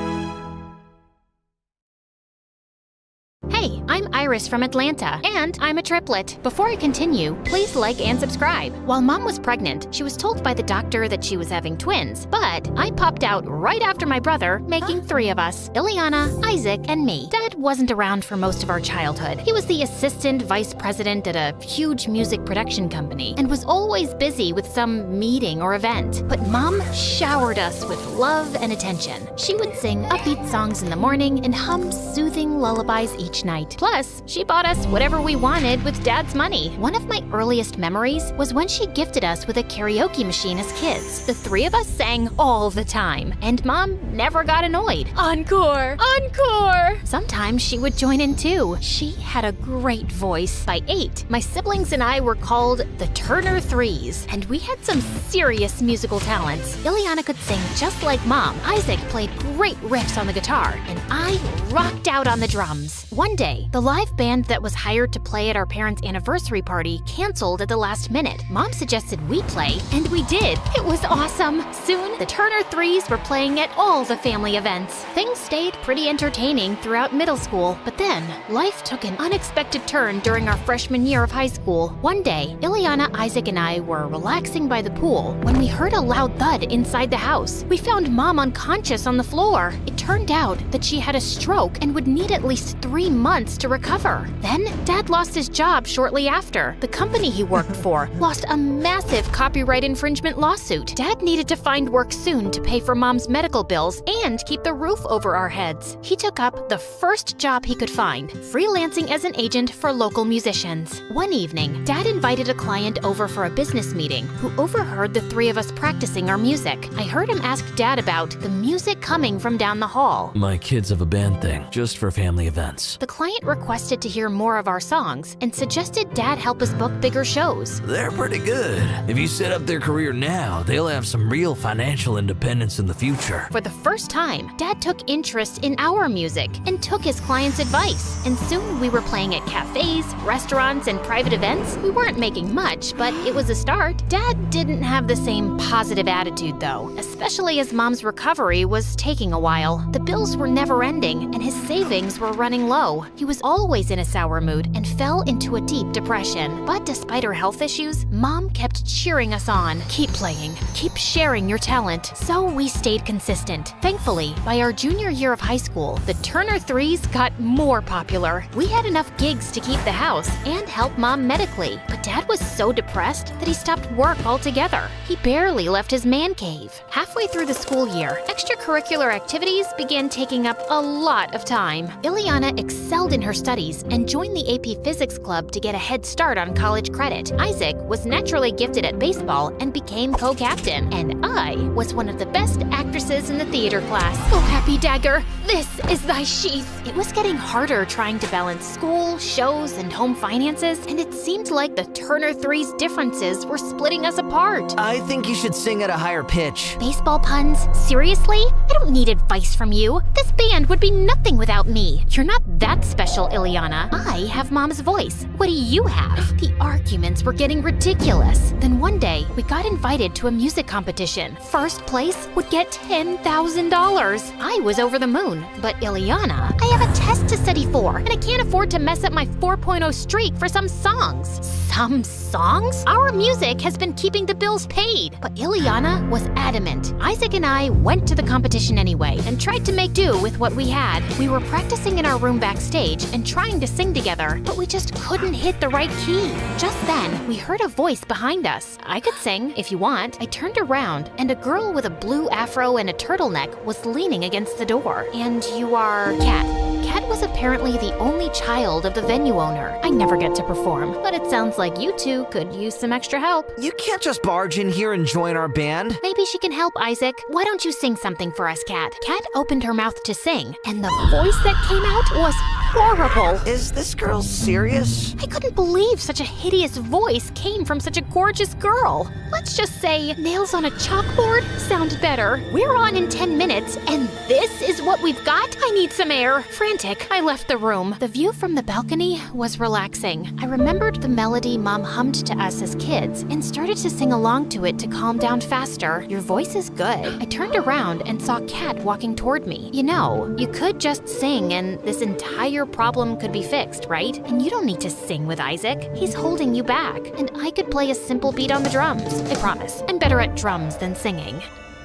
S1: Hey, I'm Iris from Atlanta, and I'm a triplet. Before I continue, please like and subscribe. While Mom was pregnant, she was told by the doctor that she was having twins, but I popped out right after my brother, making 3 of us: Ileana, Isaac, and me. Dad wasn't around for most of our childhood. He was the assistant vice president at a huge music production company and was always busy with some meeting or event. But Mom showered us with love and attention. She would sing upbeat songs in the morning and hum soothing lullabies each night. Plus, she bought us whatever we wanted with Dad's money. One of my earliest memories was when she gifted us with a karaoke machine as kids. The 3 of us sang all the time, and Mom never got annoyed.
S2: Encore! Encore!
S1: Sometimes she would join in too. She had a great voice. By 8, my siblings and I were called the Turner Threes, and we had some serious musical talents. Ileana could sing just like Mom. Isaac played great riffs on the guitar, and I rocked out on the drums. One day, the live band that was hired to play at our parents' anniversary party canceled at the last minute. Mom suggested we play, and we did. It was awesome. Soon, the Turner Threes were playing at all the family events. Things stayed pretty entertaining throughout middle school, but then life took an unexpected turn during our freshman year of high school. One day, Ileana, Isaac, and I were relaxing by the pool when we heard a loud thud inside the house. We found Mom unconscious on the floor. It turned out that she had a stroke and would need at least 3 months to recover. Then, Dad lost his job shortly after. The company he worked for lost a massive copyright infringement lawsuit. Dad needed to find work soon to pay for Mom's medical bills and keep the roof over our heads. He took up the first job he could find, freelancing as an agent for local musicians. One evening, Dad invited a client over for a business meeting who overheard the 3 of us practicing our music. I heard him ask Dad about the music coming from down the hall.
S12: My kids have a band thing, just for family events.
S1: The client requested to hear more of our songs and suggested Dad help us book bigger shows.
S12: They're pretty good. If you set up their career now, they'll have some real financial independence in the future.
S1: For the first time, Dad took interest in our music and took his client's advice. And soon we were playing at cafes, restaurants, and private events. We weren't making much, but it was a start. Dad didn't have the same positive attitude though, especially as Mom's recovery was taking a while. The bills were never ending and his savings were running low. He was always in a sour mood and fell into a deep depression. But despite her health issues, Mom kept cheering us on. Keep playing, keep sharing your talent. So we stayed consistent. Thankfully, by our junior year of high school, the Turner Threes got more popular. We had enough gigs to keep the house and help Mom medically. But Dad was so depressed that he stopped work altogether. He barely left his man cave. Halfway through the school year, extracurricular activities began taking up a lot of time. Ileana excelled in her studies and joined the AP Physics Club to get a head start on college credit. Isaac was naturally gifted at baseball and became co-captain. And I was one of the best actresses in the theater class. Oh, happy dagger, this is thy sheath. It was getting harder trying to balance school, shows, and home finances, and it seemed like the Turner Threes' differences were splitting us apart.
S11: I think you should sing at a higher pitch.
S1: Baseball puns? Seriously? I don't need advice from you. This band would be nothing without me. You're not that special, Ileana. I have Mom's voice. What do you have? The arguments were getting ridiculous. Then one day, we got invited to a music competition. First place would get $10,000. I was over the moon, but Ileana, I have a test to study for, and I can't afford to mess up my 4.0 streak for some songs. Some songs? Our music has been keeping the bills paid. But Ileana was adamant. Isaac and I went to the competition anyway and tried to make do with what we had. We were practicing in our room backstage and trying to sing together, but we just couldn't hit the right key. Just then, we heard a voice behind us. I could sing, if you want. I turned around, and a girl with a blue afro and a turtleneck was leaning against the door. And you are Kat. Kat was apparently the only child of the venue owner. I never get to perform, but it sounds like you two could use some extra help.
S11: You can't just barge in here and join our band.
S1: Maybe she can help, Isaac. Why don't you sing something for us, Kat? Kat opened her mouth to sing, and the voice that came out was horrible.
S11: Is this girl serious?
S1: I couldn't believe such a hideous voice came from such a gorgeous girl. Let's just say nails on a chalkboard sound better. We're on in 10 minutes, and this is what we've got? I need some air. Frantic, I left the room. The view from the balcony was relaxing. I remembered the melody Mom hummed to us as kids and started to sing along to it to calm down faster. Your voice is good. I turned around and saw Kat walking toward me. You know, you could just sing and this entire your problem could be fixed, right? And you don't need to sing with Isaac. He's holding you back. And I could play a simple beat on the drums. I promise. I'm better at drums than singing.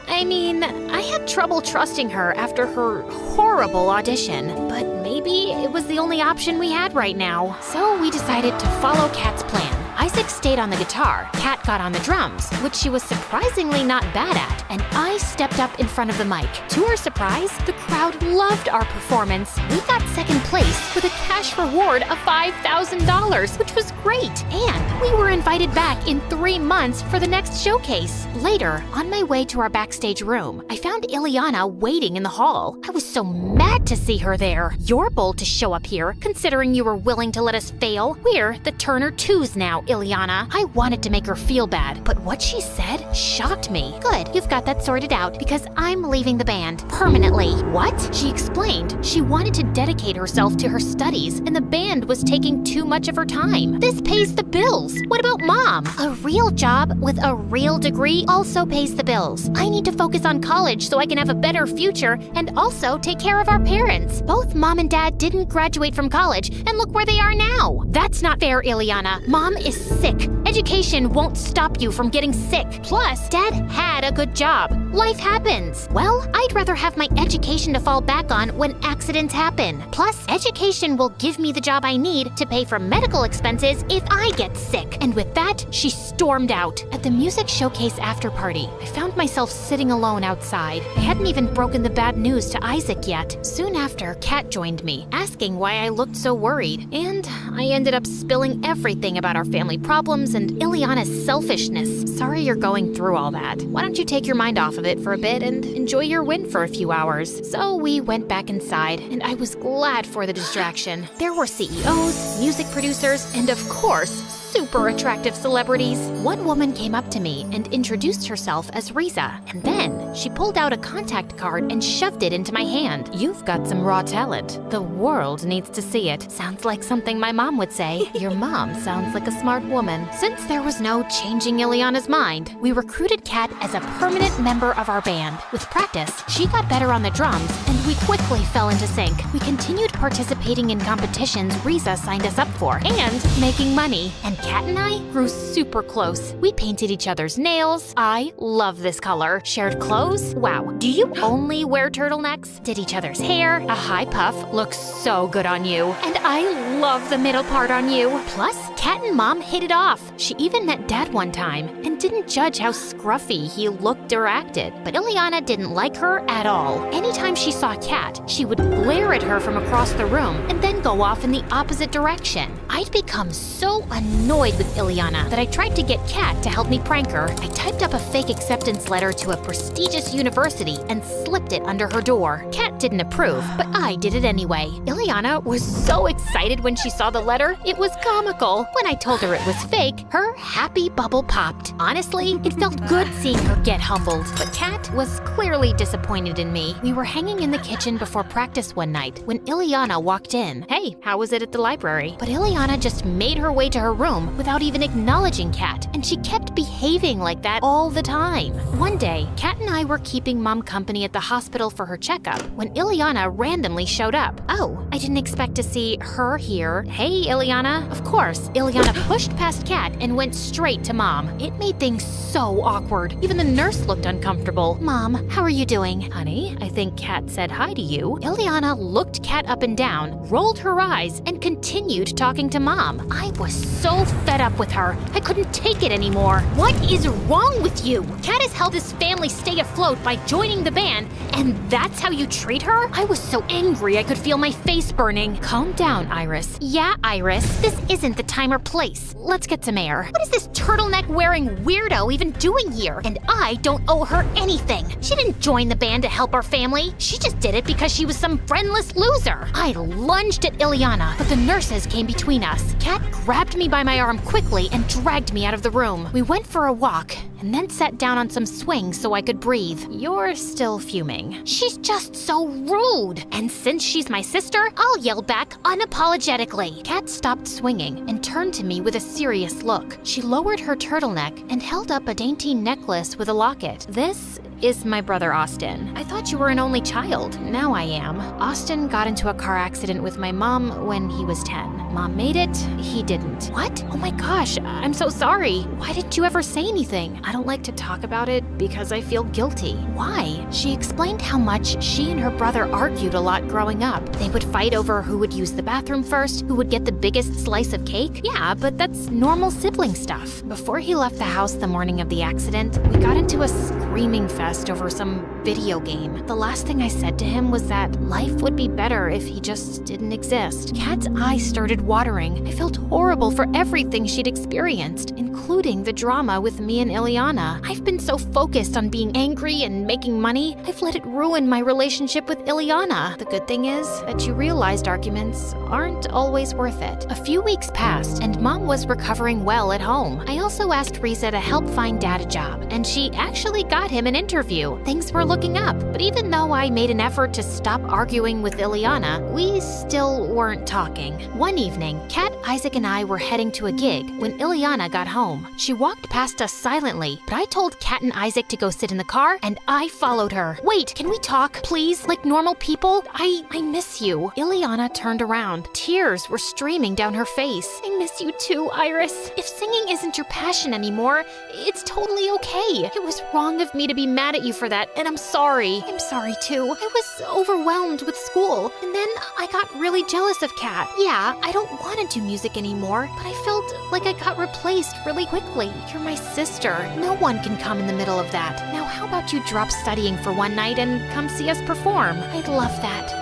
S1: I mean, I had trouble trusting her after her horrible audition, but maybe it was the only option we had right now. So we decided to follow Kat's plan. Isaac stayed on the guitar, Kat got on the drums, which she was surprisingly not bad at, and I stepped up in front of the mic. To our surprise, the crowd loved our performance. We got second place with a cash reward of $5,000, which was great. And we were invited back in 3 months for the next showcase. Later, on my way to our backstage room, I found Ileana waiting in the hall. I was so mad to see her there. You're bold to show up here, considering you were willing to let us fail. We're the Turner 2s now, Ileana. I wanted to make her feel bad, but what she said shocked me. Good, you've got that sorted out because I'm leaving the band permanently. What? She explained she wanted to dedicate herself to her studies and the band was taking too much of her time. This pays the bills. What about Mom?
S8: A real job with a real degree also pays the bills. I need to focus on college so I can have a better future and also take care of our parents. Both Mom and Dad didn't graduate from college, and look where they are now.
S1: That's not fair, Ileana. Mom is sick. Education won't stop you from getting sick. Plus, Dad had a good job. Life happens.
S8: Well, I'd rather have my education to fall back on when accidents happen. Plus, education will give me the job I need to pay for medical expenses if I get sick.
S1: And with that, she stormed out. At the music showcase after party, I found myself sitting alone outside. I hadn't even broken the bad news to Isaac yet. Soon after, Kat joined me, asking why I looked so worried. And I ended up spilling everything about our family problems and Ileana's selfishness. Sorry you're going through all that. Why don't you take your mind off of it for a bit and enjoy your win for a few hours? So we went back inside, and I was glad for the distraction. There were CEOs, music producers, and of course, super attractive celebrities. One woman came up to me and introduced herself as Riza, and then she pulled out a contact card and shoved it into my hand. You've got some raw talent. The world needs to see it. Sounds like something my mom would say. Your mom sounds like a smart woman. Since there was no changing Ileana's mind, we recruited Kat as a permanent member of our band. With practice, she got better on the drums, and we quickly fell into sync. We continued participating in competitions Riza signed us up for, and making money. And Kat and I grew super close. We painted each other's nails. I love this color. Shared clothes. Wow. Do you only wear turtlenecks? Did each other's hair. A high puff looks so good on you. And I love the middle part on you. Plus, Kat and Mom hit it off. She even met Dad one time and didn't judge how scruffy he looked or acted. But Ileana didn't like her at all. Anytime she saw Kat, she would glare at her from across the room and then go off in the opposite direction. I'd become so annoyed with Ileana that I tried to get Kat to help me prank her. I typed up a fake acceptance letter to a prestigious university and slipped it under her door. Kat didn't approve, but I did it anyway. Ileana was so excited when she saw the letter, it was comical. When I told her it was fake, her happy bubble popped. Honestly, it felt good seeing her get humbled, but Kat was clearly disappointed in me. We were hanging in the kitchen before practice one night when Ileana walked in. Hey, how was it at the library? But Ileana just made her way to her room without even acknowledging Kat, and she kept behaving like that all the time. One day, Kat and I were keeping Mom company at the hospital for her checkup when Ileana randomly showed up. Oh, I didn't expect to see her here. Hey, Ileana. Of course, Ileana pushed past Kat and went straight to Mom. It made things so awkward. Even the nurse looked uncomfortable. Mom, how are you doing? Honey, I think Kat said hi to you. Ileana looked Kat up and down, rolled her eyes, and continued talking to Mom. I was so fed up with her. I couldn't take it anymore. What is wrong with you? Kat has helped this family stay afloat by joining the band, and that's how you treat her? I was so angry I could feel my face burning. Calm down, Iris. Yeah, Iris, this isn't the time or place. Let's get some air. What is this turtleneck-wearing weirdo even doing here? And I don't owe her anything. She didn't join the band to help our family. She just did it because she was some friendless loser. I lunged at Ileana, but the nurses came between us. Kat grabbed me by my arm quickly and dragged me out of the room. We went for a walk and then sat down on some swings so I could breathe. You're still fuming. She's just so rude. And since she's my sister, I'll yell back unapologetically. Kat stopped swinging and turned to me with a serious look. She lowered her turtleneck and held up a dainty necklace with a locket. This is my brother Austin. I thought you were an only child. Now I am. Austin got into a car accident with my mom when he was 10. Mom made it, he didn't. What? Oh my gosh, I'm so sorry. Why didn't you ever say anything? I don't like to talk about it because I feel guilty. Why? She explained how much she and her brother argued a lot growing up. They would fight over who would use the bathroom first, who would get the biggest slice of cake. Yeah, but that's normal sibling stuff. Before he left the house the morning of the accident, we got into a screaming fest over some video game. The last thing I said to him was that life would be better if he just didn't exist. Kat's eyes started watering. I felt horrible for everything she'd experienced, including the drama with me and Ileana. I've been so focused on being angry and making money, I've let it ruin my relationship with Ileana. The good thing is that you realized arguments aren't always worth it. A few weeks passed, and Mom was recovering well at home. I also asked Risa to help find Dad a job, and she actually got him an interview. Things were looking up, but even though I made an effort to stop arguing with Ileana, we still weren't talking. One evening, Kat, Isaac, and I were heading to a gig when Ileana got home. She walked past us silently, but I told Kat and Isaac to go sit in the car, and I followed her. Wait, can we talk, please, like normal people? I miss you. Ileana turned around. Tears were streaming down her face. I miss you too, Iris. If singing isn't your passion anymore, it's totally okay. It was wrong of me to be mad at you for that, and I'm sorry. I'm sorry too. I was overwhelmed with school, and then I got really jealous of Kat. Yeah, I don't want to do music anymore, but I felt like I got replaced really quickly. You're my sister. No one can come in the middle of that. Now how about you drop studying for one night and come see us perform? I'd love that.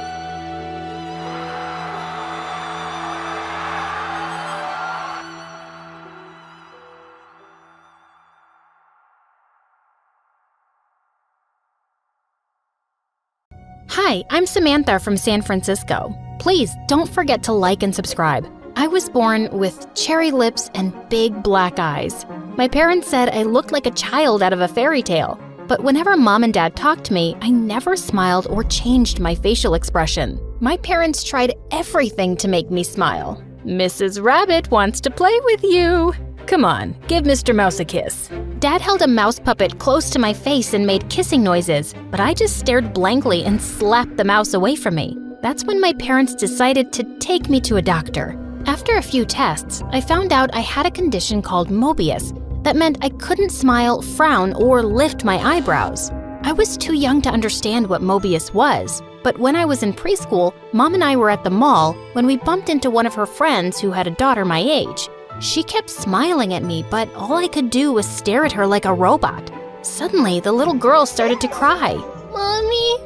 S1: Hi, I'm Samantha from San Francisco. Please don't forget to like and subscribe. I was born with cherry lips and big black eyes. My parents said I looked like a child out of a fairy tale. But whenever Mom and Dad talked to me, I never smiled or changed my facial expression. My parents tried everything to make me smile. Mrs. Rabbit wants to play with you. Come on, give Mr. Mouse a kiss. Dad held a mouse puppet close to my face and made kissing noises, but I just stared blankly and slapped the mouse away from me. That's when my parents decided to take me to a doctor. After a few tests, I found out I had a condition called Mobius that meant I couldn't smile, frown, or lift my eyebrows. I was too young to understand what Mobius was, but when I was in preschool, Mom and I were at the mall when we bumped into one of her friends who had a daughter my age. She kept smiling at me, but all I could do was stare at her like a robot. Suddenly, the little girl started to cry.
S8: Mommy,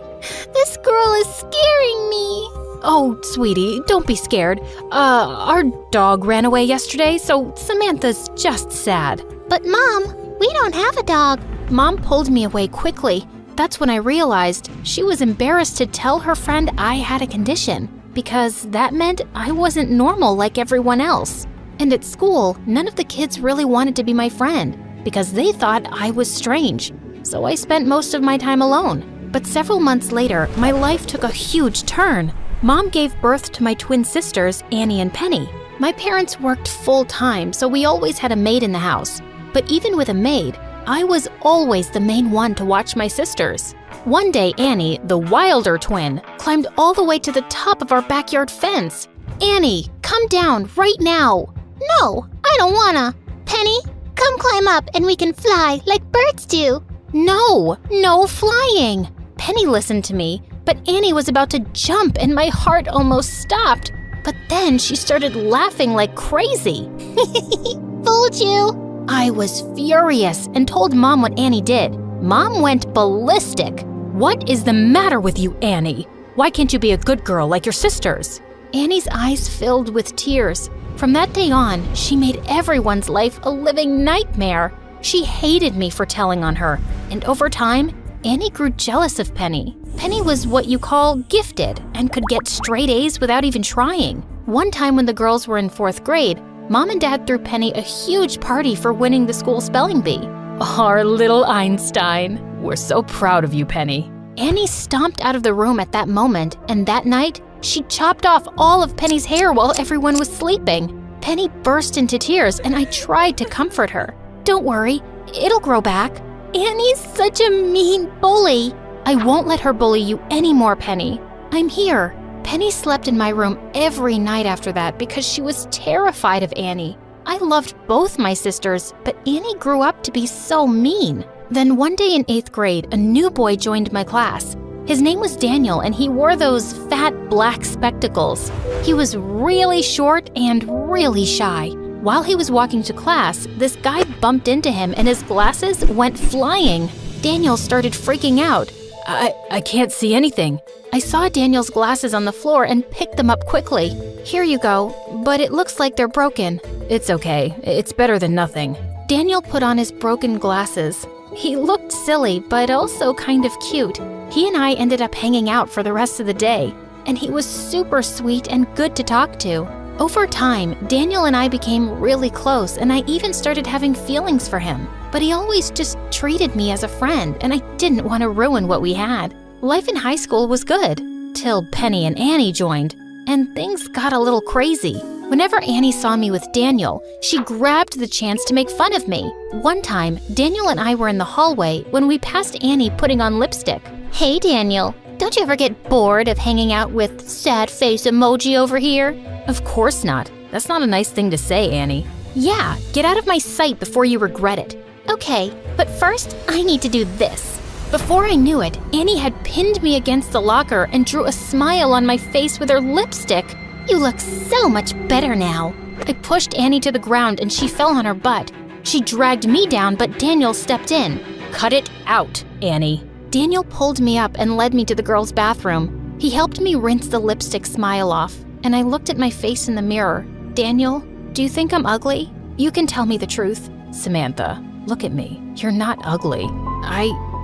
S8: this girl is scaring me.
S1: Oh, sweetie, don't be scared. Our dog ran away yesterday, so Samantha's just sad.
S8: But Mom, we don't have a dog.
S1: Mom pulled me away quickly. That's when I realized she was embarrassed to tell her friend I had a condition, because that meant I wasn't normal like everyone else. And at school, none of the kids really wanted to be my friend, because they thought I was strange. So I spent most of my time alone. But several months later, my life took a huge turn. Mom gave birth to my twin sisters, Annie and Penny. My parents worked full-time, so we always had a maid in the house. But even with a maid, I was always the main one to watch my sisters. One day, Annie, the wilder twin, climbed all the way to the top of our backyard fence. Annie, come down right now.
S8: No, I don't wanna. Penny, come climb up and we can fly like birds do.
S1: No flying. Penny listened to me, but Annie was about to jump and my heart almost stopped. But then she started laughing like crazy.
S8: Fooled you.
S1: I was furious and told Mom what Annie did. Mom went ballistic. What is the matter with you, Annie? Why can't you be a good girl like your sisters? Annie's eyes filled with tears. From that day on, she made everyone's life a living nightmare. She hated me for telling on her, and over time, Annie grew jealous of Penny. Penny was what you call gifted and could get straight A's without even trying. One time when the girls were in 4th grade, Mom and Dad threw Penny a huge party for winning the school spelling bee. Our little Einstein. We're so proud of you, Penny. Annie stomped out of the room at that moment, and that night, she chopped off all of Penny's hair while everyone was sleeping. Penny burst into tears, and I tried to comfort her. Don't worry, it'll grow back. Annie's such a mean bully. I won't let her bully you anymore, Penny. I'm here. Penny slept in my room every night after that because she was terrified of Annie. I loved both my sisters, but Annie grew up to be so mean. Then one day in 8th grade, a new boy joined my class. His name was Daniel, and he wore those fat black spectacles. He was really short and really shy. While he was walking to class, this guy bumped into him and his glasses went flying. Daniel started freaking out. I can't see anything. I saw Daniel's glasses on the floor and picked them up quickly. Here you go, but it looks like they're broken. It's okay. It's better than nothing. Daniel put on his broken glasses. He looked silly, but also kind of cute. He and I ended up hanging out for the rest of the day, and he was super sweet and good to talk to. Over time, Daniel and I became really close, and I even started having feelings for him. But he always just treated me as a friend, and I didn't want to ruin what we had. Life in high school was good, till Penny and Annie joined, and things got a little crazy. Whenever Annie saw me with Daniel, she grabbed the chance to make fun of me. One time, Daniel and I were in the hallway when we passed Annie putting on lipstick.
S8: Hey, Daniel, don't you ever get bored of hanging out with sad face emoji over here?
S6: Of course not. That's not a nice thing to say, Annie.
S1: Yeah, get out of my sight before you regret it.
S8: Okay, but first, I need to do this.
S1: Before I knew it, Annie had pinned me against the locker and drew a smile on my face with her lipstick.
S8: You look so much better now.
S1: I pushed Annie to the ground and she fell on her butt. She dragged me down, but Daniel stepped in.
S6: Cut it out, Annie.
S1: Daniel pulled me up and led me to the girls' bathroom. He helped me rinse the lipstick smile off, and I looked at my face in the mirror. Daniel, do you think I'm ugly? You can tell me the truth.
S6: Samantha, look at me. You're not ugly.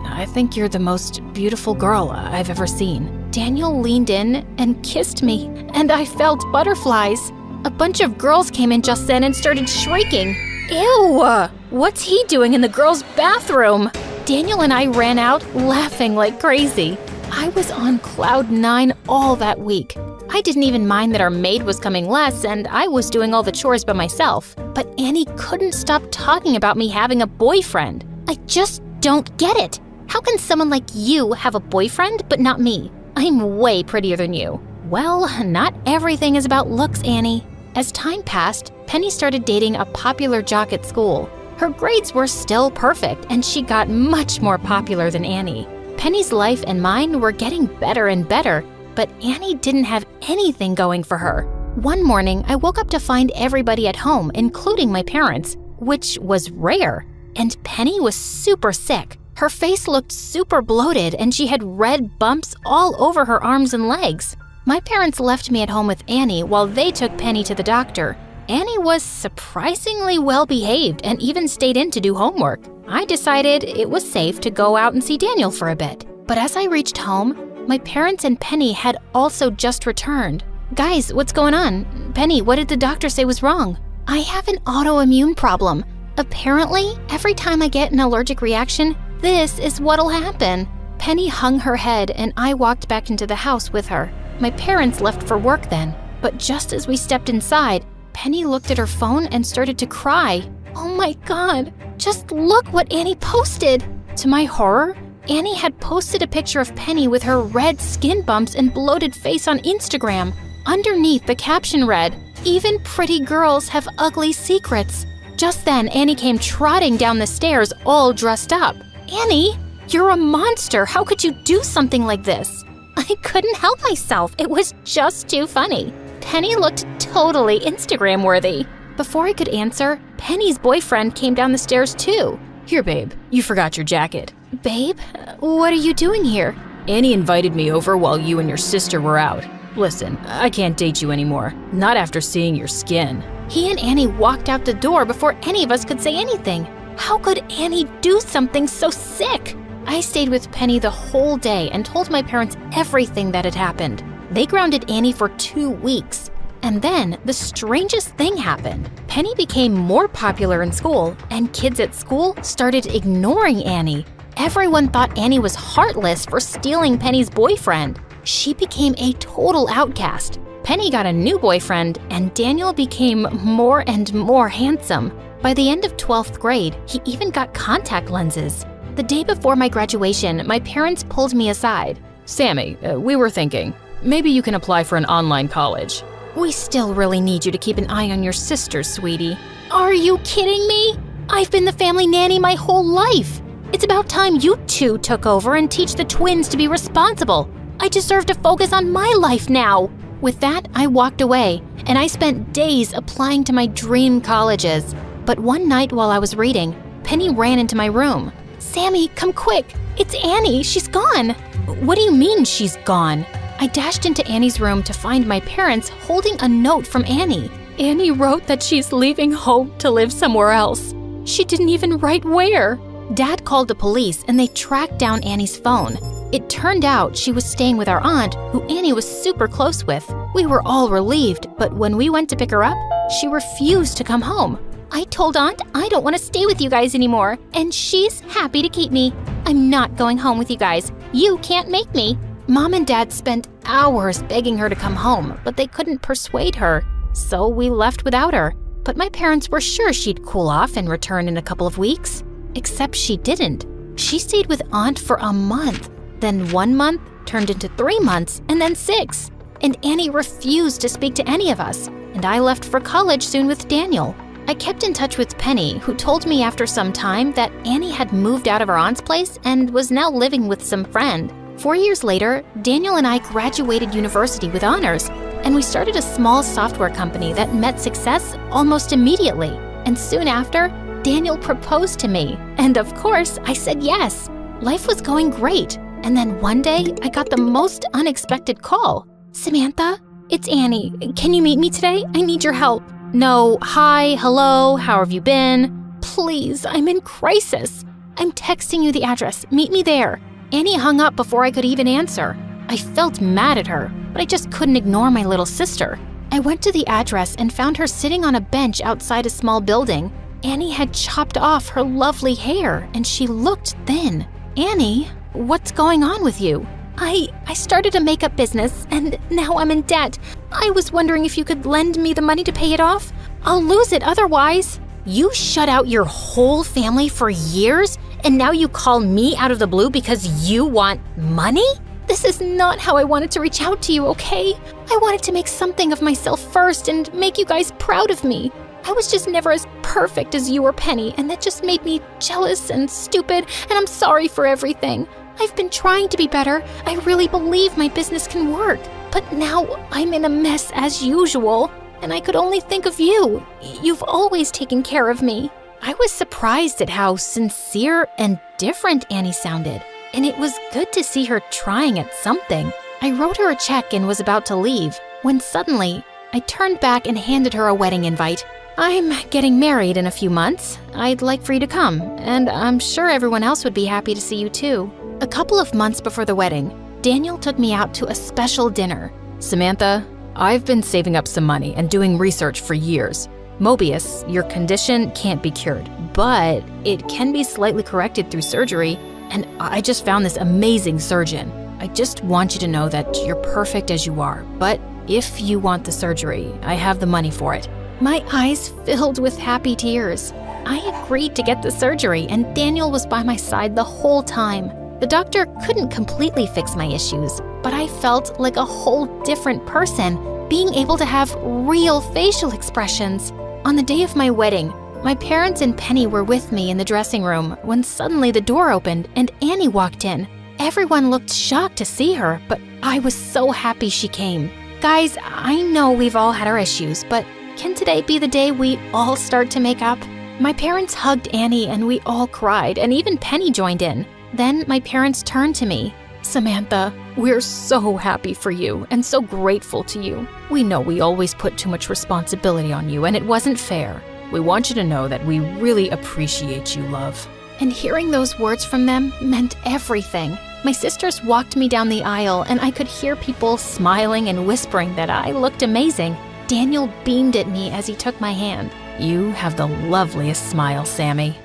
S6: I think you're the most beautiful girl I've ever seen.
S1: Daniel leaned in and kissed me, and I felt butterflies. A bunch of girls came in just then and started shrieking. Ew! What's he doing in the girls' bathroom? Daniel and I ran out, laughing like crazy. I was on cloud 9 all that week. I didn't even mind that our maid was coming less and I was doing all the chores by myself. But Annie couldn't stop talking about me having a boyfriend.
S8: I just don't get it. How can someone like you have a boyfriend but not me?
S1: I'm way prettier than you. Well, not everything is about looks, Annie. As time passed, Penny started dating a popular jock at school. Her grades were still perfect, and she got much more popular than Annie. Penny's life and mine were getting better and better, but Annie didn't have anything going for her. One morning, I woke up to find everybody at home, including my parents, which was rare. And Penny was super sick. Her face looked super bloated, and she had red bumps all over her arms and legs. My parents left me at home with Annie while they took Penny to the doctor. Annie was surprisingly well behaved and even stayed in to do homework. I decided it was safe to go out and see Daniel for a bit. But as I reached home, my parents and Penny had also just returned. Guys, what's going on? Penny, what did the doctor say was wrong? I have an autoimmune problem. Apparently, every time I get an allergic reaction, this is what'll happen. Penny hung her head and I walked back into the house with her. My parents left for work then, but just as we stepped inside, Penny looked at her phone and started to cry. Oh my God, just look what Annie posted. To my horror, Annie had posted a picture of Penny with her red skin bumps and bloated face on Instagram. Underneath, the caption read, "Even pretty girls have ugly secrets." Just then, Annie came trotting down the stairs all dressed up. Annie, you're a monster. How could you do something like this? I couldn't help myself. It was just too funny. Penny looked totally Instagram worthy. Before I could answer, Penny's boyfriend came down the stairs too.
S6: Here, babe, you forgot your jacket.
S1: Babe, what are you doing here?
S6: Annie invited me over while you and your sister were out. Listen, I can't date you anymore. Not after seeing your skin.
S1: He and Annie walked out the door before any of us could say anything. How could Annie do something so sick? I stayed with Penny the whole day and told my parents everything that had happened. They grounded Annie for 2 weeks. And then the strangest thing happened. Penny became more popular in school, and kids at school started ignoring Annie. Everyone thought Annie was heartless for stealing Penny's boyfriend. She became a total outcast. Penny got a new boyfriend, and Daniel became more and more handsome. By the end of 12th grade, he even got contact lenses. The day before my graduation, my parents pulled me aside.
S6: Sammy, we were thinking, maybe you can apply for an online college.
S1: We still really need you to keep an eye on your sister, sweetie. Are you kidding me? I've been the family nanny my whole life. It's about time you two took over and teach the twins to be responsible. I deserve to focus on my life now. With that, I walked away, and I spent days applying to my dream colleges. But one night while I was reading, Penny ran into my room. "Sammy, come quick. It's Annie. She's gone." "What do you mean she's gone?" I dashed into Annie's room to find my parents holding a note from Annie. Annie wrote that she's leaving home to live somewhere else. She didn't even write where. Dad called the police and they tracked down Annie's phone. It turned out she was staying with our aunt, who Annie was super close with. We were all relieved, but when we went to pick her up, she refused to come home. "I told Aunt I don't want to stay with you guys anymore, and she's happy to keep me. I'm not going home with you guys. You can't make me." Mom and Dad spent hours begging her to come home, but they couldn't persuade her, so we left without her. But my parents were sure she'd cool off and return in a couple of weeks. Except she didn't. She stayed with Aunt for a month. Then 1 month turned into 3 months, and then 6. And Annie refused to speak to any of us, and I left for college soon with Daniel. I kept in touch with Penny, who told me after some time that Annie had moved out of her aunt's place and was now living with some friend. 4 years later, Daniel and I graduated university with honors, and we started a small software company that met success almost immediately. And soon after, Daniel proposed to me, and of course, I said yes. Life was going great, and then one day, I got the most unexpected call. "Samantha, it's Annie. Can you meet me today? I need your help." No, "Hi, hello, how have you been?" "Please, I'm in crisis. I'm texting you the address. Meet me there." Annie hung up before I could even answer. I felt mad at her, but I just couldn't ignore my little sister. I went to the address and found her sitting on a bench outside a small building. Annie had chopped off her lovely hair, and she looked thin. "Annie, what's going on with you?" I started a makeup business, and now I'm in debt. I was wondering if you could lend me the money to pay it off. I'll lose it otherwise." "You shut out your whole family for years, and now you call me out of the blue because you want money?" "This is not how I wanted to reach out to you, okay? I wanted to make something of myself first and make you guys proud of me. I was just never as perfect as you or Penny, and that just made me jealous and stupid, and I'm sorry for everything. I've been trying to be better. I really believe my business can work, but now I'm in a mess as usual, and I could only think of you. You've always taken care of me." I was surprised at how sincere and different Annie sounded, and it was good to see her trying at something. I wrote her a check and was about to leave, when suddenly I turned back and handed her a wedding invite. "I'm getting married in a few months. I'd like for you to come, and I'm sure everyone else would be happy to see you too." A couple of months before the wedding, Daniel took me out to a special dinner.
S6: Samantha, I've been saving up some money and doing research for years. Mobius, your condition can't be cured, but it can be slightly corrected through surgery, and I just found this amazing surgeon. I just want you to know that you're perfect as you are, but if you want the surgery, I have the money for it.
S1: My eyes filled with happy tears. I agreed to get the surgery, and Daniel was by my side the whole time. The doctor couldn't completely fix my issues, but I felt like a whole different person, being able to have real facial expressions. On the day of my wedding, my parents and Penny were with me in the dressing room when suddenly the door opened and Annie walked in. Everyone looked shocked to see her, but I was so happy she came. Guys, I know we've all had our issues, but can today be the day we all start to make up? My parents hugged Annie and we all cried, and even Penny joined in. Then my parents turned to me.
S6: Samantha, we're so happy for you and so grateful to you. We know we always put too much responsibility on you and it wasn't fair. We want you to know that we really appreciate you, love.
S1: And hearing those words from them meant everything. My sisters walked me down the aisle and I could hear people smiling and whispering that I looked amazing. Daniel beamed at me as he took my hand.
S6: You have the loveliest smile, Sammy.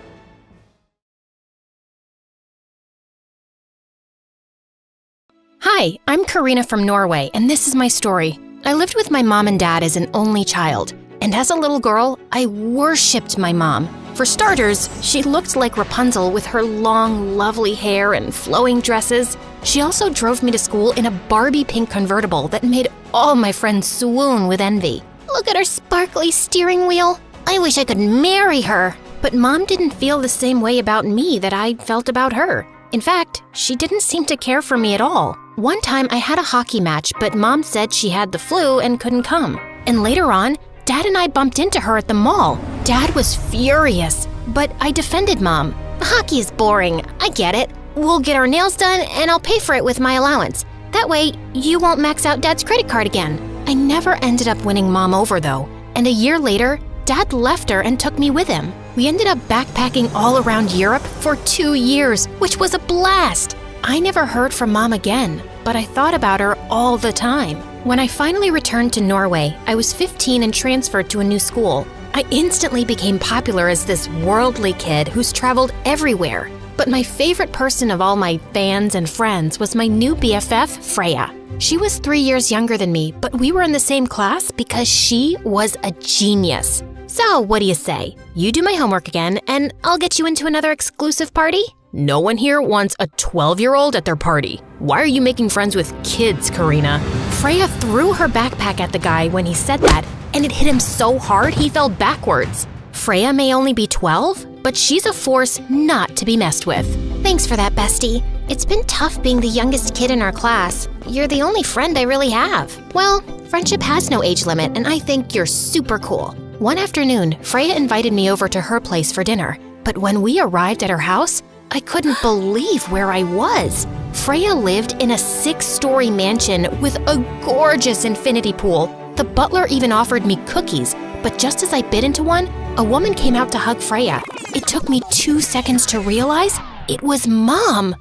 S1: Hi, I'm Karina from Norway, and this is my story. I lived with my mom and dad as an only child, and as a little girl, I worshipped my mom. For starters, she looked like Rapunzel with her long, lovely hair and flowing dresses. She also drove me to school in a Barbie pink convertible that made all my friends swoon with envy.
S8: Look at her sparkly steering wheel. I wish I could marry her.
S1: But Mom didn't feel the same way about me that I felt about her. In fact, she didn't seem to care for me at all. One time I had a hockey match, but Mom said she had the flu and couldn't come. And later on, Dad and I bumped into her at the mall. Dad was furious, but I defended Mom.
S8: Hockey is boring. I get it. We'll get our nails done and I'll pay for it with my allowance. That way, you won't max out Dad's credit card again.
S1: I never ended up winning Mom over though. And a year later, Dad left her and took me with him. We ended up backpacking all around Europe for 2 years, which was a blast. I never heard from Mom again, but I thought about her all the time. When I finally returned to Norway, I was 15 and transferred to a new school. I instantly became popular as this worldly kid who's traveled everywhere. But my favorite person of all my fans and friends was my new BFF, Freya. She was 3 years younger than me, but we were in the same class because she was a genius. So, what do you say? You do my homework again, and I'll get you into another exclusive party? No one here wants a 12-year-old at their party. Why are you making friends with kids, Karina? Freya threw her backpack at the guy when he said that, and it hit him so hard he fell backwards. Freya may only be 12, but she's a force not to be messed with.
S8: Thanks for that, bestie. It's been tough being the youngest kid in our class. You're the only friend I really have.
S1: Well, friendship has no age limit, and I think you're super cool. One afternoon, Freya invited me over to her place for dinner. But when we arrived at her house, I couldn't believe where I was. Freya lived in a 6-story mansion with a gorgeous infinity pool. The butler even offered me cookies, but just as I bit into one, a woman came out to hug Freya. It took me 2 seconds to realize it was Mom.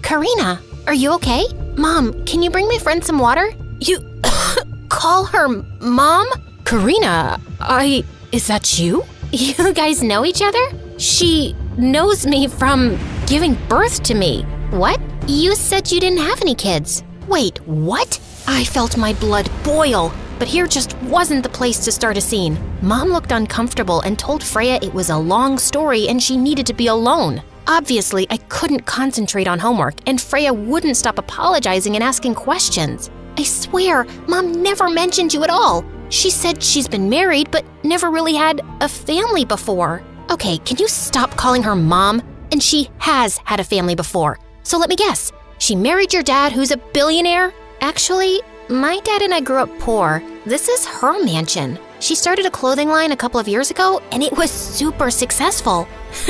S8: Karina, are you okay?
S1: Mom, can you bring my friend some water? You call her Mom? Karina, is that you?
S8: You guys know each other?
S1: She knows me from giving birth to me.
S8: What? You said you didn't have any kids.
S1: Wait, what? I felt my blood boil, but here just wasn't the place to start a scene. Mom looked uncomfortable and told Freya it was a long story and she needed to be alone. Obviously, I couldn't concentrate on homework, and Freya wouldn't stop apologizing and asking questions. I swear, Mom never mentioned you at all. She said she's been married, but never really had a family before. Okay, can you stop calling her Mom? And she has had a family before. So let me guess, she married your dad who's a billionaire?
S8: Actually, my dad and I grew up poor. This is her mansion. She started a clothing line a couple of years ago, and it was super successful.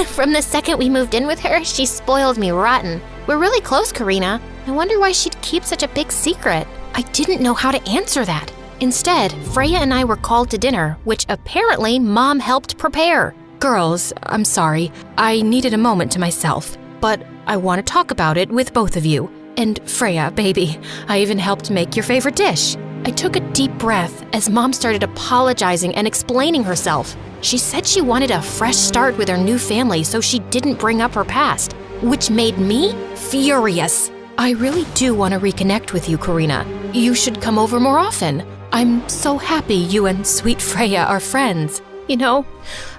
S8: From the second we moved in with her, she spoiled me rotten. We're really close, Karina. I wonder why she'd keep such a big secret.
S1: I didn't know how to answer that. Instead, Freya and I were called to dinner, which apparently Mom helped prepare. Girls, I'm sorry. I needed a moment to myself, but I want to talk about it with both of you. And Freya, baby, I even helped make your favorite dish. I took a deep breath as Mom started apologizing and explaining herself. She said she wanted a fresh start with her new family, so she didn't bring up her past, which made me furious. I really do want to reconnect with you, Karina. You should come over more often. I'm so happy you and sweet Freya are friends. You know,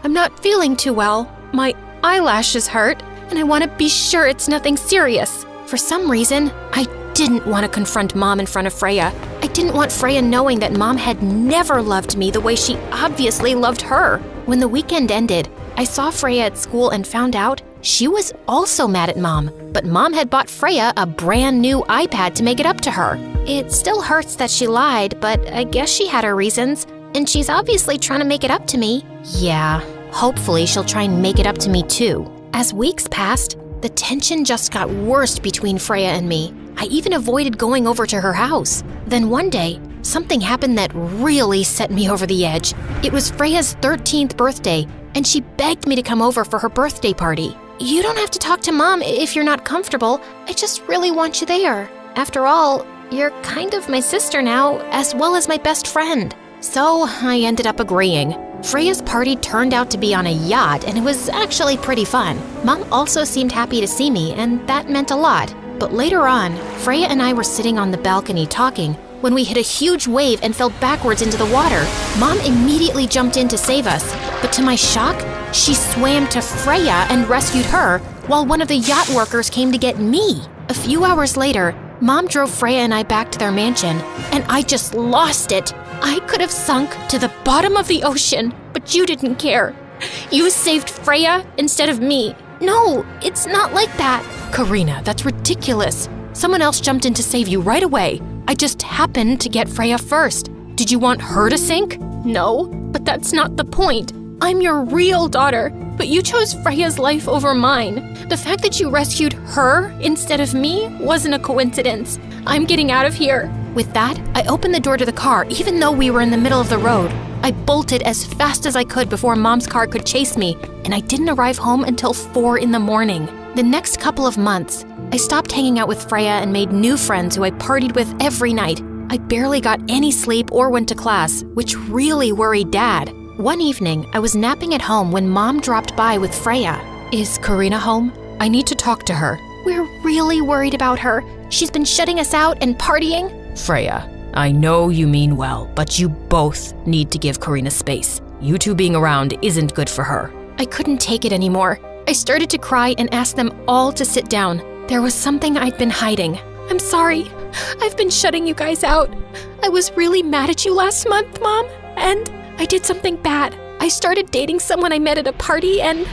S1: I'm not feeling too well. My eyelashes hurt, and I want to be sure it's nothing serious. For some reason, I didn't want to confront Mom in front of Freya. I didn't want Freya knowing that Mom had never loved me the way she obviously loved her. When the weekend ended, I saw Freya at school and found out she was also mad at Mom, but Mom had bought Freya a brand new iPad to make it up to her. It still hurts that she lied, but I guess she had her reasons, and she's obviously trying to make it up to me. Yeah, hopefully she'll try and make it up to me too. As weeks passed, the tension just got worse between Freya and me. I even avoided going over to her house. Then one day, something happened that really set me over the edge. It was Freya's 13th birthday, and she begged me to come over for her birthday party. You don't have to talk to Mom if you're not comfortable. I just really want you there. After all, you're kind of my sister now, as well as my best friend. So I ended up agreeing. Freya's party turned out to be on a yacht, and it was actually pretty fun. Mom also seemed happy to see me, and that meant a lot. But later on, Freya and I were sitting on the balcony talking when we hit a huge wave and fell backwards into the water. Mom immediately jumped in to save us. But to my shock, she swam to Freya and rescued her, while one of the yacht workers came to get me. A few hours later, Mom drove Freya and I back to their mansion, and I just lost it. I could have sunk to the bottom of the ocean, but you didn't care. You saved Freya instead of me. No, it's not like that.
S6: Karina, that's ridiculous. Someone else jumped in to save you right away. I just happened to get Freya first. Did you want her to sink?
S1: No, but that's not the point. I'm your real daughter, but you chose Freya's life over mine. The fact that you rescued her instead of me wasn't a coincidence. I'm getting out of here. With that, I opened the door to the car even though we were in the middle of the road. I bolted as fast as I could before Mom's car could chase me, and I didn't arrive home until 4 in the morning. The next couple of months, I stopped hanging out with Freya and made new friends who I partied with every night. I barely got any sleep or went to class, which really worried Dad. One evening, I was napping at home when Mom dropped by with Freya.
S6: Is Karina home? I need to talk to her.
S1: We're really worried about her. She's been shutting us out and partying.
S6: Freya, I know you mean well, but you both need to give Karina space. You two being around isn't good for her.
S1: I couldn't take it anymore. I started to cry and asked them all to sit down. There was something I'd been hiding. I'm sorry. I've been shutting you guys out. I was really mad at you last month, Mom, and I did something bad. I started dating someone I met at a party and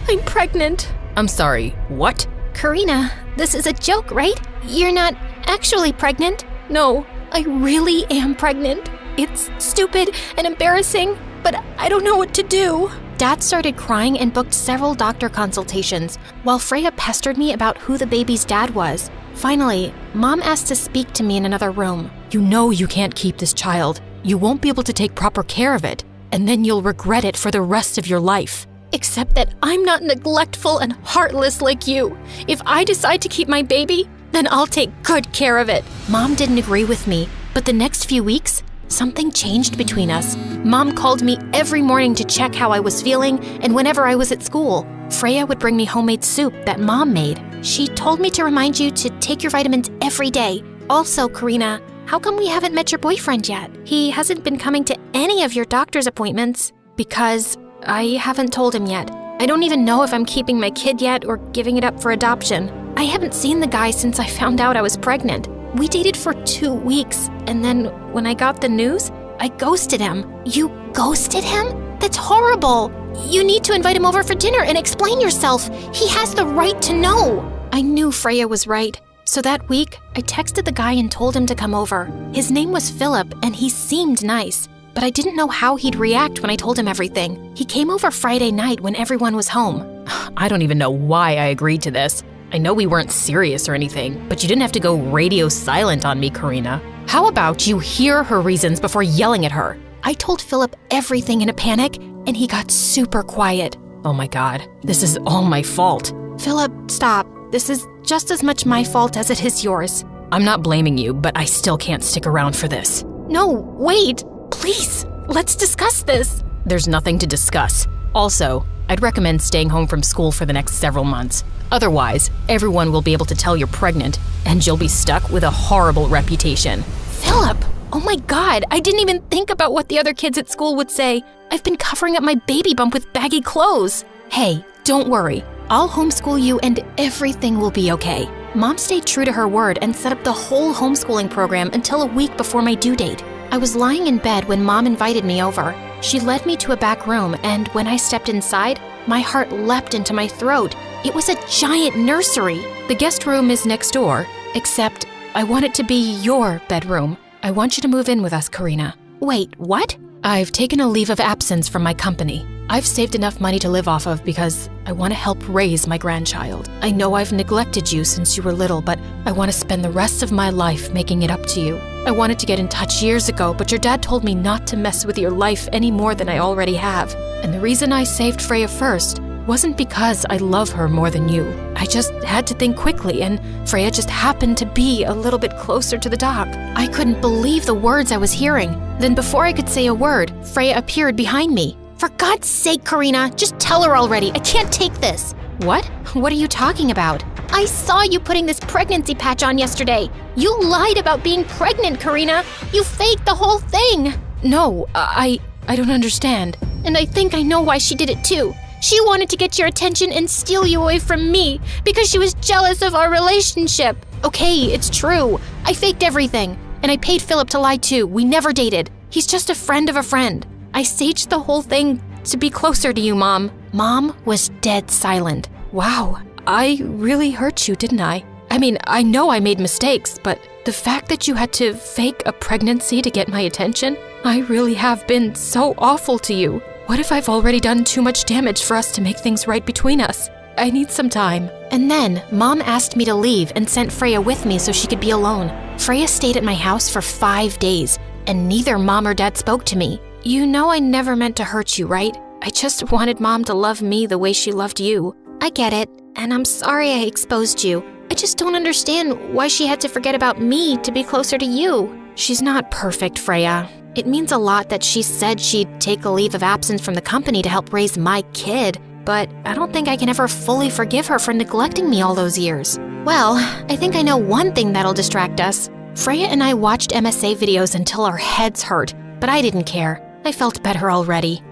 S1: I'm pregnant.
S6: I'm sorry, what?
S1: Karina, this is a joke, right? You're not actually pregnant? No, I really am pregnant. It's stupid and embarrassing, but I don't know what to do. Dad started crying and booked several doctor consultations, while Freya pestered me about who the baby's dad was. Finally, Mom asked to speak to me in another room.
S6: You know you can't keep this child. You won't be able to take proper care of it, and then you'll regret it for the rest of your life.
S1: Except that I'm not neglectful and heartless like you. If I decide to keep my baby, then I'll take good care of it. Mom didn't agree with me, but the next few weeks, something changed between us. Mom called me every morning to check how I was feeling, and whenever I was at school, Freya would bring me homemade soup that Mom made. She told me to remind you to take your vitamins every day. Also, Karina, how come we haven't met your boyfriend yet? He hasn't been coming to any of your doctor's appointments. Because I haven't told him yet. I don't even know if I'm keeping my kid yet or giving it up for adoption. I haven't seen the guy since I found out I was pregnant. We dated for 2 weeks, and then when I got the news, I ghosted him. You ghosted him? That's horrible. You need to invite him over for dinner and explain yourself. He has the right to know. I knew Freya was right. So that week, I texted the guy and told him to come over. His name was Philip, and he seemed nice. But I didn't know how he'd react when I told him everything. He came over Friday night when everyone was home.
S6: I don't even know why I agreed to this. I know we weren't serious or anything, but you didn't have to go radio silent on me, Karina. How about you hear her reasons before yelling at her?
S1: I told Philip everything in a panic, and he got super quiet.
S6: Oh my God, this is all my fault.
S1: Philip, stop. This is just as much my fault as it is yours.
S6: I'm not blaming you, but I still can't stick around for this.
S1: No, wait. Please, let's discuss this.
S6: There's nothing to discuss. Also, I'd recommend staying home from school for the next several months. Otherwise, everyone will be able to tell you're pregnant, and you'll be stuck with a horrible reputation.
S1: Philip, oh my God, I didn't even think about what the other kids at school would say. I've been covering up my baby bump with baggy clothes. Hey, don't worry. I'll homeschool you and everything will be okay. Mom stayed true to her word and set up the whole homeschooling program until a week before my due date. I was lying in bed when Mom invited me over. She led me to a back room, and when I stepped inside, my heart leapt into my throat. It was a giant nursery.
S6: The guest room is next door, except I want it to be your bedroom. I want you to move in with us, Karina.
S1: Wait, what?
S6: I've taken a leave of absence from my company. I've saved enough money to live off of because I want to help raise my grandchild. I know I've neglected you since you were little, but I want to spend the rest of my life making it up to you. I wanted to get in touch years ago, but your dad told me not to mess with your life any more than I already have. And the reason I saved Freya first wasn't because I love her more than you. I just had to think quickly, and Freya just happened to be a little bit closer to the dock.
S1: I couldn't believe the words I was hearing. Then before I could say a word, Freya appeared behind me. For God's sake, Karina, just tell her already. I can't take this.
S6: What? What are you talking about?
S1: I saw you putting this pregnancy patch on yesterday. You lied about being pregnant, Karina. You faked the whole thing.
S6: No, I don't understand.
S8: And I think I know why she did it too. She wanted to get your attention and steal you away from me because she was jealous of our relationship. Okay, it's true. I faked everything. And I paid Philip to lie too. We never dated. He's just a friend of a friend. I staged the whole thing to be closer to you, Mom. Mom was dead silent.
S6: Wow, I really hurt you, didn't I? I mean, I know I made mistakes, but the fact that you had to fake a pregnancy to get my attention, I really have been so awful to you. What if I've already done too much damage for us to make things right between us? I need some time.
S1: And then, Mom asked me to leave and sent Freya with me so she could be alone. Freya stayed at my house for 5 days, and neither Mom or Dad spoke to me. You know I never meant to hurt you, right? I just wanted Mom to love me the way she loved you. I get it, and I'm sorry I exposed you. I just don't understand why she had to forget about me to be closer to you. She's not perfect, Freya. It means a lot that she said she'd take a leave of absence from the company to help raise my kid, but I don't think I can ever fully forgive her for neglecting me all those years. Well, I think I know one thing that'll distract us. Freya and I watched MSA videos until our heads hurt, but I didn't care. I felt better already.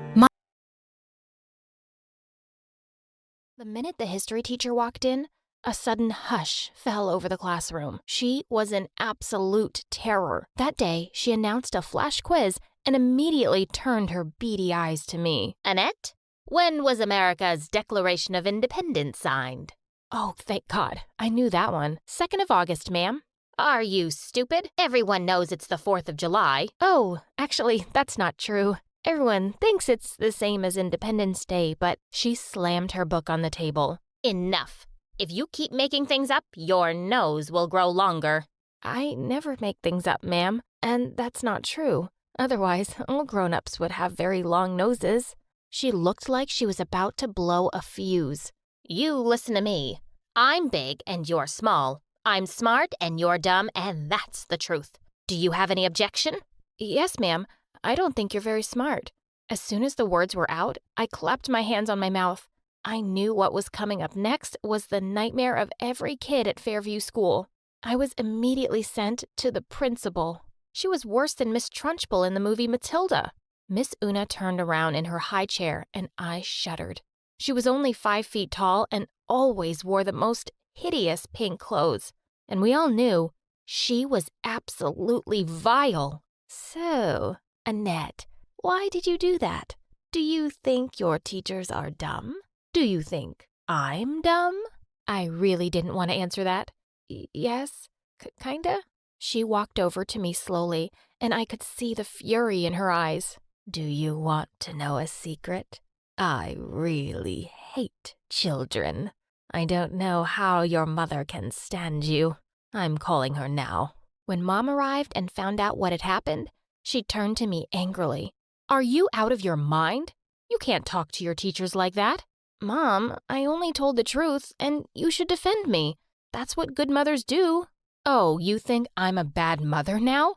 S1: The minute the history teacher walked in, a sudden hush fell over the classroom. She was an absolute terror. That day, she announced a flash quiz and immediately turned her beady eyes to me.
S2: Annette, when was America's Declaration of Independence signed?
S1: Oh, thank God. I knew that one. 2nd of August, ma'am.
S2: Are you stupid? Everyone knows it's the 4th of July.
S1: Oh, actually, that's not true. Everyone thinks it's the same as Independence Day, but she slammed her book on the table.
S2: Enough. If you keep making things up, your nose will grow longer.
S1: I never make things up, ma'am, and that's not true. Otherwise, all grown-ups would have very long noses. She looked like she was about to blow a fuse.
S2: You listen to me. I'm big and you're small. I'm smart and you're dumb, and that's the truth. Do you have any objection?
S1: Yes, ma'am. I don't think you're very smart. As soon as the words were out, I clapped my hands on my mouth. I knew what was coming up next was the nightmare of every kid at Fairview School. I was immediately sent to the principal. She was worse than Miss Trunchbull in the movie Matilda. Miss Una turned around in her high chair, and I shuddered. She was only 5 feet tall and always wore the most hideous pink clothes. And we all knew she was absolutely vile. So, Annette, why did you do that? Do you think your teachers are dumb? Do you think I'm dumb? I really didn't want to answer that. Yes, kinda. She walked over to me slowly, and I could see the fury in her eyes. Do you want to know a secret? I really hate children. I don't know how your mother can stand you. I'm calling her now. When Mom arrived and found out what had happened, she turned to me angrily. Are you out of your mind? You can't talk to your teachers like that. Mom, I only told the truth, and you should defend me. That's what good mothers do. Oh, you think I'm a bad mother now?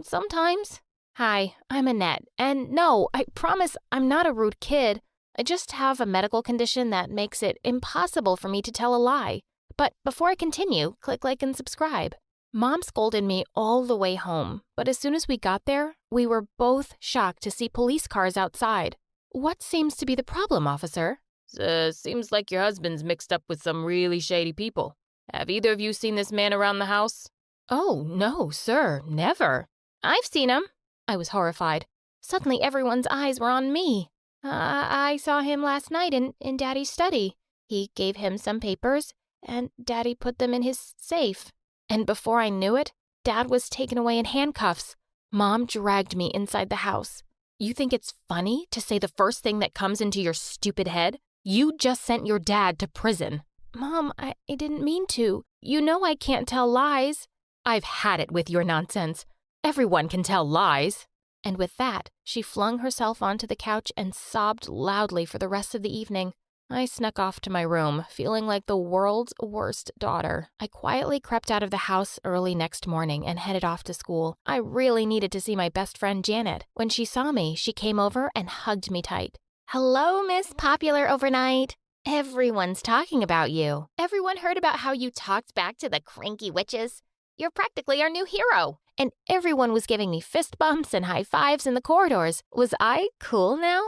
S1: Sometimes. Hi, I'm Annette, and no, I promise I'm not a rude kid. I just have a medical condition that makes it impossible for me to tell a lie. But before I continue, click like and subscribe. Mom scolded me all the way home, but as soon as we got there, we were both shocked to see police cars outside. What seems to be the problem, officer?
S13: Seems like your husband's mixed up with some really shady people. Have either of you seen this man around the house?
S1: Oh, no, sir, never. I've seen him. I was horrified. Suddenly everyone's eyes were on me. I saw him last night in Daddy's study. He gave him some papers, and Daddy put them in his safe. And before I knew it, Dad was taken away in handcuffs. Mom dragged me inside the house. You think it's funny to say the first thing that comes into your stupid head? You just sent your dad to prison. Mom, I didn't mean to. You know I can't tell lies. I've had it with your nonsense. Everyone can tell lies. And with that, she flung herself onto the couch and sobbed loudly for the rest of the evening. I snuck off to my room, feeling like the world's worst daughter. I quietly crept out of the house early next morning and headed off to school. I really needed to see my best friend Janet. When she saw me, she came over and hugged me tight. Hello, Miss Popular Overnight. Everyone's talking about you. Everyone heard about how you talked back to the cranky witches. You're practically our new hero. And everyone was giving me fist bumps and high fives in the corridors. Was I cool now?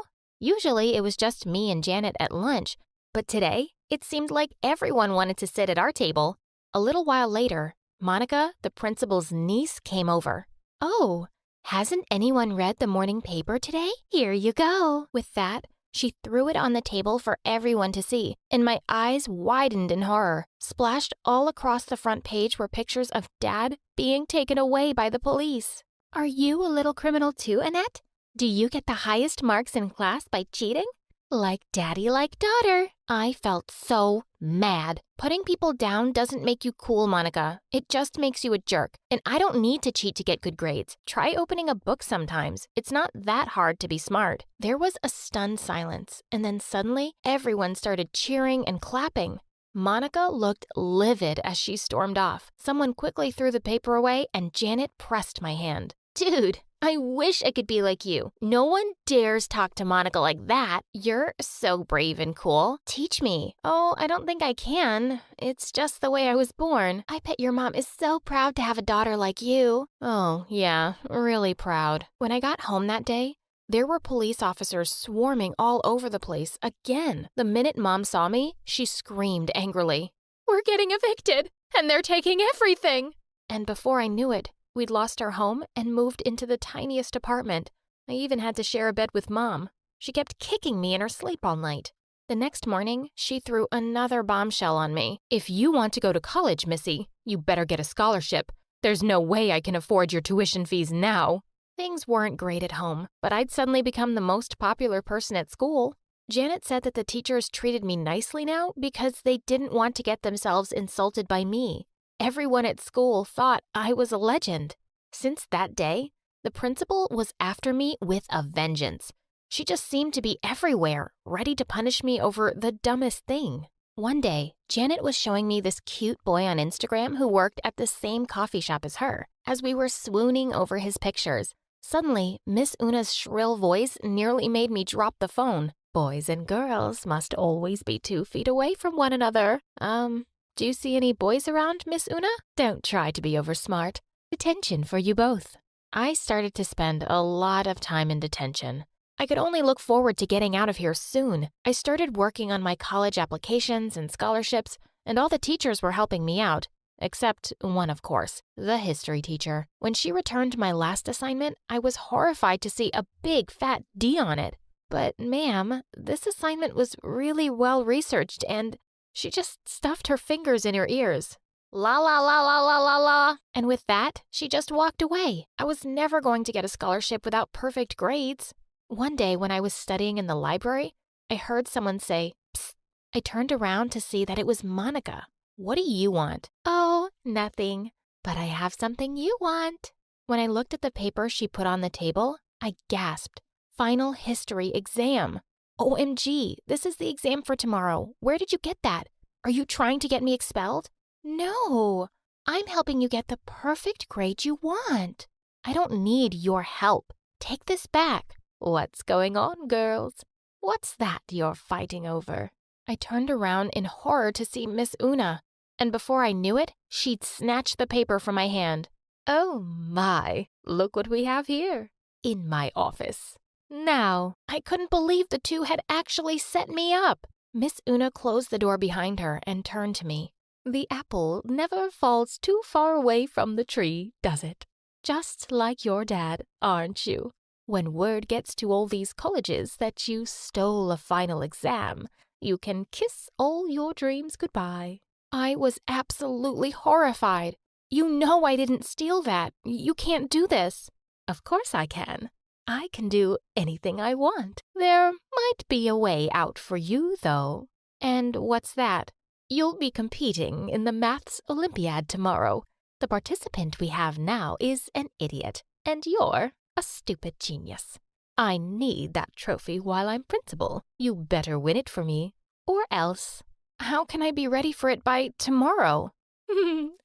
S1: Usually it was just me and Janet at lunch, but today it seemed like everyone wanted to sit at our table. A little while later, Monica, the principal's niece, came over. "Oh, hasn't anyone read the morning paper today? Here you go." With that, she threw it on the table for everyone to see, and my eyes widened in horror. Splashed all across the front page were pictures of Dad being taken away by the police. "Are you a little criminal too, Annette? Do you get the highest marks in class by cheating? Like daddy, like daughter." I felt so mad. Putting people down doesn't make you cool, Monica. It just makes you a jerk. And I don't need to cheat to get good grades. Try opening a book sometimes. It's not that hard to be smart. There was a stunned silence, and then suddenly everyone started cheering and clapping. Monica looked livid as she stormed off. Someone quickly threw the paper away, and Janet pressed my hand. "Dude, I wish I could be like you. No one dares talk to Monica like that. You're so brave and cool. Teach me." "Oh, I don't think I can. It's just the way I was born. I bet your mom is so proud to have a daughter like you." "Oh, yeah, really proud." When I got home that day, there were police officers swarming all over the place again. The minute Mom saw me, she screamed angrily, "We're getting evicted, and they're taking everything." And before I knew it, we'd lost our home and moved into the tiniest apartment. I even had to share a bed with Mom. She kept kicking me in her sleep all night. The next morning, she threw another bombshell on me. "If you want to go to college, Missy, you better get a scholarship. There's no way I can afford your tuition fees now." Things weren't great at home, but I'd suddenly become the most popular person at school. Janet said that the teachers treated me nicely now because they didn't want to get themselves insulted by me. Everyone at school thought I was a legend. Since that day, the principal was after me with a vengeance. She just seemed to be everywhere, ready to punish me over the dumbest thing. One day, Janet was showing me this cute boy on Instagram who worked at the same coffee shop as her. As we were swooning over his pictures, suddenly Miss Una's shrill voice nearly made me drop the phone. "Boys and girls must always be 2 feet away from one another. Do you see any boys around, Miss Una? Don't try to be oversmart. Detention for you both." I started to spend a lot of time in detention. I could only look forward to getting out of here soon. I started working on my college applications and scholarships, and all the teachers were helping me out. Except one, of course, the history teacher. When she returned my last assignment, I was horrified to see a big fat D on it. "But ma'am, this assignment was really well researched and..." She just stuffed her fingers in her ears. "La la la la la la la." And with that, she just walked away. I was never going to get a scholarship without perfect grades. One day when I was studying in the library, I heard someone say, "Psst." I turned around to see that it was Monica. "What do you want?" "Oh, nothing. But I have something you want." When I looked at the paper she put on the table, I gasped. Final history exam. OMG, this is the exam for tomorrow. Where did you get that? Are you trying to get me expelled? No, I'm helping you get the perfect grade you want. I don't need your help. Take this back. What's going on, girls? What's that you're fighting over? I turned around in horror to see Miss Una, and before I knew it, she'd snatched the paper from my hand. "Oh my, look what we have here. In my office." Now, I couldn't believe the two had actually set me up. Miss Una closed the door behind her and turned to me. "The apple never falls too far away from the tree, does it? Just like your dad, aren't you? When word gets to all these colleges that you stole a final exam, you can kiss all your dreams goodbye." I was absolutely horrified. "You know I didn't steal that. You can't do this." "Of course I can. I can do anything I want. There might be a way out for you, though." "And what's that?" "You'll be competing in the Maths Olympiad tomorrow. The participant we have now is an idiot, and you're a stupid genius. I need that trophy while I'm principal. You better win it for me, or else." "How can I be ready for it by tomorrow?"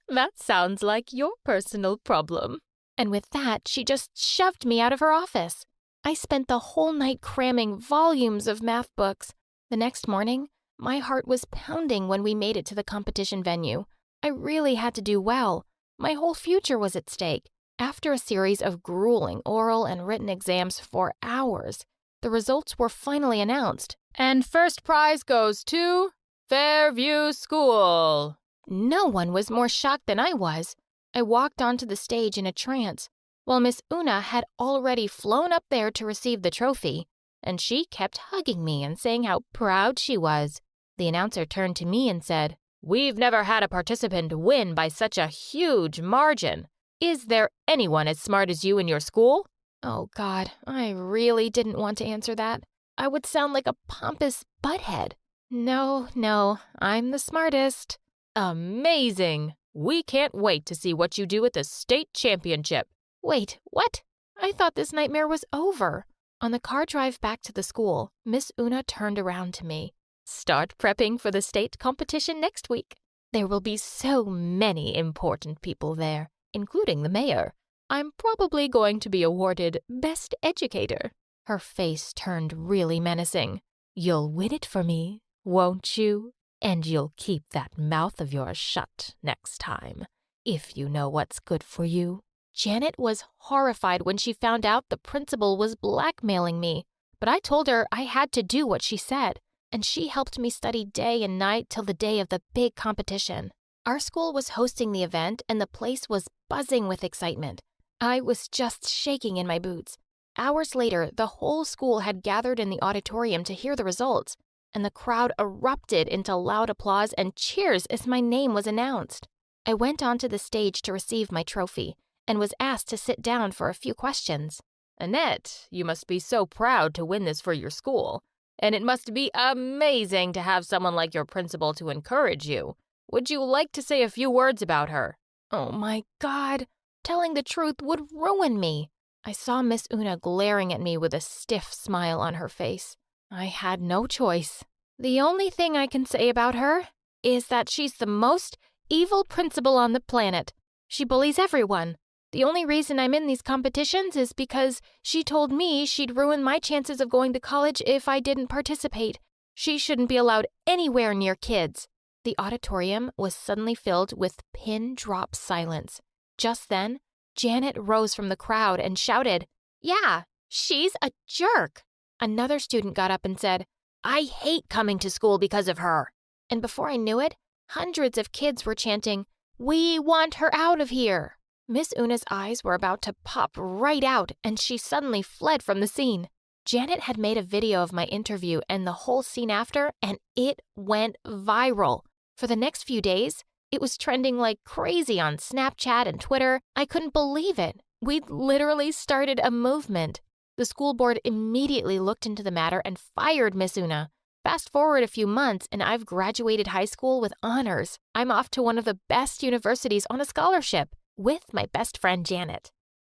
S1: "That sounds like your personal problem." And with that, she just shoved me out of her office. I spent the whole night cramming volumes of math books. The next morning, my heart was pounding when we made it to the competition venue. I really had to do well. My whole future was at stake. After a series of grueling oral and written exams for hours,
S13: the results were finally announced. And first prize goes to Fairview School. No one was more shocked than I was. I walked onto the stage in a trance, while Miss Una had already flown up there to receive the trophy, and she kept hugging me and saying how proud she was. The announcer turned to me and said, "We've never had a participant win by such a huge margin. Is there anyone as smart as you in your school?" Oh God, I really didn't want to answer that. I would sound like a pompous butthead. No, I'm the smartest. Amazing! We can't wait to see what you do at the state championship. Wait, what? I thought this nightmare was over. On the car drive back to the school, Miss Una turned around to me. Start prepping for the state competition next week. There will be so many important people there, including the mayor. I'm probably going to be awarded Best Educator. Her face turned really menacing. You'll win it for me, won't you? And you'll keep that mouth of yours shut next time, if you know what's good for you. Janet was horrified when she found out the principal was blackmailing me, but I told her I had to do what she said, and she helped me study day and night till the day of the big competition. Our school was hosting the event, and the place was buzzing with excitement. I was just shaking in my boots. Hours later, the whole school had gathered in the auditorium to hear the results, and the crowd erupted into loud applause and cheers as my name was announced. I went onto the stage to receive my trophy and was asked to sit down for a few questions. Annette, you must be so proud to win this for your school, and it must be amazing to have someone like your principal to encourage you. Would you like to say a few words about her? Oh my God, telling the truth would ruin me. I saw Miss Una glaring at me with a stiff smile on her face. I had no choice. The only thing I can say about her is that she's the most evil principal on the planet. She bullies everyone. The only reason I'm in these competitions is because she told me she'd ruin my chances of going to college if I didn't participate. She shouldn't be allowed anywhere near kids. The auditorium was suddenly filled with pin-drop silence. Just then, Janet rose from the crowd and shouted, "Yeah, she's a jerk." Another student got up and said, "I hate coming to school because of her." And before I knew it, hundreds of kids were chanting, "We want her out of here." Miss Una's eyes were about to pop right out, and she suddenly fled from the scene. Janet had made a video of my interview and the whole scene after, and it went viral. For the next few days, it was trending like crazy on Snapchat and Twitter. I couldn't believe it. We'd literally started a movement. The school board immediately looked into the matter and fired Miss Una. Fast forward a few months, and I've graduated high school with honors. I'm off to one of the best universities on a scholarship with my best friend Janet.